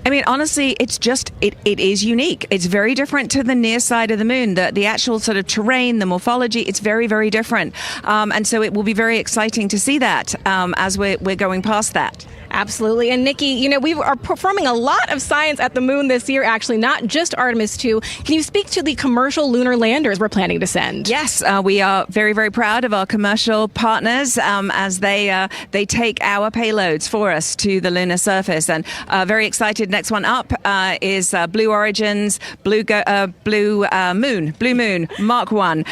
I mean, honestly, it's just, it is unique. It's very different to the near side of the moon. The actual sort of terrain, the morphology, it's very, very different. And so it will be very exciting to see that as we're going past that. Absolutely. And Nikki, we are performing a lot of science at the moon this year, actually, not just Artemis II. Can you speak to the commercial lunar landers we're planning to send? Yes, we are very, very proud of our commercial partners as they take our payloads for us to the lunar surface. And very excited. Next one up is Blue Origin's Blue Moon Mark 1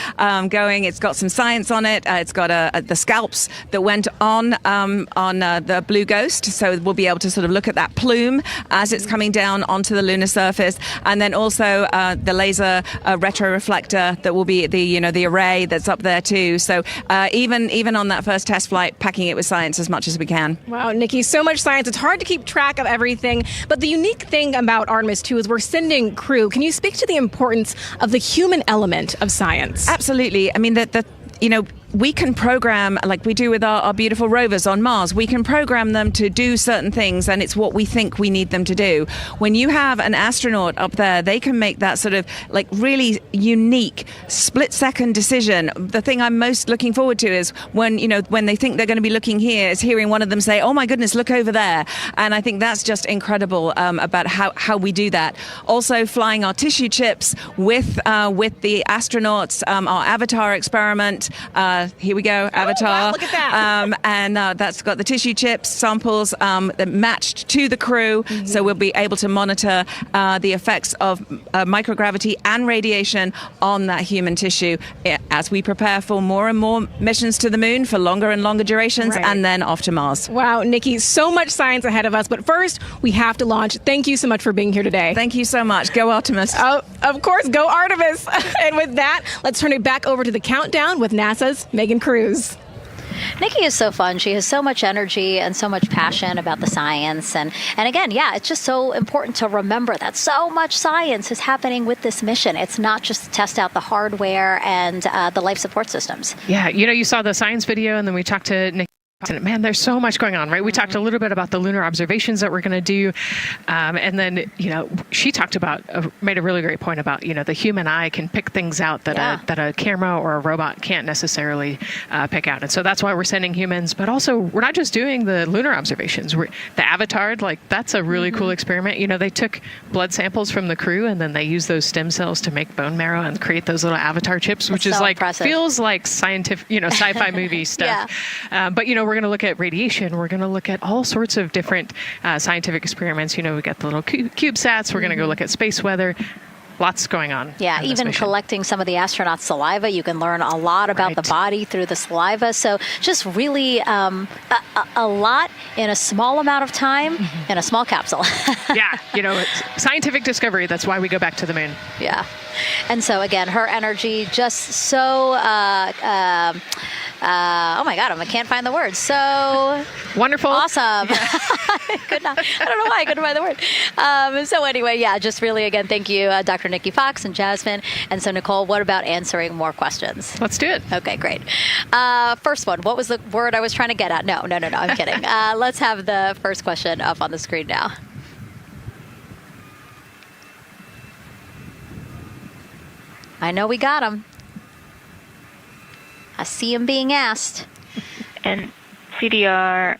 going. It's got some science on it. It's got the scalps that went on the Blue Ghost. So we'll be able to sort of look at that plume as it's coming down onto the lunar surface, and then also the laser retroreflector that will be the array that's up there too. So even on that first test flight, packing it with science as much as we can. Wow, Nikki, so much science. It's hard to keep track of everything. But the unique thing about Artemis II is we're sending crew. Can you speak to the importance of the human element of science? Absolutely. I mean, we can program, like we do with our beautiful rovers on Mars, we can program them to do certain things, and it's what we think we need them to do. When you have an astronaut up there, they can make that sort of like really unique split-second decision. The thing I'm most looking forward to is when they think they're going to be looking here, is hearing one of them say, "Oh my goodness, look over there." And I think that's just incredible about how we do that. Also, flying our tissue chips with the astronauts, our Avatar experiment. Here we go, Avatar. Oh, wow, look at that. And that's got the tissue chips samples that matched to the crew, so we'll be able to monitor the effects of microgravity and radiation on that human tissue as we prepare for more and more missions to the moon for longer and longer durations, and then off to Mars. Wow, Nikki, so much science ahead of us. But first, we have to launch. Thank you so much for being here today. Thank you so much. Go Artemis. Oh, of course, go Artemis. And with that, let's turn it back over to the countdown with NASA's Megan Cruz. Nikki is so fun. She has so much energy and so much passion about the science. And again, it's just so important to remember that so much science is happening with this mission. It's not just to test out the hardware and the life support systems. Yeah, you saw the science video, and then we talked to Nikki. Man, there's so much going on, right? We talked a little bit about the lunar observations that we're going to do. And then, she talked about, made a really great point about, the human eye can pick things out that a camera or a robot can't necessarily pick out. And so that's why we're sending humans. But also, we're not just doing the lunar observations. The Avatar, that's a really cool experiment. They took blood samples from the crew, and then they used those stem cells to make bone marrow and create those little Avatar chips, which is so impressive. Feels like scientific, sci-fi movie stuff. But, we're going to look at radiation. We're going to look at all sorts of different scientific experiments. We got the little CubeSats. We're going to go look at space weather. Lots going on. Yeah, even collecting some of the astronauts' saliva. You can learn a lot about the body through the saliva. So just really a lot in a small amount of time in a small capsule. It's scientific discovery. That's why we go back to the moon. Yeah. And so, again, her energy just so... oh my God, I can't find the word. So wonderful. Awesome. I don't know why I couldn't find the word. So anyway, just really, again, thank you, Dr. Nikki Fox and Jasmine. And so, Nicole, what about answering more questions? Let's do it. Okay, great. First one, what was the word I was trying to get at? No, I'm kidding. Let's have the first question up on the screen now. I know we got them. I see him being asked. And CDR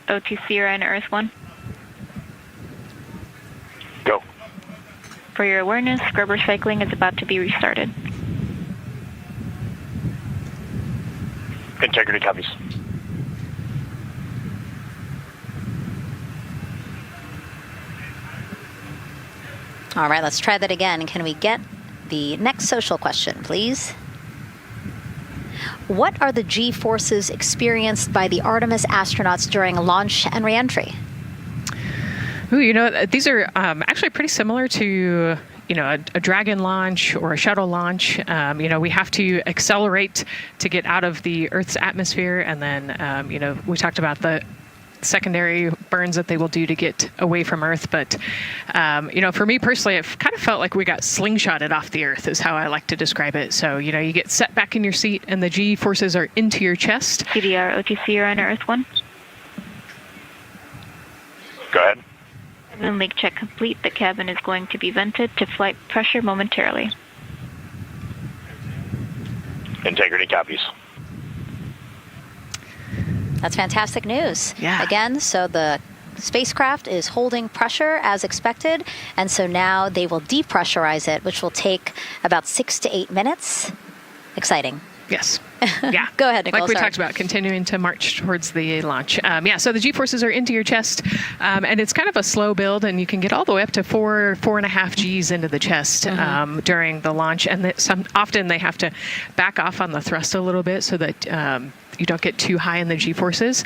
OTC and Earth 1. Go. For your awareness, scrubber cycling is about to be restarted. Integrity copies. All right, let's try that again. Can we get the next social question, please? What are the G-forces experienced by the Artemis astronauts during launch and reentry? These are actually pretty similar to a Dragon launch or a shuttle launch. We have to accelerate to get out of the Earth's atmosphere, and then we talked about the secondary burns that they will do to get away from Earth. But, for me personally, it kind of felt like we got slingshotted off the Earth is how I like to describe it. So, you get set back in your seat and the G forces are into your chest. CDR OTC on Earth 1. Go ahead. Moon leak check complete. The cabin is going to be vented to flight pressure momentarily. Integrity copies. That's fantastic news. Yeah. Again, so the spacecraft is holding pressure as expected, and so now they will depressurize it, which will take about 6 to 8 minutes. Exciting. Yes. Yeah. Go ahead, Nicole. Like we talked about, continuing to march towards the launch. So the G-forces are into your chest, and it's kind of a slow build, and you can get all the way up to 4.5 Gs into the chest during the launch. And often they have to back off on the thrust a little bit so that you don't get too high in the G-forces.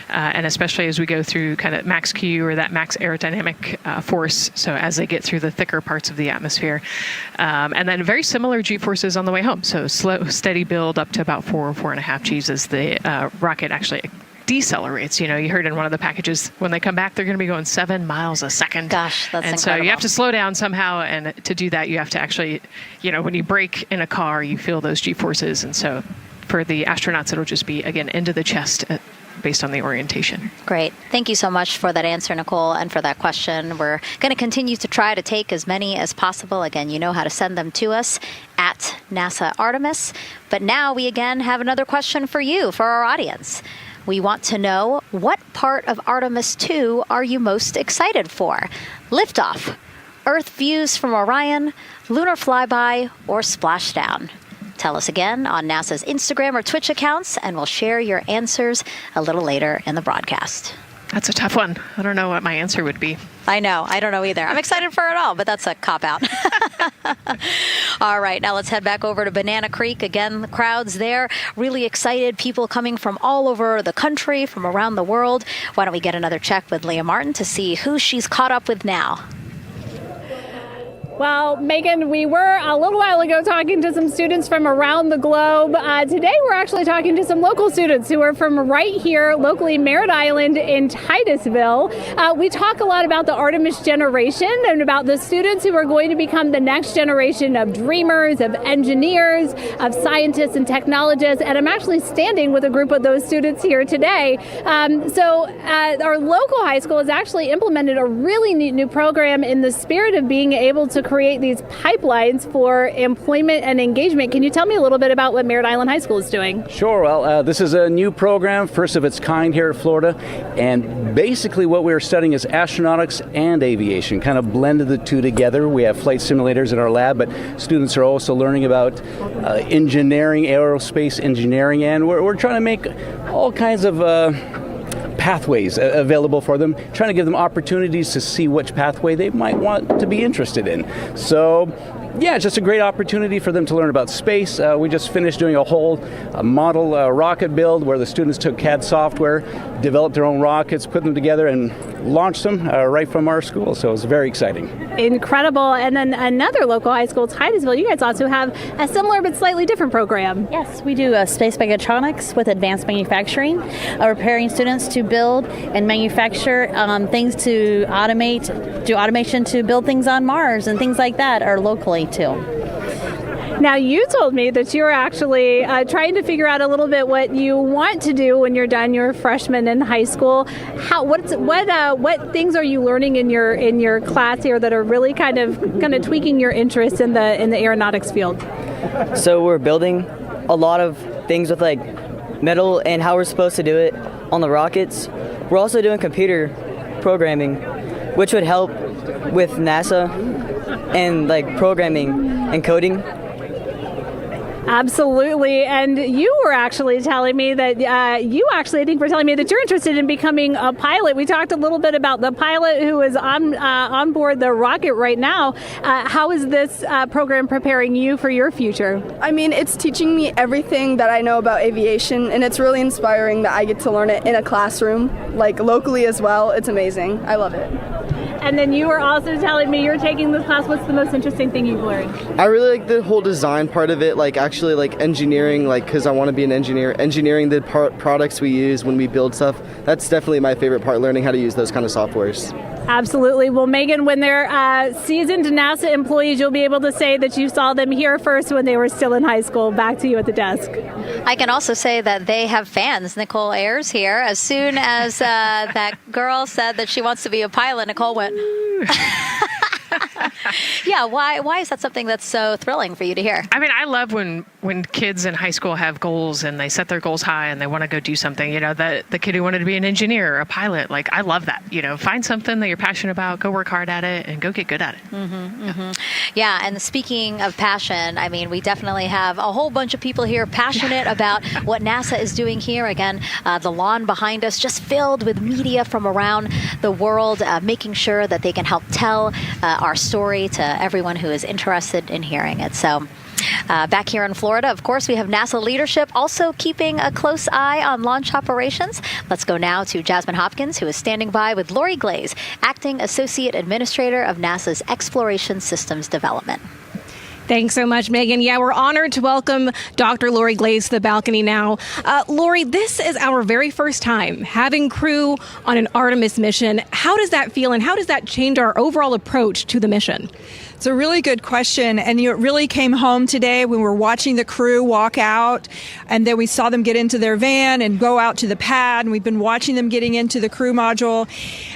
And especially as we go through kind of max Q or that max aerodynamic force, so as they get through the thicker parts of the atmosphere. And then very similar G-forces on the way home. So slow, steady build up to about 4.5 Gs as the rocket actually decelerates. You heard in one of the packages, when they come back, they're going to be going 7 miles a second. Gosh, that's and incredible. So you have to slow down somehow, and to do that, you have to actually, when you brake in a car, you feel those G-forces, and so for the astronauts, it'll just be, again, into the chest based on the orientation. Great. Thank you so much for that answer, Nicole, and for that question. We're going to continue to try to take as many as possible. Again, you know how to send them to us at NASA Artemis. But now we again have another question for you, for our audience. We want to know, what part of Artemis II are you most excited for? Liftoff, Earth views from Orion, lunar flyby, or splashdown? Tell us again on NASA's Instagram or Twitch accounts, and we'll share your answers a little later in the broadcast. That's a tough one. I don't know what my answer would be. I know. I don't know either. I'm excited for it all, but that's a cop-out. All right. Now let's head back over to Banana Creek. Again, the crowds there, really excited. People coming from all over the country, from around the world. Why don't we get another check with Leah Martin to see who she's caught up with now? Well, Megan, we were a little while ago talking to some students from around the globe. Today, we're actually talking to some local students who are from right here, locally, Merritt Island in Titusville. We talk a lot about the Artemis generation and about the students who are going to become the next generation of dreamers, of engineers, of scientists and technologists. And I'm actually standing with a group of those students here today. Our local high school has actually implemented a really neat new program in the spirit of being able to create these pipelines for employment and engagement. Can you tell me a little bit about what Merritt Island High School is doing? Sure. Well, this is a new program, first of its kind here at Florida, and basically what we're studying is astronautics and aviation, kind of blended the two together. We have flight simulators in our lab, but students are also learning about engineering, aerospace engineering, and we're trying to make all kinds of pathways available for them, trying to give them opportunities to see which pathway they might want to be interested in. So, yeah, it's just a great opportunity for them to learn about space. We just finished doing a whole model rocket build where the students took CAD software, developed their own rockets, put them together, and launched them right from our school. So it was very exciting. Incredible. And then another local high school, Titusville, you guys also have a similar but slightly different program. Yes, we do space mechatronics with advanced manufacturing, preparing students to build and manufacture things to automate, do automation to build things on Mars and things like that, or locally too. Now, you told me that you're actually trying to figure out a little bit what you want to do when you're done. You're a freshman in high school. What things are you learning in your class here that are really kind of tweaking your interest in the aeronautics field? So we're building a lot of things with like metal and how we're supposed to do it on the rockets. We're also doing computer programming, which would help with NASA and like programming and coding. Absolutely. And you were actually telling me that I think were telling me that you're interested in becoming a pilot. We talked a little bit about the pilot who is on board the rocket right now. How is this program preparing you for your future? I mean, it's teaching me everything that I know about aviation, and it's really inspiring that I get to learn it in a classroom, like locally as well. It's amazing. I love it. And then you were also telling me you're taking this class. What's the most interesting thing you've learned? I really like the whole design part of it, like actually like engineering, like because I want to be an engineer. Engineering the products we use when we build stuff, that's definitely my favorite part, learning how to use those kind of softwares. Absolutely. Well, Megan, when they're seasoned NASA employees, you'll be able to say that you saw them here first when they were still in high school. Back to you at the desk. I can also say that they have fans. Nicole Ayers here. As soon as that girl said that she wants to be a pilot, Nicole went, yeah, why is that something that's so thrilling for you to hear? I mean, I love when kids in high school have goals and they set their goals high and they want to go do something. You know, the kid who wanted to be an engineer or a pilot, like, I love that. You know, find something that you're passionate about, go work hard at it, and go get good at it. Yeah, and speaking of passion, I mean, we definitely have a whole bunch of people here passionate about what NASA is doing here. Again, the lawn behind us just filled with media from around the world, making sure that they can help tell our story to everyone who is interested in hearing it. So back here in Florida, of course, we have NASA leadership also keeping a close eye on launch operations. Let's go now to Jasmine Hopkins, who is standing by with Lori Glaze, Acting Associate Administrator of NASA's Exploration Systems Development. Thanks so much, Megan. Yeah, we're honored to welcome Dr. Lori Glaze to the balcony now. Lori, this is our very first time having crew on an Artemis mission. How does that feel, and how does that change our overall approach to the mission? It's a really good question, and it really came home today when we were watching the crew walk out, and then we saw them get into their van and go out to the pad, and we've been watching them getting into the crew module.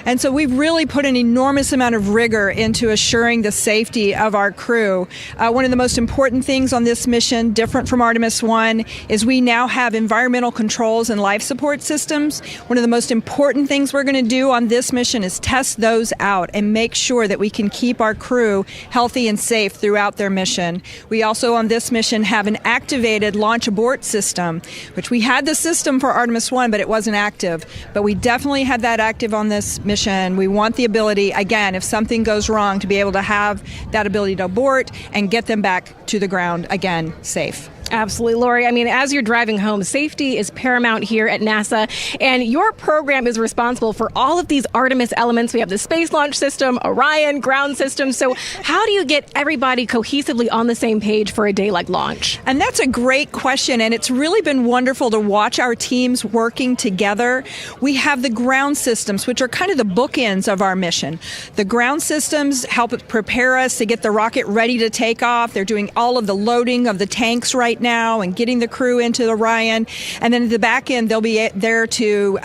And so we've really put an enormous amount of rigor into assuring the safety of our crew. One of the most important things on this mission, different from Artemis I, is we now have environmental controls and life support systems. One of the most important things we're going to do on this mission is test those out and make sure that we can keep our crew healthy and safe throughout their mission. We also on this mission have an activated launch abort system, which we had the system for Artemis I, but it wasn't active. But we definitely had that active on this mission. We want the ability, again, if something goes wrong, to be able to have that ability to abort and get them back to the ground again, safe. Absolutely, Lori. I mean, as you're driving home, safety is paramount here at NASA, and your program is responsible for all of these Artemis elements. We have the Space Launch System, Orion, ground system. So how do you get everybody cohesively on the same page for a day like launch? And that's a great question, and it's really been wonderful to watch our teams working together. We have the ground systems, which are kind of the bookends of our mission. The ground systems help prepare us to get the rocket ready to take off. They're doing all of the loading of the tanks right now and getting the crew into Orion. And then at the back end, they'll be there to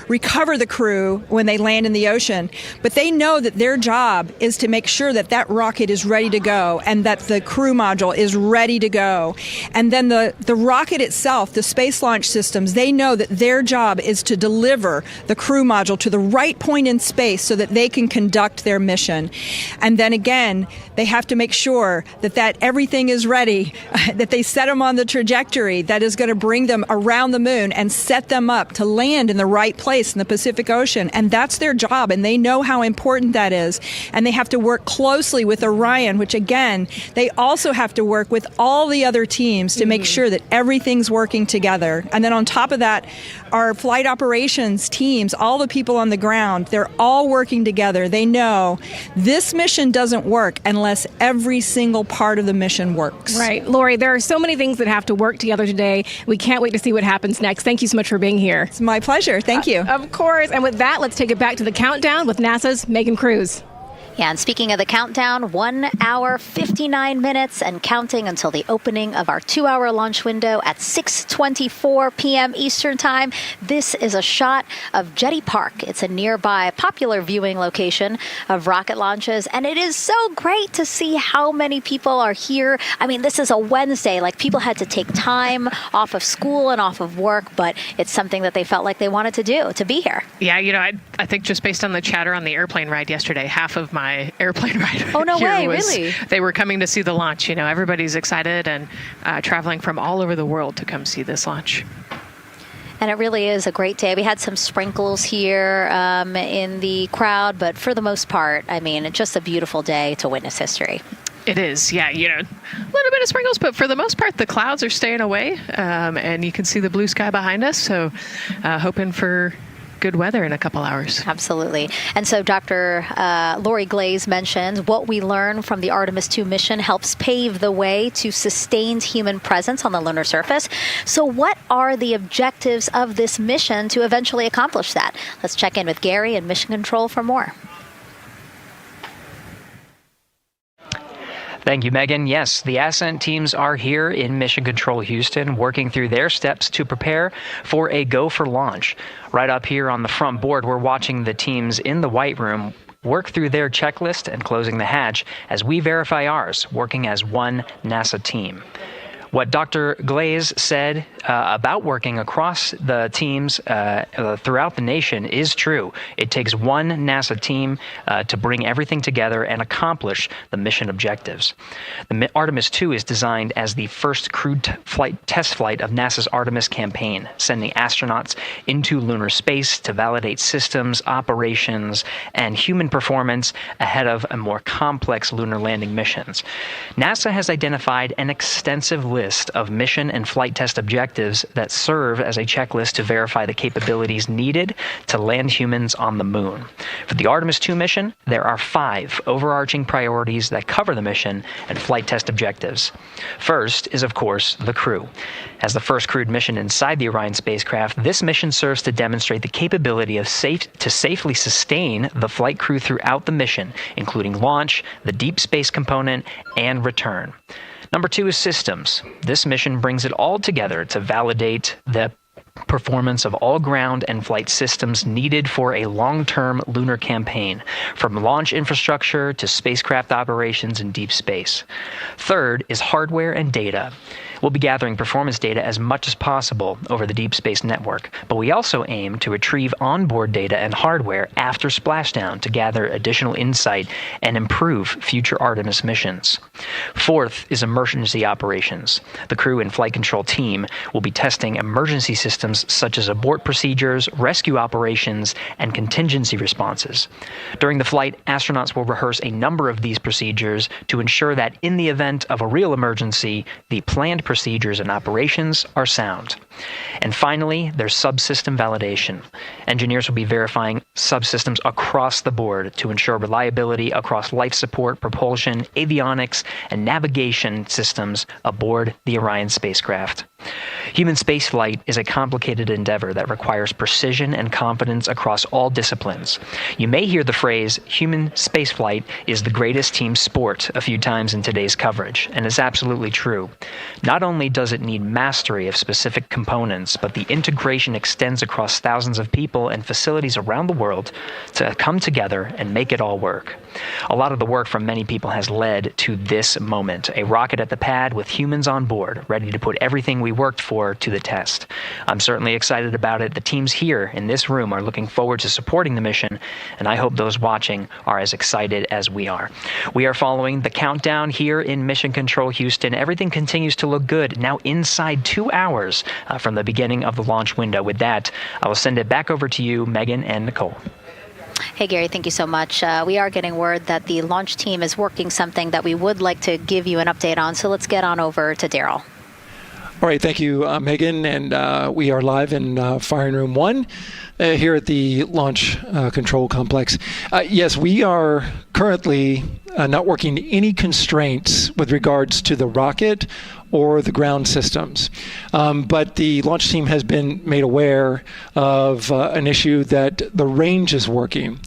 recover the crew when they land in the ocean. But they know that their job is to make sure that that rocket is ready to go and that the crew module is ready to go. And then the rocket itself, the space launch systems, they know that their job is to deliver the crew module to the right point in space so that they can conduct their mission. And then again, they have to make sure that everything is ready, that they set them on the trajectory that is going to bring them around the moon and set them up to land in the right place in the Pacific Ocean. And that's their job, and they know how important that is. And they have to work closely with Orion, which again, they also have to work with all the other teams to make sure that everything's working together. And then on top of that, our flight operations teams, all the people on the ground, they're all working together. They know this mission doesn't work unless every single part of the mission works. Right. Lori, there are so many things that have to work together today. We can't wait to see what happens next. Thank you so much for being here. It's my pleasure. Thank you. Of course. And with that, let's take it back to the countdown with NASA's Megan Cruz. Yeah, and speaking of the countdown, 1 hour, 59 minutes and counting until the opening of our 2-hour launch window at 6:24 p.m. Eastern Time. This is a shot of Jetty Park. It's a nearby popular viewing location of rocket launches, and it is so great to see how many people are here. I mean, this is a Wednesday. Like, people had to take time off of school and off of work, but it's something that they felt like they wanted to do, to be here. Yeah, you know, I think just based on the chatter on the airplane ride yesterday, half of my airplane ride really? They were coming to see the launch. You know, everybody's excited and traveling from all over the world to come see this launch. And it really is a great day. We had some sprinkles here in the crowd, but for the most part, I mean, it's just a beautiful day to witness history. It is, yeah, you know, a little bit of sprinkles, but for the most part, the clouds are staying away, and you can see the blue sky behind us, so hoping for good weather in a couple hours. Absolutely. And so Dr. Lori Glaze mentioned what we learned from the Artemis II mission helps pave the way to sustained human presence on the lunar surface. So what are the objectives of this mission to eventually accomplish that? Let's check in with Gary in Mission Control for more. Thank you, Megan. Yes, the Ascent teams are here in Mission Control Houston, working through their steps to prepare for a go for launch. Right up here on the front board, we're watching the teams in the White Room work through their checklist and closing the hatch as we verify ours, working as one NASA team. What Dr. Glaze said about working across the teams throughout the nation is true. It takes one NASA team to bring everything together and accomplish the mission objectives. The Artemis II is designed as the first crewed test flight of NASA's Artemis campaign, sending astronauts into lunar space to validate systems, operations, and human performance ahead of a more complex lunar landing missions. NASA has identified an extensive list list of mission and flight test objectives that serve as a checklist to verify the capabilities needed to land humans on the moon. For the Artemis II mission, there are 5 overarching priorities that cover the mission and flight test objectives. First is, of course, the crew. As the first crewed mission inside the Orion spacecraft, this mission serves to demonstrate the capability of safely sustain the flight crew throughout the mission, including launch, the deep space component, and return. Number 2 is systems. This mission brings it all together to validate the performance of all ground and flight systems needed for a long-term lunar campaign, from launch infrastructure to spacecraft operations in deep space. Third is hardware and data. We'll be gathering performance data as much as possible over the deep space network, but we also aim to retrieve onboard data and hardware after splashdown to gather additional insight and improve future Artemis missions. Fourth is emergency operations. The crew and flight control team will be testing emergency systems such as abort procedures, rescue operations, and contingency responses. During the flight, astronauts will rehearse a number of these procedures to ensure that in the event of a real emergency, the planned procedures and operations are sound. And finally, there's subsystem validation. Engineers will be verifying subsystems across the board to ensure reliability across life support, propulsion, avionics, and navigation systems aboard the Orion spacecraft. Human spaceflight is a complicated endeavor that requires precision and confidence across all disciplines. You may hear the phrase, human spaceflight is the greatest team sport, a few times in today's coverage, and it's absolutely true. Not only does it need mastery of specific components, but the integration extends across thousands of people and facilities around the world to come together and make it all work. A lot of the work from many people has led to this moment, a rocket at the pad with humans on board, ready to put everything we worked for to the test. I'm certainly excited about it. The teams here in this room are looking forward to supporting the mission, and I hope those watching are as excited as we are. We are following the countdown here in Mission Control Houston. Everything continues to look good. Now inside 2 hours from the beginning of the launch window. With that, I will send it back over to you, Megan and Nicole. Hey, Gary, thank you so much. We are getting word that the launch team is working something that we would like to give you an update on, so let's get on over to Daryl. All right, thank you, Megan, and we are live in Firing Room 1 here at the Launch Control Complex. Yes, we are currently not working any constraints with regards to the rocket or the ground systems. But the launch team has been made aware of an issue that the range is working.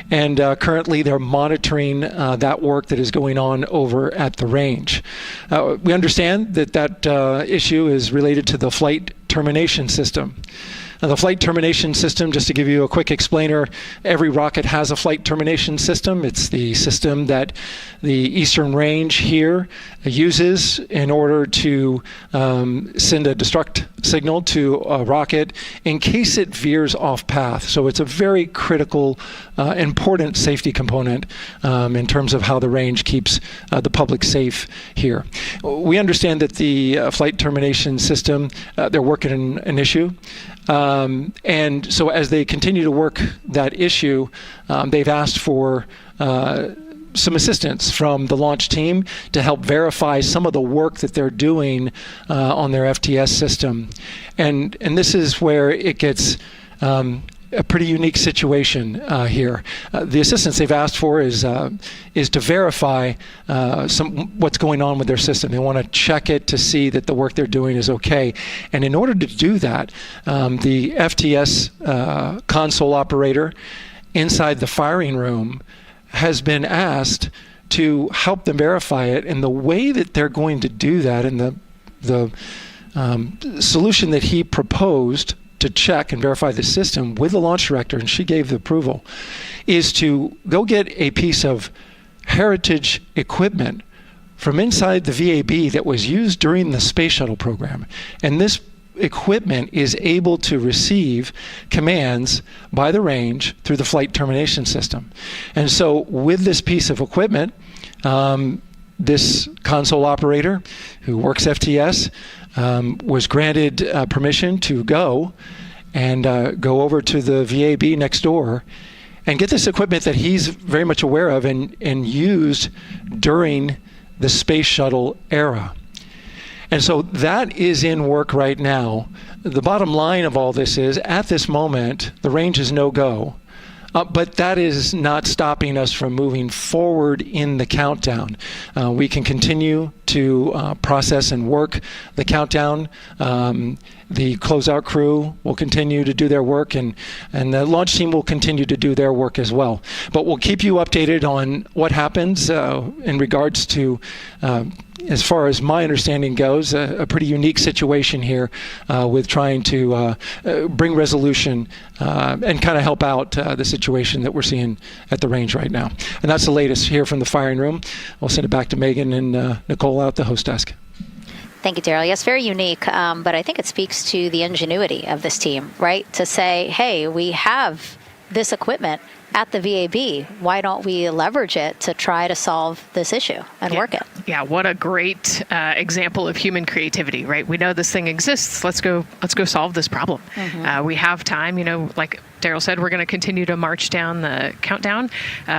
And currently they're monitoring that work that is going on over at the range. We understand that that issue is related to the flight termination system. Now, the flight termination system, just to give you a quick explainer, every rocket has a flight termination system. It's the system that the Eastern Range here uses in order to send a destruct signal to a rocket in case it veers off path. So it's a very critical, important safety component in terms of how the range keeps the public safe here. We understand that the flight termination system, they're working an issue. And so as they continue to work that issue, they've asked for some assistance from the launch team to help verify some of the work that they're doing on their FTS system. And this is where it gets a pretty unique situation here. The assistance they've asked for is to verify what's going on with their system. They want to check it to see that the work they're doing is okay. And in order to do that, the FTS console operator inside the firing room has been asked to help them verify it. And the way that they're going to do that, and the solution that he proposed to check and verify the system with the launch director, and she gave the approval, is to go get a piece of heritage equipment from inside the VAB that was used during the space shuttle program. And this equipment is able to receive commands by the range through the flight termination system. And so with this piece of equipment, this console operator who works FTS was granted permission to go over to the VAB next door and get this equipment that he's very much aware of and used during the space shuttle era. And so that is in work right now. The bottom line of all this is, at this moment, the range is no-go. But that is not stopping us from moving forward in the countdown. We can continue to process and work the countdown. The closeout crew will continue to do their work, and the launch team will continue to do their work as well. But we'll keep you updated on what happens in regards to, as far as my understanding goes, a pretty unique situation here with trying to bring resolution and kind of help out the situation that we're seeing at the range right now. And that's the latest here from the firing room. I'll send it back to Megan and Nicole out the host desk. Thank you, Daryl. Yes, very unique, but I think it speaks to the ingenuity of this team, right? To say, hey, we have this equipment at the VAB. Why don't we leverage it to try to solve this issue and work it? Yeah, what a great example of human creativity, right? We know this thing exists. Let's go solve this problem. We have time, like Daryl said, we're going to continue to march down the countdown.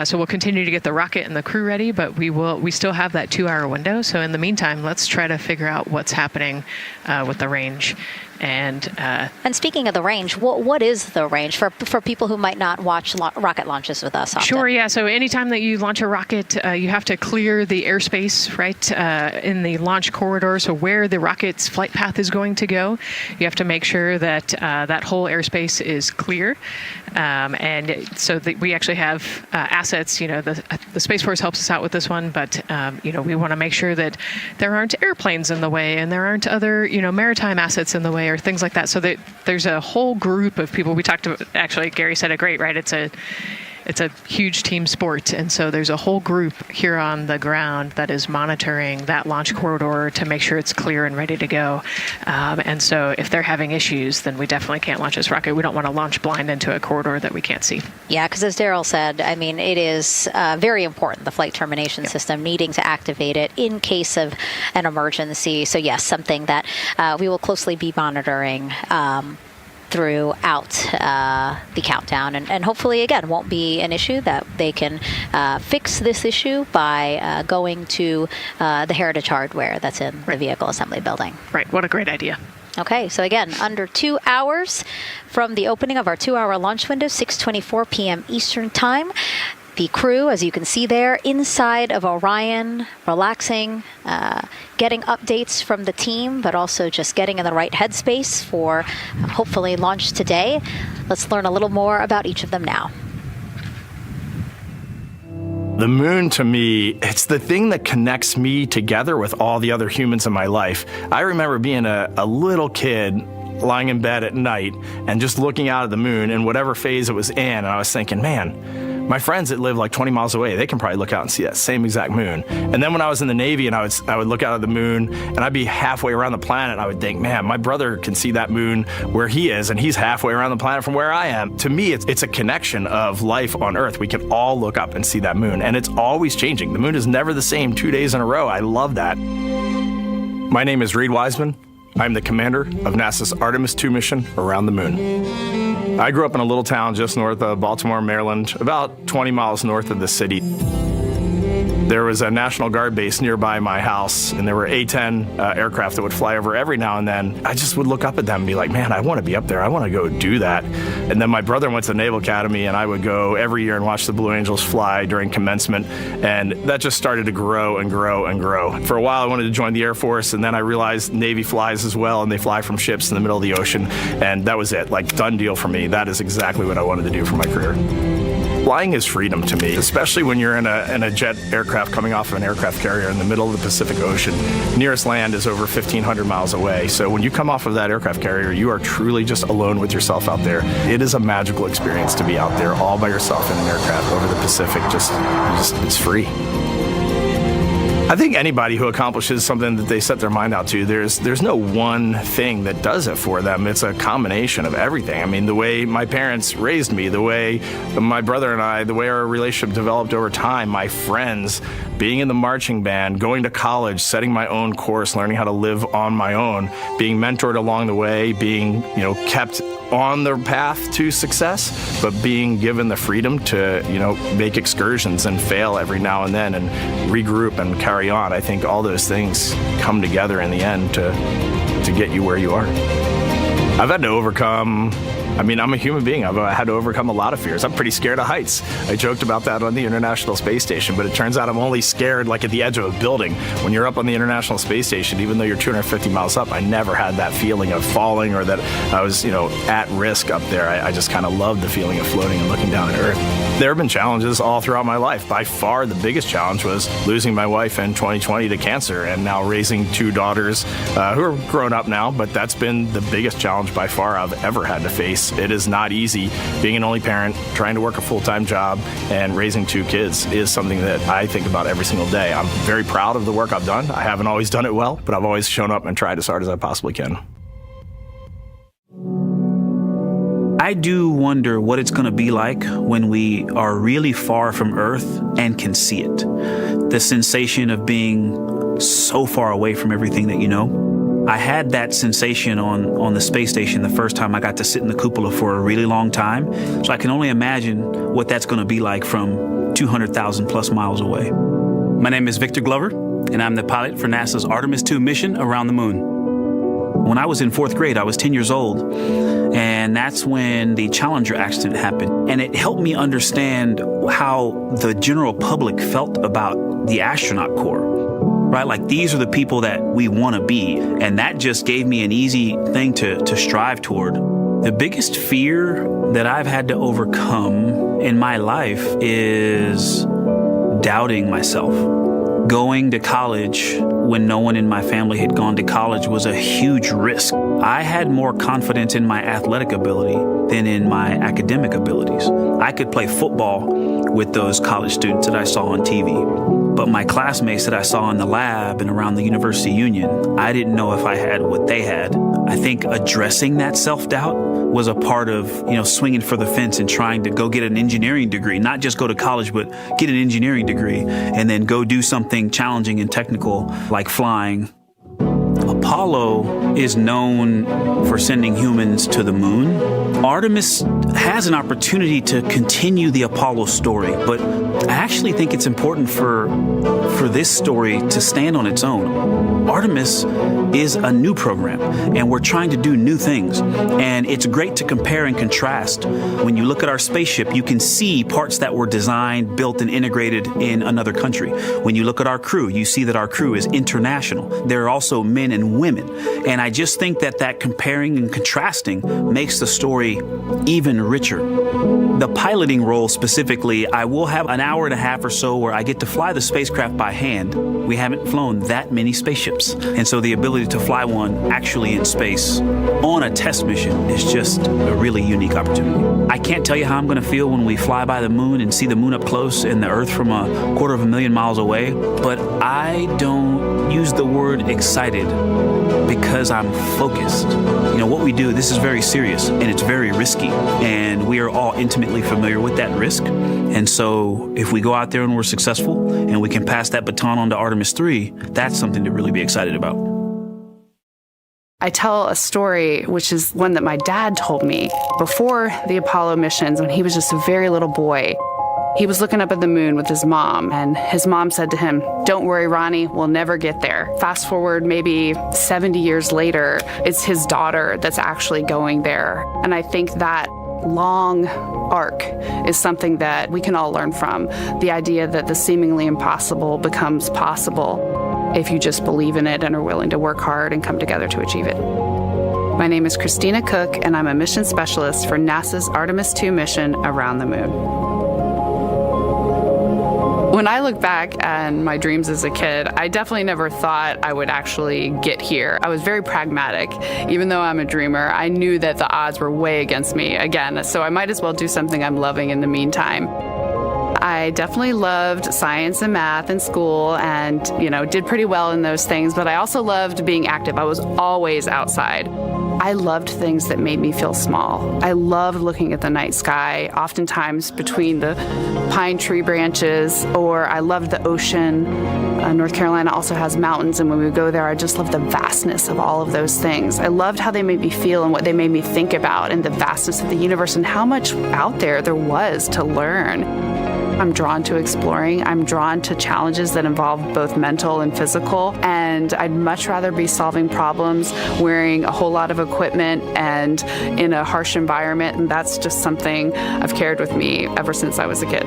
So we'll continue to get the rocket and the crew ready, but we still have that 2-hour window. So in the meantime, let's try to figure out what's happening with the range. And speaking of the range, what is the range for people who might not watch rocket launches with us often? Sure, yeah. So anytime that you launch a rocket, you have to clear the airspace, right, in the launch corridor. So where the rocket's flight path is going to go, you have to make sure that that whole airspace is clear. And so we actually have assets. The Space Force helps us out with this one, but we want to make sure that there aren't airplanes in the way and there aren't other maritime assets in the way or things like that. So that there's a whole group of people. We talked about, actually, Gary said it great, right? It's a huge team sport, and so there's a whole group here on the ground that is monitoring that launch corridor to make sure it's clear and ready to go. And so if they're having issues, then we definitely can't launch this rocket. We don't want to launch blind into a corridor that we can't see. Yeah, because as Daryl said, I mean, it is very important, the flight termination system, needing to activate it in case of an emergency. So yes, something that we will closely be monitoring throughout the countdown, and hopefully, again, won't be an issue, that they can fix this issue by going to the heritage hardware that's in the vehicle assembly building. Right. What a great idea. Okay, so again, under 2 hours from the opening of our 2-hour launch window, 6:24 p.m. Eastern Time. The crew, as you can see there, inside of Orion, relaxing, getting updates from the team, but also just getting in the right headspace for hopefully launch today. Let's learn a little more about each of them now. The moon, to me, it's the thing that connects me together with all the other humans in my life. I remember being a little kid lying in bed at night and just looking out at the moon in whatever phase it was in, and I was thinking, man, my friends that live like 20 miles away, they can probably look out and see that same exact moon. And then when I was in the Navy and I would look out at the moon and I'd be halfway around the planet, and I would think, man, my brother can see that moon where he is, and he's halfway around the planet from where I am. To me, it's a connection of life on Earth. We can all look up and see that moon, and it's always changing. The moon is never the same 2 days in a row. I love that. My name is Reed Wiseman. I'm the commander of NASA's Artemis II mission around the moon. I grew up in a little town just north of Baltimore, Maryland, about 20 miles north of the city. There was a National Guard base nearby my house, and there were A-10 aircraft that would fly over every now and then. I just would look up at them and be like, man, I want to be up there. I want to go do that. And then my brother went to the Naval Academy, and I would go every year and watch the Blue Angels fly during commencement. And that just started to grow and grow and grow. For a while, I wanted to join the Air Force, and then I realized Navy flies as well, and they fly from ships in the middle of the ocean. And that was it, like, done deal for me. That is exactly what I wanted to do for my career. Flying is freedom to me, especially when you're in a jet aircraft coming off of an aircraft carrier in the middle of the Pacific Ocean. Nearest land is over 1,500 miles away. So when you come off of that aircraft carrier, you are truly just alone with yourself out there. It is a magical experience to be out there all by yourself in an aircraft over the Pacific. It's free. I think anybody who accomplishes something that they set their mind out to, there's no one thing that does it for them. It's a combination of everything. I mean, the way my parents raised me, the way my brother and I, the way our relationship developed over time, my friends, being in the marching band, going to college, setting my own course, learning how to live on my own, being mentored along the way, being, kept on the path to success, but being given the freedom to, make excursions and fail every now and then and regroup and carry on. I think all those things come together in the end to get you where you are. I've had to overcome, I'm a human being. I've had to overcome a lot of fears. I'm pretty scared of heights. I joked about that on the International Space Station, but it turns out I'm only scared like at the edge of a building. When you're up on the International Space Station, even though you're 250 miles up, I never had that feeling of falling or that I was, at risk up there. I just kind of loved the feeling of floating and looking down at Earth. There have been challenges all throughout my life. By far, the biggest challenge was losing my wife in 2020 to cancer and now raising 2 daughters who are grown up now, but that's been the biggest challenge by far I've ever had to face. It is not easy. Being an only parent, trying to work a full-time job, and raising 2 kids is something that I think about every single day. I'm very proud of the work I've done. I haven't always done it well, but I've always shown up and tried as hard as I possibly can. I do wonder what it's going to be like when we are really far from Earth and can see it. The sensation of being so far away from everything that you know. I had that sensation on the space station the first time I got to sit in the cupola for a really long time. So I can only imagine what that's going to be like from 200,000 plus miles away. My name is Victor Glover, and I'm the pilot for NASA's Artemis II mission around the moon. When I was in 4th grade, I was 10 years old, and that's when the Challenger accident happened. And it helped me understand how the general public felt about the astronaut corps. Right? Like, these are the people that we want to be. And that just gave me an easy thing to strive toward. The biggest fear that I've had to overcome in my life is doubting myself. Going to college when no one in my family had gone to college was a huge risk. I had more confidence in my athletic ability than in my academic abilities. I could play football with those college students that I saw on TV. But my classmates that I saw in the lab and around the University Union, I didn't know if I had what they had. I think addressing that self-doubt was a part of, swinging for the fence and trying to go get an engineering degree, not just go to college, but get an engineering degree and then go do something challenging and technical like flying. Apollo is known for sending humans to the moon. Artemis has an opportunity to continue the Apollo story, but I actually think it's important for this story to stand on its own. Artemis is a new program, and we're trying to do new things. And it's great to compare and contrast. When you look at our spaceship, you can see parts that were designed, built, and integrated in another country. When you look at our crew, you see that our crew is international. There are also men and women. And I just think that comparing and contrasting makes the story even richer. The piloting role specifically, I will have an hour and a half or so where I get to fly the spacecraft by hand. We haven't flown that many spaceships. And so the ability to fly one actually in space on a test mission is just a really unique opportunity. I can't tell you how I'm going to feel when we fly by the moon and see the moon up close and the Earth from 250,000 miles away, but I don't use the word excited because I'm focused. What we do, this is very serious and it's very risky, and we are all intimately familiar with that risk. And so if we go out there and we're successful and we can pass that baton on to Artemis III, that's something to really be excited about. I tell a story, which is one that my dad told me before the Apollo missions when he was just a very little boy. He was looking up at the moon with his mom, and his mom said to him, "Don't worry, Ronnie, we'll never get there." Fast forward maybe 70 years later, it's his daughter that's actually going there. And I think that long arc is something that we can all learn from. The idea that the seemingly impossible becomes possible if you just believe in it and are willing to work hard and come together to achieve it. My name is Christina Cook, and I'm a mission specialist for NASA's Artemis II mission around the moon. When I look back on my dreams as a kid, I definitely never thought I would actually get here. I was very pragmatic. Even though I'm a dreamer, I knew that the odds were way against me again, so I might as well do something I'm loving in the meantime. I definitely loved science and math in school and, did pretty well in those things, but I also loved being active. I was always outside. I loved things that made me feel small. I loved looking at the night sky, oftentimes between the pine tree branches, or I loved the ocean. North Carolina also has mountains, and when we go there, I just love the vastness of all of those things. I loved how they made me feel and what they made me think about, and the vastness of the universe and how much out there was to learn. I'm drawn to exploring. I'm drawn to challenges that involve both mental and physical, and I'd much rather be solving problems wearing a whole lot of equipment and in a harsh environment, and that's just something I've carried with me ever since I was a kid.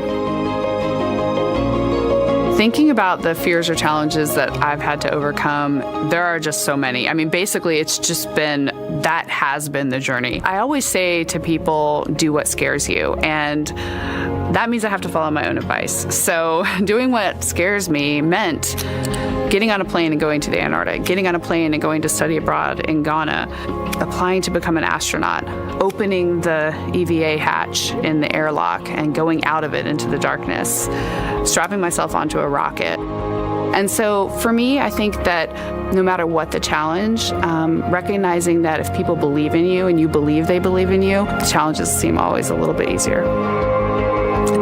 Thinking about the fears or challenges that I've had to overcome, there are just so many. I mean, basically, it's just been, that has been the journey. I always say to people, do what scares you. And that means I have to follow my own advice. So doing what scares me meant getting on a plane and going to the Antarctic, getting on a plane and going to study abroad in Ghana, applying to become an astronaut, opening the EVA hatch in the airlock and going out of it into the darkness, strapping myself onto a rocket. And so for me, I think that no matter what the challenge, recognizing that if people believe in you and you believe they believe in you, the challenges seem always a little bit easier.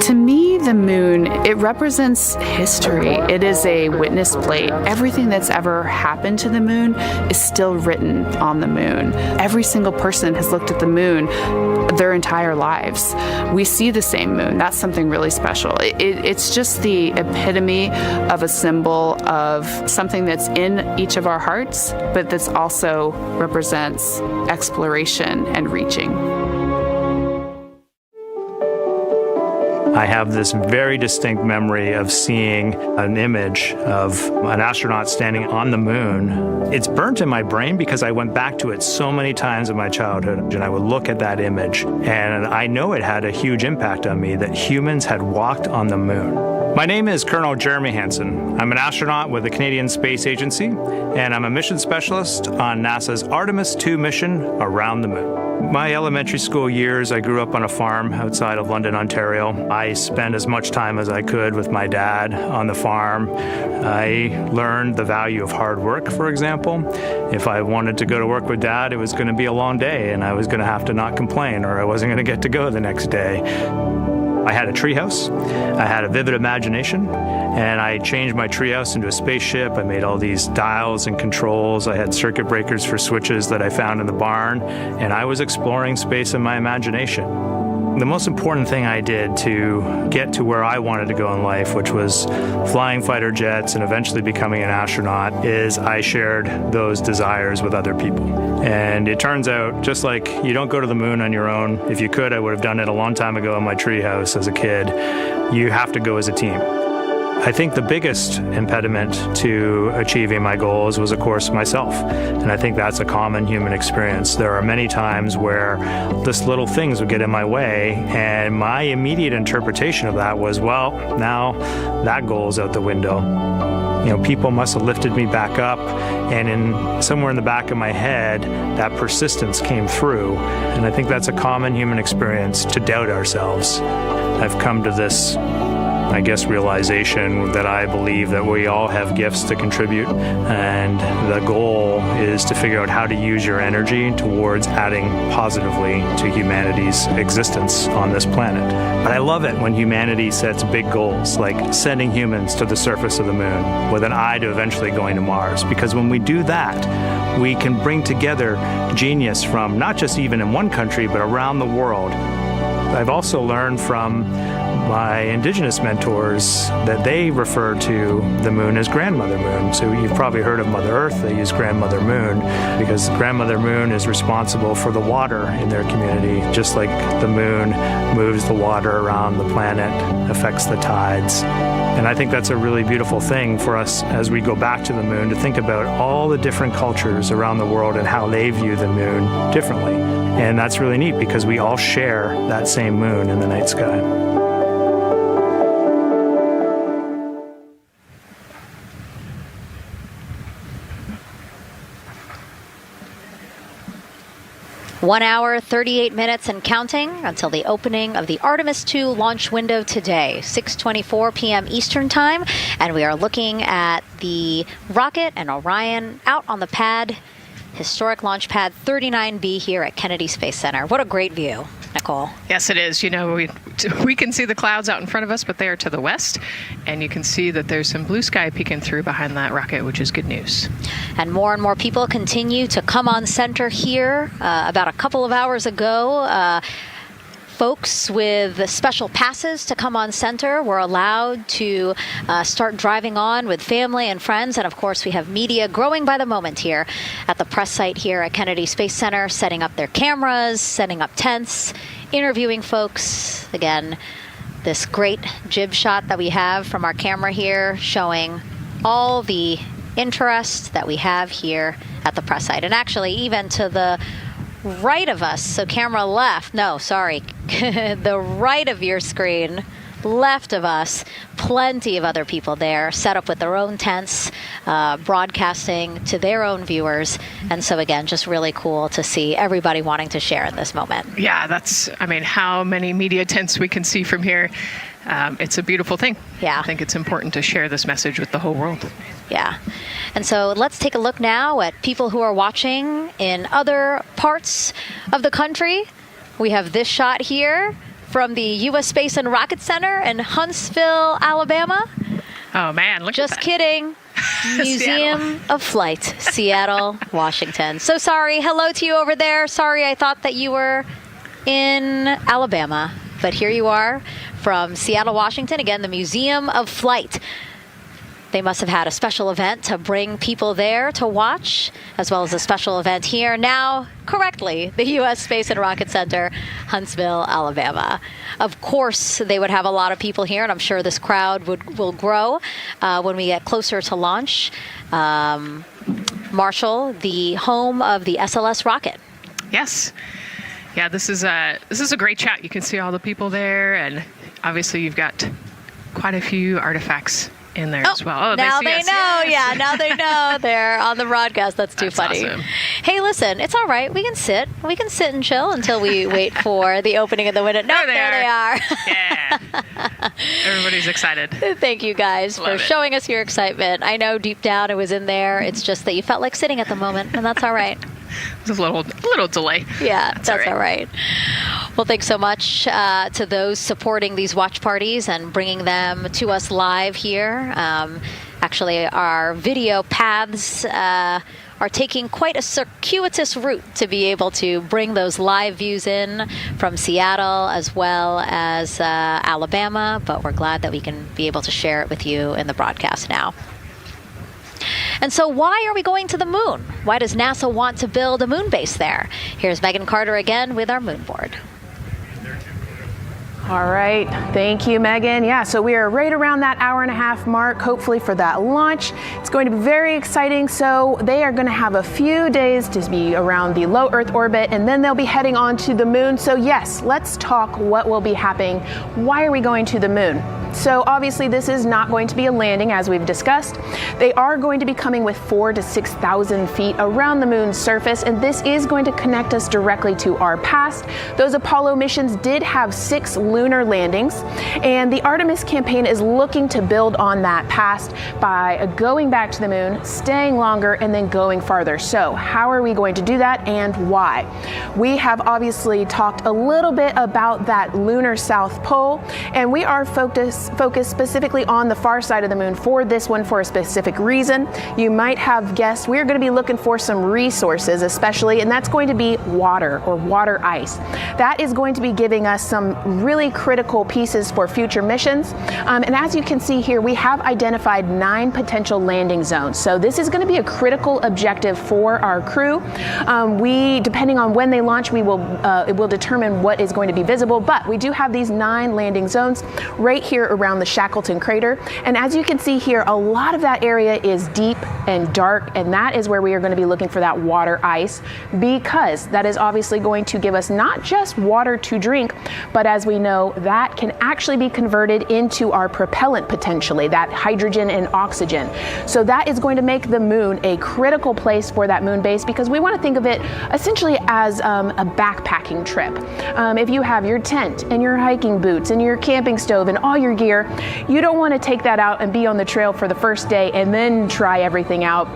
To me, the moon, it represents history. It is a witness plate. Everything that's ever happened to the moon is still written on the moon. Every single person has looked at the moon their entire lives. We see the same moon. That's something really special. It's just the epitome of a symbol of something that's in each of our hearts, but that's also represents exploration and reaching. I have this very distinct memory of seeing an image of an astronaut standing on the moon. It's burnt in my brain because I went back to it so many times in my childhood, and I would look at that image, and I know it had a huge impact on me that humans had walked on the moon. My name is Colonel Jeremy Hansen. I'm an astronaut with the Canadian Space Agency, and I'm a mission specialist on NASA's Artemis II mission around the moon. My elementary school years, I grew up on a farm outside of London, Ontario. I spent as much time as I could with my dad on the farm. I learned the value of hard work, for example. If I wanted to go to work with Dad, it was going to be a long day, and I was going to have to not complain, or I wasn't going to get to go the next day. I had a treehouse, I had a vivid imagination, and I changed my treehouse into a spaceship. I made all these dials and controls. I had circuit breakers for switches that I found in the barn, and I was exploring space in my imagination. The most important thing I did to get to where I wanted to go in life, which was flying fighter jets and eventually becoming an astronaut, is I shared those desires with other people. And it turns out, just like you don't go to the moon on your own, if you could, I would have done it a long time ago in my treehouse as a kid, you have to go as a team. I think the biggest impediment to achieving my goals was, of course, myself. And I think that's a common human experience. There are many times where just little things would get in my way, and my immediate interpretation of that was, well, now that goal's out the window. You know, people must have lifted me back up, and somewhere in the back of my head, that persistence came through. And I think that's a common human experience, to doubt ourselves. I've come to this, I guess, realization that I believe that we all have gifts to contribute, and the goal is to figure out how to use your energy towards adding positively to humanity's existence on this planet. But I love it when humanity sets big goals, like sending humans to the surface of the moon with an eye to eventually going to Mars, because when we do that, we can bring together genius from not just even in one country, but around the world. I've also learned from my indigenous mentors that they refer to the moon as Grandmother Moon. So you've probably heard of Mother Earth. They use Grandmother Moon because Grandmother Moon is responsible for the water in their community, just like the moon moves the water around the planet, affects the tides. And I think that's a really beautiful thing for us as we go back to the moon, to think about all the different cultures around the world and how they view the moon differently. And that's really neat because we all share that same moon in the night sky. One hour, 38 minutes and counting until the opening of the Artemis II launch window today, 6:24 p.m. Eastern Time. And we are looking at the rocket and Orion out on the pad historic launch pad 39B here at Kennedy Space Center. What a great view, Nicole. Yes, it is. You know, we can see the clouds out in front of us, but they are to the west, and you can see that there's some blue sky peeking through behind that rocket, which is good news. And more people continue to come on center here. About a couple of hours ago, folks with special passes to come on center were allowed to start driving on with family and friends. And of course, we have media growing by the moment here at the press site here at Kennedy Space Center, setting up their cameras, setting up tents, interviewing folks. Again, this great jib shot that we have from our camera here showing all the interest that we have here at the press site. And actually, even to the right of us, so camera left, no, sorry, the right of your screen, left of us, plenty of other people there, set up with their own tents, broadcasting to their own viewers. And so again, just really cool to see everybody wanting to share in this moment. Yeah, how many media tents we can see from here. It's a beautiful thing. Yeah. I think it's important to share this message with the whole world. Yeah. And so let's take a look now at people who are watching in other parts of the country. We have this shot here from the U.S. Space and Rocket Center in Huntsville, Alabama. Oh, man, look at that. Just kidding. Museum of Flight, Seattle, Washington. So sorry. Hello to you over there. Sorry, I thought that you were in Alabama. But here you are from Seattle, Washington. Again, the Museum of Flight. They must have had a special event to bring people there to watch, as well as a special event here. Now, correctly, the U.S. Space and Rocket Center, Huntsville, Alabama. Of course, they would have a lot of people here, and I'm sure this crowd will grow when we get closer to launch. Marshall, the home of the SLS rocket. Yes. Yeah, this is a great shot. You can see all the people there, and obviously you've got quite a few artifacts in there as well. Oh, now they know. Yes. Yeah, now they know. They're on the broadcast. That's too funny. Awesome. Hey, listen, it's all right. We can sit and chill until we wait for the opening of the window. No, there they are. Yeah. Everybody's excited. Thank you guys for showing us your excitement. I know deep down it was in there. It's just that you felt like sitting at the moment, and that's all right. There's a little delay. Yeah, that's all right. Well, thanks so much to those supporting these watch parties and bringing them to us live here. Actually, our video paths are taking quite a circuitous route to be able to bring those live views in from Seattle as well as Alabama, but we're glad that we can be able to share it with you in the broadcast now. And so why are we going to the moon? Why does NASA want to build a moon base there? Here's Megan Carter again with our moon board. All right. Thank you, Megan. Yeah, so we are right around that hour-and-a-half mark, hopefully for that launch. It's going to be very exciting. So they are going to have a few days to be around the low Earth orbit, and then they'll be heading on to the moon. So yes, let's talk what will be happening. Why are we going to the moon? So obviously this is not going to be a landing, as we've discussed. They are going to be coming with 4,000 to 6,000 feet around the moon's surface, and this is going to connect us directly to our past. Those Apollo missions did have 6 lunar landings, and the Artemis campaign is looking to build on that past by going back to the moon, staying longer, and then going farther. So how are we going to do that, and why? We have obviously talked a little bit about that lunar South Pole, and we are focused specifically on the far side of the moon for this one for a specific reason. You might have guessed we're going to be looking for some resources especially, and that's going to be water or water ice. That is going to be giving us some really critical pieces for future missions. And as you can see here, we have identified 9 potential landing zones. So this is going to be a critical objective for our crew. Depending on when they launch, it will determine what is going to be visible, but we do have these 9 landing zones right here around the Shackleton crater. And as you can see here, a lot of that area is deep and dark, and that is where we are going to be looking for that water ice, because that is obviously going to give us not just water to drink, but as we know, that can actually be converted into our propellant potentially, that hydrogen and oxygen. So that is going to make the moon a critical place for that moon base, because we want to think of it essentially as a backpacking trip. If you have your tent and your hiking boots and your camping stove and all your gear, you don't want to take that out and be on the trail for the first day and then try everything out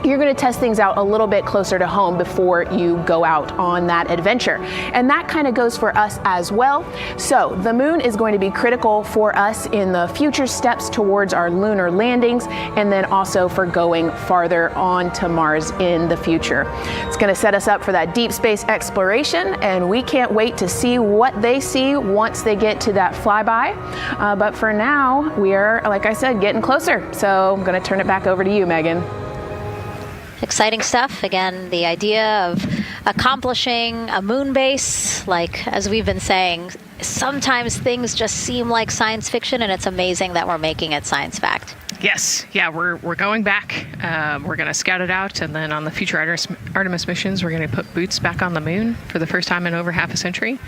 you're going to test things out a little bit closer to home before you go out on that adventure. And that kind of goes for us as well. So the moon is going to be critical for us in the future steps towards our lunar landings, and then also for going farther on to Mars in the future. It's going to set us up for that deep space exploration, and we can't wait to see what they see once they get to that flyby. But for now, we are, like I said, getting closer. So I'm going to turn it back over to you, Megan. Exciting stuff. Again, the idea of accomplishing a moon base, like as we've been saying, sometimes things just seem like science fiction, and it's amazing that we're making it science fact. Yes, yeah, we're going back. We're going to scout it out, and then on the future Artemis missions, we're going to put boots back on the moon for the first time in over half a century.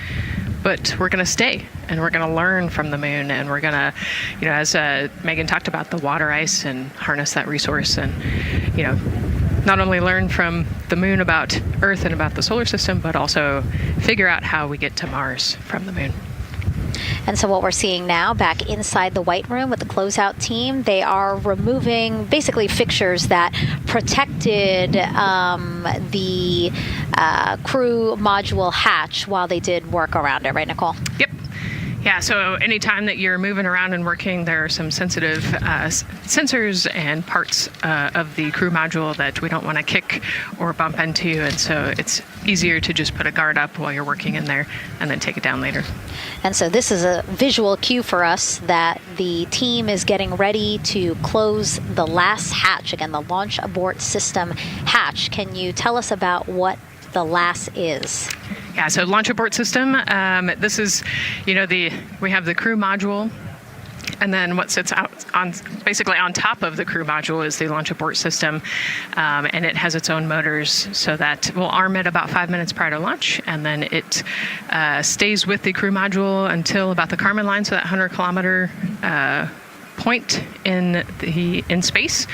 But we're going to stay, and we're going to learn from the moon, and we're going to, as Megan talked about, the water ice, and harness that resource, and not only learn from the moon about Earth and about the solar system, but also figure out how we get to Mars from the moon. And so what we're seeing now back inside the White Room with the closeout team, they are removing basically fixtures that protected the crew module hatch while they did work around it, right, Nicole? Yep. Yeah, so anytime that you're moving around and working, there are some sensitive sensors and parts of the crew module that we don't want to kick or bump into, and so it's easier to just put a guard up while you're working in there and then take it down later. And so this is a visual cue for us that the team is getting ready to close the last hatch, again, the launch abort system hatch. Can you tell us about what the LAS is? Yeah, so launch abort system, this is, we have the crew module, and then what sits out basically on top of the crew module is the launch abort system, and it has its own motors, so that we'll arm it about 5 minutes prior to launch, and then it stays with the crew module until about the Kármán line, so that 100-kilometer point in space.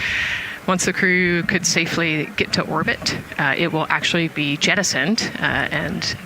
Once the crew could safely get to orbit, it will actually be jettisoned, and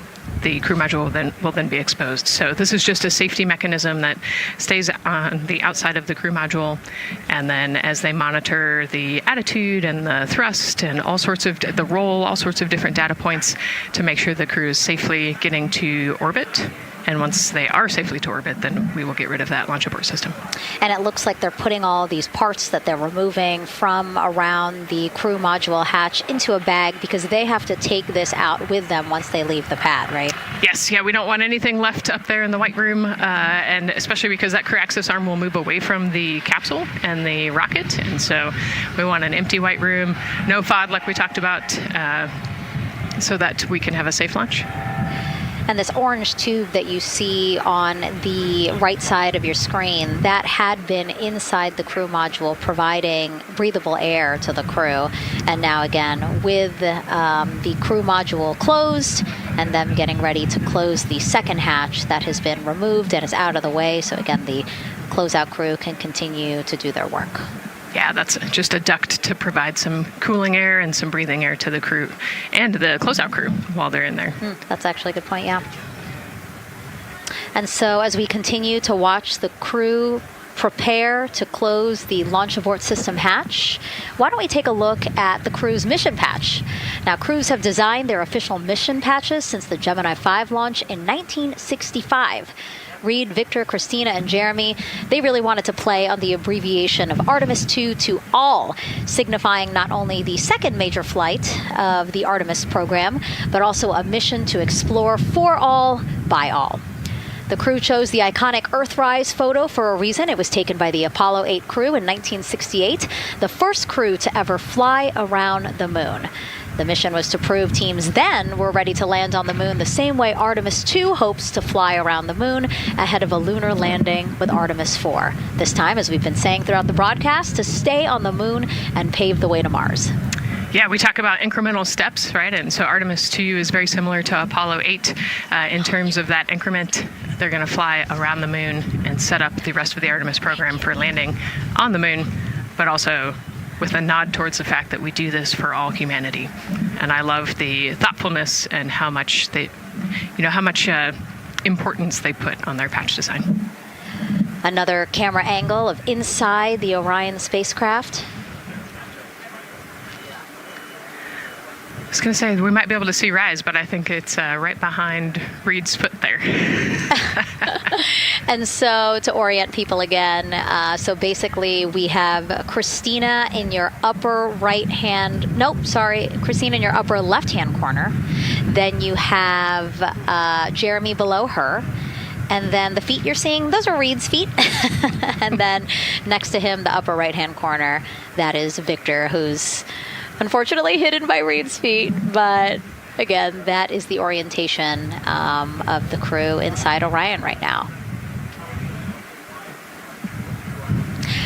the crew module will then be exposed. So this is just a safety mechanism that stays on the outside of the crew module, and then as they monitor the attitude and the thrust and all sorts of the roll, all sorts of different data points to make sure the crew is safely getting to orbit. And once they are safely to orbit, then we will get rid of that launch abort system. And it looks like they're putting all these parts that they're removing from around the crew module hatch into a bag, because they have to take this out with them once they leave the pad, right? Yes, yeah, we don't want anything left up there in the White Room, and especially because that crew access arm will move away from the capsule and the rocket, and so we want an empty White Room, no FOD like we talked about, so that we can have a safe launch. And this orange tube that you see on the right side of your screen, that had been inside the crew module providing breathable air to the crew. And now again, with the crew module closed and them getting ready to close the second hatch that has been removed and is out of the way. So again, the closeout crew can continue to do their work. Yeah, that's just a duct to provide some cooling air and some breathing air to the crew and the closeout crew while they're in there. That's actually a good point, yeah. And so as we continue to watch the crew prepare to close the launch abort system hatch, why don't we take a look at the crew's mission patch? Now, crews have designed their official mission patches since the Gemini 5 launch in 1965. Reed, Victor, Christina, and Jeremy, they really wanted to play on the abbreviation of Artemis II to all, signifying not only the second major flight of the Artemis program, but also a mission to explore for all, by all. The crew chose the iconic Earthrise photo for a reason. It was taken by the Apollo 8 crew in 1968, the first crew to ever fly around the moon. The mission was to prove teams then were ready to land on the moon the same way Artemis II hopes to fly around the moon ahead of a lunar landing with Artemis IV. This time, as we've been saying throughout the broadcast, to stay on the moon and pave the way to Mars. Yeah, we talk about incremental steps, right? And so Artemis II is very similar to Apollo 8 in terms of that increment. They're going to fly around the moon and set up the rest of the Artemis program for landing on the moon, but also with a nod towards the fact that we do this for all humanity. And I love the thoughtfulness and how much importance they put on their patch design. Another camera angle of inside the Orion spacecraft. was going to say, we might be able to see Rise, but I think it's right behind Reed's foot there. And so to orient people again, so basically we have Christina in your upper Christina in your upper left-hand corner. Then you have Jeremy below her. And then the feet you're seeing, those are Reed's feet. And then next to him, the upper right-hand corner, that is Victor, who's unfortunately hidden by Reed's feet. But again, that is the orientation of the crew inside Orion right now.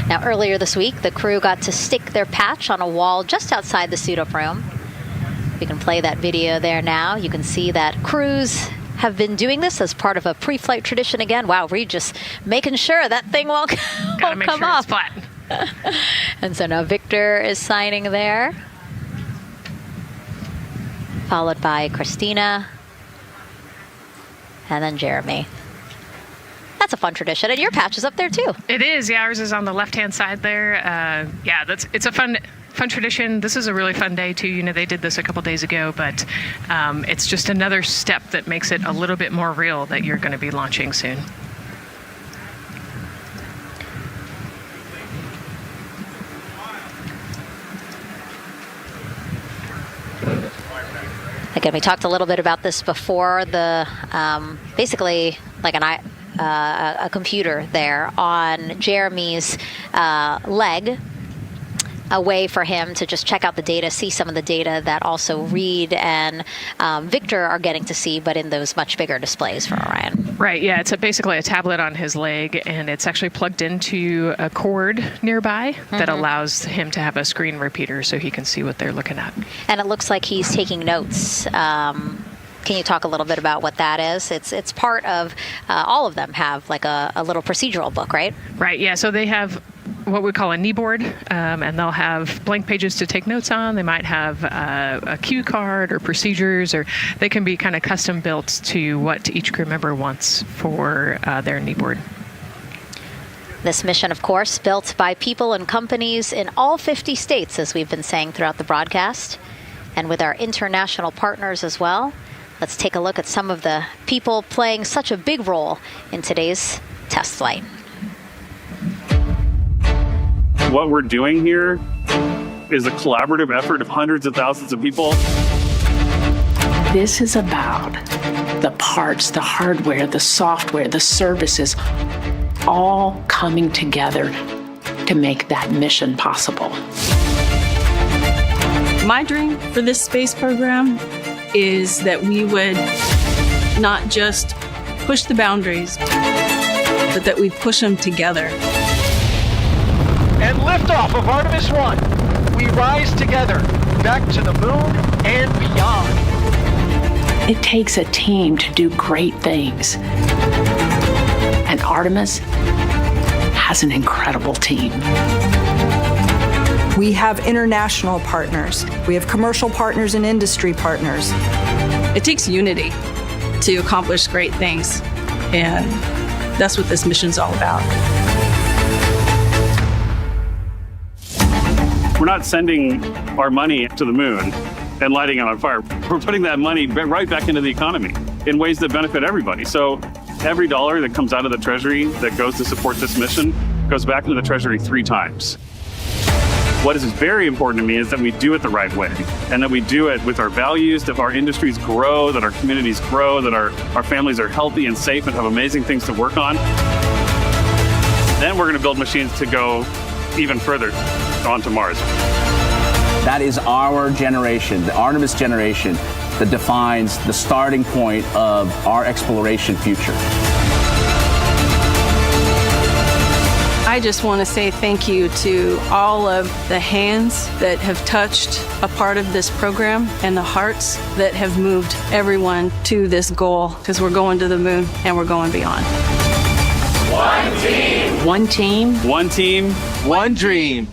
Now, earlier this week, the crew got to stick their patch on a wall just outside the suit-up room. You can play that video there now. You can see that crews have been doing this as part of a pre-flight tradition again. Wow, Reed just making sure that thing won't come off. It's flat. And so now Victor is signing there, followed by Christina, and then Jeremy. That's a fun tradition, and your patch is up there too. It is. Yeah, ours is on the left-hand side there. It's a fun tradition. This is a really fun day too. You know, they did this a couple days ago, but it's just another step that makes it a little bit more real that you're going to be launching soon. Again, we talked a little bit about this before. The basically like a computer there on Jeremy's leg, a way for him to just check out the data, see some of the data that also Reed and Victor are getting to see, but in those much bigger displays for Orion. Right, yeah, it's basically a tablet on his leg, and it's actually plugged into a cord nearby that allows him to have a screen repeater so he can see what they're looking at. And it looks like he's taking notes. Can you talk a little bit about what that is? It's part of, all of them have like a little procedural book, right? Right, yeah, so they have what we call a knee board, and they'll have blank pages to take notes on. They might have a cue card or procedures, or they can be kind of custom built to what each crew member wants for their knee board. This mission, of course, built by people and companies in all 50 states, as we've been saying throughout the broadcast, and with our international partners as well. Let's take a look at some of the people playing such a big role in today's test flight. What we're doing here is a collaborative effort of hundreds of thousands of people. This is about the parts, the hardware, the software, the services, all coming together to make that mission possible. My dream for this space program is that we would not just push the boundaries, but that we push them together. And liftoff of Artemis I. We rise together, back to the moon and beyond. It takes a team to do great things. And Artemis has an incredible team. We have international partners. We have commercial partners and industry partners. It takes unity to accomplish great things, and that's what this mission's all about. We're not sending our money to the moon and lighting it on fire. We're putting that money right back into the economy in ways that benefit everybody. So every dollar that comes out of the Treasury that goes to support this mission goes back into the Treasury 3 times. What is very important to me is that we do it the right way, and that we do it with our values, that our industries grow, that our communities grow, that our families are healthy and safe and have amazing things to work on. Then we're going to build machines to go even further onto Mars. That is our generation, the Artemis generation, that defines the starting point of our exploration future. I just want to say thank you to all of the hands that have touched a part of this program and the hearts that have moved everyone to this goal, because we're going to the moon and we're going beyond. One team. One team. One team. One dream.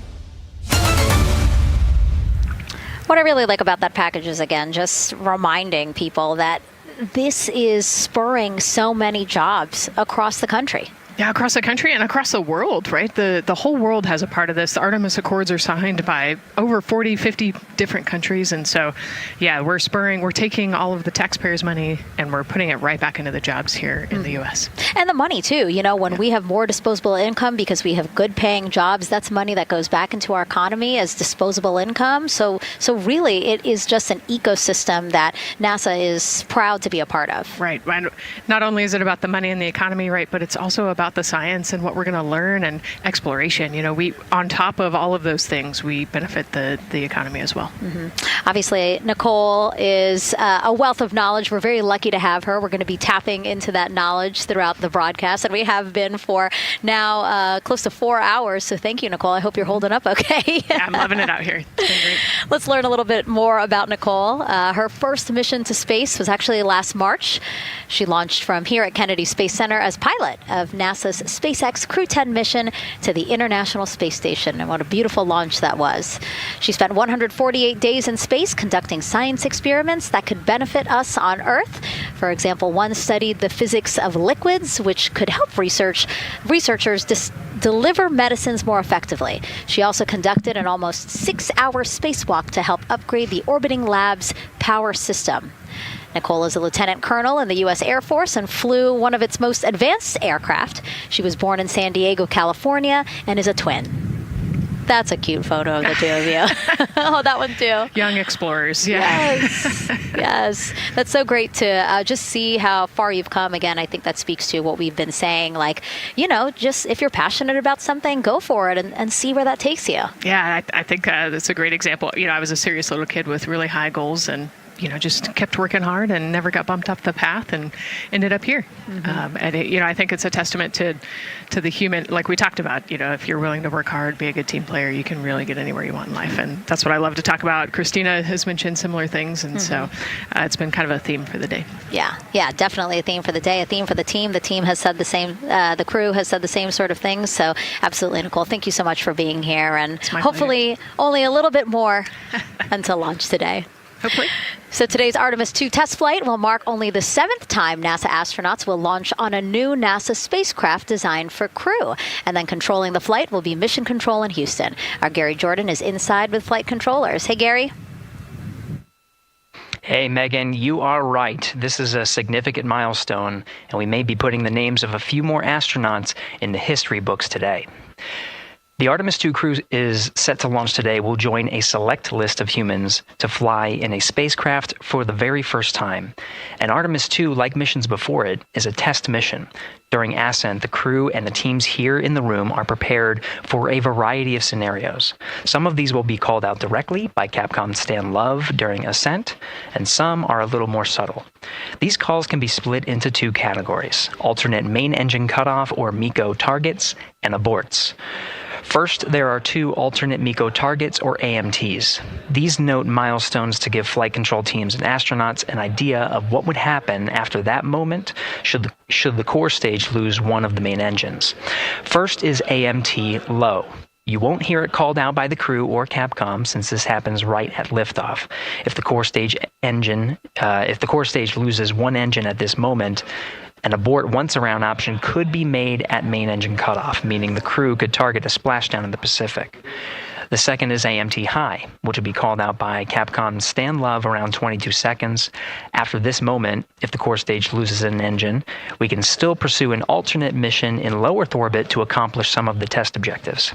What I really like about that package is, again, just reminding people that this is spurring so many jobs across the country. Yeah, across the country and across the world, right? The whole world has a part of this. The Artemis Accords are signed by over 40, 50 different countries. And so, yeah, we're taking all of the taxpayers' money and we're putting it right back into the jobs here in the U.S. And the money, too. You know, when we have more disposable income because we have good paying jobs, that's money that goes back into our economy as disposable income. So really, it is just an ecosystem that NASA is proud to be a part of. Right. And not only is it about the money and the economy, right, but it's also about the science and what we're going to learn and exploration. You know, we, on top of all of those things, we benefit the economy as well. Obviously, Nicole is a wealth of knowledge. We're very lucky to have her. We're going to be tapping into that knowledge throughout the broadcast, and we have been for now close to 4 hours. So thank you, Nicole. I hope you're holding up okay. Yeah, I'm loving it out here. It's been great. Let's learn a little bit more about Nicole. Her first mission to space was actually last March. She launched from here at Kennedy Space Center as pilot of NASA's SpaceX Crew 10 mission to the International Space Station. And what a beautiful launch that was. She spent 148 days in space conducting science experiments that could benefit us on Earth. For example, one studied the physics of liquids, which could help researchers deliver medicines more effectively. She also conducted an almost 6-hour spacewalk to help upgrade the orbiting lab's power system. Nicole is a lieutenant colonel in the U.S. Air Force and flew one of its most advanced aircraft. She was born in San Diego, California, and is a twin. That's a cute photo of the two of you. Oh, that one too. Young explorers, yeah. Yes, yes. That's so great to just see how far you've come. Again, I think that speaks to what we've been saying. Like, you know, just if you're passionate about something, go for it and see where that takes you. Yeah, I think that's a great example. You know, I was a serious little kid with really high goals and, you know, just kept working hard and never got bumped off the path and ended up here. And, you know, I think it's a testament to the human, like we talked about, you know, if you're willing to work hard, be a good team player, you can really get anywhere you want in life. And that's what I love to talk about. Christina has mentioned similar things. And so it's been kind of a theme for the day. Yeah, definitely a theme for the day, a theme for the team. The team has said the same, the crew has said the same sort of things. So absolutely, Nicole, thank you so much for being here. And hopefully only a little bit more until launch today. Hopefully. So today's Artemis II test flight will mark only the 7th time NASA astronauts will launch on a new NASA spacecraft designed for crew. And then controlling the flight will be Mission Control in Houston. Our Gary Jordan is inside with flight controllers. Hey, Gary. Hey, Megan, you are right. This is a significant milestone, and we may be putting the names of a few more astronauts in the history books today. The Artemis II crew is set to launch today will join a select list of humans to fly in a spacecraft for the very first time. And Artemis II, like missions before it, is a test mission. During ascent, the crew and the teams here in the room are prepared for a variety of scenarios. Some of these will be called out directly by Capcom Stan Love during ascent, and some are a little more subtle. These calls can be split into 2 categories: alternate main engine cutoff or MECO targets and aborts. First, there are 2 alternate MECO targets, or AMTs. These note milestones to give flight control teams and astronauts an idea of what would happen after that moment should the core stage lose one of the main engines. First is AMT low. You won't hear it called out by the crew or Capcom since this happens right at liftoff. If the core stage loses one engine at this moment, an abort once around option could be made at main engine cutoff, meaning the crew could target a splashdown in the Pacific. The second is AMT high, which will be called out by Capcom's Stan Love around 22 seconds. After this moment, if the core stage loses an engine, we can still pursue an alternate mission in low Earth orbit to accomplish some of the test objectives.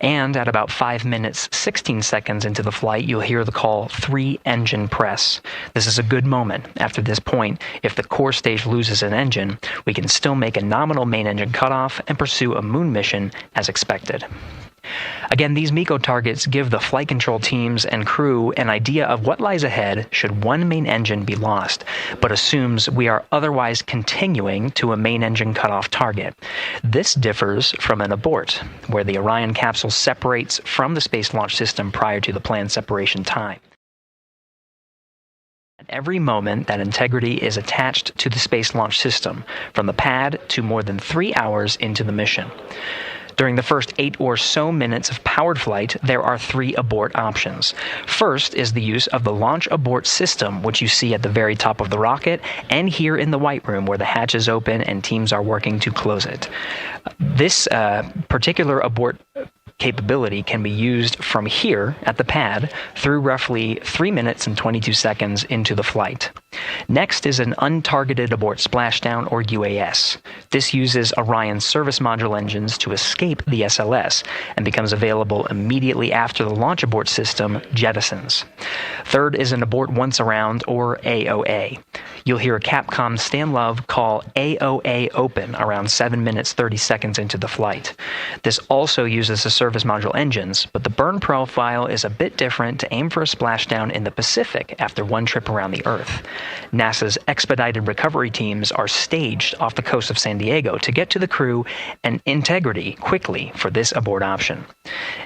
And at about 5 minutes, 16 seconds into the flight, you'll hear the call 3-engine press. This is a good moment. After this point, if the core stage loses an engine, we can still make a nominal main engine cutoff and pursue a moon mission as expected. Again, these MECO targets give the flight control teams and crew an idea of what lies ahead should one main engine be lost, but assumes we are otherwise continuing to a main engine cutoff target. This differs from an abort, where the Orion capsule separates from the Space Launch System prior to the planned separation time. At every moment, that integrity is attached to the Space Launch System, from the pad to more than 3 hours into the mission. During the first 8 or so minutes of powered flight, there are 3 abort options. First is the use of the launch abort system, which you see at the very top of the rocket and here in the White Room where the hatch is open and teams are working to close it. This particular abort capability can be used from here at the pad through roughly 3 minutes and 22 seconds into the flight. Next is an untargeted abort splashdown, or UAS. This uses Orion's service module engines to escape the SLS and becomes available immediately after the launch abort system jettisons. Third is an abort once around, or AOA. You'll hear Capcom Stan Love call AOA open around 7 minutes 30 seconds into the flight. This also uses the service module engines, but the burn profile is a bit different to aim for a splashdown in the Pacific after one trip around the Earth. NASA's expedited recovery teams are staged off the coast of San Diego to get to the crew and integrity quickly for this abort option.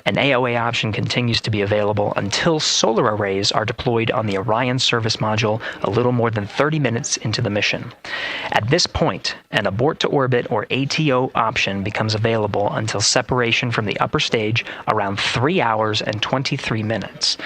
An AOA option continues to be available until solar arrays are deployed on the Orion service module a little more than 30 minutes into the mission. At this point, an abort to orbit, or ATO option, becomes available until separation from the upper stage around 3 hours and 23 minutes.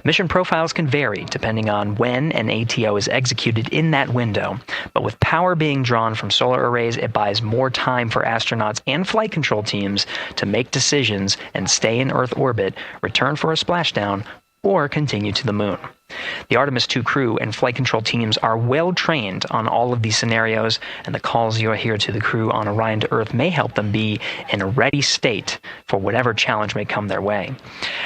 Mission profiles can vary depending on when an ATO is executed in that window, but with power being drawn from solar arrays, it buys more time for astronauts and flight control teams to make decisions and stay in Earth orbit, return for a splashdown, or continue to the moon. The Artemis II crew and flight control teams are well trained on all of these scenarios, and the calls you'll hear to the crew on Orion to Earth may help them be in a ready state for whatever challenge may come their way.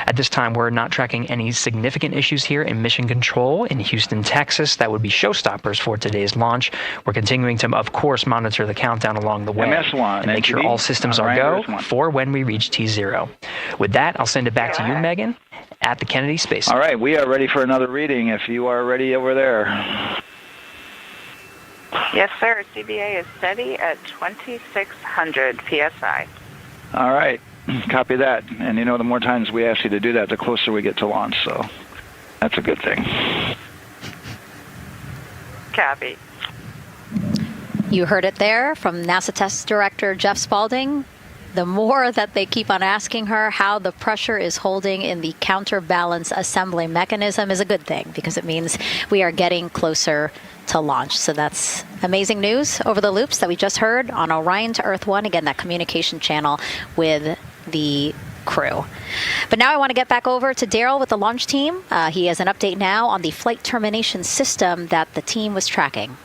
At this time, we're not tracking any significant issues here in mission control in Houston, Texas. That would be showstoppers for today's launch. We're continuing to, of course, monitor the countdown along the way MS1, and make sure all systems are go for when we reach T0. With that, I'll send it back to you, Megan, at the Kennedy Space Center. All right, we are ready for another reading if you are ready over there. Yes, sir. CBA is steady at 2,600 PSI. All right, copy that. And you know, the more times we ask you to do that, the closer we get to launch, so that's a good thing. Copy. You heard it there from NASA Test Director Jeff Spaulding. The more that they keep on asking her how the pressure is holding in the counterbalance assembly mechanism is a good thing, because it means we are getting closer to launch. So that's amazing news over the loops that we just heard on Orion to Earth 1. Again, that communication channel with the crew. But now I want to get back over to Daryl with the launch team. He has an update now on the flight termination system that the team was tracking.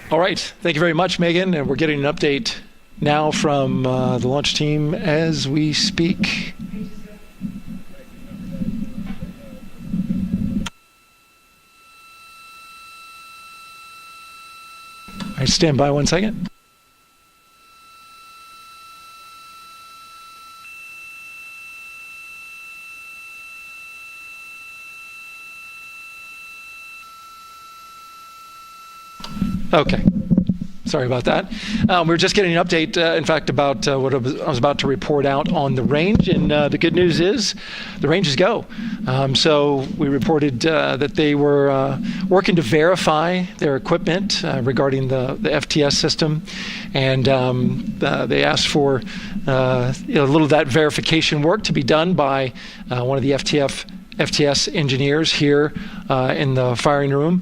All right. Thank you very much, Megan. And we're getting an update now from the launch team as we speak. All right, stand by 1 second. Okay. Sorry about that. We're just getting an update, in fact, about what I was about to report out on the range. And the good news is the range is go. So we reported that they were working to verify their equipment regarding the FTS system. And they asked for a little of that verification work to be done by one of the FTS engineers here in the firing room.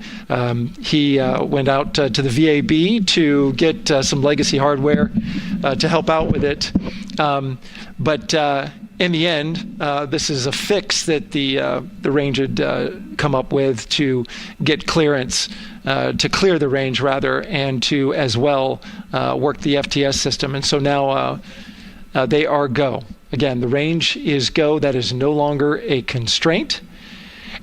He went out to the VAB to get some legacy hardware to help out with it. But in the end, this is a fix that the range had come up with to get clearance, to clear the range rather, and to as well work the FTS system. And so now they are go. Again, the range is go. That is no longer a constraint.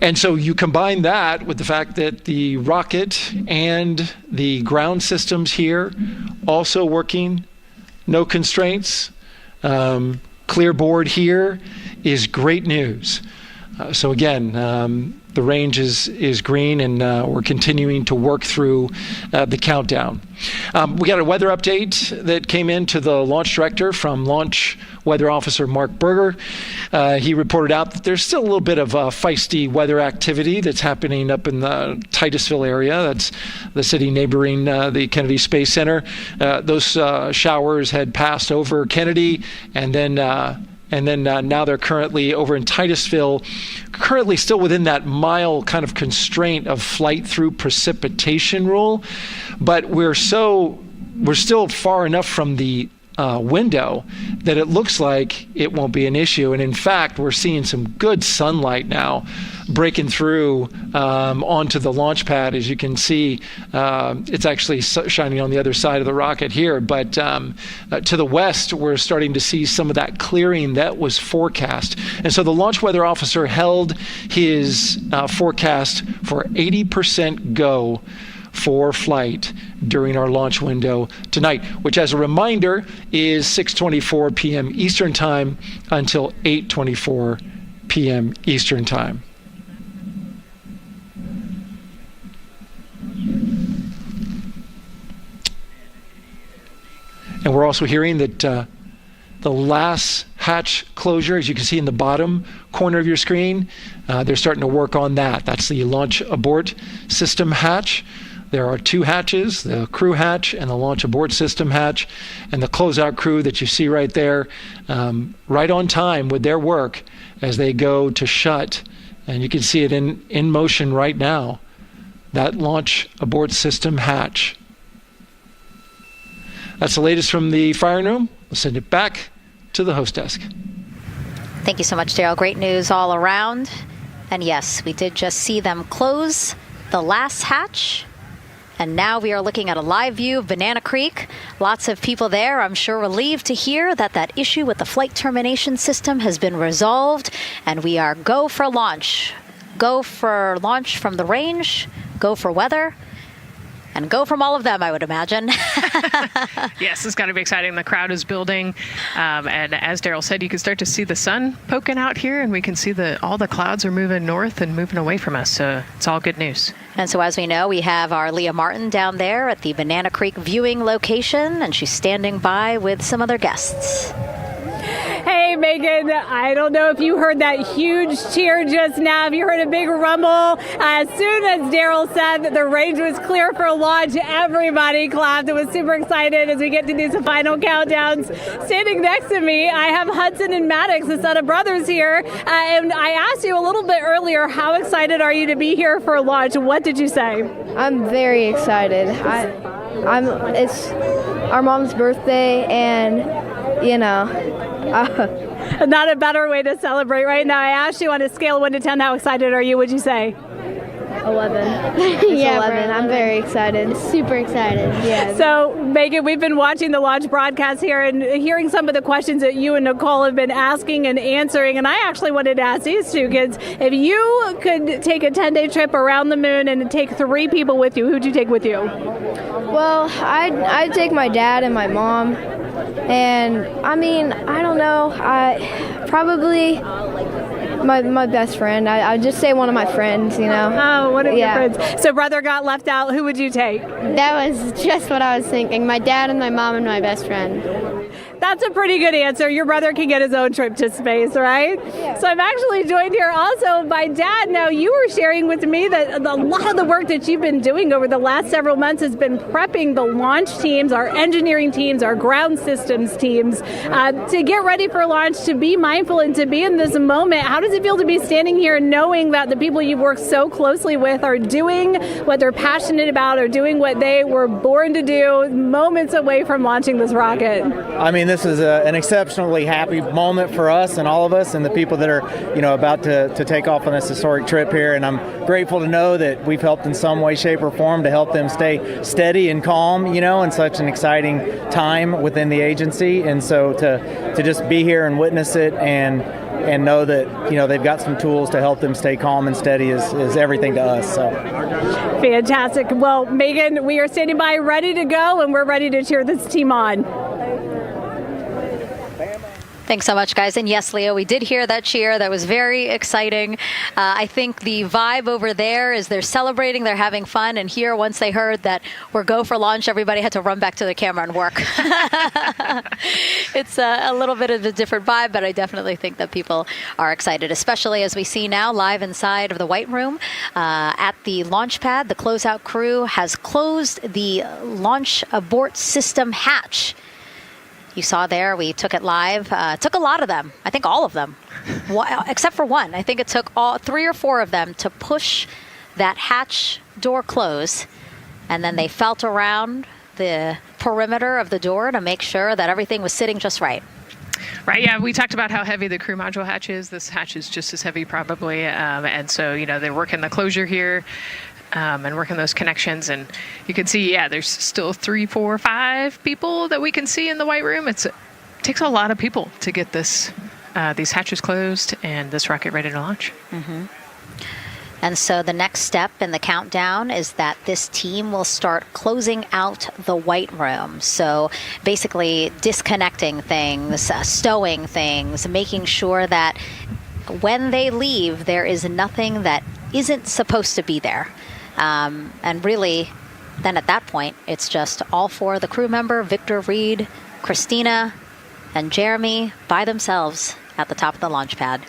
And so you combine that with the fact that the rocket and the ground systems here also working, no constraints. Clear board here is great news. So again, the range is green, and we're continuing to work through the countdown. We got a weather update that came in to the launch director from Launch Weather Officer Mark Berger. He reported out that there's still a little bit of feisty weather activity that's happening up in the Titusville area. That's the city neighboring the Kennedy Space Center. Those showers had passed over Kennedy, and then now they're currently over in Titusville, currently still within that mile kind of constraint of flight through precipitation rule. But we're still far enough from the window that it looks like it won't be an issue. And in fact, we're seeing some good sunlight now breaking through onto the launch pad. As you can see, it's actually shining on the other side of the rocket here. But to the west, we're starting to see some of that clearing that was forecast. And so the launch weather officer held his forecast for 80% go for flight during our launch window tonight, which, as a reminder, is 6:24 p.m. Eastern Time until 8:24 p.m. Eastern Time. And we're also hearing that the last hatch closure, as you can see in the bottom corner of your screen, they're starting to work on that. That's the launch abort system hatch. There are two hatches, the crew hatch and the launch abort system hatch, and the closeout crew that you see right there, right on time with their work as they go to shut. And you can see it in motion right now, that launch abort system hatch. That's the latest from the firing room. We'll send it back to the host desk. Thank you so much, Daryl. Great news all around. And yes, we did just see them close the last hatch. And now we are looking at a live view of Banana Creek. Lots of people there, I'm sure, relieved to hear that issue with the flight termination system has been resolved. And we are go for launch. Go for launch from the range, go for weather, and go from all of them, I would imagine. Yes, it's got to be exciting. The crowd is building. And as Daryl said, you can start to see the sun poking out here, and we can see all the clouds are moving north and moving away from us. So it's all good news. And so as we know, we have our Leah Martin down there at the Banana Creek viewing location, and she's standing by with some other guests. Hey, Megan, I don't know if you heard that huge cheer just now. If you heard a big rumble, as soon as Daryl said that the range was clear for launch, everybody clapped. It was super excited as we get to these final countdowns. Standing next to me, I have Hudson and Maddox, the son of brothers here. And I asked you a little bit earlier, how excited are you to be here for launch? What did you say? I'm very excited. It's our mom's birthday, and, you know, not a better way to celebrate right now. I asked you on a scale of 1 to 10, how excited are you? Would you say? 11. Yeah, 11. I'm very excited. Super excited. Yeah. So, Megan, we've been watching the launch broadcast here and hearing some of the questions that you and Nicole have been asking and answering. And I actually wanted to ask these two kids, if you could take a 10-day trip around the moon and take 3 people with you, who'd you take with you? Well, I'd take my dad and my mom. And I mean, I don't know. Probably my best friend. I'd just say one of my friends, you know. Oh, one of your friends. So brother got left out. Who would you take? That was just what I was thinking. My dad and my mom and my best friend. That's a pretty good answer. Your brother can get his own trip to space, right? Yeah. So I'm actually joined here also by Dad. Now, you were sharing with me that a lot of the work that you've been doing over the last several months has been prepping the launch teams, our engineering teams, our ground systems teams to get ready for launch, to be mindful and to be in this moment. How does it feel to be standing here knowing that the people you've worked so closely with are doing what they're passionate about, or doing what they were born to do, moments away from launching this rocket? I mean, this is an exceptionally happy moment for us and all of us and the people that are, about to take off on this historic trip here. And I'm grateful to know that we've helped in some way, shape, or form to help them stay steady and calm, in such an exciting time within the agency. And so to just be here and witness it and know that, they've got some tools to help them stay calm and steady is everything to us. So fantastic. Well, Megan, we are standing by ready to go, and we're ready to cheer this team on. Thanks so much, guys. And yes, Leo, we did hear that cheer. That was very exciting. I think the vibe over there is they're celebrating, they're having fun. And here, once they heard that we're go for launch, everybody had to run back to the camera and work. It's a little bit of a different vibe, but I definitely think that people are excited, especially as we see now live inside of the White Room at the launch pad. The closeout crew has closed the launch abort system hatch. You saw there, we took it live. Took a lot of them. I think all of them, except for one. I think it took all 3 or 4 of them to push that hatch door close. And then they felt around the perimeter of the door to make sure that everything was sitting just right. Right, yeah, we talked about how heavy the crew module hatch is. This hatch is just as heavy probably. And so, they're working the closure here. And working those connections, and you can see, there's still 3, 4, 5 people that we can see in the White Room. It takes a lot of people to get these hatches closed and this rocket ready to launch. Mm-hmm. And so the next step in the countdown is that this team will start closing out the White Room. So basically disconnecting things, stowing things, making sure that when they leave, there is nothing that isn't supposed to be there. And really, then at that point, it's just all 4 of the crew member, Victor, Reed, Christina, and Jeremy by themselves at the top of the launch pad.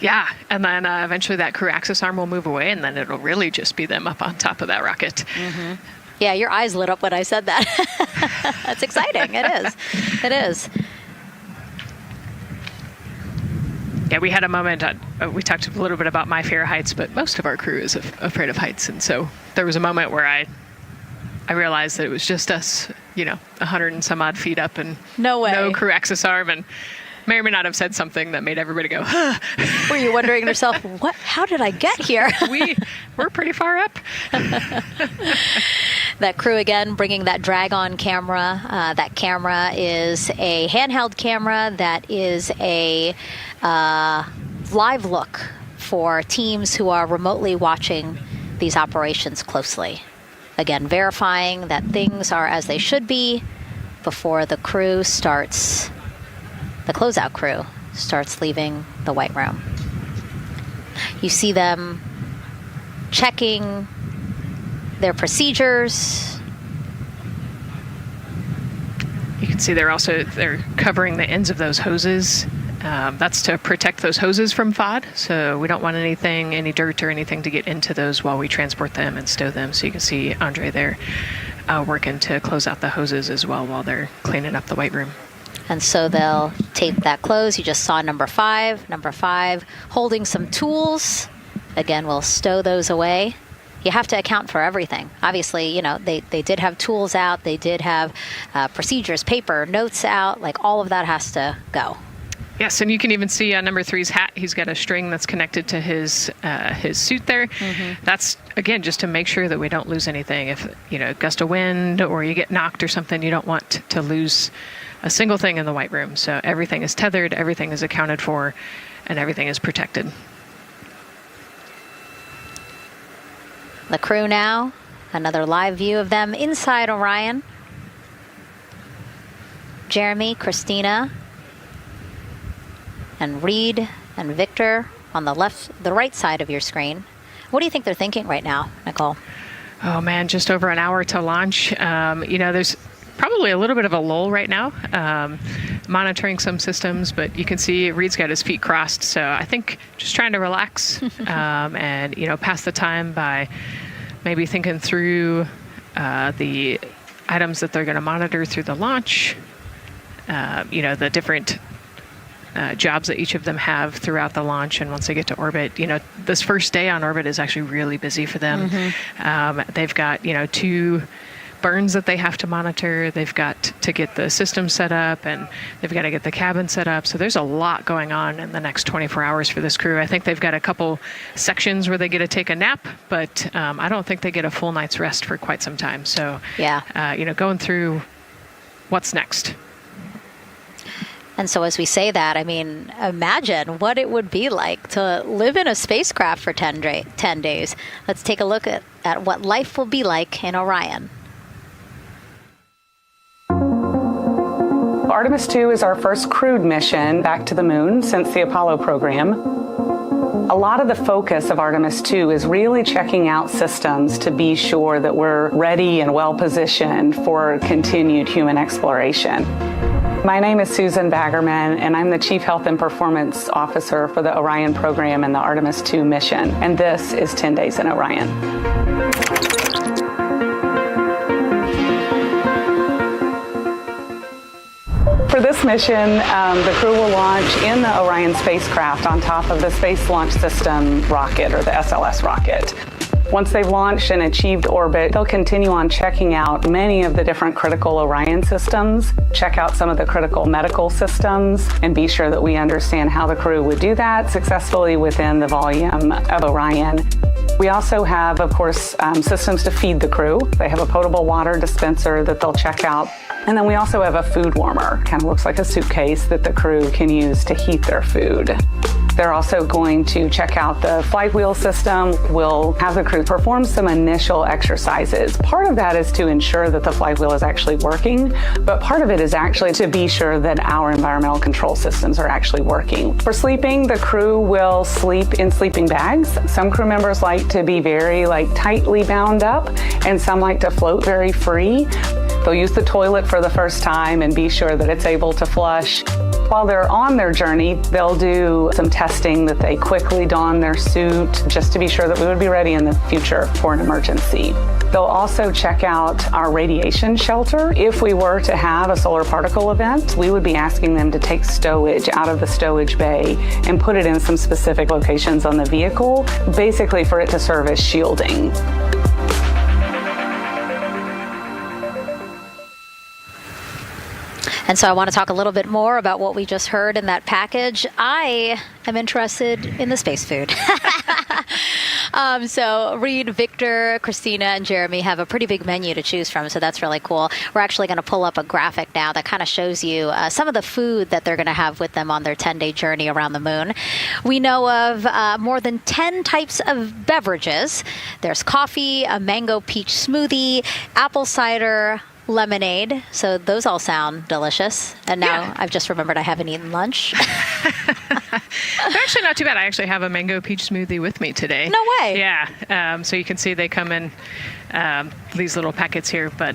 Yeah, and then eventually that crew access arm will move away, and then it'll really just be them up on top of that rocket. Mm-hmm. Yeah, your eyes lit up when I said that. That's exciting. It is. It is. Yeah, we had a moment, we talked a little bit about my fear of heights, but most of our crew is afraid of heights. And so there was a moment where I realized that it was just us, 100 and some odd feet up and no crew access arm, and may or may not have said something that made everybody go, huh. Were you wondering to yourself, how did I get here? We're pretty far up. That crew, again, bringing that drag-on camera. That camera is a handheld camera that is a live look for teams who are remotely watching these operations closely. Again, verifying that things are as they should be before the crew starts, the closeout crew starts leaving the White Room. You see them checking their procedures. You can see they're covering the ends of those hoses. That's to protect those hoses from FOD. So we don't want any dirt or anything to get into those while we transport them and stow them. So you can see Andre there working to close out the hoses as well while they're cleaning up the White Room. And so they'll tape that close. You just saw number 5. Number 5 holding some tools. Again, we'll stow those away. You have to account for everything. Obviously, they did have tools out. They did have procedures, paper, notes out. Like all of that has to go. Yes, and you can even see on number 3's hat, he's got a string that's connected to his suit there. Mm-hmm. That's, again, just to make sure that we don't lose anything. If, a gust of wind or you get knocked or something, you don't want to lose a single thing in the White Room. So everything is tethered, everything is accounted for, and everything is protected. The crew now, another live view of them inside Orion. Jeremy, Christina, and Reed and Victor on the right side of your screen. What do you think they're thinking right now, Nicole? Oh man, just over an hour to launch. There's probably a little bit of a lull right now, monitoring some systems, but you can see Reed's got his feet crossed. So I think just trying to relax and, pass the time by maybe thinking through the items that they're going to monitor through the launch, the different jobs that each of them have throughout the launch. And once they get to orbit, this first day on orbit is actually really busy for them. Mm-hmm. They've got, 2 burns that they have to monitor. They've got to get the system set up, and they've got to get the cabin set up. So there's a lot going on in the next 24 hours for this crew. I think they've got a couple sections where they get to take a nap, but I don't think they get a full night's rest for quite some time. So, going through what's next. And so as we say that, imagine what it would be like to live in a spacecraft for 10 days. Let's take a look at what life will be like in Orion. Artemis II is our first crewed mission back to the moon since the Apollo program. A lot of the focus of Artemis II is really checking out systems to be sure that we're ready and well positioned for continued human exploration. My name is Susan Baggerman, and I'm the Chief Health and Performance Officer for the Orion program and the Artemis II mission. And this is 10 Days in Orion. For this mission, the crew will launch in the Orion spacecraft on top of the Space Launch System rocket, or the SLS rocket. Once they've launched and achieved orbit, they'll continue on checking out many of the different critical Orion systems, check out some of the critical medical systems, and be sure that we understand how the crew would do that successfully within the volume of Orion. We also have, of course, systems to feed the crew. They have a potable water dispenser that they'll check out. And then we also have a food warmer, kind of looks like a suitcase that the crew can use to heat their food. They're also going to check out the flight wheel system. We'll have the crew perform some initial exercises. Part of that is to ensure that the flight wheel is actually working, but part of it is actually to be sure that our environmental control systems are actually working. For sleeping, the crew will sleep in sleeping bags. Some crew members like to be very tightly bound up, and some like to float very free. They'll use the toilet for the first time and be sure that it's able to flush. While they're on their journey, they'll do some testing that they quickly don their suit just to be sure that we would be ready in the future for an emergency. They'll also check out our radiation shelter. If we were to have a solar particle event, we would be asking them to take stowage out of the stowage bay and put it in some specific locations on the vehicle, basically for it to serve as shielding. And so I want to talk a little bit more about what we just heard in that package. I am interested in the space food. So Reed, Victor, Christina, and Jeremy have a pretty big menu to choose from, so that's really cool. We're actually going to pull up a graphic now that kind of shows you some of the food that they're going to have with them on their 10-day journey around the moon. We know of more than 10 types of beverages. There's coffee, a mango peach smoothie, apple cider, lemonade. So those all sound delicious. And now I've just remembered I haven't eaten lunch. They're actually not too bad. I actually have a mango peach smoothie with me today. No way. Yeah. So you can see they come in these little packets here, but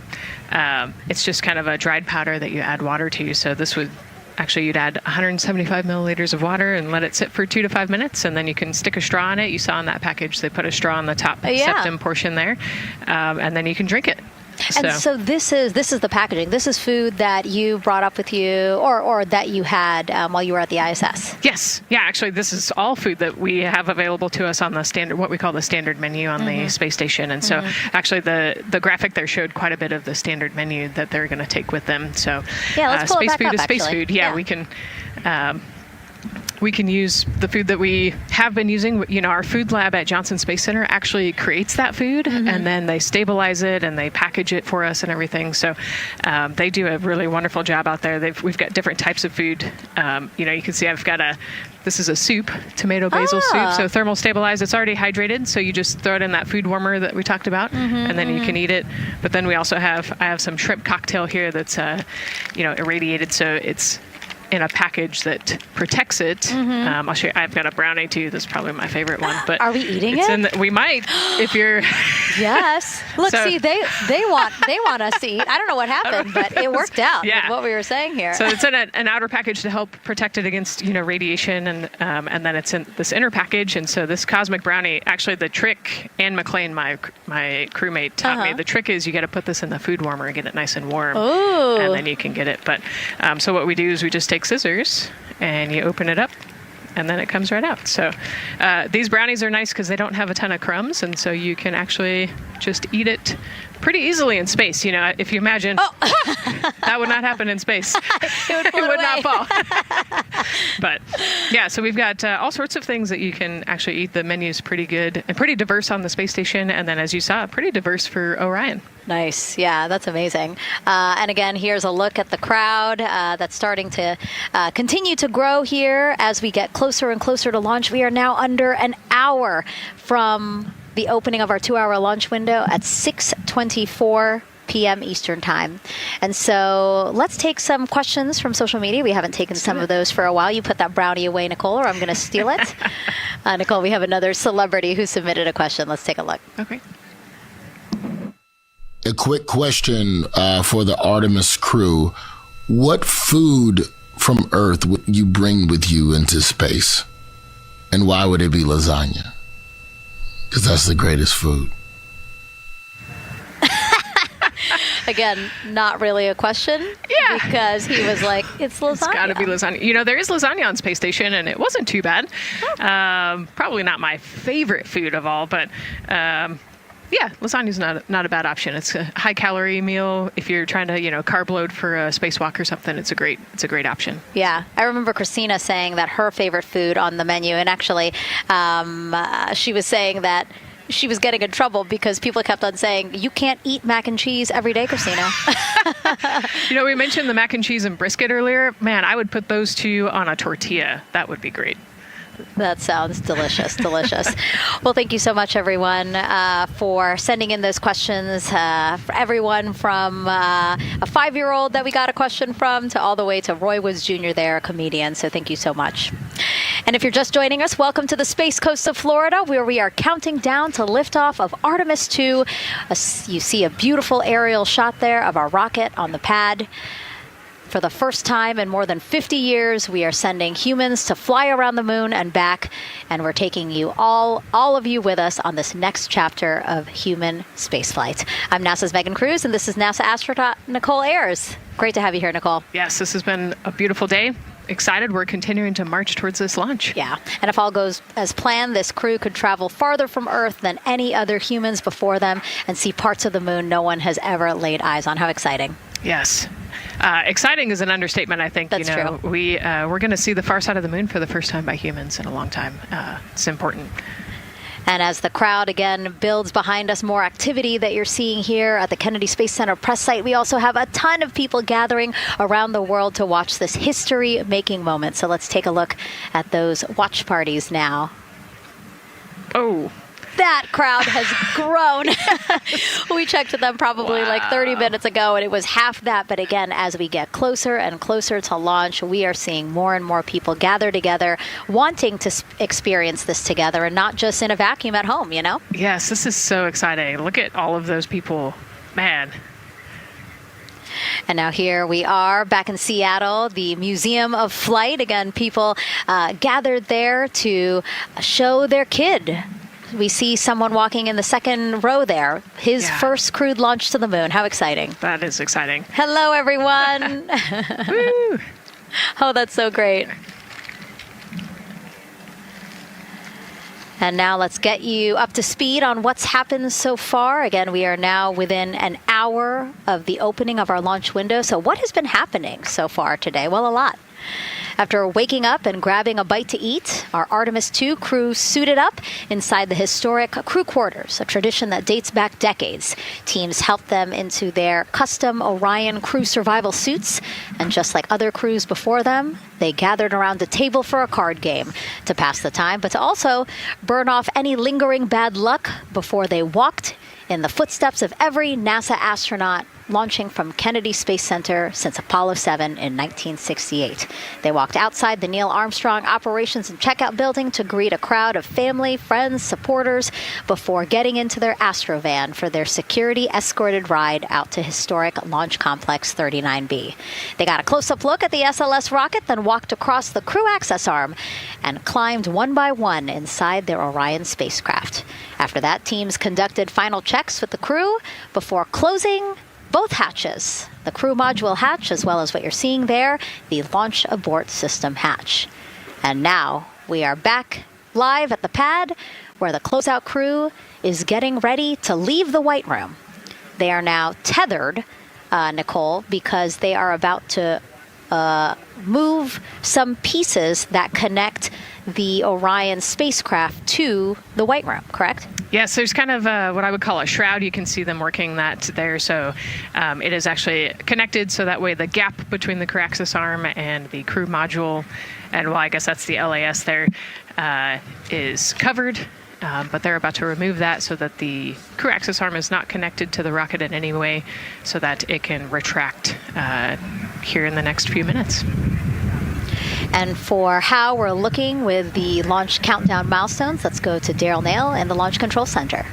it's just kind of a dried powder that you add water to. So this would actually, you'd add 175 milliliters of water and let it sit for 2 to 5 minutes, and then you can stick a straw in it. You saw in that package they put a straw on the top septum portion there, and then you can drink it. And so this is the packaging. This is food that you brought up with you, or that you had while you were at the ISS. Yes. Yeah, actually, this is all food that we have available to us on the standard, what we call the standard menu on the space station. And so actually the graphic there showed quite a bit of the standard menu that they're going to take with them. So let's pull space it back food up, is space actually. food. Yeah, we can use the food that we have been using. You know, our food lab at Johnson Space Center actually creates that food, and then they stabilize it and they package it for us and everything. So they do a really wonderful job out there. We've got different types of food. You know, you can see I've got this is a soup, tomato basil soup. So thermal stabilized. It's already hydrated. So you just throw it in that food warmer that we talked about, and then you can eat it. But then we also I have some shrimp cocktail here that's, irradiated. So it's in a package that protects it. I'll show you. I've got a brownie too. That's probably my favorite one. But are we eating it? We might, if you're. Yes. Look, see, they want us to eat. I don't know what happened, but it worked out. With what we were saying here. So it's in an outer package to help protect it against radiation, and then it's in this inner package. And so this cosmic brownie, actually, the trick, Ann McLean, my crewmate, taught me. The trick is you got to put this in the food warmer and get it nice and warm, and then you can get it. But so what we do is we just take scissors and you open it up, and then it comes right out. So these brownies are nice because they don't have a ton of crumbs, and so you can actually just eat it pretty easily in space. You know, if you imagine, that would not happen in space. It would not fall. But yeah, so we've got all sorts of things that you can actually eat. The menu's pretty good and pretty diverse on the space station, and then as you saw, pretty diverse for Orion. Nice. Yeah, that's amazing. And again, here's a look at the crowd that's starting to continue to grow here as we get closer and closer to launch. We are now under an hour from the opening of our 2-hour launch window at 6:24 p.m. Eastern Time. And so let's take some questions from social media. We haven't taken some of those for a while. You put that brownie away, Nicole, or I'm going to steal it. Nicole, we have another celebrity who submitted a question. Let's take a look. Okay. A quick question for the Artemis crew. What food from Earth would you bring with you into space? And why would it be lasagna? Because that's the greatest food. Again, not really a question. Yeah. Because he was like, it's lasagna. It's got to be lasagna. You know, there is lasagna on Space Station, and it wasn't too bad. Probably not my favorite food of all, but yeah, lasagna's not a bad option. It's a high-calorie meal. If you're trying to, carb load for a spacewalk or something, it's a great option. Yeah. I remember Christina saying that her favorite food on the menu, and actually she was saying that she was getting in trouble because people kept on saying, you can't eat mac and cheese every day, Christina. We mentioned the mac and cheese and brisket earlier. Man, I would put those two on a tortilla. That would be great. That sounds delicious, delicious. Well, thank you so much, everyone, for sending in those questions. For everyone from a 5-year-old that we got a question from to all the way to Roy Woods Jr. there, a comedian. So thank you so much. And if you're just joining us, welcome to the Space Coast of Florida, where we are counting down to liftoff of Artemis II. You see a beautiful aerial shot there of our rocket on the pad. For the first time in more than 50 years, we are sending humans to fly around the moon and back, and we're taking you all of you with us on this next chapter of human spaceflight. I'm NASA's Megan Cruz, and this is NASA astronaut Nicole Ayers. Great to have you here, Nicole. Yes, this has been a beautiful day. Excited. We're continuing to march towards this launch. Yeah. And if all goes as planned, this crew could travel farther from Earth than any other humans before them and see parts of the moon no one has ever laid eyes on. How exciting. Yes. Exciting is an understatement, I think. That's true. We're going to see the far side of the moon for the first time by humans in a long time. It's important. And as the crowd again builds behind us, more activity that you're seeing here at the Kennedy Space Center press site. We also have a ton of people gathering around the world to watch this history-making moment. So let's take a look at those watch parties now. Oh. That crowd has grown. We checked with them probably like 30 minutes ago, and it was half that. But again, as we get closer and closer to launch, we are seeing more and more people gather together, wanting to experience this together and not just in a vacuum at home, Yes, this is so exciting. Look at all of those people. Man. And now here we are back in Seattle, the Museum of Flight. Again, people gathered there to show their kid. We see someone walking in the second row there. His first crewed launch to the moon. How exciting. That is exciting. Hello, everyone. Woo. Oh, that's so great. And now let's get you up to speed on what's happened so far. Again, we are now within an hour of the opening of our launch window. So what has been happening so far today? Well, a lot. After waking up and grabbing a bite to eat, our Artemis II crew suited up inside the historic crew quarters, a tradition that dates back decades. Teams helped them into their custom Orion crew survival suits, and just like other crews before them, they gathered around a table for a card game to pass the time, but to also burn off any lingering bad luck before they walked in the footsteps of every NASA astronaut launching from Kennedy Space Center since Apollo 7 in 1968. They walked outside the Neil Armstrong Operations and Checkout Building to greet a crowd of family, friends, supporters before getting into their Astrovan for their security-escorted ride out to historic Launch Complex 39B. They got a close-up look at the SLS rocket, then walked across the crew access arm and climbed one by one inside their Orion spacecraft. After that, teams conducted final checks with the crew before closing both hatches, the crew module hatch, as well as what you're seeing there, the launch abort system hatch. And now we are back live at the pad where the closeout crew is getting ready to leave the White Room. They are now tethered, Nicole, because they are about to move some pieces that connect the Orion spacecraft to the White Room, correct? Yes, there's kind of what I would call a shroud. You can see them working that there. So it is actually connected so that way the gap between the crew access arm and the crew module, and well, I guess that's the LAS there, is covered. but they're about to remove that so that the crew access arm is not connected to the rocket in any way, so that it can retract here in the next few minutes. And for how we're looking with the launch countdown milestones, let's go to Daryl Nail in the Launch Control Center.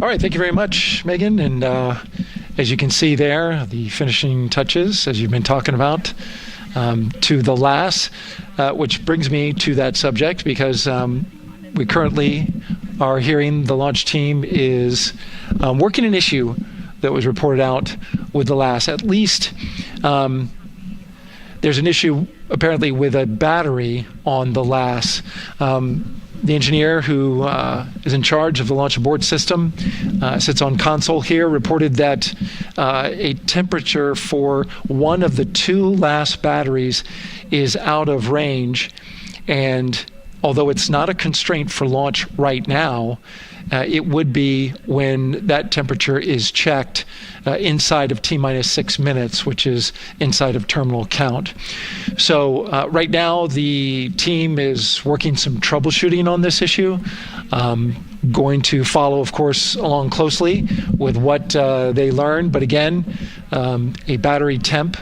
All right, thank you very much, Megan. And as you can see there, the finishing touches, as you've been talking about, to the LAS, which brings me to that subject, because we currently are hearing the launch team is working an issue that was reported out with the LAS. At least there's an issue apparently with a battery on the LAS. The engineer who is in charge of the launch abort system, sits on console here, reported that a temperature for one of the 2 LAS batteries is out of range. And although it's not a constraint for launch right now, it would be when that temperature is checked inside of T-minus 6 minutes, which is inside of terminal count. So right now, the team is working some troubleshooting on this issue. Going to follow, of course, along closely with what they learn. But again, a battery temp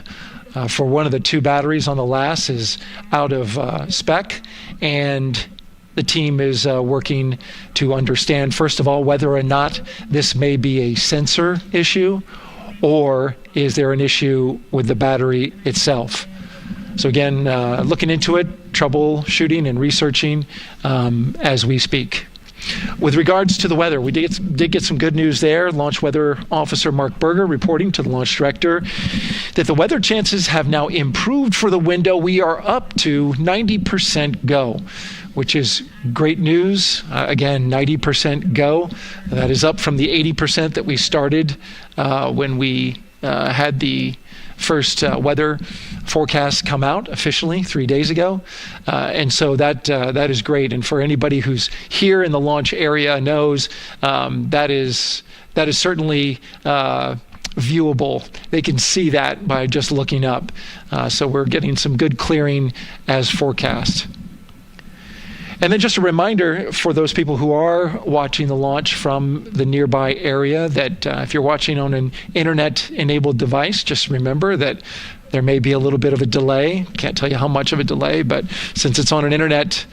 for one of the 2 batteries on the LAS is out of spec, and the team is working to understand, first of all, whether or not this may be a sensor issue, or is there an issue with the battery itself. So again, looking into it, troubleshooting and researching as we speak. With regards to the weather, we did get some good news there. Launch Weather Officer Mark Berger reporting to the launch director that the weather chances have now improved for the window. We are up to 90% go, which is great news. Again, 90% go. That is up from the 80% that we started when we had the first weather forecast come out officially 3 days ago. And so that is great. And for anybody who's here in the launch area knows that is certainly viewable. They can see that by just looking up. So we're getting some good clearing as forecast. And then just a reminder for those people who are watching the launch from the nearby area that if you're watching on an internet-enabled device, just remember that there may be a little bit of a delay. Can't tell you how much of a delay, but since it's on an internet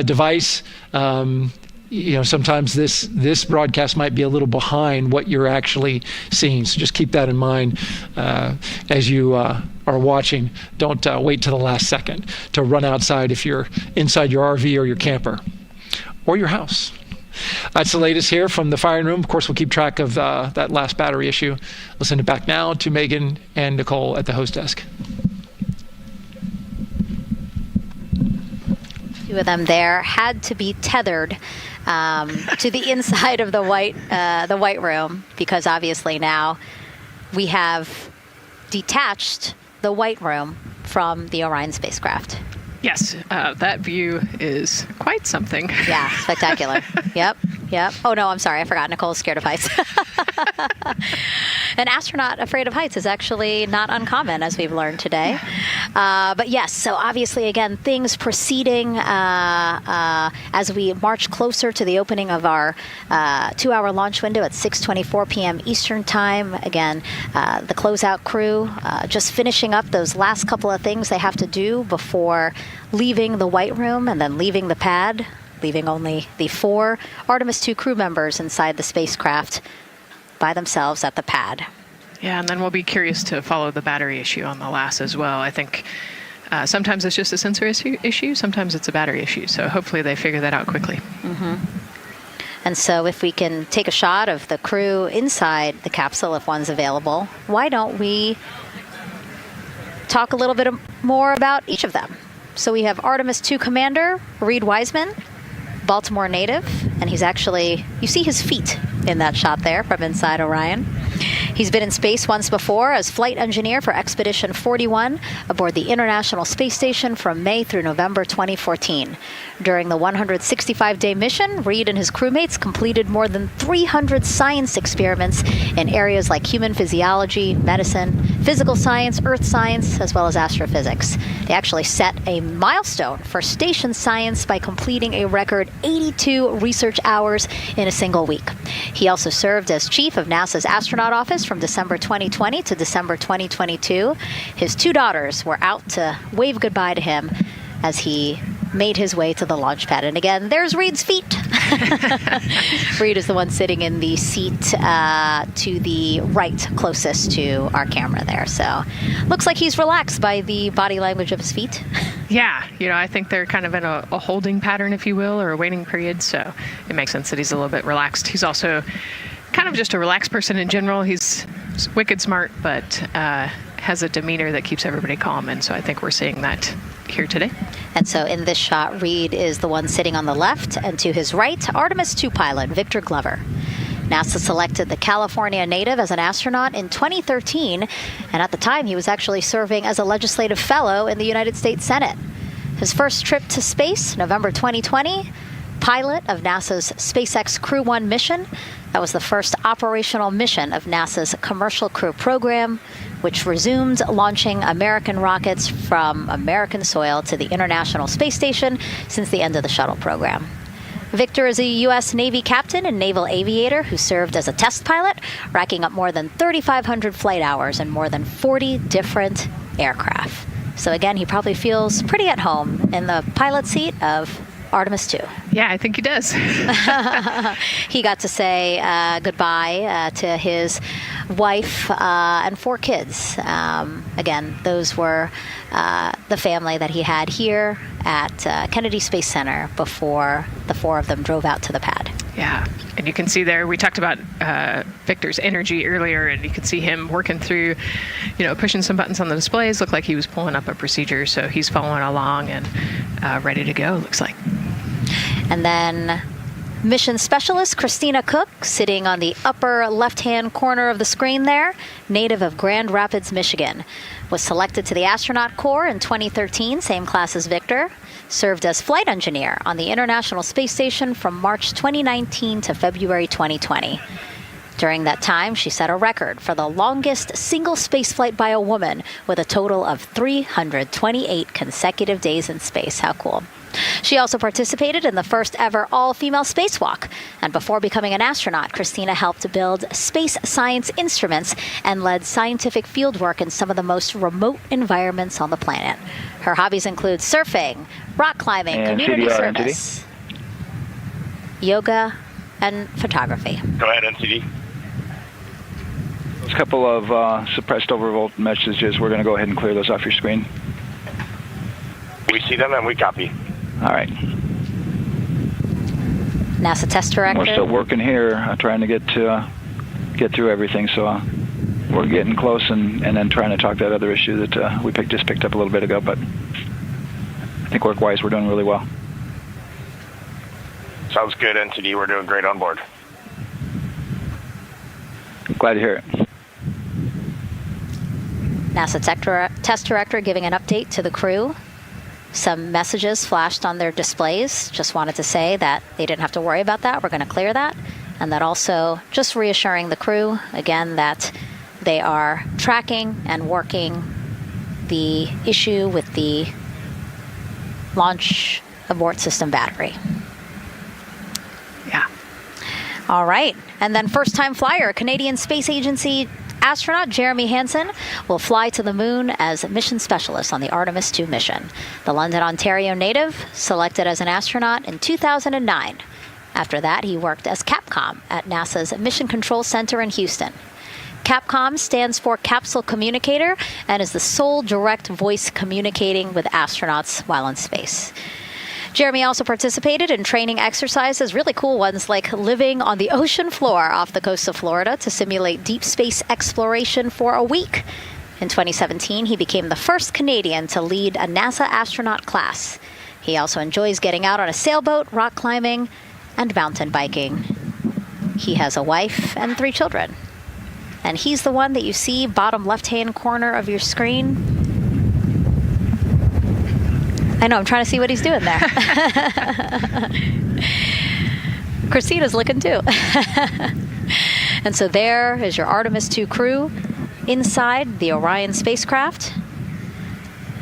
device, sometimes this broadcast might be a little behind what you're actually seeing. So just keep that in mind as you are watching. Don't wait till the last second to run outside if you're inside your RV or your camper or your house. That's the latest here from the firing room. Of course, we'll keep track of that last battery issue. We'll send it back now to Megan and Nicole at the host desk. 2 of them there had to be tethered to the inside of the white room, because obviously now we have detached the white room from the Orion spacecraft. Yes, that view is quite something. Yeah, spectacular. Yep. Oh, no, I'm sorry. I forgot. Nicole's scared of heights. An astronaut afraid of heights is actually not uncommon, as we've learned today. But yes, so obviously, again, things proceeding as we march closer to the opening of our 2-hour launch window at 6:24 p.m. Eastern Time. Again, the closeout crew just finishing up those last couple of things they have to do before leaving the white room and then leaving the pad, leaving only the 4 Artemis II crew members inside the spacecraft by themselves at the pad. Yeah, and then we'll be curious to follow the battery issue on the LAS as well. I think sometimes it's just a sensor issue, sometimes it's a battery issue. So hopefully they figure that out quickly. Mm-hmm. And so if we can take a shot of the crew inside the capsule, if one's available, why don't we talk a little bit more about each of them? So we have Artemis II Commander Reed Wiseman, Baltimore native, and he's actually, you see his feet in that shot there from inside Orion. He's been in space once before as flight engineer for Expedition 41 aboard the International Space Station from May through November 2014. During the 165-day mission, Reed and his crewmates completed more than 300 science experiments in areas like human physiology, medicine, physical science, earth science, as well as astrophysics. They actually set a milestone for station science by completing a record 82 research hours in a single week. He also served as chief of NASA's astronaut office from December 2020 to December 2022. His 2 daughters were out to wave goodbye to him as he made his way to the launch pad. And again, there's Reed's feet. Reed is the one sitting in the seat to the right, closest to our camera there. So looks like he's relaxed by the body language of his feet. Yeah, I think they're kind of in a holding pattern, if you will, or a waiting period. So it makes sense that he's a little bit relaxed. He's also kind of just a relaxed person in general. He's wicked smart, but has a demeanor that keeps everybody calm. And so I think we're seeing that here today. And so in this shot, Reed is the one sitting on the left, and to his right, Artemis II pilot Victor Glover. NASA selected the California native as an astronaut in 2013, and at the time he was actually serving as a legislative fellow in the United States Senate. His first trip to space, November 2020, pilot of NASA's SpaceX Crew 1 mission. That was the first operational mission of NASA's Commercial Crew program, which resumed launching American rockets from American soil to the International Space Station since the end of the shuttle program. Victor is a U.S. Navy captain and naval aviator who served as a test pilot, racking up more than 3,500 flight hours in more than 40 different aircraft. So again, he probably feels pretty at home in the pilot seat of Artemis II. Yeah, I think he does. He got to say goodbye to his wife and 4 kids. Again, those were the family that he had here at Kennedy Space Center before the 4 of them drove out to the pad. Yeah, and you can see there, we talked about Victor's energy earlier, and you can see him working through, pushing some buttons on the displays. Looked like he was pulling up a procedure, so he's following along and ready to go, looks like. And then mission specialist Christina Cook, sitting on the upper left-hand corner of the screen there, native of Grand Rapids, Michigan, was selected to the Astronaut Corps in 2013, same class as Victor, served as flight engineer on the International Space Station from March 2019 to February 2020. During that time, she set a record for the longest single spaceflight by a woman with a total of 328 consecutive days in space. How cool. She also participated in the first ever all-female spacewalk. And before becoming an astronaut, Christina helped build space science instruments and led scientific fieldwork in some of the most remote environments on the planet. Her hobbies include surfing, rock climbing, and community CDR, service, yoga, and photography. Go ahead, NCD. There's a couple of suppressed overvolt messages. We're going to go ahead and clear those off your screen. We see them and we copy. All right. NASA test director. We're still working here, trying to get through everything. So we're getting close, and then trying to talk that other issue that we just picked up a little bit ago. But I think work-wise, we're doing really well. Sounds good, NTD. We're doing great on board. Glad to hear it. NASA test director giving an update to the crew. Some messages flashed on their displays. Just wanted to say that they didn't have to worry about that. We're going to clear that. And that also just reassuring the crew, again, that they are tracking and working the issue with the launch abort system battery. Yeah. All right. And then first-time flyer, Canadian Space Agency astronaut Jeremy Hansen will fly to the moon as mission specialist on the Artemis II mission. The London, Ontario native selected as an astronaut in 2009. After that, he worked as Capcom at NASA's Mission Control Center in Houston. Capcom stands for Capsule Communicator and is the sole direct voice communicating with astronauts while in space. Jeremy also participated in training exercises, really cool ones, like living on the ocean floor off the coast of Florida to simulate deep space exploration for a week. In 2017, he became the first Canadian to lead a NASA astronaut class. He also enjoys getting out on a sailboat, rock climbing, and mountain biking. He has a wife and 3 children. And he's the one that you see bottom left-hand corner of your screen. I know, I'm trying to see what he's doing there. Christina's looking too. And so there is your Artemis II crew inside the Orion spacecraft.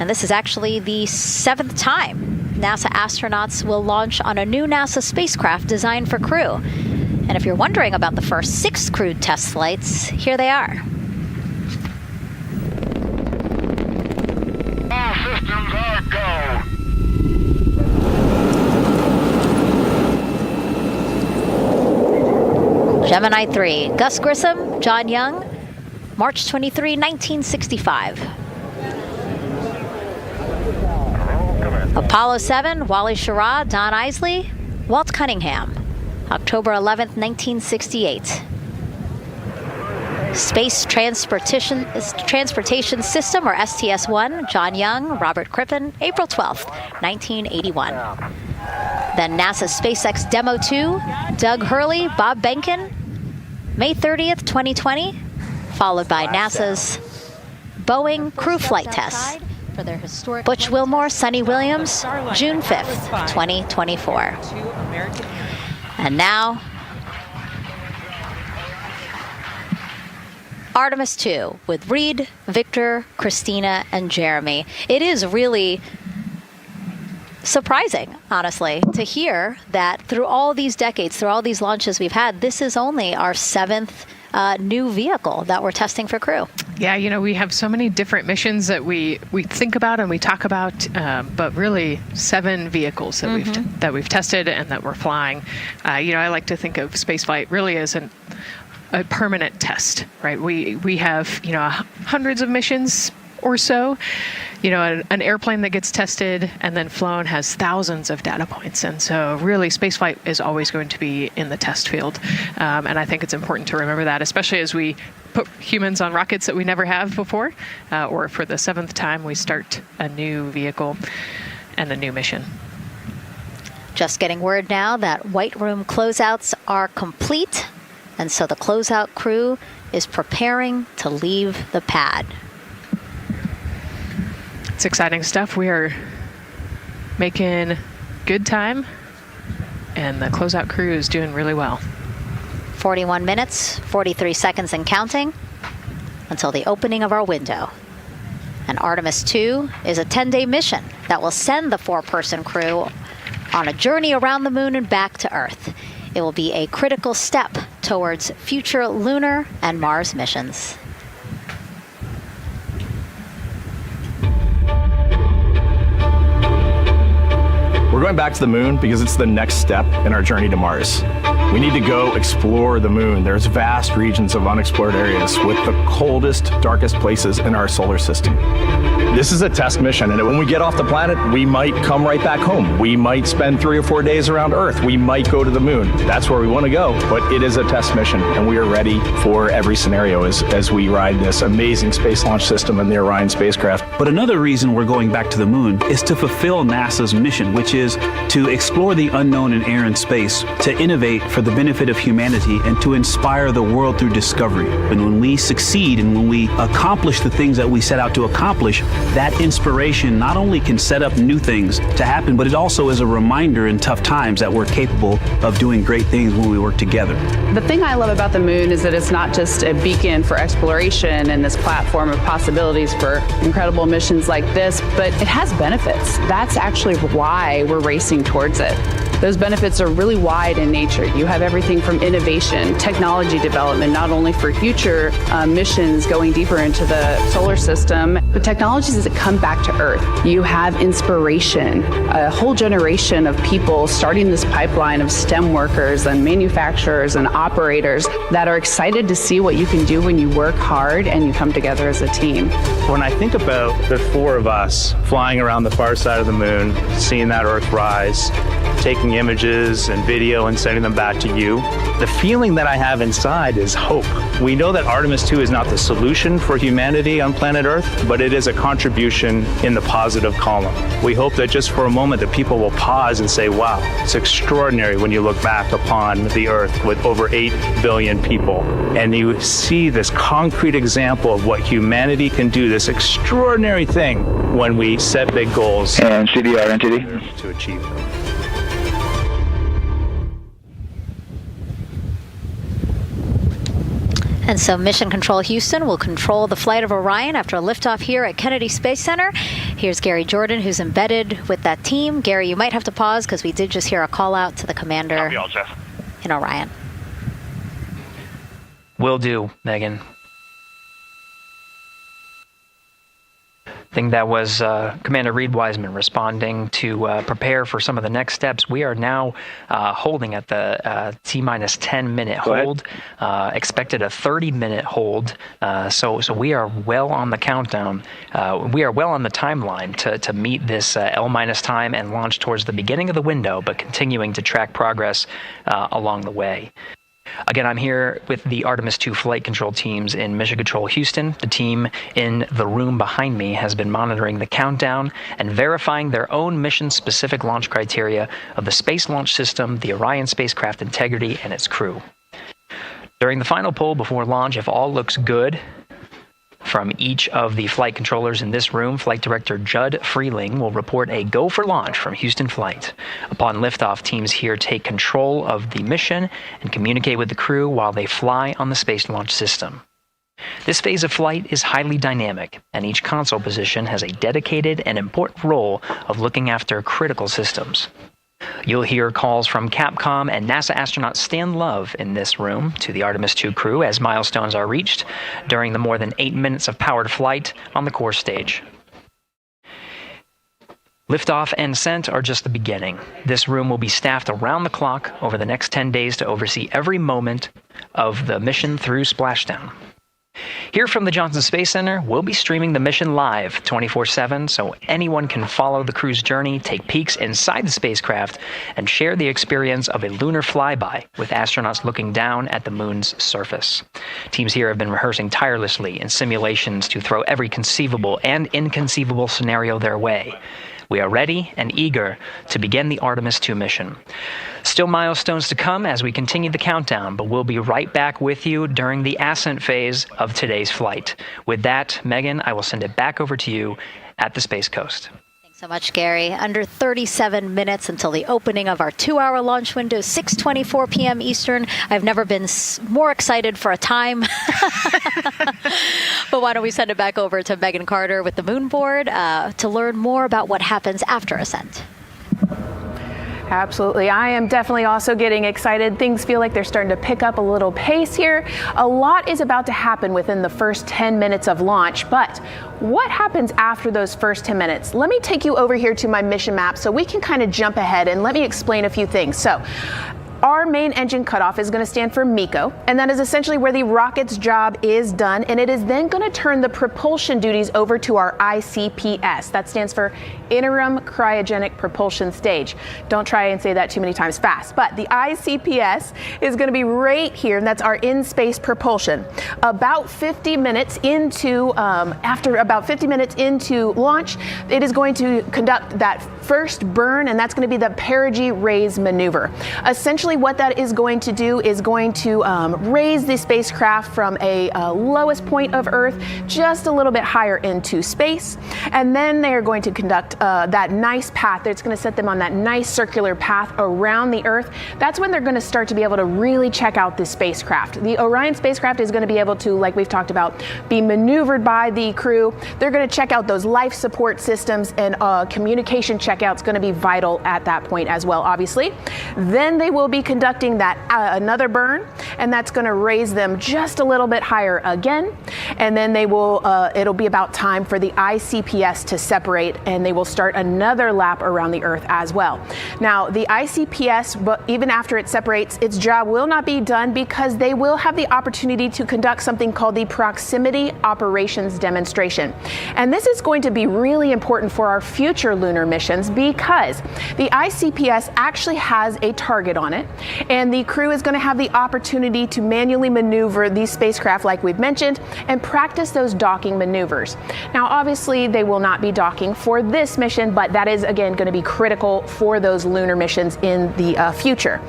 And this is actually the 7th time NASA astronauts will launch on a new NASA spacecraft designed for crew. And if you're wondering about the first 6 crewed test flights, here they are. All systems are go. Gemini 3, Gus Grissom, John Young, March 23, 1965. Apollo 7, Wally Schirra, Don Isley, Walt Cunningham, October 11, 1968. Space Transportation System, or STS-1, John Young, Robert Crippen, April 12, 1981. Then NASA SpaceX Demo 2, Doug Hurley, Bob Behnken, May 30th, 2020, followed by NASA's Boeing crew flight tests. Butch Wilmore, Sonny Williams, June 5th, 2024. And now, Artemis II with Reed, Victor, Christina, and Jeremy. It is really surprising, honestly, to hear that through all these decades, through all these launches we've had, this is only our 7th new vehicle that we're testing for crew. Yeah, you know, we have so many different missions that we think about and we talk about, but really 7 vehicles that we've tested and that we're flying. You know, I like to think of spaceflight really as a permanent test, right? We have, you know, hundreds of missions or so. You know, an airplane that gets tested and then flown has thousands of data points. And so really spaceflight is always going to be in the test field. And I think it's important to remember that, especially as we put humans on rockets that we never have before, or for the 7th time we start a new vehicle and a new mission. Just getting word now that White Room closeouts are complete. And so the closeout crew is preparing to leave the pad. It's exciting stuff. We are making good time, and the closeout crew is doing really well. 41 minutes, 43 seconds and counting until the opening of our window. And Artemis II is a 10-day mission that will send the 4-person crew on a journey around the moon and back to Earth. It will be a critical step towards future lunar and Mars missions. We're going back to the moon because it's the next step in our journey to Mars. We need to go explore the moon. There's vast regions of unexplored areas with the coldest, darkest places in our solar system. This is a test mission, and when we get off the planet, we might come right back home. We might spend 3 or 4 days around Earth. We might go to the moon. That's where we want to go, but it is a test mission, and we are ready for every scenario as we ride this amazing space launch system in the Orion spacecraft. But another reason we're going back to the moon is to fulfill NASA's mission, which is to explore the unknown in air and space, to innovate for the benefit of humanity, and to inspire the world through discovery. And when we succeed and when we accomplish the things that we set out to accomplish, that inspiration not only can set up new things to happen, but it also is a reminder in tough times that we're capable of doing great things when we work together. The thing I love about the moon is that it's not just a beacon for exploration and this platform of possibilities for incredible missions like this, but it has benefits. That's actually why we're racing towards it. Those benefits are really wide in nature. You have everything from innovation, technology development, not only for future missions going deeper into the solar system, but technologies that come back to Earth. You have inspiration, a whole generation of people starting this pipeline of STEM workers and manufacturers and operators that are excited to see what you can do when you work hard and you come together as a team. When I think about the 4 of us flying around the far side of the moon, seeing that Earth rise, taking images and video and sending them back to you, the feeling that I have inside is hope. We know that Artemis II is not the solution for humanity on planet Earth, but it is a contribution in the positive column. We hope that just for a moment that people will pause and say, wow, it's extraordinary when you look back upon the Earth with over 8 billion people, and you see this concrete example of what humanity can do, this extraordinary thing when we set big goals and CDR NTD to achieve them. And so Mission Control Houston will control the flight of Orion after a liftoff here at Kennedy Space Center. Here's Gary Jordan, who's embedded with that team. Gary, you might have to pause because we did just hear a call out to the commander in Orion. Will do, Megan. I think that was Commander Reed Wiseman responding to prepare for some of the next steps. We are now holding at the T-minus 10-minute hold. Expected a 30-minute hold. So we are well on the countdown. We are well on the timeline to meet this L-minus time and launch towards the beginning of the window, but continuing to track progress along the way. Again, I'm here with the Artemis II flight control teams in Mission Control Houston. The team in the room behind me has been monitoring the countdown and verifying their own mission-specific launch criteria of the Space Launch System, the Orion spacecraft integrity, and its crew. During the final poll before launch, if all looks good from each of the flight controllers in this room, Flight Director Judd Freeling will report a go for launch from Houston Flight. Upon liftoff, teams here take control of the mission and communicate with the crew while they fly on the Space Launch System. This phase of flight is highly dynamic, and each console position has a dedicated and important role of looking after critical systems. You'll hear calls from Capcom and NASA astronaut Stan Love in this room to the Artemis II crew as milestones are reached during the more than 8 minutes of powered flight on the core stage. Liftoff and ascent are just the beginning. This room will be staffed around the clock over the next 10 days to oversee every moment of the mission through splashdown. Here from the Johnson Space Center, we'll be streaming the mission live 24/7 so anyone can follow the crew's journey, take peeks inside the spacecraft, and share the experience of a lunar flyby with astronauts looking down at the moon's surface. Teams here have been rehearsing tirelessly in simulations to throw every conceivable and inconceivable scenario their way. We are ready and eager to begin the Artemis II mission. Still milestones to come as we continue the countdown, but we'll be right back with you during the ascent phase of today's flight. With that, Megan, I will send it back over to you at the Space Coast. Thanks so much, Gary. Under 37 minutes until the opening of our 2-hour launch window, 6:24 p.m. Eastern. I've never been more excited for a time. But why don't we send it back over to Megan Carter with the Moon Board to learn more about what happens after ascent. Absolutely. I am definitely also getting excited. Things feel like they're starting to pick up a little pace here. A lot is about to happen within the first 10 minutes of launch, but what happens after those first 10 minutes? Let me take you over here to my mission map so we can kind of jump ahead and let me explain a few things. So, our main engine cutoff is going to stand for MECO, and that is essentially where the rocket's job is done, and it is then going to turn the propulsion duties over to our ICPS. That stands for Interim Cryogenic Propulsion Stage. Don't try and say that too many times fast, but the ICPS is going to be right here, and that's our in-space propulsion. About 50 minutes into, after about 50 minutes into launch, it is going to conduct that first burn, and that's going to be the perigee raise maneuver. Essentially, what that is going to do is going to raise the spacecraft from a lowest point of Earth just a little bit higher into space, and then they are going to conduct that nice path that's going to set them on that nice circular path around the Earth. That's when they're going to start to be able to really check out this spacecraft. The Orion spacecraft is going to be able to, like we've talked about, be maneuvered by the crew. They're going to check out those life support systems, and communication checkout's going to be vital at that point as well, obviously. Then they will be conducting that another burn, and that's going to raise them just a little bit higher again, and then they will it'll be about time for the ICPS to separate, and they will start another lap around the Earth as well. Now the ICPS, but even after it separates, its job will not be done because they will have the opportunity to conduct something called the proximity operations demonstration, and this is going to be really important for our future lunar missions because the ICPS actually has a target on it, and the crew is going to have the opportunity to manually maneuver these spacecraft like we've mentioned and practice those docking maneuvers. Now obviously they will not be docking for this mission, but that is again going to be critical for those lunar missions in the future.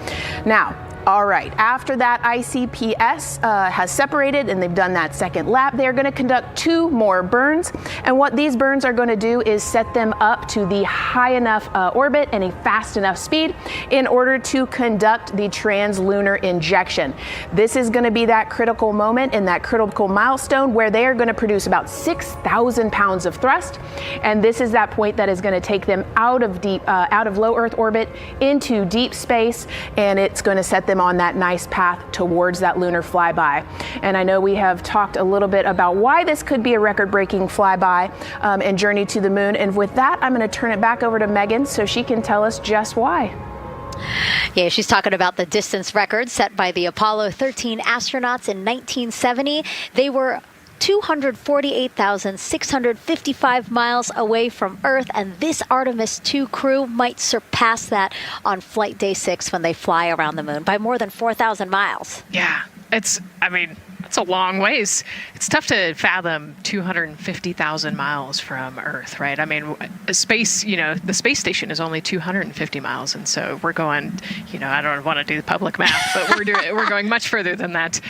Now All right, after that ICPS has separated and they've done that second lap, they're going to conduct 2 more burns. And what these burns are going to do is set them up to the high enough orbit and a fast enough speed in order to conduct the translunar injection. This is going to be that critical moment and that critical milestone where they are going to produce about 6,000 pounds of thrust. And this is that point that is going to take them out of low Earth orbit into deep space, and it's going to set them on that nice path towards that lunar flyby. And I know we have talked a little bit about why this could be a record-breaking flyby and journey to the moon. And with that, I'm going to turn it back over to Megan so she can tell us just why. Yeah, she's talking about the distance record set by the Apollo 13 astronauts in 1970. They were 248,655 miles away from Earth, and this Artemis II crew might surpass that on flight day 6 when they fly around the moon by more than 4,000 miles. Yeah, it's a long ways. It's tough to fathom 250,000 miles from Earth, right? I mean, space, the space station is only 250 miles, and so we're going, I don't want to do the public math, but we're going much further than that.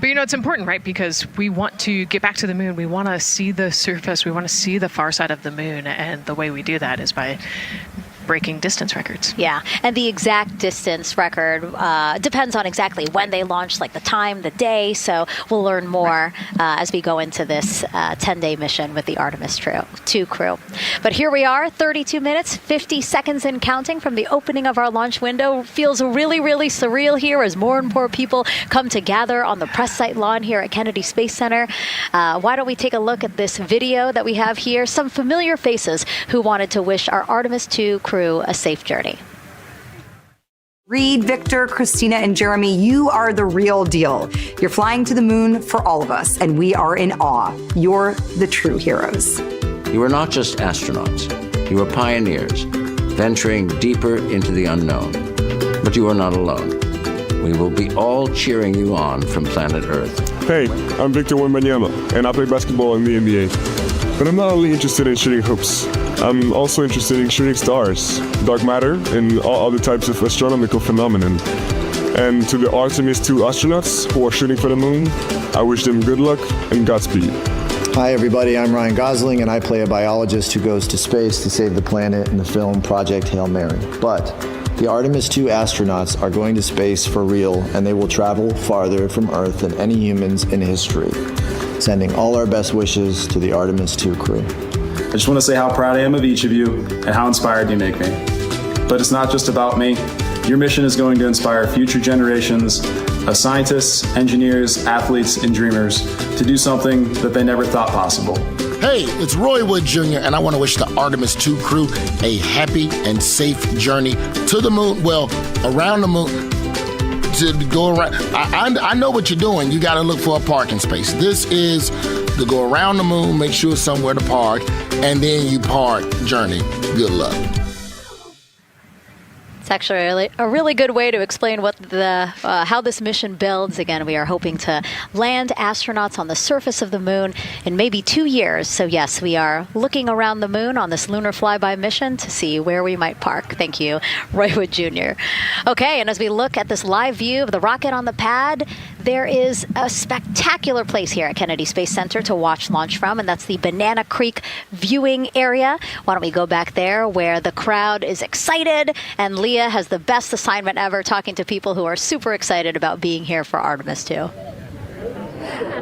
But it's important, right? Because we want to get back to the moon. We want to see the surface. We want to see the far side of the moon. And the way we do that is by breaking distance records. Yeah, and the exact distance record depends on exactly when they launched, like the time, the day. So we'll learn more as we go into this 10-day mission with the Artemis II crew. But here we are, 32 minutes, 50 seconds and counting from the opening of our launch window. Feels really, really surreal here as more and more people come to gather on the press site lawn here at Kennedy Space Center. Why don't we take a look at this video that we have here? Some familiar faces who wanted to wish our Artemis II crew a safe journey. Reed, Victor, Christina, and Jeremy, you are the real deal. You're flying to the moon for all of us, and we are in awe. You're the true heroes. You are not just astronauts. You are pioneers, venturing deeper into the unknown. But you are not alone. We will be all cheering you on from planet Earth. Hey, I'm Victor Wembanyama, and I play basketball in the NBA. But I'm not only interested in shooting hoops. I'm also interested in shooting stars, dark matter, and all other types of astronomical phenomenon. And to the Artemis II astronauts who are shooting for the moon, I wish them good luck and Godspeed. Hi everybody, I'm Ryan Gosling, and I play a biologist who goes to space to save the planet in the film Project Hail Mary. But the Artemis II astronauts are going to space for real, and they will travel farther from Earth than any humans in history. Sending all our best wishes to the Artemis II crew. I just want to say how proud I am of each of you and how inspired you make me. But it's not just about me. Your mission is going to inspire future generations of scientists, engineers, athletes, and dreamers to do something that they never thought possible. Hey, it's Roy Wood Jr., and I want to wish the Artemis II crew a happy and safe journey to the moon, well, around the moon. To go around, I know what you're doing. You got to look for a parking space. This is to go around the moon, make sure somewhere to park, and then you park journey. Good luck. It's actually a really good way to explain what how this mission builds. Again, we are hoping to land astronauts on the surface of the moon in maybe 2 years. So yes, we are looking around the moon on this lunar flyby mission to see where we might park. Thank you, Roy Wood Jr. Okay, and as we look at this live view of the rocket on the pad, there is a spectacular place here at Kennedy Space Center to watch launch from, and that's the Banana Creek viewing area. Why don't we go back there where the crowd is excited, and Leah has the best assignment ever talking to people who are super excited about being here for Artemis II.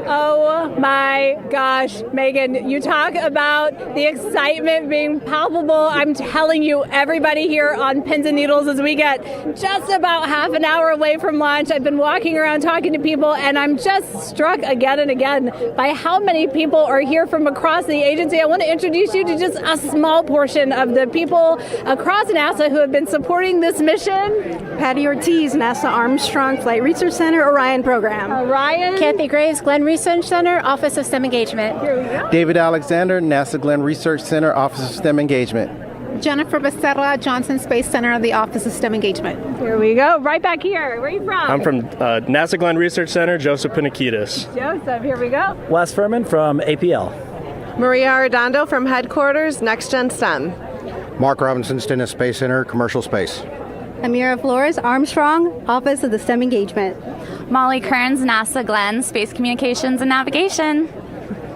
Oh my gosh, Megan, you talk about the excitement being palpable. I'm telling you, everybody here on pins and needles as we get just about half an hour away from launch. I've been walking around talking to people, and I'm just struck again and again by how many people are here from across the agency. I want to introduce you to just a small portion of the people across NASA who have been supporting this mission. Patty Ortiz, NASA Armstrong Flight Research Center, Orion Program. Orion. Kathy Graves, Glenn Research Center, Office of STEM Engagement. Here we go. David Alexander, NASA Glenn Research Center, Office of STEM Engagement. Jennifer Becerra, Johnson Space Center, the Office of STEM Engagement. Here we go. Right back here. Where are you from? I'm from NASA Glenn Research Center, Joseph Pinakides. Joseph, here we go. Wes Furman from APL. Maria Arredondo from Headquarters, Next Gen STEM. Mark Robinson, Stennis Space Center, Commercial Space. Amira Flores, Armstrong, Office of the STEM Engagement. Molly Kearns, NASA Glenn, Space Communications and Navigation.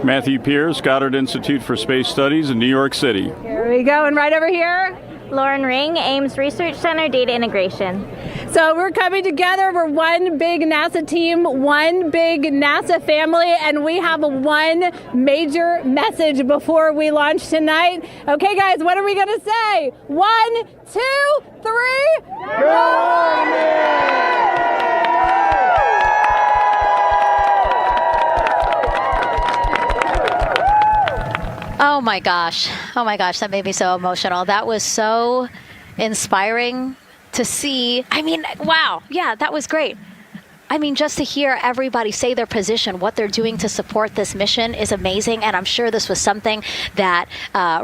Matthew Pierce, Goddard Institute for Space Studies in New York City. Here we go, and right over here. Lauren Ring, Ames Research Center, Data Integration. So we're coming together. We're one big NASA team, one big NASA family, and we have one major message before we launch tonight. Okay, guys, what are we going to say? 1, 2, 3. Oh my gosh, that made me so emotional. That was so inspiring to see. I mean, wow, yeah, that was great. I mean, just to hear everybody say their position, what they're doing to support this mission is amazing. And I'm sure this was something that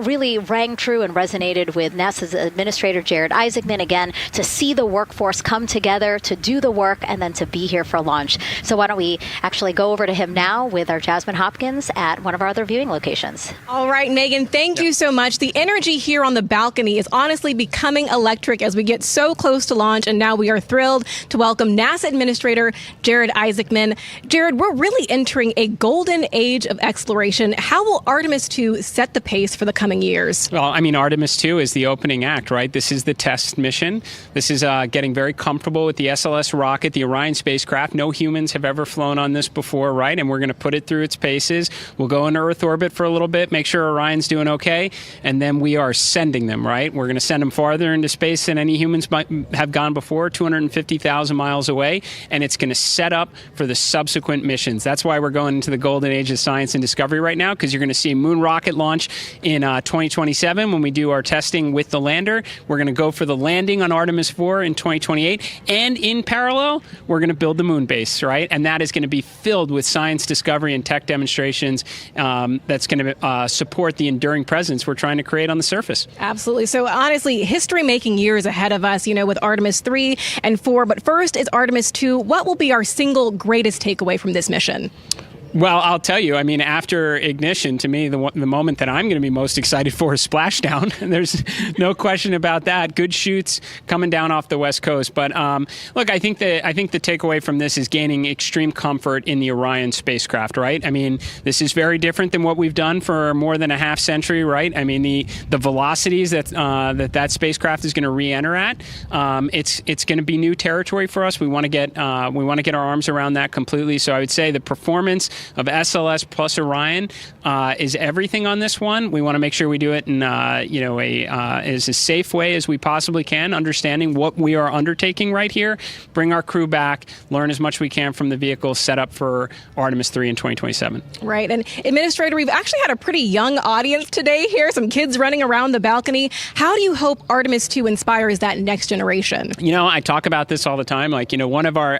really rang true and resonated with NASA's Administrator Jared Isaacman, again, to see the workforce come together to do the work and then to be here for launch. So why don't we actually go over to him now with our Jasmine Hopkins at one of our other viewing locations. All right, Megan, thank you so much. The energy here on the balcony is honestly becoming electric as we get so close to launch. And now we are thrilled to welcome NASA Administrator Jared Isaacman. Jared, we're really entering a golden age of exploration. How will Artemis II set the pace for the coming years? Well, I mean, Artemis II is the opening act, right? This is the test mission. This is getting very comfortable with the SLS rocket, the Orion spacecraft. No humans have ever flown on this before, right? And we're going to put it through its paces. We'll go into Earth orbit for a little bit, make sure Orion's doing okay, and then we are sending them, right? We're going to send them farther into space than any humans might have gone before, 250,000 miles away, and it's going to set up for the subsequent missions. That's why we're going into the golden age of science and discovery right now, because you're going to see a moon rocket launch in 2027 when we do our testing with the lander. We're going to go for the landing on Artemis IV in 2028, and in parallel, we're going to build the moon base, right? And that is going to be filled with science discovery and tech demonstrations that's going to support the enduring presence we're trying to create on the surface. Absolutely. So honestly, history-making years ahead of us, you know, with Artemis III and IV. But first is Artemis II. What will be our single greatest takeaway from this mission? Well, I'll tell you, I mean, after ignition, to me, the moment that I'm going to be most excited for is splashdown. There's no question about that. Good shoots coming down off the West Coast. But look, I think the takeaway from this is gaining extreme comfort in the Orion spacecraft, right? I mean, this is very different than what we've done for more than a half century, right? I mean, the velocities that spacecraft is going to re-enter at, it's going to be new territory for us. We want to get our arms around that completely. So I would say the performance of SLS plus Orion is everything on this one. We want to make sure we do it in as a safe way as we possibly can, understanding what we are undertaking right here, bring our crew back, learn as much as we can from the vehicle, set up for Artemis III in 2027. Right. And Administrator, we've actually had a pretty young audience today here, some kids running around the balcony. How do you hope Artemis II inspires that next generation? You know, I talk about this all the time. Like, you know, one of our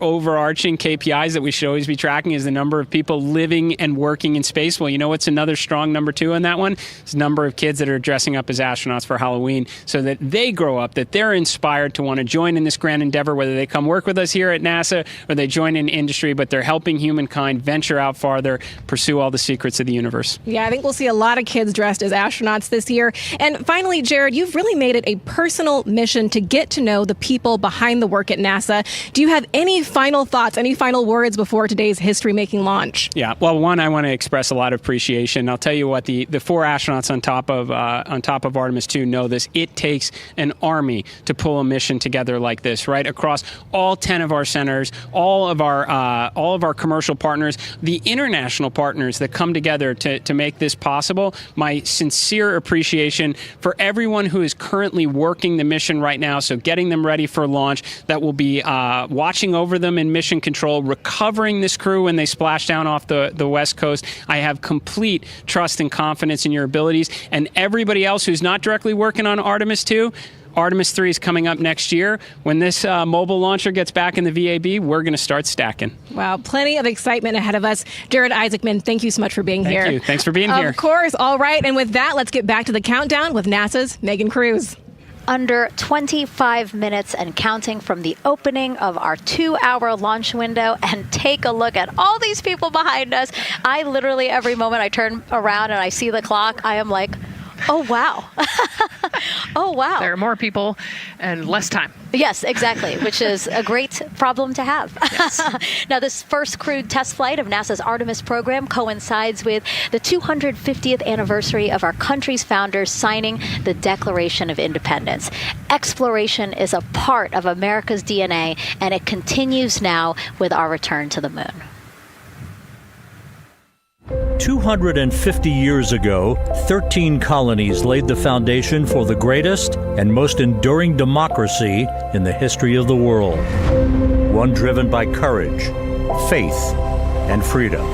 overarching KPIs that we should always be tracking is the number of people living and working in space. Well, you know what's another strong number 2 on that one? It's the number of kids that are dressing up as astronauts for Halloween, so that they grow up, that they're inspired to want to join in this grand endeavor, whether they come work with us here at NASA or they join in industry, but they're helping humankind venture out farther, pursue all the secrets of the universe. Yeah, I think we'll see a lot of kids dressed as astronauts this year. And finally, Jared, you've really made it a personal mission to get to know the people behind the work at NASA. Do you have any final thoughts, any final words before today's history-making launch? Yeah, well, one, I want to express a lot of appreciation. I'll tell you what, the 4 astronauts on top of Artemis II know this. It takes an army to pull a mission together like this, right? Across all 10 of our centers, all of our commercial partners, the international partners that come together to make this possible. My sincere appreciation for everyone who is currently working the mission right now, so getting them ready for launch, that will be watching over them in mission control, recovering this crew when they splash down off the West Coast. I have complete trust and confidence in your abilities. And everybody else who's not directly working on Artemis II, Artemis III is coming up next year. When this mobile launcher gets back in the VAB, we're going to start stacking. Wow, plenty of excitement ahead of us. Jared Isaacman, thank you so much for being here. Thank you. Thanks for being here. Of course. All right. And with that, let's get back to the countdown with NASA's Megan Cruz. Under 25 minutes and counting from the opening of our 2-hour launch window, and take a look at all these people behind us. I literally, every moment I turn around and I see the clock, I am like, Oh, wow. Oh, wow. There are more people and less time. Yes, exactly, which is a great problem to have. Yes. Now, this first crewed test flight of NASA's Artemis program coincides with the 250th anniversary of our country's founders signing the Declaration of Independence. Exploration is a part of America's DNA, and it continues now with our return to the moon. 250 years ago, 13 colonies laid the foundation for the greatest and most enduring democracy in the history of the world. One driven by courage, faith, and freedom.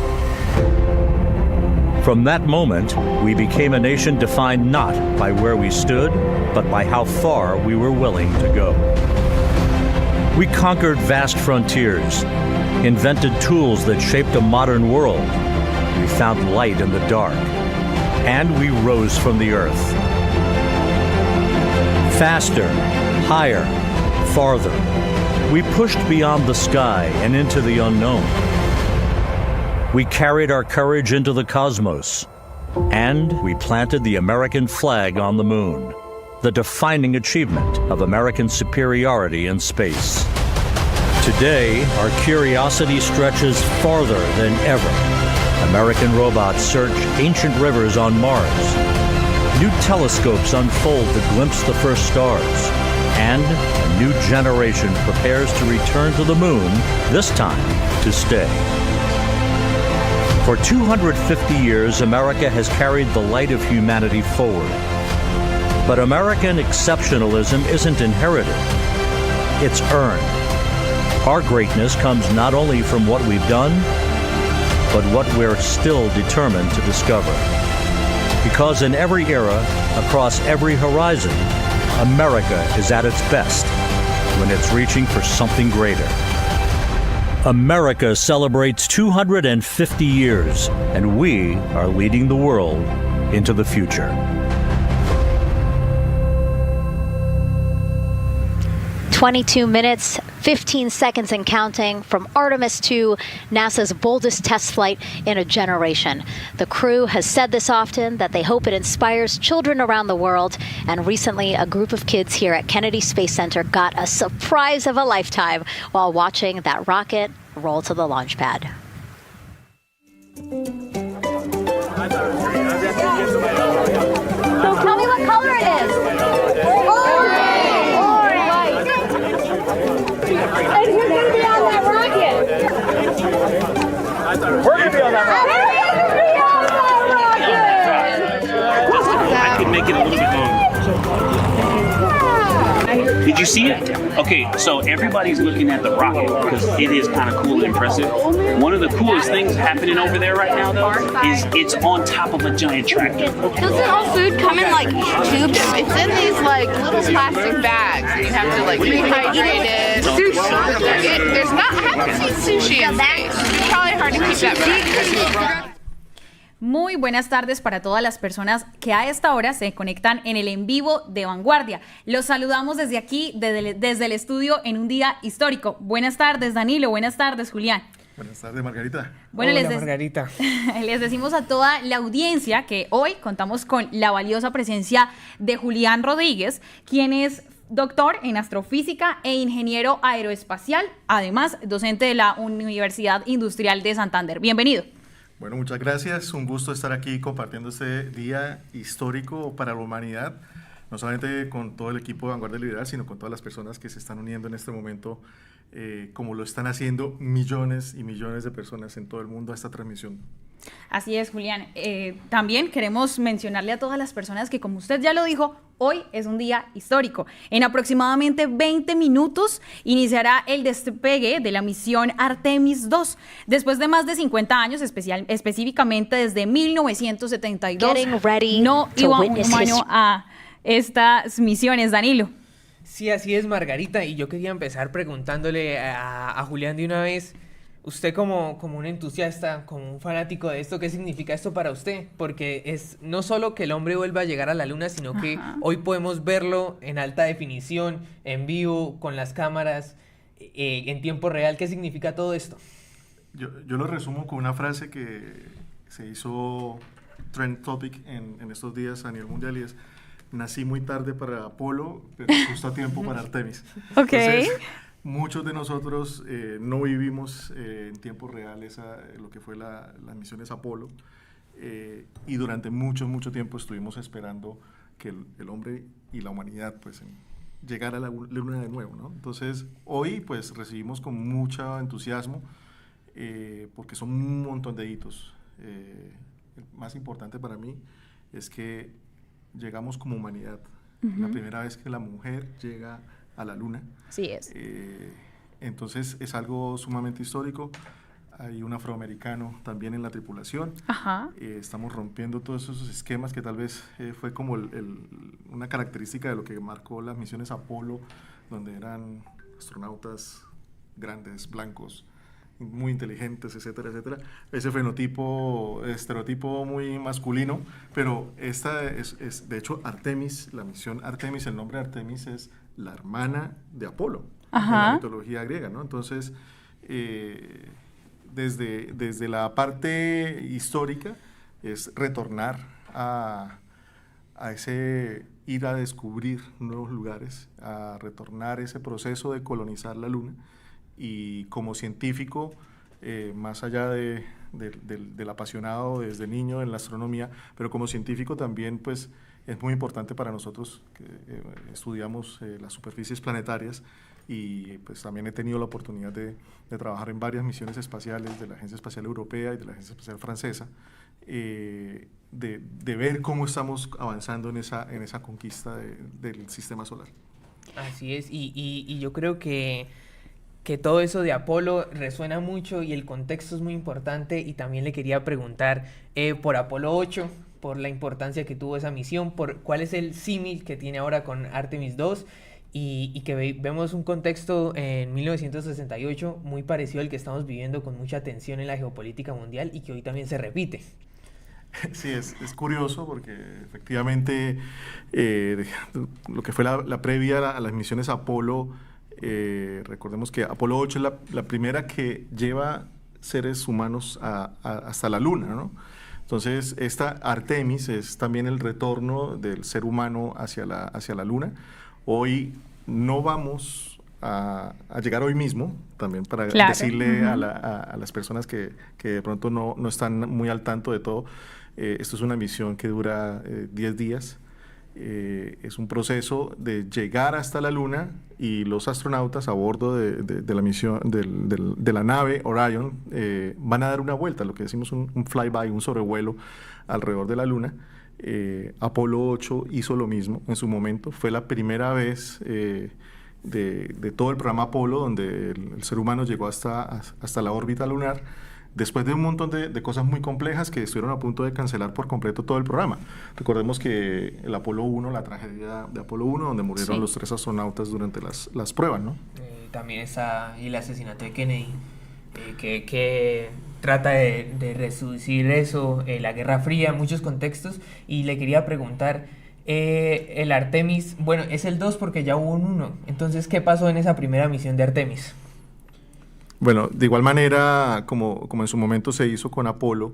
From that moment, we became a nation defined not by where we stood, but by how far we were willing to go. We conquered vast frontiers, invented tools that shaped a modern world. We found light in the dark, and we rose from the earth. Faster, higher, farther. We pushed beyond the sky and into the unknown. We carried our courage into the cosmos, and we planted the American flag on the moon, the defining achievement of American superiority in space. Today, our curiosity stretches farther than ever. American robots search ancient rivers on Mars. New telescopes unfold to glimpse the first stars. And a new generation prepares to return to the moon, this time to stay. For 250 years, America has carried the light of humanity forward. But American exceptionalism isn't inherited. It's earned. Our greatness comes not only from what we've done, but what we're still determined to discover. Because in every era, across every horizon, America is at its best when it's reaching for something greater. America celebrates 250 years, and we are leading the world into the future. 22 minutes, 15 seconds and counting from Artemis II, NASA's boldest test flight in a generation. The crew has said this often, that they hope it inspires children around the world. And recently, a group of kids here at Kennedy Space Center got a surprise of a lifetime while watching that rocket roll to the launch pad. So tell me what color it is. And who's going to be on that rocket? We're going to be on that rocket. I could make it a little bit longer. Did you see it? Okay, so everybody's looking at the rocket because it is kind of cool and impressive. One of the coolest things happening over there right now, though, is it's on top of a giant tractor. Doesn't all food come in like tubes? It's in these like little plastic bags, and you have to like rehydrate it. Sushi. There's not. I haven't seen sushi in space. It's probably hard to keep that back. Muy buenas tardes para todas las personas que a esta hora se conectan en el en vivo de Vanguardia. Los saludamos desde aquí, desde el estudio en un día histórico. Buenas tardes, Danilo. Buenas tardes, Julián. Buenas tardes, Margarita. Bueno, hola, Margarita. Les decimos a toda la audiencia que hoy contamos con la valiosa presencia de Julián Rodríguez, quien es doctor en astrofísica e ingeniero aeroespacial, además docente de la Universidad Industrial de Santander. Bienvenido. Bueno, muchas gracias. Un gusto estar aquí compartiendo este día histórico para la humanidad, no solamente con todo el equipo de Vanguardia Liberal, sino con todas las personas que se están uniendo en este momento, como lo están haciendo millones y millones de personas en todo el mundo a esta transmisión. Así es, Julián. También queremos mencionarle a todas las personas que, como usted ya lo dijo, hoy es un día histórico. En aproximadamente 20 minutos iniciará el despegue de la misión Artemis II. Después de más de 50 años, específicamente desde 1972, no iba un humano a estas misiones, Danilo. Sí, así es, Margarita. Y yo quería empezar preguntándole a Julián de una vez, usted como un entusiasta, como un fanático de esto, ¿qué significa esto para usted? Porque es no solo que el hombre vuelva a llegar a la luna, sino que hoy podemos verlo en alta definición, en vivo, con las cámaras, en tiempo real. ¿Qué significa todo esto? Yo lo resumo con una frase que se hizo trend topic en estos días a nivel mundial y es: nací muy tarde para Apolo, pero justo a tiempo para Artemis. Ok. Entonces, muchos de nosotros no vivimos en tiempo real lo que fue las misiones Apolo, y durante mucho tiempo estuvimos esperando que el hombre y la humanidad pues llegara a la luna de nuevo, ¿no? Entonces hoy pues recibimos con mucho entusiasmo, porque son un montón de hitos. El más importante para mí es que llegamos como humanidad. La primera vez que la mujer llega a la luna. Así es. Entonces es algo sumamente histórico. Hay un afroamericano también en la tripulación. Ajá. Estamos rompiendo todos esos esquemas que tal vez fue como una característica de lo que marcó las misiones Apolo, donde eran astronautas grandes, blancos, muy inteligentes, etcétera, etcétera. Ese estereotipo muy masculino, pero esta es de hecho Artemis, la misión Artemis, el nombre Artemis es la hermana de Apolo, en la mitología griega, ¿no? Entonces, desde la parte histórica es retornar a ese ir a descubrir nuevos lugares, a retornar ese proceso de colonizar la luna. Y como científico, más allá del apasionado desde niño en la astronomía, pero como científico también pues es muy importante para nosotros que estudiamos las superficies planetarias, y pues también he tenido la oportunidad de trabajar en varias misiones espaciales de la Agencia Espacial Europea y de la Agencia Espacial Francesa, de ver cómo estamos avanzando en esa conquista del sistema solar. Así es, y yo creo que todo eso de Apolo resuena mucho y el contexto es muy importante, y también le quería preguntar por Apolo 8, por la importancia que tuvo esa misión, por cuál es el símil que tiene ahora con Artemis II, y que vemos un contexto en 1968 muy parecido al que estamos viviendo, con mucha tensión en la geopolítica mundial y que hoy también se repite. Sí, es curioso porque efectivamente lo que fue la previa a las misiones Apolo, recordemos que Apolo 8 es la primera que lleva seres humanos hasta la luna, ¿no? Entonces esta Artemis es también el retorno del ser humano hacia la luna. Hoy no vamos a llegar hoy mismo, también para decirle a las personas que de pronto no están muy al tanto de todo. Esto es una misión que dura 10 días. Es un proceso de llegar hasta la luna, y los astronautas a bordo de la misión de la nave Orion van a dar una vuelta, lo que decimos un flyby, un sobrevuelo alrededor de la luna. Apolo 8 hizo lo mismo en su momento. Fue la primera vez de todo el programa Apolo donde el ser humano llegó hasta la órbita lunar, después de un montón de cosas muy complejas que estuvieron a punto de cancelar por completo todo el programa. Recordemos que el Apolo 1, la tragedia de Apolo 1, donde murieron los 3 astronautas durante las pruebas, ¿no? También está el asesinato de Kennedy, que trata de reducir eso, la Guerra Fría, muchos contextos, y le quería preguntar, el Artemis, bueno, es el 2 porque ya hubo un 1, entonces, ¿qué pasó en esa primera misión de Artemis? Bueno, de igual manera, como en su momento se hizo con Apolo,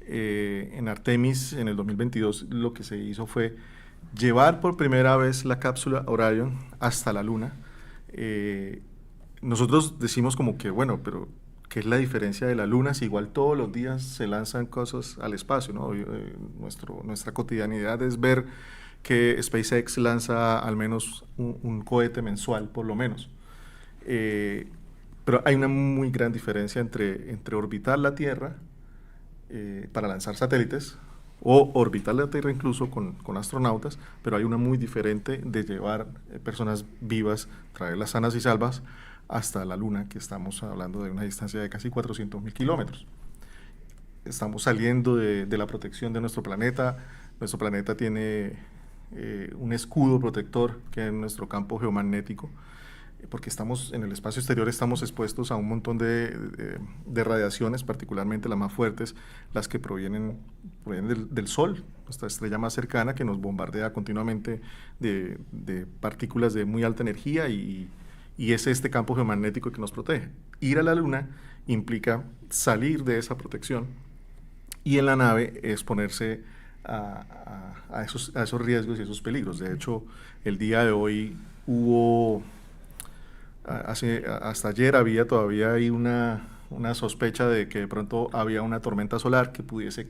en Artemis, en el 2022, lo que se hizo fue llevar por primera vez la cápsula Orion hasta la Luna. Nosotros decimos como que, bueno, pero ¿qué es la diferencia de la Luna si igual todos los días se lanzan cosas al espacio, ¿no? Nuestra cotidianidad es ver que SpaceX lanza al menos un cohete mensual, por lo menos. Pero hay una muy gran diferencia entre orbitar la Tierra para lanzar satélites, o orbitar la Tierra incluso con astronautas, pero hay una muy diferente de llevar personas vivas, traerlas sanas y salvas hasta la Luna, que estamos hablando de una distancia de casi 400.000 kilómetros. Estamos saliendo de la protección de nuestro planeta. Nuestro planeta tiene un escudo protector que es nuestro campo geomagnético, porque estamos en el espacio exterior, estamos expuestos a un montón de radiaciones, particularmente las más fuertes, las que provienen del Sol, nuestra estrella más cercana, que nos bombardea continuamente de partículas de muy alta energía, y es este campo geomagnético que nos protege. Ir a la Luna implica salir de esa protección, y en la nave exponerse a esos riesgos y esos peligros. De hecho, el día de hoy hubo, hasta ayer había todavía ahí una sospecha de que de pronto había una tormenta solar que pudiese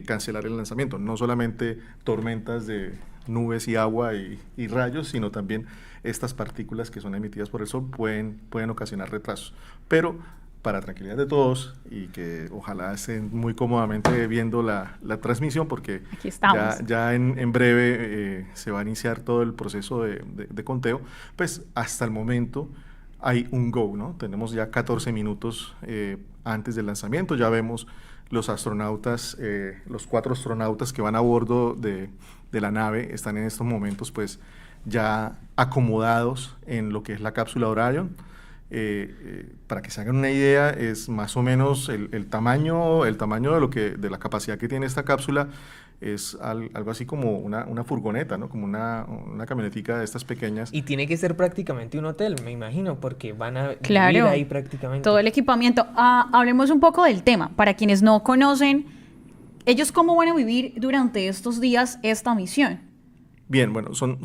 cancelar el lanzamiento. No solamente tormentas de nubes y agua y rayos, sino también estas partículas que son emitidas por el sol pueden ocasionar retrasos. Pero para tranquilidad de todos y que ojalá estén muy cómodamente viendo la transmisión, porque ya en breve se va a iniciar todo el proceso de conteo, pues hasta el momento hay un go, ¿no? Tenemos ya 14 minutos antes del lanzamiento, ya vemos los astronautas, los 4 astronautas que van a bordo de la nave, están en estos momentos pues ya acomodados en lo que es la cápsula Orion. Para que se hagan una idea, es más o menos el tamaño de la capacidad que tiene esta cápsula, es algo así como una furgoneta, ¿no? Como una camionetica de estas pequeñas. Y tiene que ser prácticamente un hotel, me imagino, porque van a claro, vivir ahí prácticamente. Todo el equipamiento. Hablemos un poco del tema. Para quienes no conocen, ¿ellos cómo van a vivir durante estos días esta misión? Bien, bueno, son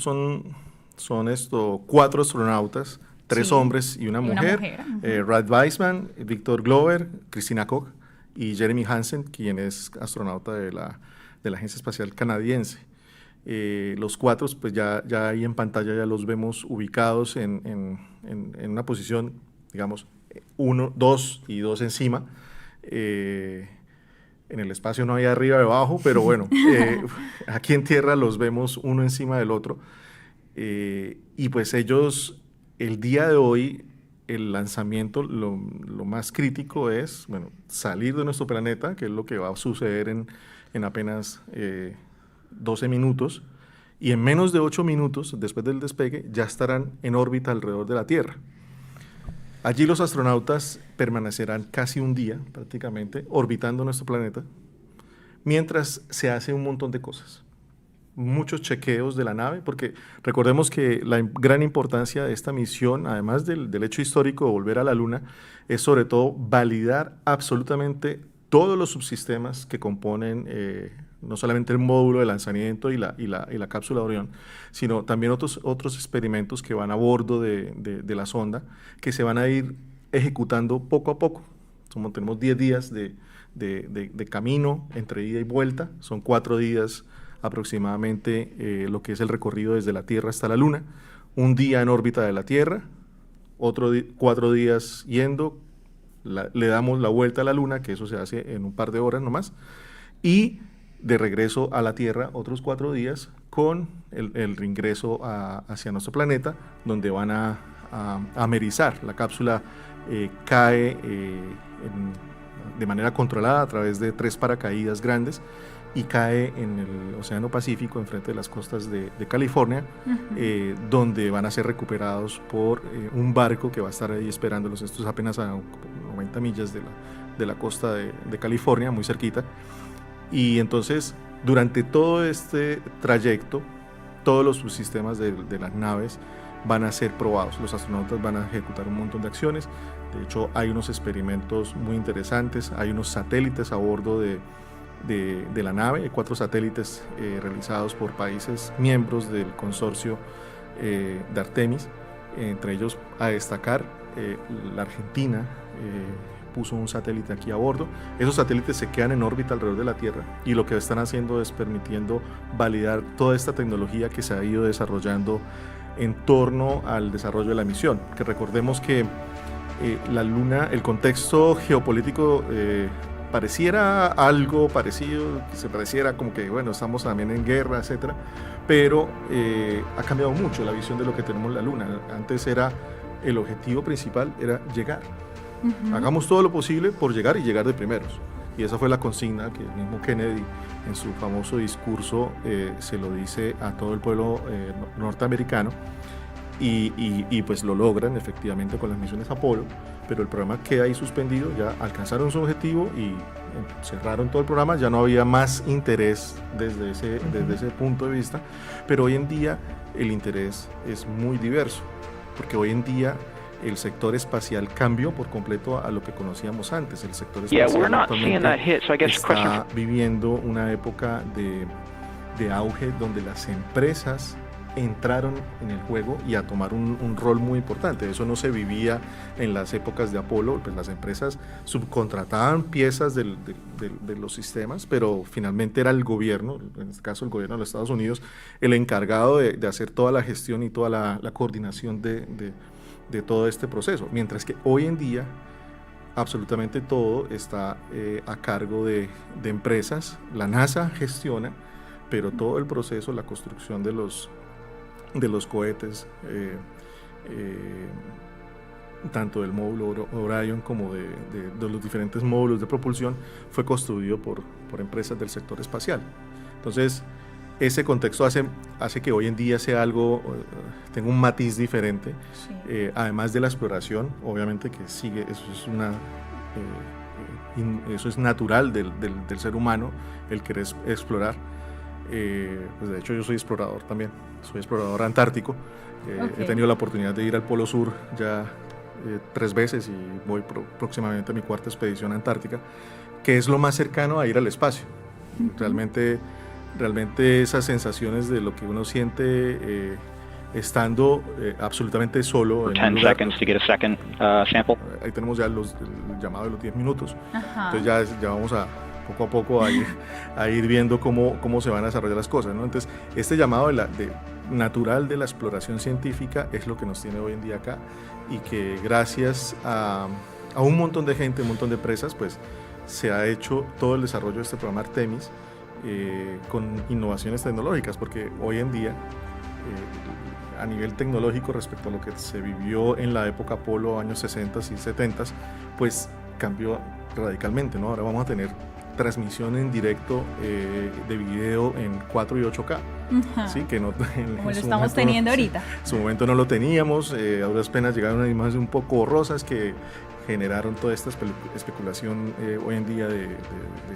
4 astronautas, 3 hombres y una mujer. Rad Weissman, Victor Glover, Christina Koch y Jeremy Hansen, quien es astronauta de la Agencia Espacial Canadiense. Los 4, pues ya ahí en pantalla ya los vemos ubicados en una posición, digamos, 1, 2 y 2 encima. En el espacio no hay arriba y abajo, pero bueno, aquí en tierra los vemos uno encima del otro. Y pues ellos, el día de hoy, el lanzamiento, lo más crítico es, bueno, salir de nuestro planeta, que es lo que va a suceder en apenas 12 minutos, y en menos de 8 minutos, después del despegue, ya estarán en órbita alrededor de la Tierra. Allí los astronautas permanecerán casi un día, prácticamente, orbitando nuestro planeta, mientras se hace un montón de cosas. Muchos chequeos de la nave, porque recordemos que la gran importancia de esta misión, además del hecho histórico de volver a la Luna, es sobre todo validar absolutamente todos los subsistemas que componen no solamente el módulo de lanzamiento y la cápsula Orión, sino también otros experimentos que van a bordo de la sonda, que se van a ir ejecutando poco a poco. Tenemos 10 días de camino entre ida y vuelta, son 4 días aproximadamente lo que es el recorrido desde la Tierra hasta la Luna, un día en órbita de la Tierra, 4 días yendo, le damos la vuelta a la Luna, que eso se hace en un par de horas nomás, y de regreso a la Tierra otros 4 días con el reingreso hacia nuestro planeta, donde van a amerizar. La cápsula cae de manera controlada a través de 3 paracaídas grandes y cae en el Océano Pacífico, enfrente de las costas de California, donde van a ser recuperados por un barco que va a estar ahí esperándolos. Esto es apenas a 90 millas de la costa de California, muy cerquita. Y entonces, durante todo este trayecto, todos los subsistemas de las naves van a ser probados. Los astronautas van a ejecutar un montón de acciones. De hecho, hay unos experimentos muy interesantes, hay unos satélites a bordo de la nave, 4 satélites realizados por países miembros del consorcio de Artemis, entre ellos a destacar la Argentina puso un satélite aquí a bordo. Esos satélites se quedan en órbita alrededor de la Tierra y lo que están haciendo es permitiendo validar toda esta tecnología que se ha ido desarrollando en torno al desarrollo de la misión, que recordemos que la Luna, el contexto geopolítico pareciera algo parecido, que se pareciera como que, bueno, estamos también en guerra, etcétera, pero ha cambiado mucho la visión de lo que tenemos en la Luna. Antes el objetivo principal era llegar. Hagamos todo lo posible por llegar y llegar de primeros. Y esa fue la consigna que el mismo Kennedy en su famoso discurso se lo dice a todo el pueblo norteamericano. Y pues lo logran efectivamente con las misiones Apolo, pero el programa queda ahí suspendido. Ya alcanzaron su objetivo y cerraron todo el programa, ya no había más interés desde ese punto de vista, pero hoy en día el interés es muy diverso, porque hoy en día el sector espacial cambió por completo a lo que conocíamos antes. El sector Yeah, espacial we're not seeing that hit, so I guess the question está viviendo una época de auge donde las empresas entraron en el juego y a tomar un rol muy importante. Eso no se vivía en las épocas de Apolo, pues las empresas subcontrataban piezas de los sistemas, pero finalmente era el gobierno, en este caso el gobierno de los Estados Unidos, el encargado de hacer toda la gestión y toda la coordinación de todo este proceso, mientras que hoy en día absolutamente todo está a cargo de empresas. La NASA gestiona, pero todo el proceso, la construcción de los cohetes, tanto del módulo Orion como de los diferentes módulos de propulsión, fue construido por empresas del sector espacial. Entonces, ese contexto hace que hoy en día sea algo, tenga un matiz diferente, sí. Además de la exploración, obviamente que sigue, eso es natural del ser humano, el querer explorar. Pues de hecho yo soy explorador también, soy explorador antártico. Okay. He tenido la oportunidad de ir al Polo Sur ya 3 veces y voy próximamente a mi 4ª expedición antártica, que es lo más cercano a ir al espacio. Realmente esas sensaciones de lo que uno siente estando absolutamente solo. For 10 seconds to get a second sample. Ahí tenemos ya el llamado de los 10 minutos. Ajá. Entonces ya vamos poco a poco a ir viendo cómo se van a desarrollar las cosas, ¿no? Entonces, este llamado natural de la exploración científica es lo que nos tiene hoy en día acá, y que gracias a un montón de gente, un montón de empresas, pues se ha hecho todo el desarrollo de este programa Artemis con innovaciones tecnológicas, porque hoy en día a nivel tecnológico respecto a lo que se vivió en la época Apolo, años 60 y 70, pues cambió radicalmente, ¿no? Ahora vamos a tener transmisión en directo de video en 4 y 8K. ¿Sí? Que no, como lo estamos teniendo ahorita. En su momento no lo teníamos, a duras penas llegaron unas imágenes un poco borrosas que generaron toda esta especulación hoy en día de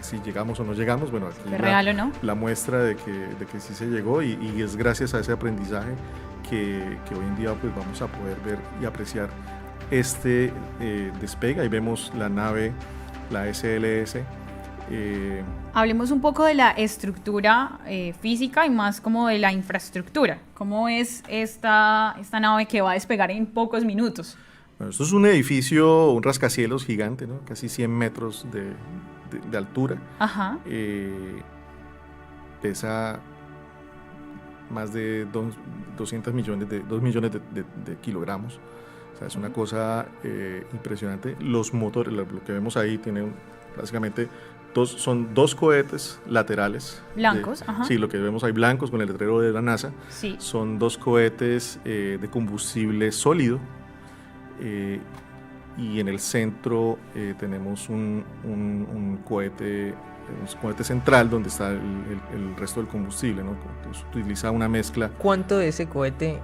si llegamos o no llegamos. Bueno, aquí real o no, la muestra de que sí se llegó, y es gracias a ese aprendizaje que hoy en día pues vamos a poder ver y apreciar este despegue. Ahí vemos la nave, la SLS. Hablemos un poco de la estructura física y más como de la infraestructura. ¿Cómo es esta nave que va a despegar en pocos minutos? Bueno, esto es un edificio, un rascacielos gigante, ¿no? Casi 100 metros de altura. Ajá. Pesa más de 2 millones de kilogramos. O sea, es una cosa impresionante. Los motores, lo que vemos ahí, tienen básicamente son 2 cohetes laterales. Blancos, ajá. Sí, lo que vemos ahí blancos con el letrero de la NASA. Sí. Son 2 cohetes de combustible sólido. Y en el centro tenemos un cohete central donde está el resto del combustible, ¿no? Se utiliza una mezcla. ¿Cuánto de ese cohete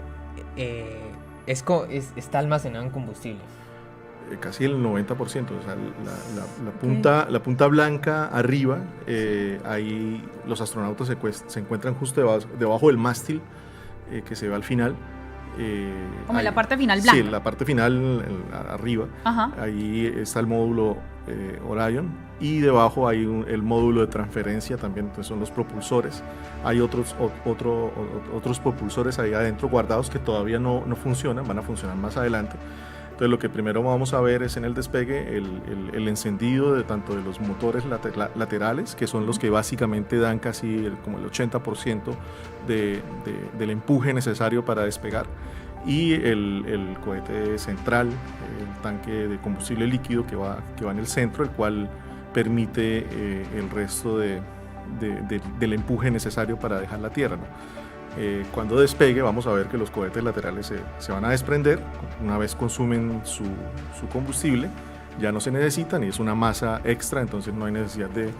está almacenado en combustible? Casi el 90%, o sea, la punta blanca arriba, ahí los astronautas se encuentran justo debajo del mástil que se ve al final. Como en la parte final blanca. Sí, la parte final arriba. Ajá. Ahí está el módulo Orion, y debajo hay el módulo de transferencia también, entonces son los propulsores. Hay otros propulsores ahí adentro guardados que todavía no funcionan, van a funcionar más adelante. Entonces lo que primero vamos a ver es en el despegue el encendido tanto de los motores laterales, que son los que básicamente dan casi como el 80% del empuje necesario para despegar, y el cohete central, el tanque de combustible líquido que va en el centro, el cual permite el resto del empuje necesario para dejar la Tierra, ¿no? Cuando despegue vamos a ver que los cohetes laterales se van a desprender una vez consumen su combustible, ya no se necesitan y es una masa extra, entonces no hay necesidad de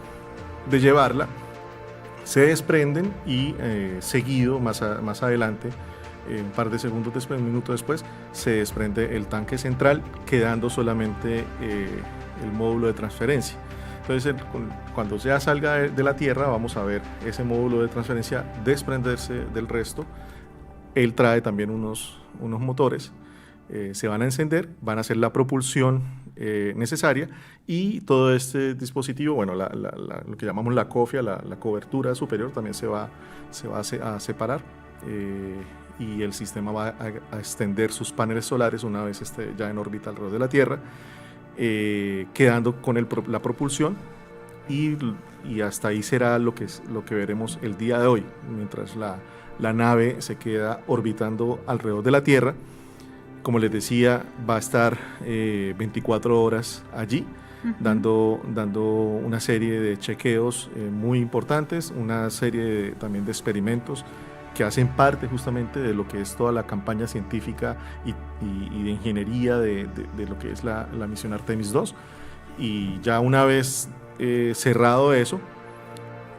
llevarla. Se desprenden y seguido más adelante, un par de segundos después, un minuto después, se desprende el tanque central, quedando solamente el módulo de transferencia. Entonces, cuando ya salga de la Tierra, vamos a ver ese módulo de transferencia desprenderse del resto. Él trae también unos motores se van a encender, van a hacer la propulsión necesaria, y todo este dispositivo, bueno, lo que llamamos la cofia, la cobertura superior, también se va a separar, y el sistema va a extender sus paneles solares una vez esté ya en órbita alrededor de la Tierra, quedando con la propulsión, y hasta ahí será lo que veremos el día de hoy, mientras la nave se queda orbitando alrededor de la Tierra. Como les decía, va a estar 24 horas allí, dando una serie de chequeos muy importantes, una serie también de experimentos que hacen parte justamente de lo que es toda la campaña científica y de ingeniería de lo que es la misión Artemis II. Y ya una vez cerrado eso,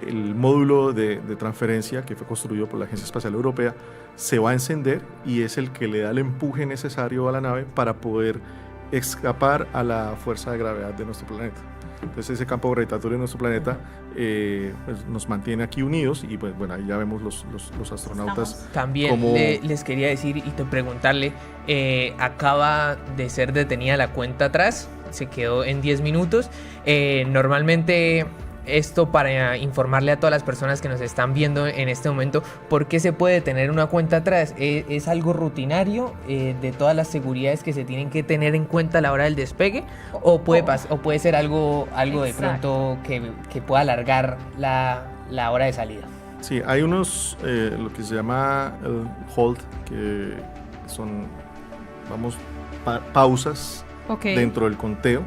el módulo de transferencia que fue construido por la Agencia Espacial Europea se va a encender, y es el que le da el empuje necesario a la nave para poder escapar a la fuerza de gravedad de nuestro planeta. Entonces ese campo gravitatorio de nuestro planeta pues nos mantiene aquí unidos, y pues bueno, ahí ya vemos los astronautas. También les quería decir y preguntarle, acaba de ser detenida la cuenta atrás, se quedó en 10 minutos. Normalmente, esto para informarle a todas las personas que nos están viendo en este momento, ¿por qué se puede tener una cuenta atrás? ¿Es algo rutinario de todas las seguridades que se tienen que tener en cuenta a la hora del despegue? ¿O puede ser algo de pronto que pueda alargar la hora de salida? Sí, hay unos, lo que se llama el hold, que son, pausas dentro del conteo.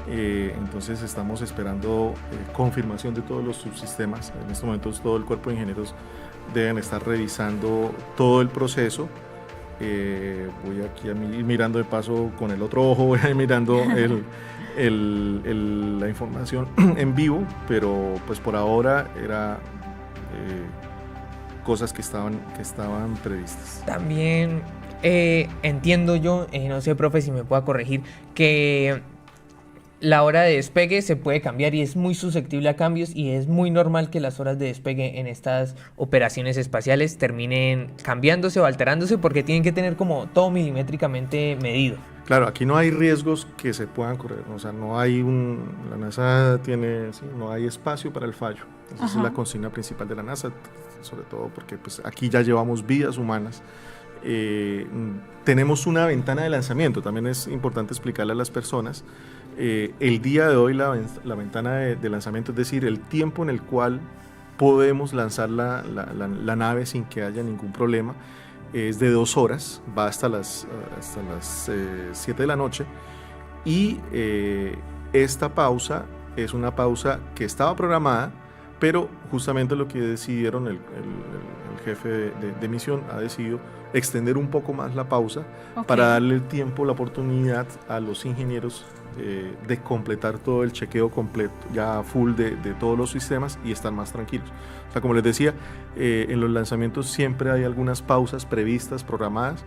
Entonces estamos esperando confirmación de todos los subsistemas. En estos momentos todo el cuerpo de ingenieros deben estar revisando todo el proceso. Voy aquí mirando de paso con el otro ojo, voy a mirando la información en vivo, pero pues por ahora era cosas que estaban previstas. También entiendo yo, no sé, profe, si me pueda corregir, que la hora de despegue se puede cambiar y es muy susceptible a cambios, y es muy normal que las horas de despegue en estas operaciones espaciales terminen cambiándose o alterándose, porque tienen que tener como todo milimétricamente medido. Claro, aquí no hay riesgos que se puedan correr, o sea, no hay la NASA no hay espacio para el fallo. Esa es la consigna principal de la NASA, sobre todo porque pues aquí ya llevamos vidas humanas. Tenemos una ventana de lanzamiento, también es importante explicarle a las personas. El día de hoy la ventana de lanzamiento, es decir, el tiempo en el cual podemos lanzar la nave sin que haya ningún problema, es de 2 horas, va hasta las 7 de la noche, y esta pausa es una pausa que estaba programada, pero justamente lo que decidieron el jefe de misión ha decidido extender un poco más la pausa para darle el tiempo, la oportunidad a los ingenieros de completar todo el chequeo completo, ya full de todos los sistemas, y estar más tranquilos. O sea, como les decía, en los lanzamientos siempre hay algunas pausas previstas, programadas.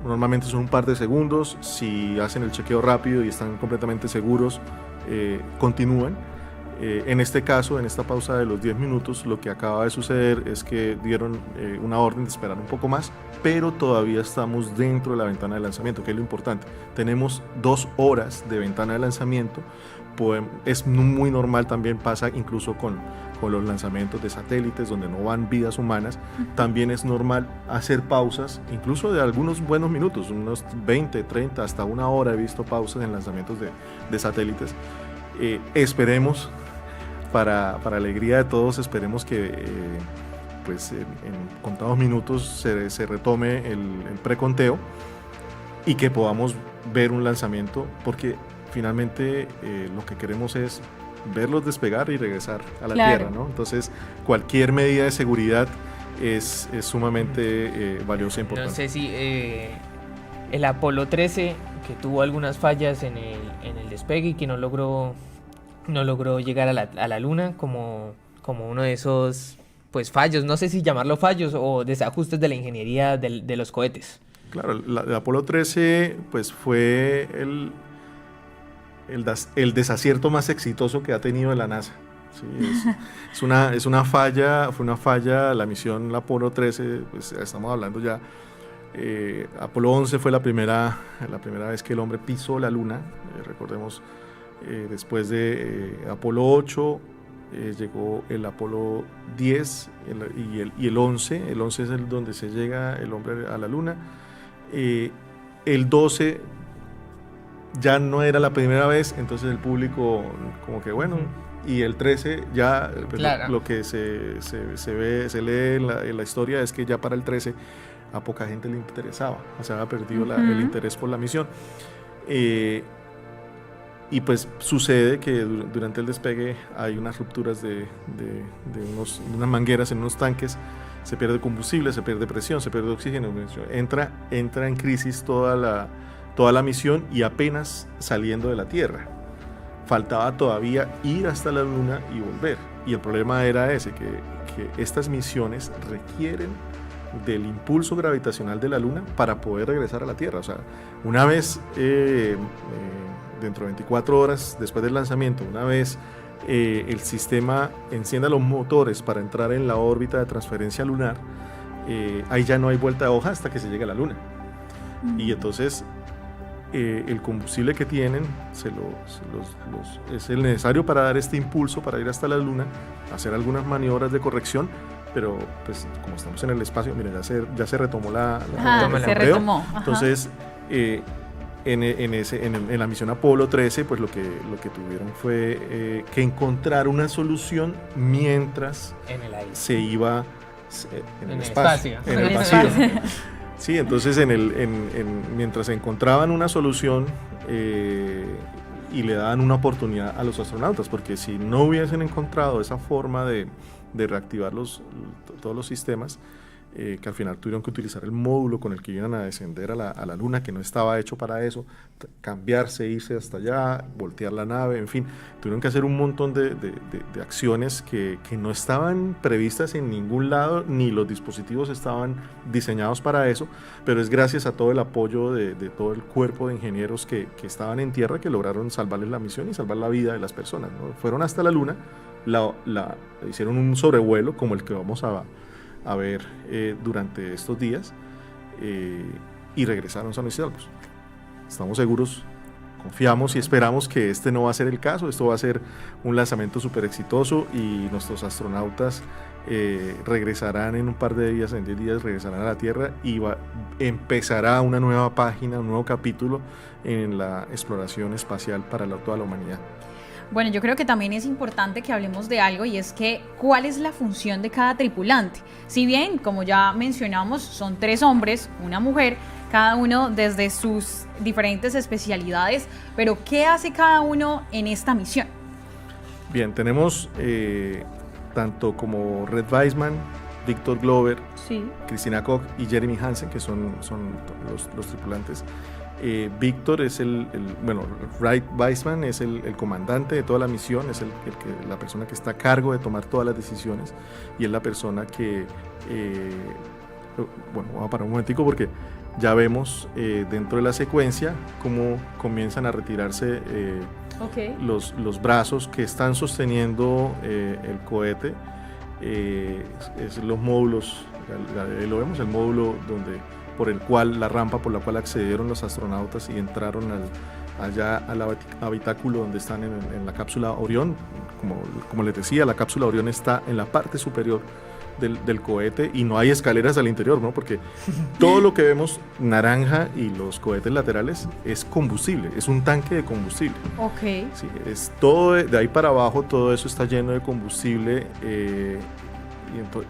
Normalmente son un par de segundos. Si hacen el chequeo rápido y están completamente seguros, continúan. En este caso, en esta pausa de los 10 minutos, lo que acaba de suceder es que dieron una orden de esperar un poco más, pero todavía estamos dentro de la ventana de lanzamiento, que es lo importante. Tenemos 2 horas de ventana de lanzamiento. Es muy normal, también pasa incluso con los lanzamientos de satélites donde no van vidas humanas. También es normal hacer pausas, incluso de algunos buenos minutos, unos 20, 30, hasta 1 hora he visto pausas en lanzamientos de satélites. Esperemos, para alegría de todos, esperemos que en contados minutos se retome el preconteo y que podamos ver un lanzamiento, porque finalmente lo que queremos es verlos despegar y regresar a la Tierra, ¿no? Entonces cualquier medida de seguridad es sumamente valiosa e importante. No sé si el Apolo 13, que tuvo algunas fallas en el despegue y que no logró llegar a la Luna, como uno de esos pues fallos, no sé si llamarlo fallos o desajustes de la ingeniería de los cohetes. Claro, el Apolo 13 pues fue el desacierto más exitoso que ha tenido la NASA. Sí, es una falla, fue una falla la misión Apolo 13, pues estamos hablando ya Apolo 11 fue la primera vez que el hombre pisó la luna. Recordemos, después de Apolo 8 llegó el Apolo 10 y el 11. El 11 es el donde se llega el hombre a la luna. El 12 ya no era la primera vez, entonces el público como que bueno, y el 13 ya pues, claro. lo que se lee en la historia es que ya para el 13 a poca gente le interesaba, o sea, había perdido el interés por la misión. Y pues sucede que durante el despegue hay unas rupturas de unas mangueras en unos tanques, se pierde combustible, se pierde presión, se pierde oxígeno, entra en crisis toda la misión y apenas saliendo de la Tierra. Faltaba todavía ir hasta la Luna y volver. Y el problema era ese, que estas misiones requieren del impulso gravitacional de la Luna para poder regresar a la Tierra. O sea, una vez, dentro de 24 horas después del lanzamiento, una vez el sistema encienda los motores para entrar en la órbita de transferencia lunar, ahí ya no hay vuelta de hoja hasta que se llegue a la Luna. Y entonces el combustible que tienen es el necesario para dar este impulso, para ir hasta la Luna, hacer algunas maniobras de corrección, pero pues como estamos en el espacio, miren, ya se retomó se retomó. Entonces en la misión Apolo 13 pues lo que tuvieron fue que encontrar una solución mientras se iba en el espacio, en el vacío. Sí, entonces mientras encontraban una solución y le daban una oportunidad a los astronautas, porque si no hubiesen encontrado esa forma de reactivar todos los sistemas, que al final tuvieron que utilizar el módulo con el que iban a descender a la Luna, que no estaba hecho para eso, cambiarse, irse hasta allá, voltear la nave, en fin, tuvieron que hacer un montón de acciones que no estaban previstas en ningún lado, ni los dispositivos estaban diseñados para eso, pero es gracias a todo el apoyo de todo el cuerpo de ingenieros que estaban en tierra que lograron salvarles la misión y salvar la vida de las personas, ¿no? Fueron hasta la Luna, hicieron un sobrevuelo como el que vamos a ver durante estos días y regresaron sanos y salvos. Estamos seguros, confiamos y esperamos que este no va a ser el caso. Esto va a ser un lanzamiento súper exitoso y nuestros astronautas regresarán en un par de días, en 10 días regresarán a la Tierra y empezará una nueva página, un nuevo capítulo en la exploración espacial para toda la humanidad. Bueno, yo creo que también es importante que hablemos de algo y es que ¿cuál es la función de cada tripulante? Si bien, como ya mencionamos, son 3 hombres, una mujer, cada uno desde sus diferentes especialidades, pero ¿qué hace cada uno en esta misión? Bien, tenemos tanto como Red Weissman, Victor Glover, Christina Koch y Jeremy Hansen, que son los tripulantes. Víctor es Red Weissman es el comandante de toda la misión, es la persona que está a cargo de tomar todas las decisiones y es la persona que, vamos a parar un momentico porque ya vemos dentro de la secuencia cómo comienzan a retirarse los brazos que están sosteniendo el cohete, es los módulos, lo vemos, el módulo la rampa por la cual accedieron los astronautas y entraron allá al habitáculo donde están en la cápsula Orión. Como les decía, la cápsula Orión está en la parte superior del cohete y no hay escaleras al interior, ¿no? Porque todo lo que vemos naranja y los cohetes laterales es combustible, es un tanque de combustible. Sí, es todo de ahí para abajo, todo eso está lleno de combustible.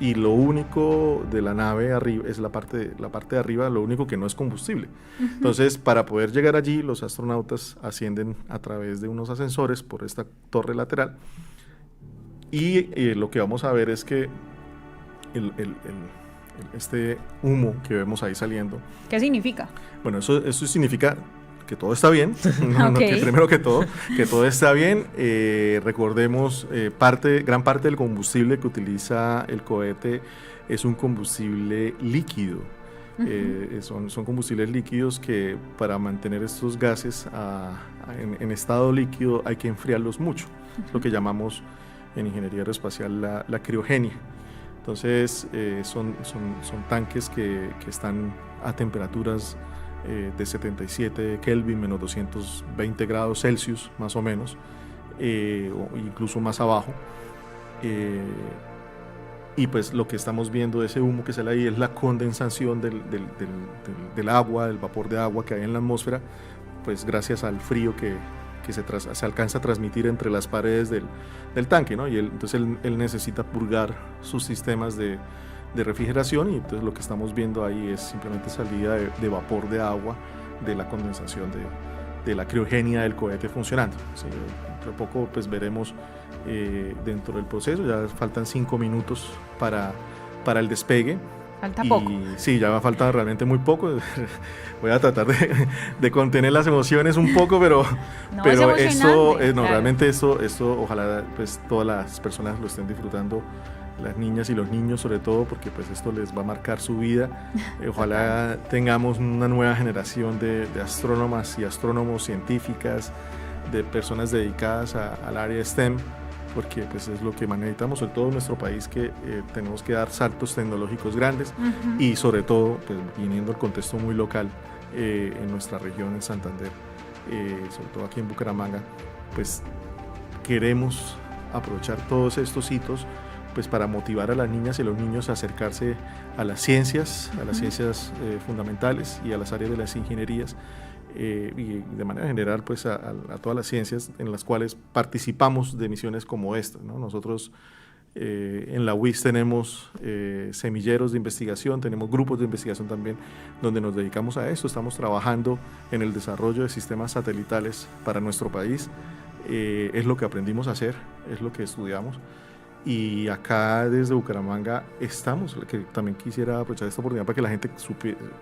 Y lo único de la nave arriba es la parte de arriba, lo único que no es combustible. Entonces, para poder llegar allí, los astronautas ascienden a través de unos ascensores por esta torre lateral y lo que vamos a ver es que este humo que vemos ahí saliendo. ¿Qué significa? Bueno, eso significa que todo está bien, que primero que todo está bien. Recordemos, gran parte del combustible que utiliza el cohete es un combustible líquido. Son combustibles líquidos que para mantener estos gases en estado líquido hay que enfriarlos mucho, es lo que llamamos en ingeniería aeroespacial la criogenia. Entonces son tanques que están a temperaturas de 77 Kelvin, menos 220 grados Celsius más o menos, o incluso más abajo. Y pues lo que estamos viendo, ese humo que sale ahí, es la condensación del agua, del vapor de agua que hay en la atmósfera, pues gracias al frío que se alcanza a transmitir entre las paredes del tanque, ¿no? Y entonces él necesita purgar sus sistemas de refrigeración, y entonces lo que estamos viendo ahí es simplemente salida de vapor de agua de la condensación de la criogenia del cohete funcionando. Sí, dentro de poco pues veremos dentro del proceso, ya faltan 5 minutos para el despegue. Falta poco. Sí, ya va a faltar realmente muy poco. Voy a tratar de contener las emociones un poco, pero esto, claro. Realmente esto ojalá pues todas las personas lo estén disfrutando, las niñas y los niños sobre todo, porque pues esto les va a marcar su vida. Ojalá tengamos una nueva generación de astrónomas y astrónomos, científicas, de personas dedicadas al área STEM, porque pues es lo que más necesitamos, sobre todo en nuestro país, que tenemos que dar saltos tecnológicos grandes, y sobre todo pues viniendo al contexto muy local en nuestra región, en Santander, sobre todo aquí en Bucaramanga, pues queremos aprovechar todos estos hitos pues para motivar a las niñas y los niños a acercarse a las ciencias, fundamentales, y a las áreas de las ingenierías, y de manera general pues a todas las ciencias en las cuales participamos de misiones como esta, ¿no? Nosotros en la UIS tenemos semilleros de investigación, tenemos grupos de investigación también donde nos dedicamos a esto. Estamos trabajando en el desarrollo de sistemas satelitales para nuestro país. Es lo que aprendimos a hacer, es lo que estudiamos. Y acá desde Bucaramanga estamos, que también quisiera aprovechar esta oportunidad para que la gente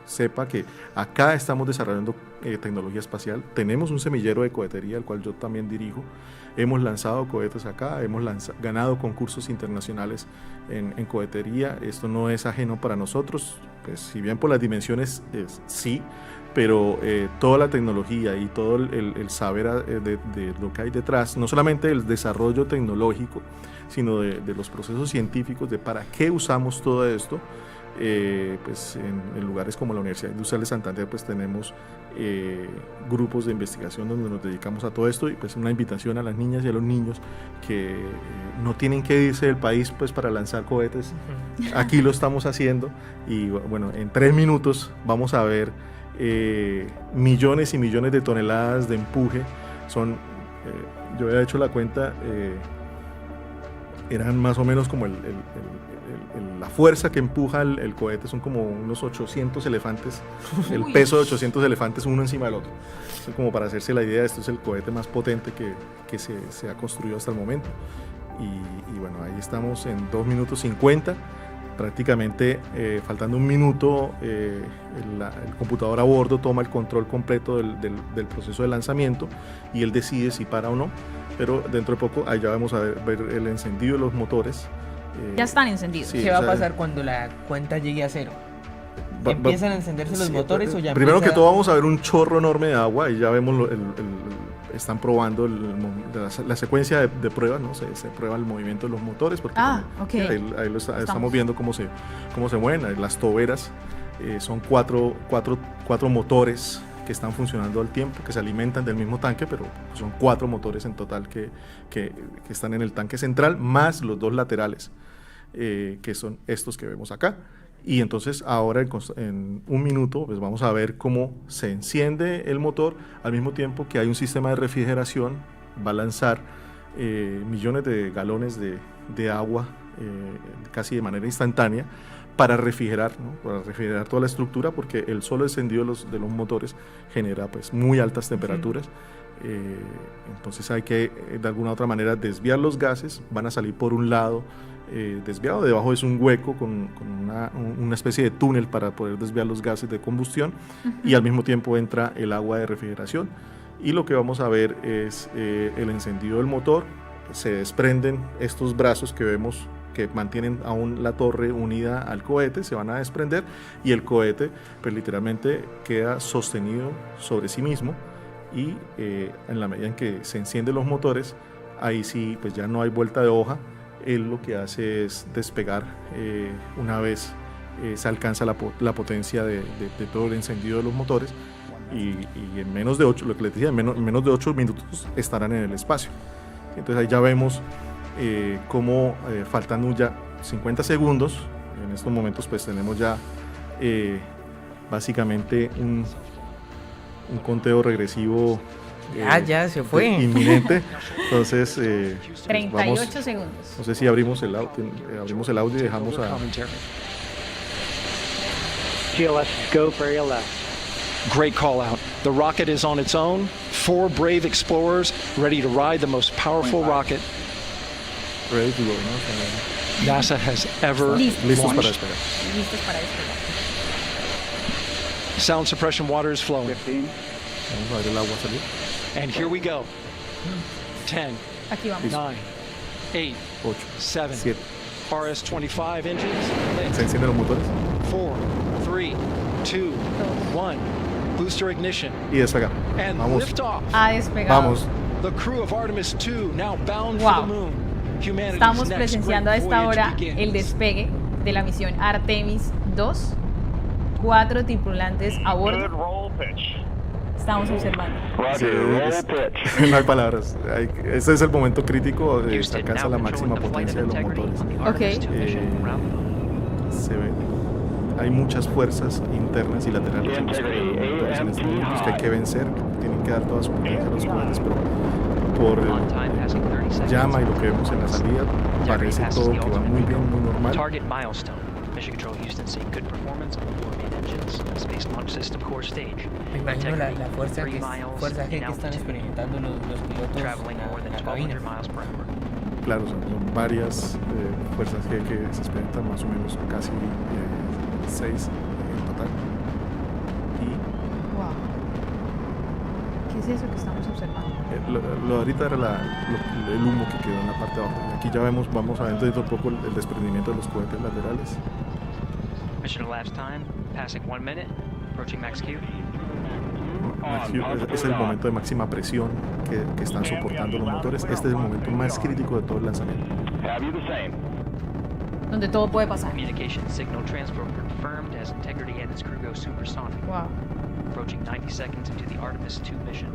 sepa que acá estamos desarrollando tecnología espacial. Tenemos un semillero de cohetería, el cual yo también dirijo. Hemos lanzado cohetes acá, hemos ganado concursos internacionales en cohetería. Esto no es ajeno para nosotros, pues si bien por las dimensiones sí, pero toda la tecnología y todo el saber de lo que hay detrás, no solamente el desarrollo tecnológico, sino de los procesos científicos, de para qué usamos todo esto. Pues en lugares como la Universidad Industrial de Santander pues tenemos grupos de investigación donde nos dedicamos a todo esto, y pues una invitación a las niñas y a los niños que no tienen que irse del país pues para lanzar cohetes. Aquí lo estamos haciendo, y bueno, en 3 minutos vamos a ver millones y millones de toneladas de empuje. Yo había hecho la cuenta, eran más o menos como la fuerza que empuja el cohete, son como unos 800 elefantes, el peso de 800 elefantes uno encima del otro. Entonces, como para hacerse la idea, esto es el cohete más potente que se ha construido hasta el momento. Y bueno, ahí estamos en 2 minutos 50, prácticamente faltando 1 minuto, el computador a bordo toma el control completo del proceso de lanzamiento, y él decide si para o no. Pero dentro de poco ahí ya vamos a ver el encendido de los motores. Ya están encendidos. Sí, ¿qué va a pasar cuando la cuenta llegue a 0? ¿Empiezan a encenderse los motores o ya primero que todo vamos a ver un chorro enorme de agua, y ya vemos están probando la secuencia de pruebas, ¿no? Se prueba el movimiento de los motores, porque ahí estamos viendo cómo se mueven. Las toberas son cuatro motores que están funcionando al tiempo, que se alimentan del mismo tanque, pero son 4 motores en total que están en el tanque central, más los 2 laterales, que son estos que vemos acá. Y entonces ahora en 1 minuto pues vamos a ver cómo se enciende el motor, al mismo tiempo que hay un sistema de refrigeración. Va a lanzar millones de galones de agua casi de manera instantánea, para refrigerar, ¿no? Para refrigerar toda la estructura, porque el solo encendido de los motores genera pues muy altas temperaturas. Entonces hay que de alguna u otra manera desviar los gases. Van a salir por un lado desviado, debajo es un hueco con una especie de túnel para poder desviar los gases de combustión, y al mismo tiempo entra el agua de refrigeración, y lo que vamos a ver es el encendido del motor. Se desprenden estos brazos que vemos que mantienen aún la torre unida al cohete, se van a desprender, y el cohete pues literalmente queda sostenido sobre sí mismo, y en la medida en que se encienden los motores, ahí sí pues ya no hay vuelta de hoja. él lo que hace es despegar una vez se alcanza la potencia de todo el encendido de los motores y en menos de 8, lo que les decía, en menos de 8 minutos estarán en el espacio. Entonces ahí ya vemos cómo faltando ya 50 segundos, en estos momentos pues tenemos ya básicamente un conteo regresivo ya se fue. Inminente. Entonces 38 vamos, segundos. no sé si abrimos el audio y dejamos a GLS, go for ALS. Great call out. The rocket is on its own. 4 brave explorers ready to ride the most powerful rocket ready to go, ¿no? NASA has ever Listos para launched. despegar. Listos para despegar. Sound suppression water is flowing. 15. Vamos a ver el agua salir. And here we go. 10, Aquí vamos. 9, 8, 8, 7, 7. RS-25 engines. Se encienden los motores. 4, 3, 2, 1. Booster ignition. Y despegar. And Vamos. liftoff. Ha despegado. Vamos. The crew of Artemis II now bound for Wow. the moon. Humanity's Estamos next presenciando a great esta voyage hora begins. el despegue de la misión Artemis II. 4 tripulantes a bordo. Estamos observando. Sí, no hay palabras. Ese es el momento crítico. Se alcanza la máxima potencia de los motores. Ok. Se ve. Hay muchas fuerzas internas y laterales en los motores en estos momentos que hay que vencer. Tienen que dar toda su potencia a los cohetes, pero por el llama y lo que vemos en la salida, parece todo que va muy bien, muy normal. Target milestone. Mission Control Houston saying good performance on the main engines, Space Launch System core stage. Me imagino la fuerza G que están experimentando los pilotos en la cabina. Claro, son varias fuerzas G que se experimentan, más o menos casi 6 en total. Wow. ¿Qué es eso que estamos observando? Lo de ahorita era el humo que quedó en la parte de abajo. Aquí ya vamos a ver un poco el desprendimiento de los cohetes laterales. Mission elapsed time, passing 1 minute, approaching max Q. Es el momento de máxima presión que están soportando los motores. Este es el momento más crítico de todo el lanzamiento. Donde todo puede pasar. Communication signal transfer confirmed as integrity and its crew go supersonic. Wow. Approaching 90 seconds into the Artemis II mission.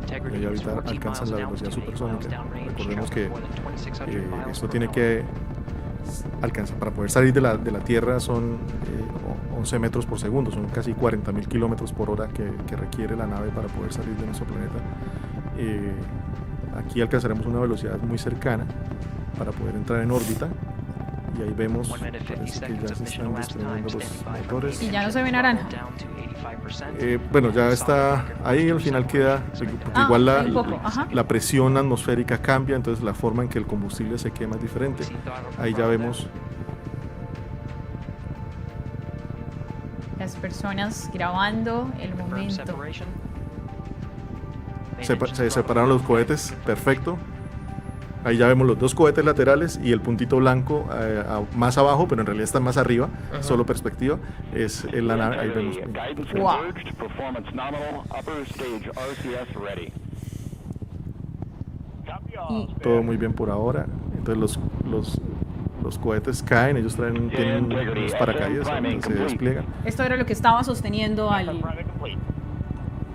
Integrity Y is ahorita 14 alcanzan miles la in velocidad altitude, 8 supersónica. miles downrange, Recordemos que traveling more than 2,600 miles esto per tiene hour. que alcanzar, para poder salir de la Tierra son 11 metros por segundo, son casi 40.000 kilómetros por hora que requiere la nave para poder salir de nuestro planeta. Aquí alcanzaremos una velocidad muy cercana para poder entrar en órbita. Y ahí vemos, parece que ya se están desprendiendo los motores. Y ya no se ve naranja. Bueno, ya está, ahí al final queda, porque igual un poco, ajá. la presión atmosférica cambia, entonces la forma en que el combustible se quema es diferente. Ahí ya vemos Las personas grabando el momento. se separaron los cohetes, perfecto. Ahí ya vemos los 2 cohetes laterales y el puntito blanco más abajo, pero en realidad está más arriba, solo perspectiva, es la nave, ahí vemos. Wow. Todo muy bien por ahora. Entonces los cohetes caen, ellos tienen unos paracaídas, se despliegan. Esto era lo que estaba sosteniendo al...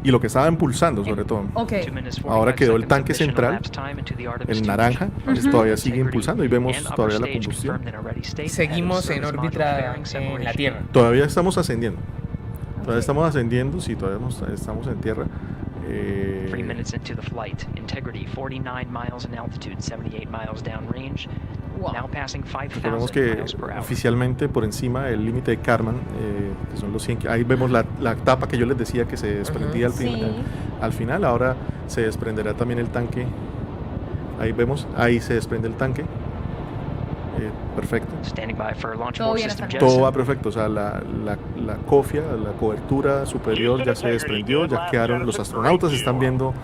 Y lo que estaba impulsando, sobre todo. Okay. Ahora quedó el tanque central, el naranja, todavía sigue impulsando y vemos todavía la combustión. Seguimos en órbita en la Tierra. Todavía estamos ascendiendo. Todavía estamos ascendiendo, sí, todavía estamos en tierra. 3 minutes into the flight. Integrity 49 miles in altitude, 78 miles downrange. Now passing 5,000 Recordemos que miles per hour. oficialmente por encima del límite de Kármán, que son los 100, ahí vemos la tapa que yo les decía que se desprendía al final, ahora se desprenderá también el tanque. Ahí vemos, ahí se desprende el tanque. Perfecto. Todo va perfecto, o sea, la cofia, la cobertura superior ya se desprendió, ya quedaron, los astronautas están viendo,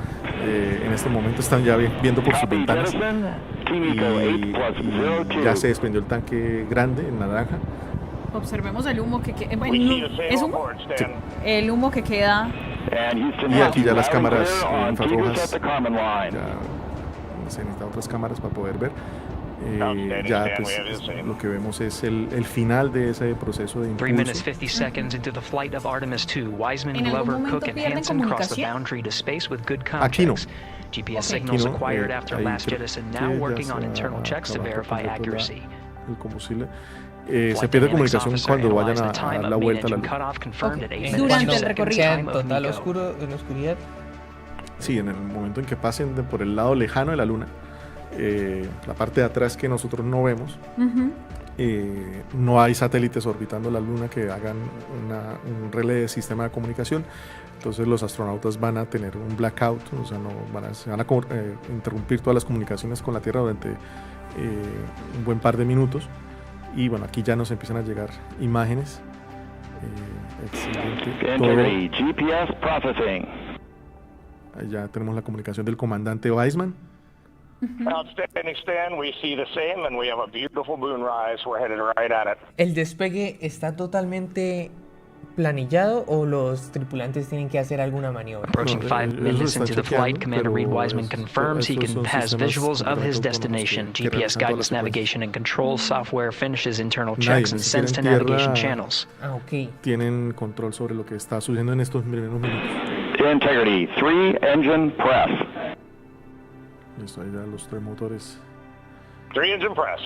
en este momento están ya viendo por sus ventanas y ya se desprendió el tanque grande, en naranja. Observemos el humo que queda. Bueno, ¿es humo? Sí. El humo que queda. Y aquí ya las cámaras infrarrojas, ya se necesitan otras cámaras para poder ver. Ya pues, lo que vemos es el final de ese proceso de 3 minutes impulso. 50 seconds into the flight of Artemis II, Wiseman, ¿En algún Glover, momento Cook, and pierden Hansen crossed the comunicación? boundary to space with good Aquí no. contacts. GPS Aquí signals no, acquired after ahí last creo jettison, que now ya working se on va internal checks to acabando verify por completo accuracy. el combustible. Se pierde comunicación cuando vayan a dar la vuelta a la Luna. Durante el recorrido. ¿Queda en total oscuro, en oscuridad? Sí, en el momento en que pasen por el lado lejano de la Luna, la parte de atrás que nosotros no vemos, no hay satélites orbitando la Luna que hagan un relé de sistema de comunicación. Entonces los astronautas van a tener un blackout, o sea, se van a interrumpir todas las comunicaciones con la Tierra durante un buen par de minutos. Y bueno, aquí ya nos empiezan a llegar imágenes. Excelente. Integrity, GPS processing. Ahí ya tenemos la comunicación del comandante Weissman. Outstanding, Stan. We see the same, and we have a beautiful moonrise. We're headed right at it. ¿El despegue está totalmente planillado o los tripulantes tienen que hacer alguna maniobra? Approaching 5 minutes into the flight, Commander Reed Wiseman confirms he has visuals of his destination. GPS guidance, navigation, and control software finishes internal checks and sends to navigation channels. Tienen control sobre lo que está sucediendo en estos primeros minutos. Integrity, 3 engine press. Listo, ahí ya los 3 motores. 3 engine press.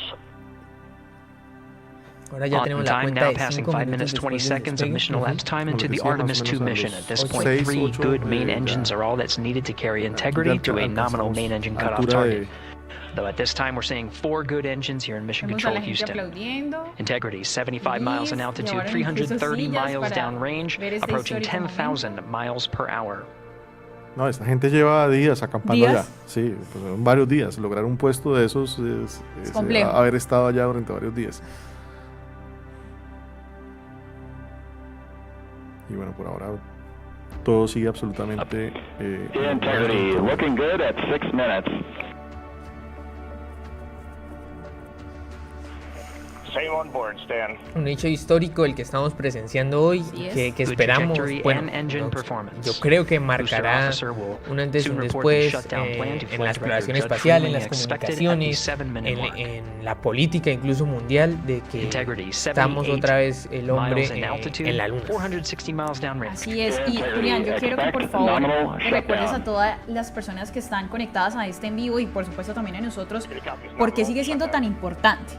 Ahora ya tenemos la cuenta now de passing 5 5 minutos minutes 20 después del seconds of despegue. mission elapsed time into the Artemis II mission. At this point, 3 good main engines are all that's needed to carry integrity to a nominal main engine cutoff target. Though at this time we're seeing 4 good engines here in Mission Vemos a Control la gente Houston. aplaudiendo. Integrity, 75 miles in altitude, Llevaron 330 incluso sillas miles para downrange, ver este approaching histórico 10,000 miles per hour. No, esta gente lleva días acampando ¿Días? allá. Sí, pues son varios días. Lograr un puesto de esos es complejo. haber estado allá durante varios días. Y bueno, por ahora todo sigue absolutamente. Integrity, looking good at 6 minutes. Same on board, Stan. Un hecho histórico el que estamos presenciando hoy, que esperamos, bueno, yo creo que marcará un antes y un después en la exploración espacial, en las comunicaciones, en la política incluso mundial, de que estamos otra vez el hombre en la Luna. Así es, y Julián, yo quiero que por favor le recuerdes a todas las personas que están conectadas a este en vivo y por supuesto también a nosotros, por qué sigue siendo tan importante.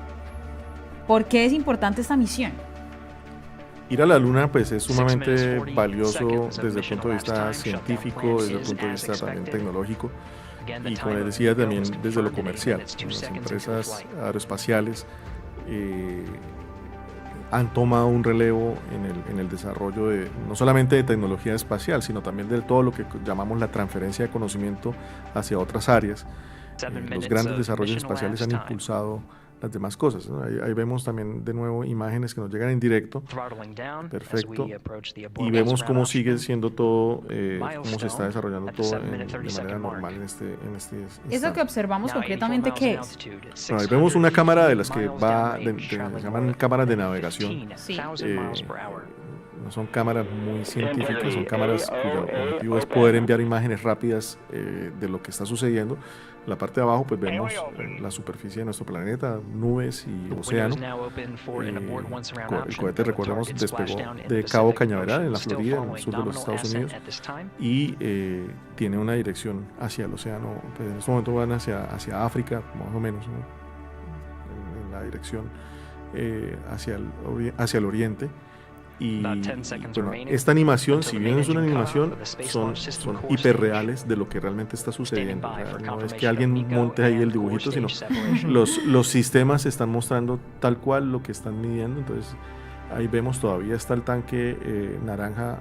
¿Por qué es importante esta misión? Ir a la Luna pues es sumamente valioso desde el punto de vista científico, desde el punto de vista también tecnológico y como les decía también desde lo comercial. Las empresas aeroespaciales han tomado un relevo en el desarrollo de no solamente de tecnología espacial, sino también de todo lo que llamamos la transferencia de conocimiento hacia otras áreas. Los grandes desarrollos espaciales han impulsado las demás cosas, ¿no? Ahí vemos también de nuevo imágenes que nos llegan en directo. Perfecto. Y vemos cómo sigue siendo todo, cómo se está desarrollando todo de manera normal en este Eso que observamos concretamente, ¿qué es? Bueno, ahí vemos una cámara de las que se llaman cámaras de navegación. Sí. No son cámaras muy científicas, son cámaras cuyo objetivo es poder enviar imágenes rápidas de lo que está sucediendo. En la parte de abajo pues vemos la superficie de nuestro planeta, nubes y océano. El cohete, recordemos, despegó de Cabo Cañaveral en la Florida, en el sur de los Estados Unidos, y tiene una dirección hacia el océano. Pues en este momento van hacia África, más o menos, ¿no? En la dirección hacia el oriente. Y bueno, esta animación, si bien es una animación, son hiperreales de lo que realmente está sucediendo. O sea, no es que alguien monte ahí el dibujito, sino los sistemas están mostrando tal cual lo que están midiendo. Entonces ahí vemos todavía está el tanque naranja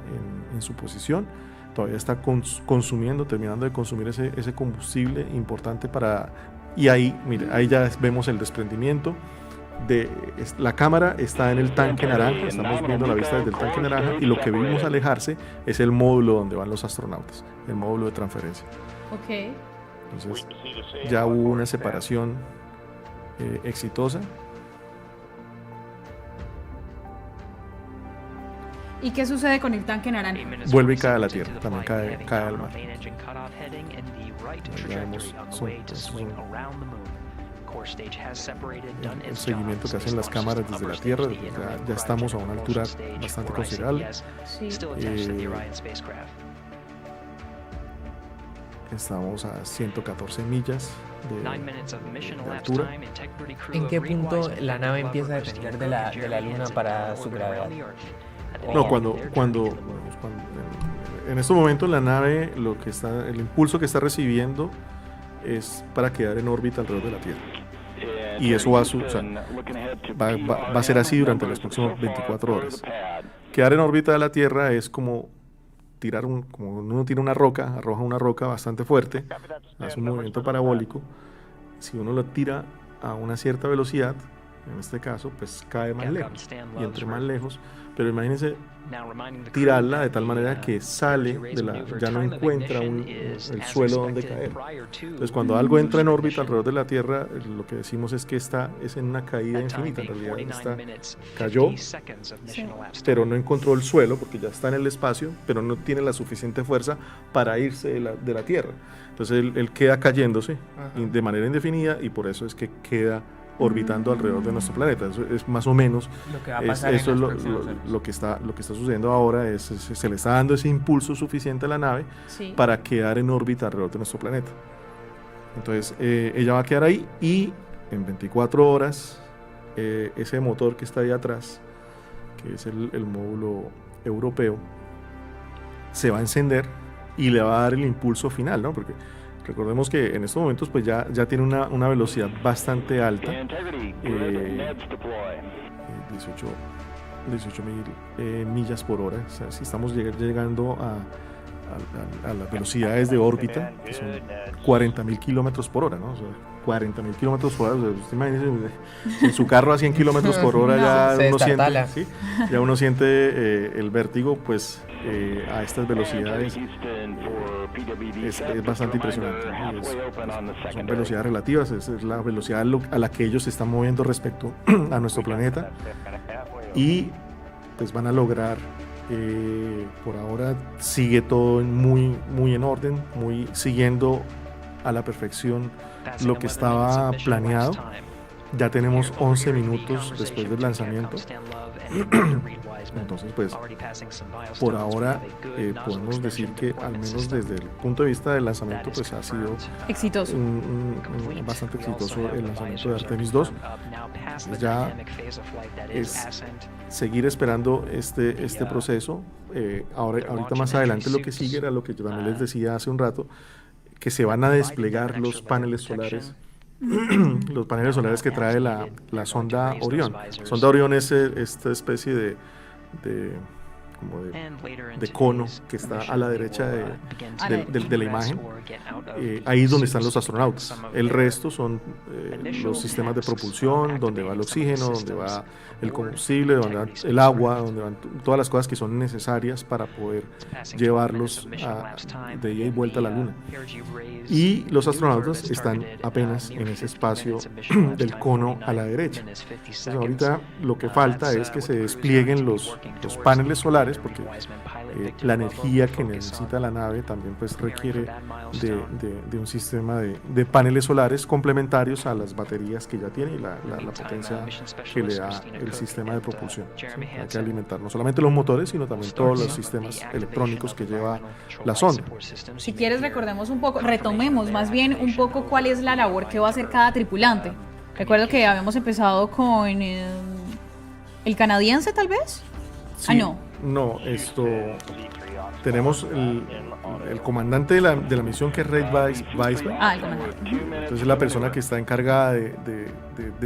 en su posición, todavía está terminando de consumir ese combustible importante para... Y ahí, mire, ahí ya vemos el desprendimiento. La cámara está en el tanque naranja, estamos viendo la vista desde el tanque naranja y lo que vimos alejarse es el módulo donde van los astronautas, el módulo de transferencia. Ok. Entonces ya hubo una separación exitosa. ¿Y qué sucede con el tanque naranja? Vuelve y cae a la Tierra, también cae al mar. Ya vemos, el seguimiento que hacen las cámaras desde la Tierra. Ya estamos a una altura bastante considerable. Estamos a 114 millas de altura. ¿En qué punto la nave empieza a depender de la Luna para su gravedad? No, cuando en estos momentos la nave, el impulso que está recibiendo es para quedar en órbita alrededor de la Tierra. Y eso va a ser así durante las próximas 24 horas. Quedar en órbita de la Tierra es como como uno tira una roca, arroja una roca bastante fuerte, hace un movimiento parabólico. Si uno lo tira a una cierta velocidad, en este caso, pues cae más lejos y entre más lejos. Pero imagínense tirarla de tal manera que sale ya no encuentra el suelo donde caer. Entonces, cuando algo entra en órbita alrededor de la Tierra, lo que decimos es que es en una caída infinita. En realidad cayó, pero no encontró el suelo porque ya está en el espacio, pero no tiene la suficiente fuerza para irse de la Tierra. Entonces él queda cayéndose de manera indefinida, y por eso es que queda orbitando alrededor de nuestro planeta. Eso es más o menos lo que va a pasar. Eso es lo que está sucediendo ahora. Se le está dando ese impulso suficiente a la nave para quedar en órbita alrededor de nuestro planeta. Entonces ella va a quedar ahí, y en 24 horas ese motor que está ahí atrás, que es el módulo europeo, se va a encender y le va a dar el impulso final, ¿no? Porque recordemos que en estos momentos pues ya tiene una velocidad bastante alta, 18.000 millas por hora. O sea, si estamos llegando a las velocidades de órbita, que son 40.000 kilómetros por hora, ¿no? O sea, 40.000 kilómetros por hora. O sea, usted imagínese, en su carro a 100 kilómetros por hora ya uno siente el vértigo, pues a estas velocidades es bastante impresionante, ¿no? Son velocidades relativas, es la velocidad a la que ellos se están moviendo respecto a nuestro planeta, y pues van a lograr, por ahora sigue todo muy en orden, siguiendo a la perfección lo que estaba planeado. Ya tenemos 11 minutos después del lanzamiento. Entonces, pues, por ahora podemos decir que, al menos desde el punto de vista del lanzamiento, pues ha sido exitoso, bastante exitoso el lanzamiento de Artemis II. Ya es seguir esperando este proceso. Ahorita más adelante lo que sigue era lo que yo también les decía hace un rato, que se van a desplegar los paneles solares. Los paneles solares que trae la sonda Orión. La sonda Orión es esta especie de cono que está a la derecha de la imagen. Ahí es donde están los astronautas. El resto son los sistemas de propulsión, donde va el oxígeno, donde va el combustible, donde va el agua, donde van todas las cosas que son necesarias para poder llevarlos de ida y vuelta a la Luna. Y los astronautas están apenas en ese espacio del cono a la derecha. Entonces, ahorita lo que falta es que se desplieguen los paneles solares, porque la energía que necesita la nave también pues requiere de un sistema de paneles solares complementarios a las baterías que ya tiene y la potencia que le da el sistema de propulsión. Hay que alimentar no solamente los motores, sino también todos los sistemas electrónicos que lleva la sonda. Si quieres, retomemos más bien un poco cuál es la labor que va a hacer cada tripulante. Recuerdo que habíamos empezado con el canadiense, tal vez. Sí, no, tenemos el comandante de la misión, que es Ray Weissman. El comandante. Entonces, la persona que está encargada de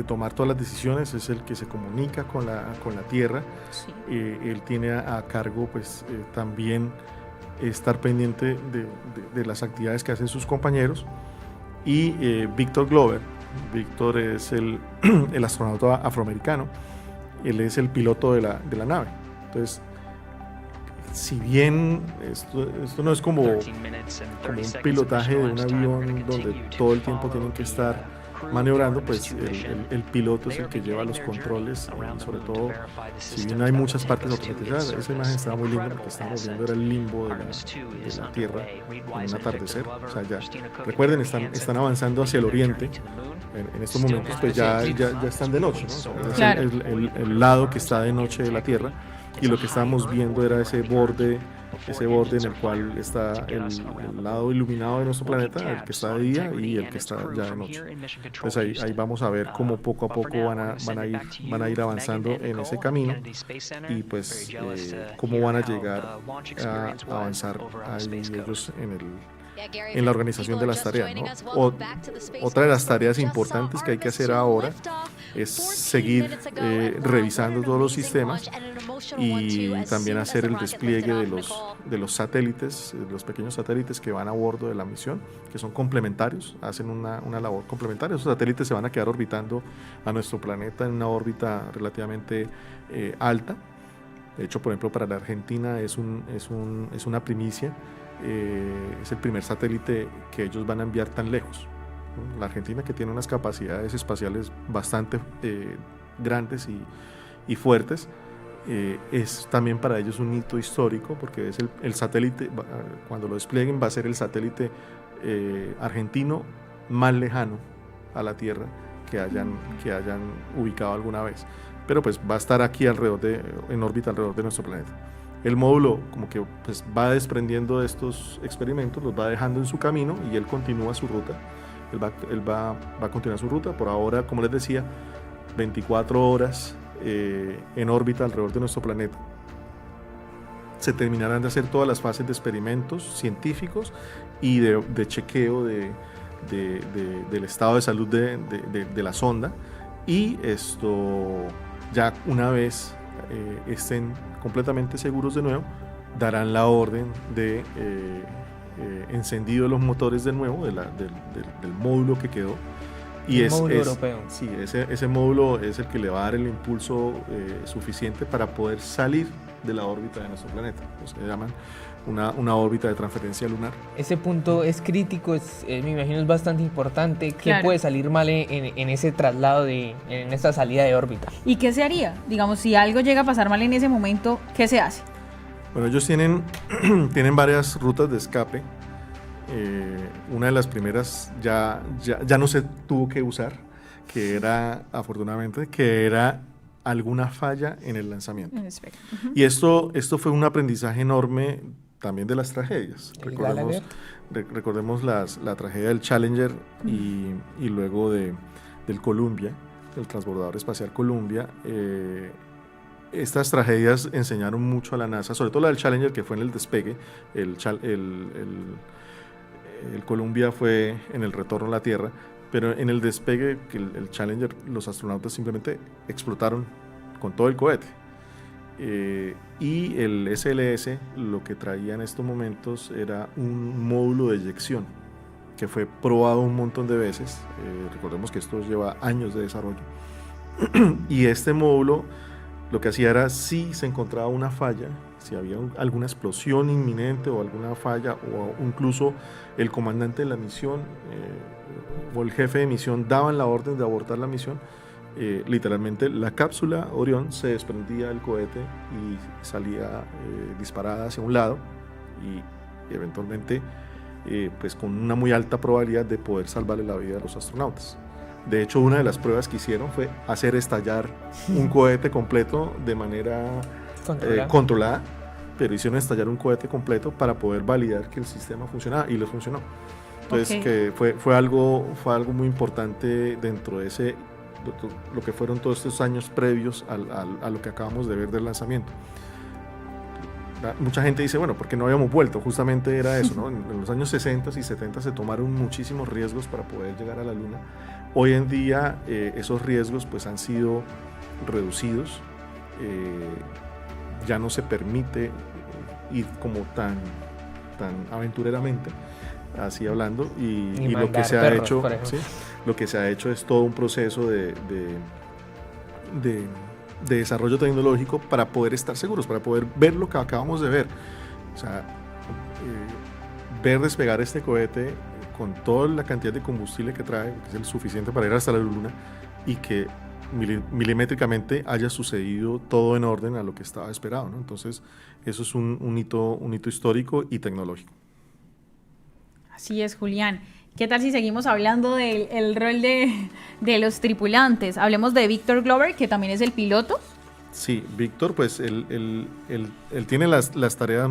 tomar todas las decisiones es el que se comunica con la Tierra. Sí. Él tiene a cargo pues también estar pendiente de las actividades que hacen sus compañeros. Y Víctor Glover es el astronauta afroamericano. Él es el piloto de la nave. Entonces, si bien esto no es como un pilotaje de un avión donde todo el tiempo tienen que estar maniobrando, pues el piloto es el que lleva los controles, y sobre todo, si bien hay muchas partes automatizadas, esa imagen estaba muy linda porque estábamos viendo era el limbo de la Tierra en un atardecer. O sea, ya, recuerden, están avanzando hacia el oriente. En estos momentos pues ya están de noche, ¿no? O sea, es el lado que está de noche de la Tierra, y lo que estábamos viendo era ese borde en el cual está el lado iluminado de nuestro planeta, el que está de día y el que está ya de noche. Entonces ahí vamos a ver cómo poco a poco van a ir avanzando en ese camino, y pues cómo van a llegar a avanzar ahí ellos en la organización de las tareas, ¿no? Otra de las tareas importantes que hay que hacer ahora es seguir revisando todos los sistemas y también hacer el despliegue de los satélites, los pequeños satélites que van a bordo de la misión, que son complementarios, hacen una labor complementaria. Esos satélites se van a quedar orbitando a nuestro planeta en una órbita relativamente alta. De hecho, por ejemplo, para la Argentina es una primicia. Es el primer satélite que ellos van a enviar tan lejos. La Argentina, que tiene unas capacidades espaciales bastante grandes y fuertes, es también para ellos un hito histórico, porque es el satélite, cuando lo desplieguen, va a ser el satélite argentino más lejano a la Tierra que hayan ubicado alguna vez, pero pues va a estar aquí en órbita alrededor de nuestro planeta. El módulo como que pues va desprendiendo de estos experimentos, los va dejando en su camino y él continúa su ruta. Él va a continuar su ruta. Por ahora, como les decía, 24 horas en órbita alrededor de nuestro planeta. Se terminarán de hacer todas las fases de experimentos científicos y de chequeo del estado de salud de la sonda, y esto ya una vez estén completamente seguros de nuevo, darán la orden de encendido de los motores de nuevo del módulo que quedó, y módulo europeo. Sí, ese módulo es el que le va a dar el impulso suficiente para poder salir de la órbita de nuestro planeta. Se llaman una órbita de transferencia lunar. Ese punto es crítico, me imagino es bastante importante. ¿Qué puede salir mal en ese traslado, en esta salida de órbita? ¿Y qué se haría? Digamos, si algo llega a pasar mal en ese momento, ¿qué se hace? Bueno, ellos tienen varias rutas de escape. Una de las primeras ya no se tuvo que usar, afortunadamente, que era alguna falla en el lanzamiento. Y esto fue un aprendizaje enorme también de las tragedias. Recordemos la tragedia del Challenger y luego del Columbia, el transbordador espacial Columbia. Estas tragedias enseñaron mucho a la NASA, sobre todo la del Challenger, que fue en el despegue. El Columbia fue en el retorno a la Tierra, pero en el despegue, que el Challenger, los astronautas simplemente explotaron con todo el cohete. Y el SLS lo que traía en estos momentos era un módulo de eyección que fue probado un montón de veces. Recordemos que esto lleva años de desarrollo. Y este módulo lo que hacía era, si se encontraba una falla, si había alguna explosión inminente o alguna falla, o incluso el comandante de la misión o el jefe de misión daban la orden de abortar la misión, literalmente la cápsula Orión se desprendía del cohete y salía disparada hacia un lado, y eventualmente pues con una muy alta probabilidad de poder salvarle la vida a los astronautas. De hecho, una de las pruebas que hicieron fue hacer estallar un cohete completo de manera controlada, pero hicieron estallar un cohete completo para poder validar que el sistema funcionaba, y les funcionó. Entonces, que fue algo muy importante dentro de lo que fueron todos estos años previos a lo que acabamos de ver del lanzamiento. Mucha gente dice, bueno, ¿por qué no habíamos vuelto? Justamente era eso, ¿no? En los años 60 y 70 se tomaron muchísimos riesgos para poder llegar a la Luna. Hoy en día esos riesgos pues han sido reducidos. Ya no se permite ir como tan aventureramente, así hablando, y lo que se ha hecho, ¿sí? Lo que se ha hecho es todo un proceso de desarrollo tecnológico para poder estar seguros, para poder ver lo que acabamos de ver. O sea, ver despegar este cohete con toda la cantidad de combustible que trae, que es el suficiente para ir hasta la Luna, y que milimétricamente haya sucedido todo en orden a lo que estaba esperado, ¿no? Entonces, eso es un hito histórico y tecnológico. Así es, Julián. ¿Qué tal si seguimos hablando del rol de los tripulantes? Hablemos de Víctor Glover, que también es el piloto. Sí, Víctor, pues él tiene las tareas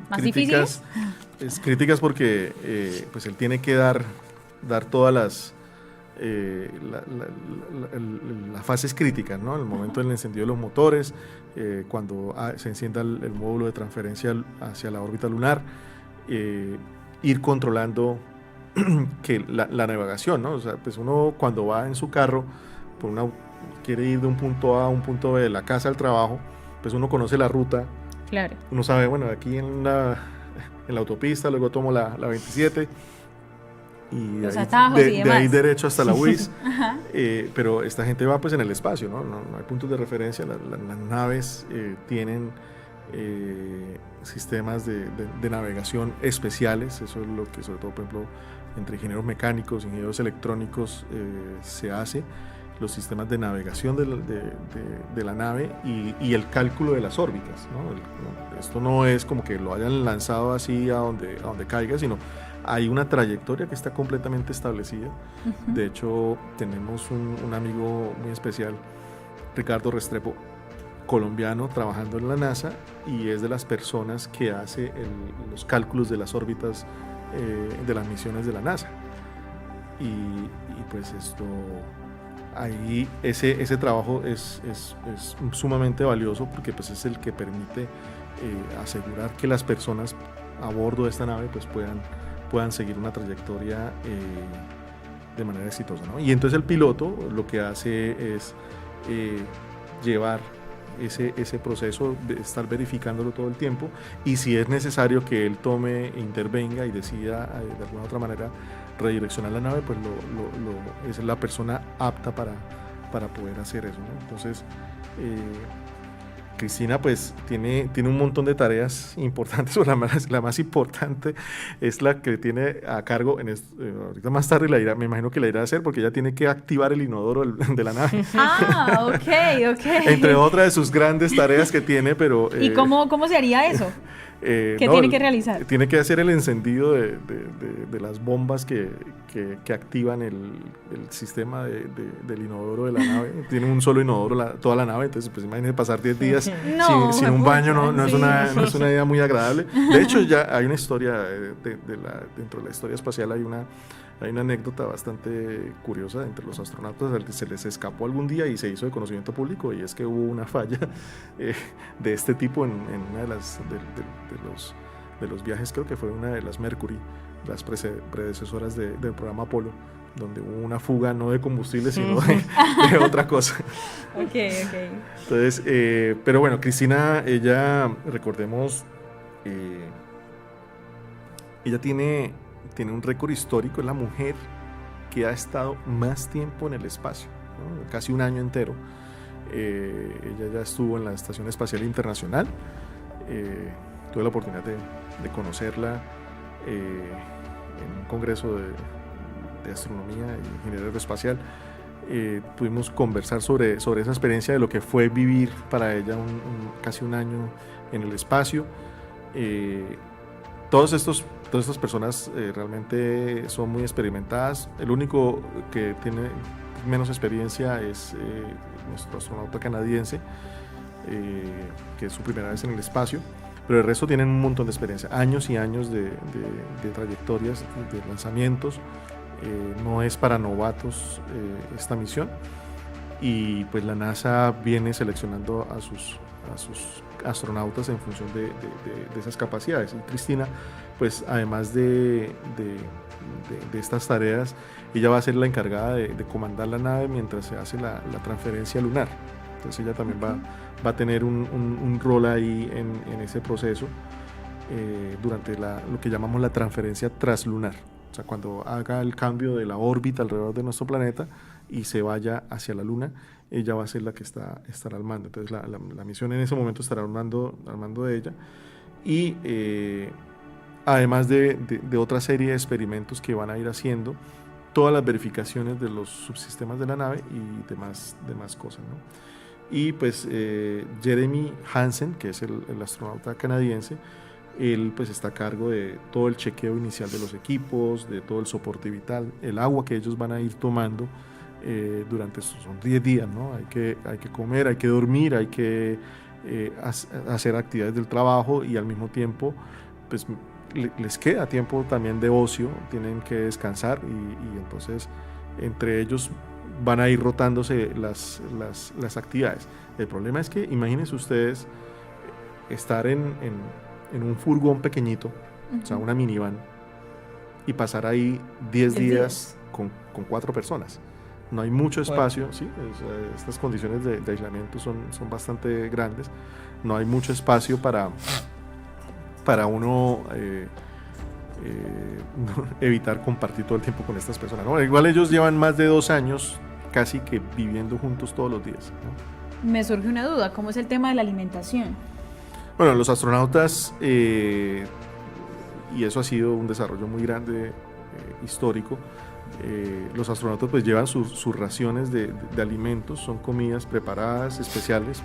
¿Más críticas, críticas porque pues él tiene que dar todas las fases críticas, ¿no? El momento del encendido de los motores, cuando se encienda el módulo de transferencia hacia la órbita lunar, ir controlando que la navegación, ¿no? O sea, pues uno cuando va en su carro quiere ir de un punto A a un punto B, de la casa al trabajo, pues uno conoce la ruta. Claro. Uno sabe, bueno, aquí en la autopista, luego tomo la 27 y los atajos y demás. De ahí derecho hasta la UIS. Pero esta gente va pues en el espacio, ¿no? No hay puntos de referencia. Las naves tienen sistemas de navegación especiales. Eso es lo que sobre todo, por ejemplo, entre ingenieros mecánicos, ingenieros electrónicos se hace. Los sistemas de navegación de la nave y el cálculo de las órbitas, ¿no? Esto no es como que lo hayan lanzado así a donde caiga, sino hay una trayectoria que está completamente establecida. De hecho, tenemos un amigo muy especial, Ricardo Restrepo, colombiano, trabajando en la NASA, y es de las personas que hace los cálculos de las órbitas de las misiones de la NASA. Y pues esto... Ahí ese trabajo es sumamente valioso porque pues es el que permite asegurar que las personas a bordo de esta nave pues puedan seguir una trayectoria de manera exitosa, ¿no? Y entonces el piloto lo que hace es llevar ese proceso, de estar verificándolo todo el tiempo, y si es necesario que él intervenga y decida de alguna otra manera redireccionar la nave, pues es la persona apta para poder hacer eso, ¿no? Entonces, Cristina pues tiene un montón de tareas importantes, pero la más importante es la que tiene a cargo, ahorita más tarde me imagino que la irá a hacer, porque ella tiene que activar el inodoro de la nave. Ah, ok. Entre otras de sus grandes tareas que tiene, pero... ¿Y cómo se haría eso? ¿Qué tiene que realizar? Tiene que hacer el encendido de las bombas que activan el sistema del inodoro de la nave. Tiene un solo inodoro toda la nave, entonces pues imagínense pasar 10 días sin un baño, no es una idea muy agradable. De hecho, ya hay una historia, dentro de la historia espacial hay una anécdota bastante curiosa entre los astronautas al que se les escapó algún día y se hizo de conocimiento público, y es que hubo una falla de este tipo en una de los viajes, creo que fue una de las Mercury, las predecesoras del programa Apolo, donde hubo una fuga no de combustible sino de otra cosa. Ok. Entonces, pero bueno, Cristina, ella, recordemos, ella tiene un récord histórico, es la mujer que ha estado más tiempo en el espacio, ¿no? Casi un año entero. Ella ya estuvo en la Estación Espacial Internacional. Tuve la oportunidad de conocerla en un congreso de astronomía y ingeniería aeroespacial. Pudimos conversar sobre esa experiencia de lo que fue vivir para ella casi un año en el espacio. Todas estas personas realmente son muy experimentadas. El único que tiene menos experiencia es nuestro astronauta canadiense, que es su primera vez en el espacio, pero el resto tienen un montón de experiencia, años y años de trayectorias, de lanzamientos. No es para novatos esta misión, y pues la NASA viene seleccionando a sus astronautas en función de esas capacidades. Y Cristina, pues además de estas tareas, ella va a ser la encargada de comandar la nave mientras se hace la transferencia lunar. Entonces ella también va a tener un rol ahí en ese proceso durante lo que llamamos la transferencia translunar. O sea, cuando haga el cambio de la órbita alrededor de nuestro planeta y se vaya hacia la Luna, ella va a ser la que estará al mando. Entonces la misión en ese momento estará al mando de ella, y además de otra serie de experimentos que van a ir haciendo, todas las verificaciones de los subsistemas de la nave y demás cosas, ¿no? Y pues Jeremy Hansen, que es el astronauta canadiense, él pues está a cargo de todo el chequeo inicial de los equipos, de todo el soporte vital, el agua que ellos van a ir tomando durante estos son 10 días, ¿no? Hay que comer, hay que dormir, hay que hacer actividades del trabajo y al mismo tiempo pues les queda tiempo también de ocio, tienen que descansar y entonces entre ellos van a ir rotándose las actividades. El problema es que imagínense ustedes estar en un furgón pequeñito, o sea, una minivan, y pasar ahí 10 días con 4 personas. No hay mucho espacio, ¿sí? Estas condiciones de aislamiento son bastante grandes, no hay mucho espacio para uno evitar compartir todo el tiempo con estas personas, ¿no? Igual ellos llevan más de 2 años casi que viviendo juntos todos los días, ¿no? Me surge una duda, ¿cómo es el tema de la alimentación? Bueno, los astronautas, y eso ha sido un desarrollo muy grande, histórico, los astronautas pues llevan sus raciones de alimentos, son comidas preparadas, especiales,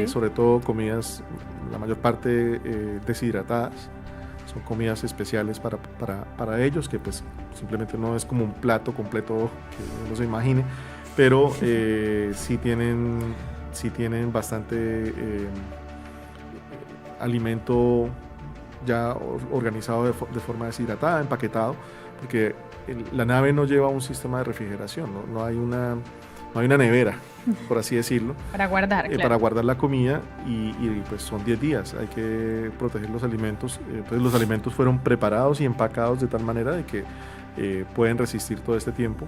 sobre todo comidas, la mayor parte deshidratadas, son comidas especiales para ellos, que pues simplemente no es como un plato completo que uno se imagine, pero sí tienen bastante alimento ya organizado de forma deshidratada, empaquetado, porque la nave no lleva un sistema de refrigeración, no hay una nevera, por así decirlo, para guardar, claro. Para guardar la comida y pues son 10 días, hay que proteger los alimentos, entonces los alimentos fueron preparados y empacados de tal manera de que pueden resistir todo este tiempo.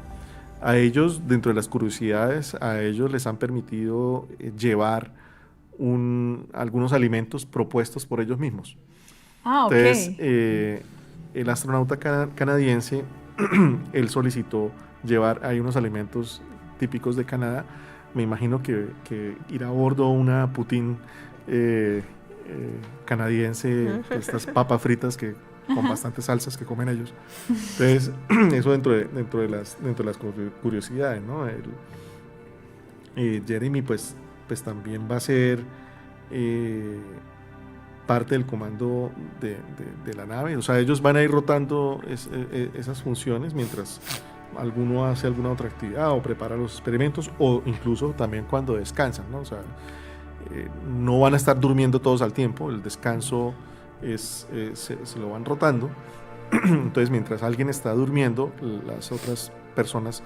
A ellos, dentro de las curiosidades, a ellos les han permitido llevar algunos alimentos propuestos por ellos mismos. Entonces, el astronauta canadiense, él solicitó llevar ahí unos alimentos típicos de Canadá. Me imagino que ir a bordo una poutine canadiense, estas papas fritas con bastantes salsas que comen ellos. Entonces, eso dentro de las curiosidades, ¿no? Jeremy pues también va a ser parte del comando de la nave, o sea, ellos van a ir rotando esas funciones mientras alguno hace alguna otra actividad o prepara los experimentos o incluso también cuando descansan, ¿no? O sea, no van a estar durmiendo todos al tiempo, el descanso se lo van rotando, entonces mientras alguien está durmiendo, las otras personas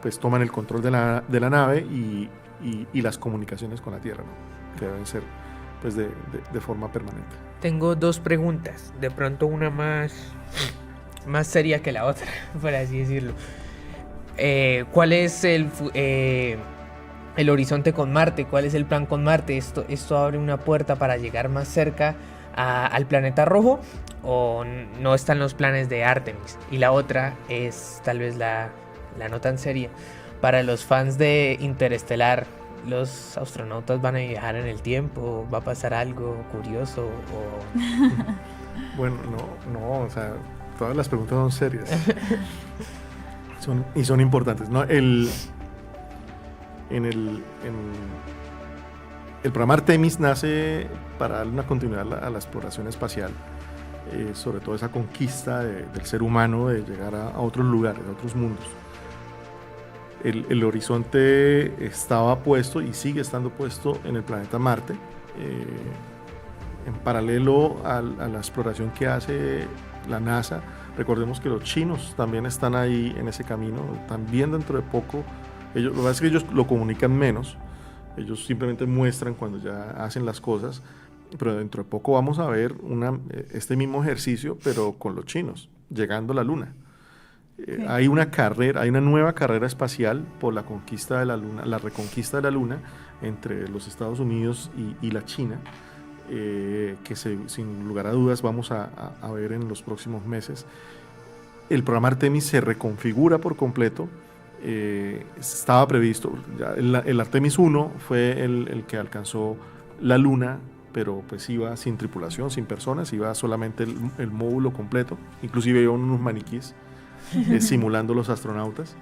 pues toman el control de la nave y las comunicaciones con la Tierra, ¿no? Que deben ser pues de forma permanente. Tengo 2 preguntas, de pronto una más seria que la otra, por así decirlo. ¿Cuál es el horizonte con Marte? ¿Cuál es el plan con Marte? ¿Esto abre una puerta para llegar más cerca al planeta rojo o no están los planes de Artemis? Y la otra es tal vez la no tan seria. Para los fans de Interestelar, ¿los astronautas van a viajar en el tiempo? ¿Va a pasar algo curioso? Bueno, no, o sea, todas las preguntas son serias. son importantes, ¿no? El programa Artemis nace para darle una continuidad a la exploración espacial, sobre todo esa conquista del ser humano de llegar a otros lugares, a otros mundos. El horizonte estaba puesto y sigue estando puesto en el planeta Marte, en paralelo a la exploración que hace la NASA. Recordemos que los chinos también están ahí en ese camino, también dentro de poco. Lo que pasa es que ellos lo comunican menos, ellos simplemente muestran cuando ya hacen las cosas, pero dentro de poco vamos a ver este mismo ejercicio, pero con los chinos, llegando a la Luna. Hay una nueva carrera espacial por la conquista de la Luna, la reconquista de la Luna entre los Estados Unidos y la China, que sin lugar a dudas vamos a ver en los próximos meses. El programa Artemis se reconfigura por completo. Estaba previsto, el Artemis I fue el que alcanzó la Luna pero pues iba sin tripulación, sin personas, iba solamente el módulo completo, inclusive iban unos maniquíes simulando los astronautas.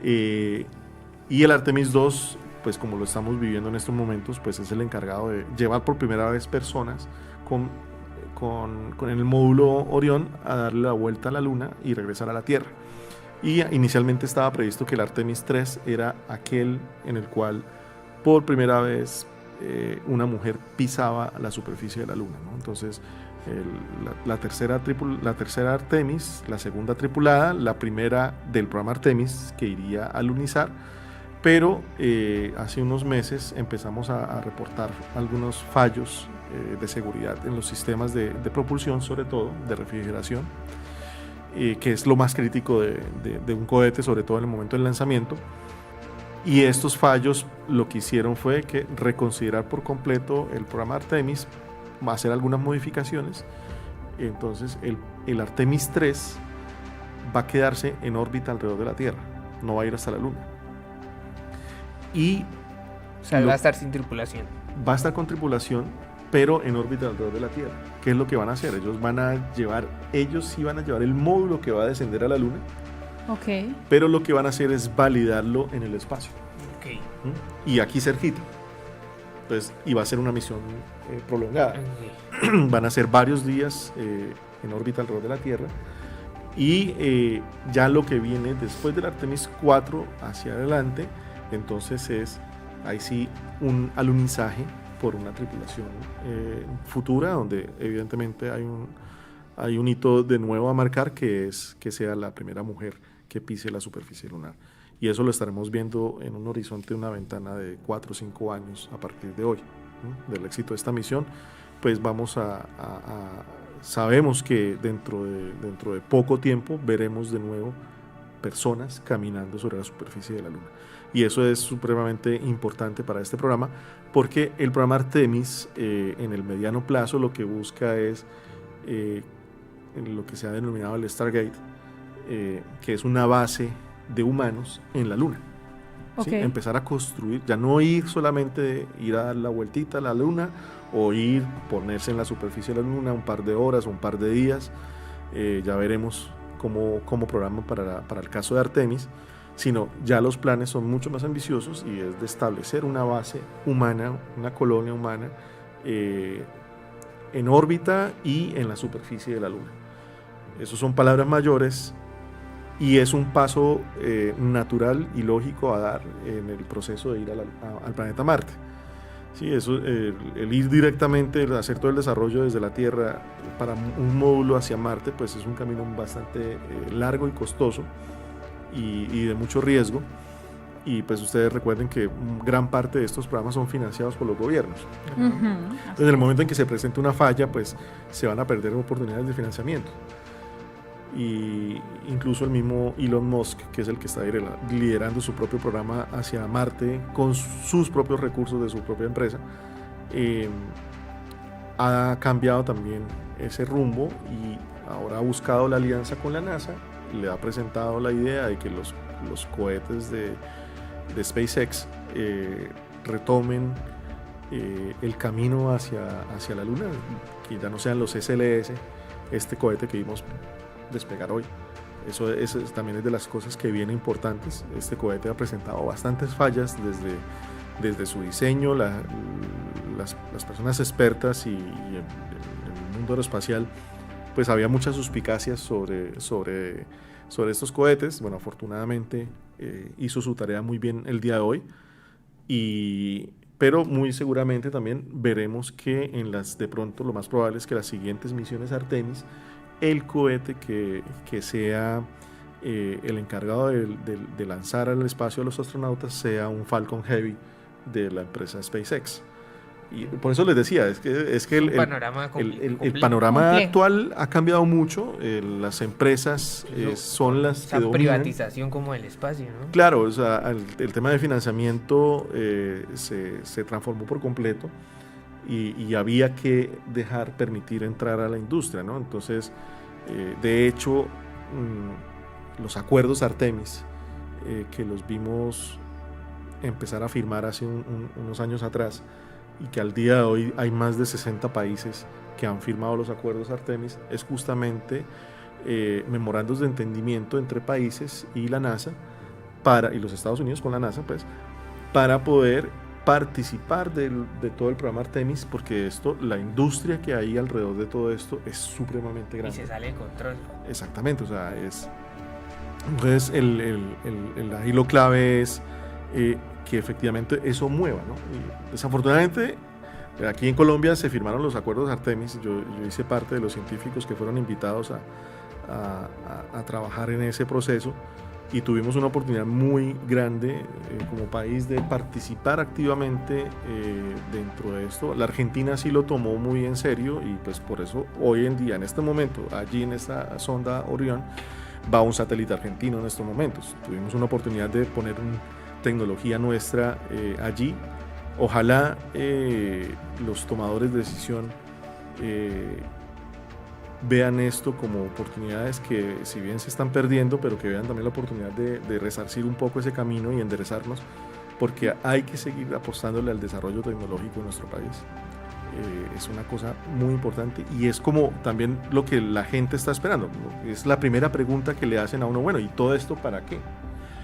Y el Artemis II, pues como lo estamos viviendo en estos momentos, pues es el encargado de llevar por primera vez personas con el módulo Orión a darle la vuelta a la Luna y regresar a la Tierra. Y inicialmente estaba previsto que el Artemis III era aquel en el cual por primera vez una mujer pisaba la superficie de la Luna, ¿no? Entonces la tercera Artemis, la segunda tripulada, la primera del programa Artemis que iría a lunizar, pero hace unos meses empezamos a reportar algunos fallos de seguridad en los sistemas de propulsión, sobre todo de refrigeración, que es lo más crítico de un cohete, sobre todo en el momento del lanzamiento. Y estos fallos lo que hicieron fue que reconsiderar por completo el programa Artemis, hacer algunas modificaciones. Entonces el Artemis III va a quedarse en órbita alrededor de la Tierra, no va a ir hasta la Luna. Y o sea, va a estar sin tripulación. Va a estar con tripulación, pero en órbita alrededor de la Tierra. ¿Qué es lo que van a hacer? Ellos sí van a llevar el módulo que va a descender a la Luna. Okay. Pero lo que van a hacer es validarlo en el espacio. Okay. Y aquí cerquita. Entonces, y va a ser una misión prolongada. Okay. Van a ser varios días en órbita alrededor de la Tierra. Y ya lo que viene después del Artemis 4 hacia adelante, entonces ahí sí un alunizaje por una tripulación futura, donde evidentemente hay un hito de nuevo a marcar, que es que sea la primera mujer que pise la superficie lunar. Y eso lo estaremos viendo en un horizonte de una ventana de 4 o 5 años a partir de hoy, ¿no? Del éxito de esta misión, pues sabemos que dentro de poco tiempo veremos de nuevo personas caminando sobre la superficie de la Luna. Y eso es supremamente importante para este programa, porque el programa Artemis en el mediano plazo lo que busca es lo que se ha denominado el Stargate, que es una base de humanos en la Luna. Okay. ¿Sí? Empezar a construir, ya no ir solamente ir a dar la vueltita a la Luna o ponerse en la superficie de la Luna un par de horas o un par de días, ya veremos cómo programa para el caso de Artemis, sino ya los planes son mucho más ambiciosos y es de establecer una base humana, una colonia humana en órbita y en la superficie de la Luna. Esos son palabras mayores y es un paso natural y lógico a dar en el proceso de ir al planeta Marte. Sí, eso, el ir directamente, hacer todo el desarrollo desde la Tierra para un módulo hacia Marte, pues es un camino bastante largo y costoso y de mucho riesgo. Y pues ustedes recuerden que gran parte de estos programas son financiados por los gobiernos. Entonces, en el momento en que se presente una falla, pues se van a perder oportunidades de financiamiento. Y incluso el mismo Elon Musk, que es el que está liderando su propio programa hacia Marte con sus propios recursos de su propia empresa, ha cambiado también ese rumbo y ahora ha buscado la alianza con la NASA y le ha presentado la idea de que los cohetes de SpaceX retomen el camino hacia la Luna, que ya no sean los SLS, este cohete que vimos despegar hoy. Eso también es de las cosas que vienen importantes. Este cohete ha presentado bastantes fallas desde su diseño. Las personas expertas y el mundo aeroespacial, pues había muchas suspicacias sobre estos cohetes. Bueno, afortunadamente hizo su tarea muy bien el día de hoy, pero muy seguramente también veremos que de pronto lo más probable es que las siguientes misiones Artemis, el cohete que sea el encargado de lanzar al espacio a los astronautas sea un Falcon Heavy de la empresa SpaceX. Y por eso les decía, es que el panorama actual ha cambiado mucho. Las empresas son las que dominan. Privatización como el espacio, ¿no? Claro, o sea, el tema de financiamiento se transformó por completo y había que permitir entrar a la industria, ¿no? Entonces, de hecho, los acuerdos Artemis que los vimos empezar a firmar hace unos años atrás, y que al día de hoy hay más de 60 países que han firmado los acuerdos Artemis, es justamente memorandos de entendimiento entre países y la NASA, y los Estados Unidos con la NASA, pues, para poder participar de todo el programa Artemis, porque la industria que hay alrededor de todo esto es supremamente grande. Y se sale de control. Exactamente, o sea, entonces ahí lo clave es que efectivamente eso mueva, ¿no? Y desafortunadamente, aquí en Colombia se firmaron los acuerdos Artemis, yo hice parte de los científicos que fueron invitados a trabajar en ese proceso, y tuvimos una oportunidad muy grande como país de participar activamente dentro de esto. La Argentina sí lo tomó muy en serio, y pues por eso hoy en día, en este momento, allí en esta sonda Orión, va un satélite argentino en estos momentos. Tuvimos una oportunidad de poner tecnología nuestra allí. Ojalá los tomadores de decisión vean esto como oportunidades que, si bien se están perdiendo, pero que vean también la oportunidad de resarcir un poco ese camino y enderezarnos, porque hay que seguir apostándole al desarrollo tecnológico en nuestro país. Es una cosa muy importante, y es como también lo que la gente está esperando. Es la primera pregunta que le hacen a uno: bueno, ¿y todo esto para qué?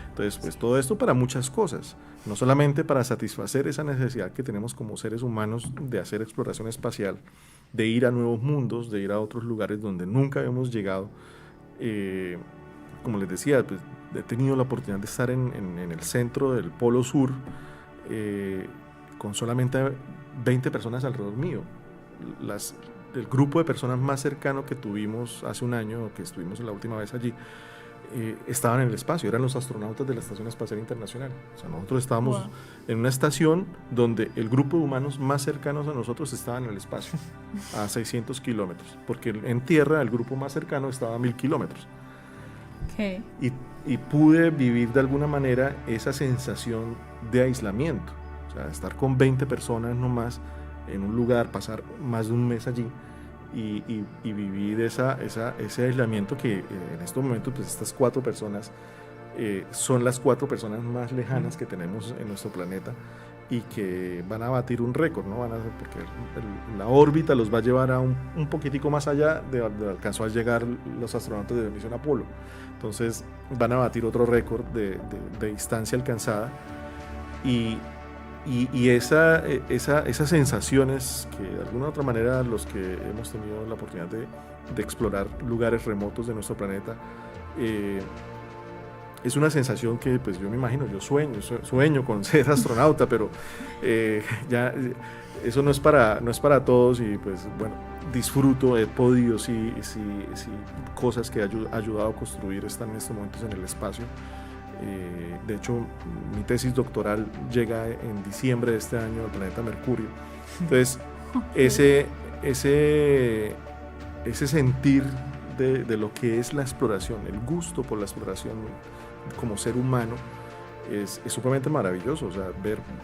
Entonces, pues todo esto para muchas cosas, no solamente para satisfacer esa necesidad que tenemos como seres humanos de hacer exploración espacial, de ir a nuevos mundos, de ir a otros lugares donde nunca habíamos llegado. Como les decía, pues, he tenido la oportunidad de estar en el centro del Polo Sur con solamente 20 personas alrededor mío. El grupo de personas más cercano que tuvimos hace un año, que estuvimos la última vez allí, estaban en el espacio, eran los astronautas de la Estación Espacial Internacional. O sea, nosotros estábamos en una estación donde el grupo de humanos más cercanos a nosotros estaban en el espacio, a 600 kilómetros, porque en tierra el grupo más cercano estaba a 1000 kilómetros. Okay. Y pude vivir de alguna manera esa sensación de aislamiento, o sea, estar con 20 personas nomás en un lugar, pasar más de un mes allí, y vivir ese aislamiento que en estos momentos, pues estas 4 personas son las 4 personas más lejanas que tenemos en nuestro planeta, y que van a batir un récord, ¿no? Porque la órbita los va a llevar a un poquitico más allá de donde alcanzó a llegar los astronautas de Misión Apolo. Entonces van a batir otro récord de distancia alcanzada, y esas sensaciones que de alguna u otra manera los que hemos tenido la oportunidad de explorar lugares remotos de nuestro planeta, es una sensación que, pues yo me imagino, yo sueño con ser astronauta, pero ya eso no es para todos, y pues bueno, disfruto, he podido sí cosas que he ayudado a construir están en estos momentos en el espacio. De hecho, mi tesis doctoral llega en diciembre de este año al planeta Mercurio. Entonces, ese sentir de lo que es la exploración, el gusto por la exploración como ser humano, es supremamente maravilloso. O sea,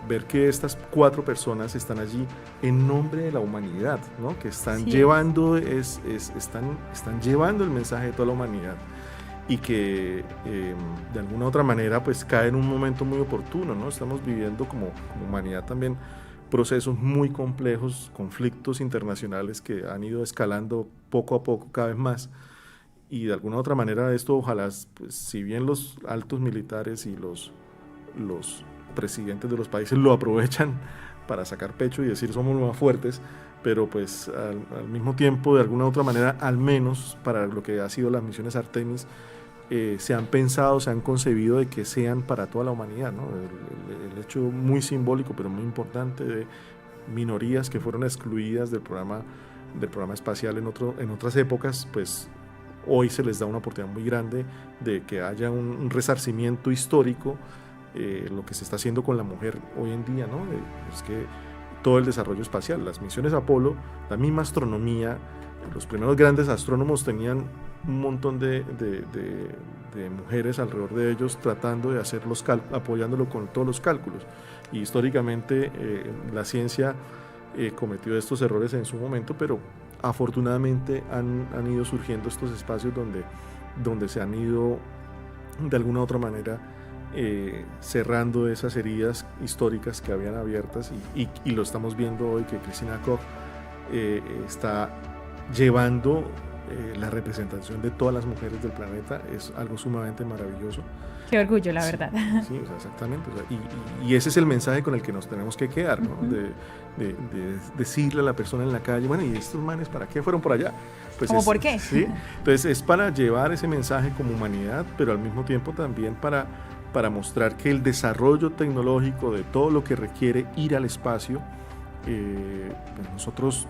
ver que estas 4 personas están allí en nombre de la humanidad, ¿no? Que están llevando están llevando el mensaje de toda la humanidad, y que de alguna u otra manera pues cae en un momento muy oportuno, ¿no? Estamos viviendo como humanidad también procesos muy complejos, conflictos internacionales que han ido escalando poco a poco cada vez más, y de alguna u otra manera esto ojalá, pues, si bien los altos militares y los presidentes de los países lo aprovechan para sacar pecho y decir somos los más fuertes, pero pues al mismo tiempo, de alguna u otra manera, al menos para lo que ha sido las misiones Artemis, se han pensado, se han concebido de que sean para toda la humanidad, ¿no? El hecho muy simbólico, pero muy importante, de minorías que fueron excluidas del programa espacial en otras épocas, pues hoy se les da una oportunidad muy grande de que haya un resarcimiento histórico, lo que se está haciendo con la mujer hoy en día, ¿no? Es que todo el desarrollo espacial, las misiones Apolo, la misma astronomía, los primeros grandes astrónomos tenían un montón de mujeres alrededor de ellos tratando de hacer apoyándolo con todos los cálculos, y históricamente la ciencia cometió estos errores en su momento, pero afortunadamente han ido surgiendo estos espacios donde se han ido de alguna u otra manera cerrando esas heridas históricas que habían abiertas y lo estamos viendo hoy que Christina Koch está llevando la representación de todas las mujeres del planeta. Es algo sumamente maravilloso. Qué orgullo, la verdad. Sí, o sea, exactamente. O sea, y ese es el mensaje con el que nos tenemos que quedar, ¿no? De decirle a la persona en la calle, bueno, ¿y estos manes para qué fueron por allá? Pues ¿Cómo por qué? Sí, entonces es para llevar ese mensaje como humanidad, pero al mismo tiempo también para mostrar que el desarrollo tecnológico de todo lo que requiere ir al espacio, pues nosotros,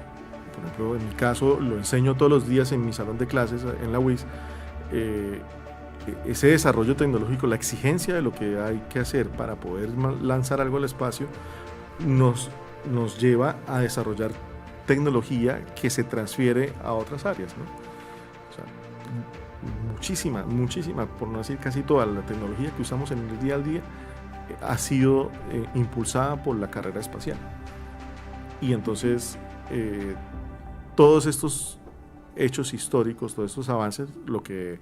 por ejemplo, en mi caso, lo enseño todos los días en mi salón de clases en la UIS, ese desarrollo tecnológico, la exigencia de lo que hay que hacer para poder lanzar algo al espacio, nos lleva a desarrollar tecnología que se transfiere a otras áreas, ¿no? O sea, muchísima, por no decir casi toda la tecnología que usamos en el día al día ha sido impulsada por la carrera espacial. Y entonces todos estos hechos históricos, todos estos avances, lo que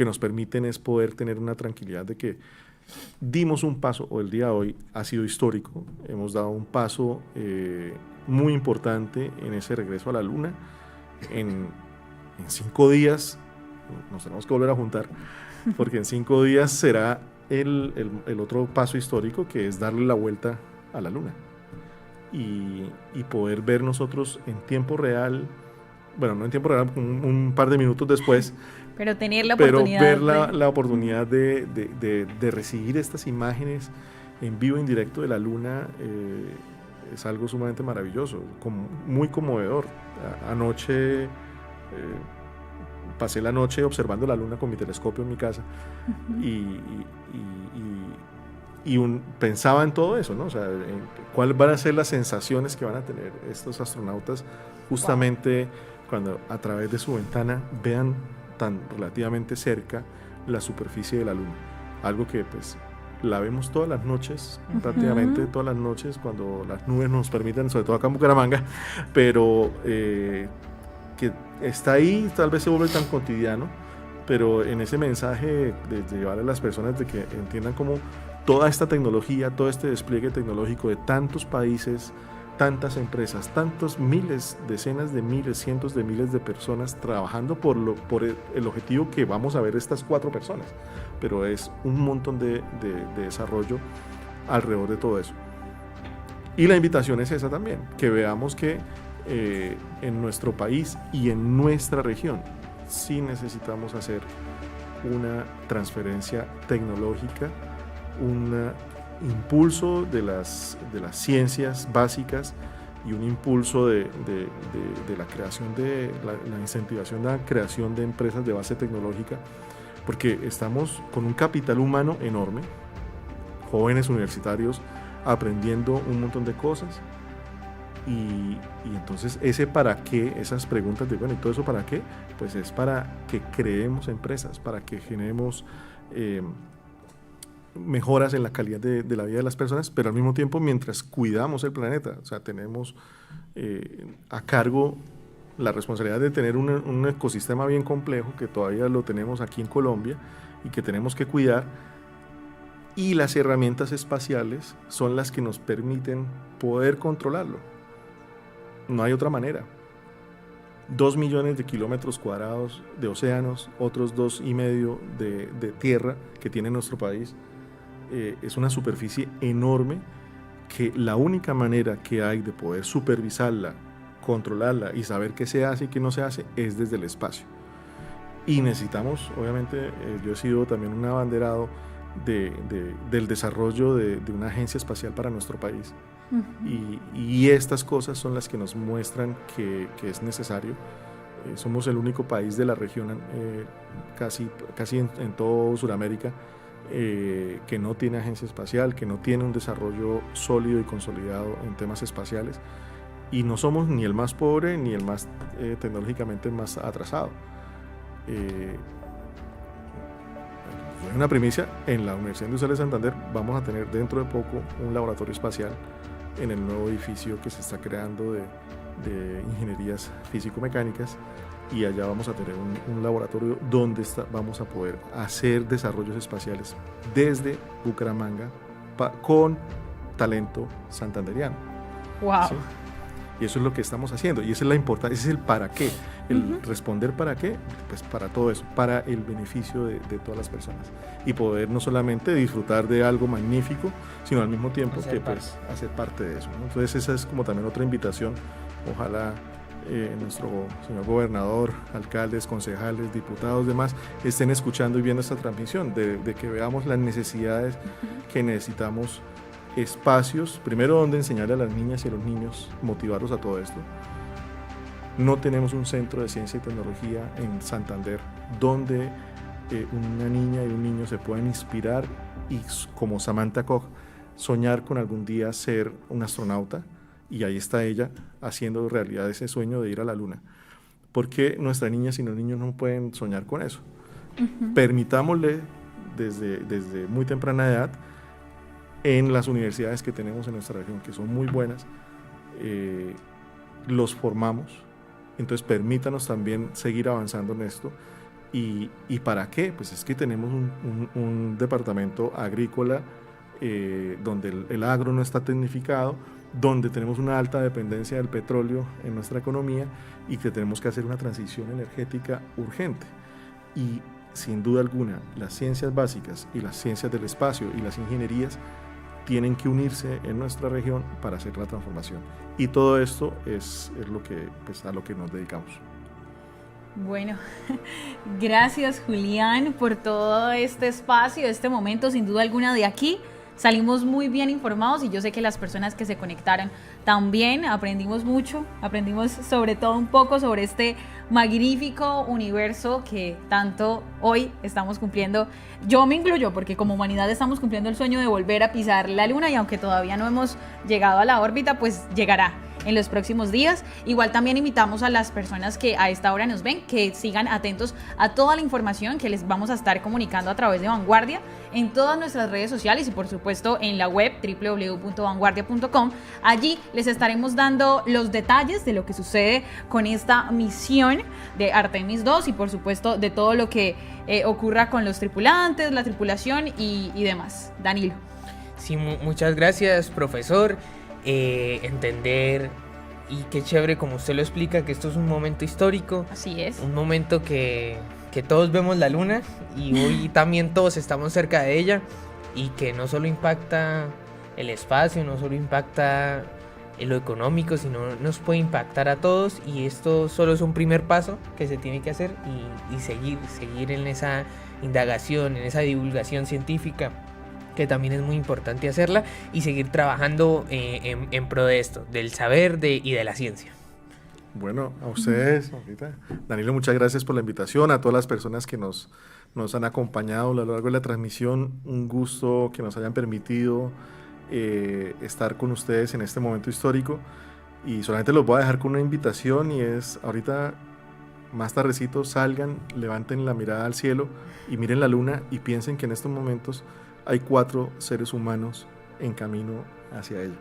nos permiten es poder tener una tranquilidad de que dimos un paso, o el día de hoy ha sido histórico, hemos dado un paso muy importante en ese regreso a la Luna. En 5 días nos tenemos que volver a juntar, porque en 5 días será el otro paso histórico, que es darle la vuelta a la Luna y poder ver nosotros en tiempo real, bueno, no en tiempo real, un par de minutos después, pero tener la oportunidad, ver la oportunidad de recibir estas imágenes en vivo, en directo de la Luna, es algo sumamente maravilloso, muy conmovedor. Anoche pasé la noche observando la Luna con mi telescopio en mi casa y pensaba en todo eso, ¿no? O sea, en cuáles van a ser las sensaciones que van a tener estos astronautas justamente cuando a través de su ventana vean tan relativamente cerca la superficie de la Luna, algo que pues la vemos todas las noches, prácticamente todas las noches, cuando las nubes nos permiten, sobre todo acá en Bucaramanga, pero que está ahí, tal vez se vuelve tan cotidiano, pero en ese mensaje de llevar a las personas de que entiendan cómo toda esta tecnología, todo este despliegue tecnológico de tantos países, tantas empresas, tantos miles, decenas de miles, cientos de miles de personas trabajando por el objetivo que vamos a ver estas 4 personas, pero es un montón de desarrollo alrededor de todo eso. Y la invitación es esa también, que veamos que en nuestro país y en nuestra región sí necesitamos hacer una transferencia tecnológica, un impulso de las ciencias básicas y un impulso de la creación la incentivación de la creación de empresas de base tecnológica, porque estamos con un capital humano enorme, jóvenes universitarios aprendiendo un montón de cosas y entonces ese para qué, esas preguntas de bueno, ¿y todo eso para qué? Pues es para que creemos empresas, para que generemos mejoras en la calidad de la vida de las personas, pero al mismo tiempo mientras cuidamos el planeta, o sea, tenemos a cargo la responsabilidad de tener un ecosistema bien complejo, que todavía lo tenemos aquí en Colombia y que tenemos que cuidar, y las herramientas espaciales son las que nos permiten poder controlarlo. No hay otra manera. 2 millones de kilómetros cuadrados de océanos, otros 2,5 de tierra que tiene nuestro país. Es una superficie enorme que la única manera que hay de poder supervisarla, controlarla y saber qué se hace y qué no se hace es desde el espacio. Y necesitamos, obviamente, yo he sido también un abanderado del desarrollo de una agencia espacial para nuestro país. Y estas cosas son las que nos muestran que es necesario. Somos el único país de la región, casi en todo Sudamérica, que no tiene agencia espacial, que no tiene un desarrollo sólido y consolidado en temas espaciales, y no somos ni el más pobre ni el más tecnológicamente más atrasado. Una primicia: en la Universidad Industrial de Santander vamos a tener dentro de poco un laboratorio espacial en el nuevo edificio que se está creando de ingenierías físico-mecánicas, y allá vamos a tener un laboratorio donde vamos a poder hacer desarrollos espaciales desde Bucaramanga con talento santanderiano. Wow. ¿Sí? Y eso es lo que estamos haciendo, y esa es la importancia, ese es el para qué, el responder para qué, pues para todo eso, para el beneficio de todas las personas, y poder no solamente disfrutar de algo magnífico, sino al mismo tiempo hacer parte de eso, ¿no? Entonces esa es como también otra invitación, ojalá nuestro señor gobernador, alcaldes, concejales, diputados, demás, estén escuchando y viendo esta transmisión, de que veamos las necesidades que necesitamos, espacios, primero donde enseñarle a las niñas y a los niños, motivarlos a todo esto. No tenemos un centro de ciencia y tecnología en Santander donde una niña y un niño se puedan inspirar y, como Samantha Koch, soñar con algún día ser un astronauta, y ahí está ella haciendo realidad ese sueño de ir a la luna. ¿Por qué nuestras niñas y los niños no pueden soñar con eso? Permitámosle desde muy temprana edad, en las universidades que tenemos en nuestra región, que son muy buenas, los formamos. Entonces permítanos también seguir avanzando en esto. ¿Y para qué? Pues es que tenemos un departamento agrícola donde el agro no está tecnificado, donde tenemos una alta dependencia del petróleo en nuestra economía, y que tenemos que hacer una transición energética urgente. Y sin duda alguna, las ciencias básicas y las ciencias del espacio y las ingenierías tienen que unirse en nuestra región para hacer la transformación. Y todo esto es lo que, pues, a lo que nos dedicamos. Bueno, gracias Julián por todo este espacio, este momento. Sin duda alguna, de aquí salimos muy bien informados, y yo sé que las personas que se conectaron también aprendimos mucho, aprendimos sobre todo un poco sobre este magnífico universo que tanto hoy estamos cumpliendo. Yo me incluyo, porque como humanidad estamos cumpliendo el sueño de volver a pisar la luna, y aunque todavía no hemos llegado a la órbita, pues llegará en los próximos días. Igual también invitamos a las personas que a esta hora nos ven, que sigan atentos a toda la información que les vamos a estar comunicando a través de Vanguardia en todas nuestras redes sociales, y por supuesto en la web www.vanguardia.com. Allí les estaremos dando los detalles de lo que sucede con esta misión de Artemis II, y por supuesto de todo lo que ocurra con los tripulantes, la tripulación y demás. Danilo. Sí, muchas gracias, profesor. Entender, y qué chévere como usted lo explica, que esto es un momento histórico. Así es. Un momento que todos vemos la luna, y hoy también todos estamos cerca de ella, y que no solo impacta el espacio, no solo impacta en lo económico, sino nos puede impactar a todos, y esto solo es un primer paso que se tiene que hacer, y seguir en esa indagación, en esa divulgación científica, que también es muy importante hacerla, y seguir trabajando en pro de esto, del saber y de la ciencia. Bueno, a ustedes, ahorita. Danilo, muchas gracias por la invitación, a todas las personas que nos han acompañado a lo largo de la transmisión. Un gusto que nos hayan permitido estar con ustedes en este momento histórico, y solamente los voy a dejar con una invitación, y es ahorita más tardecito, salgan, levanten la mirada al cielo y miren la luna, y piensen que en estos momentos hay 4 seres humanos en camino hacia ella.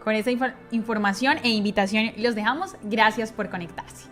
Con esa información e invitación los dejamos. Gracias por conectarse.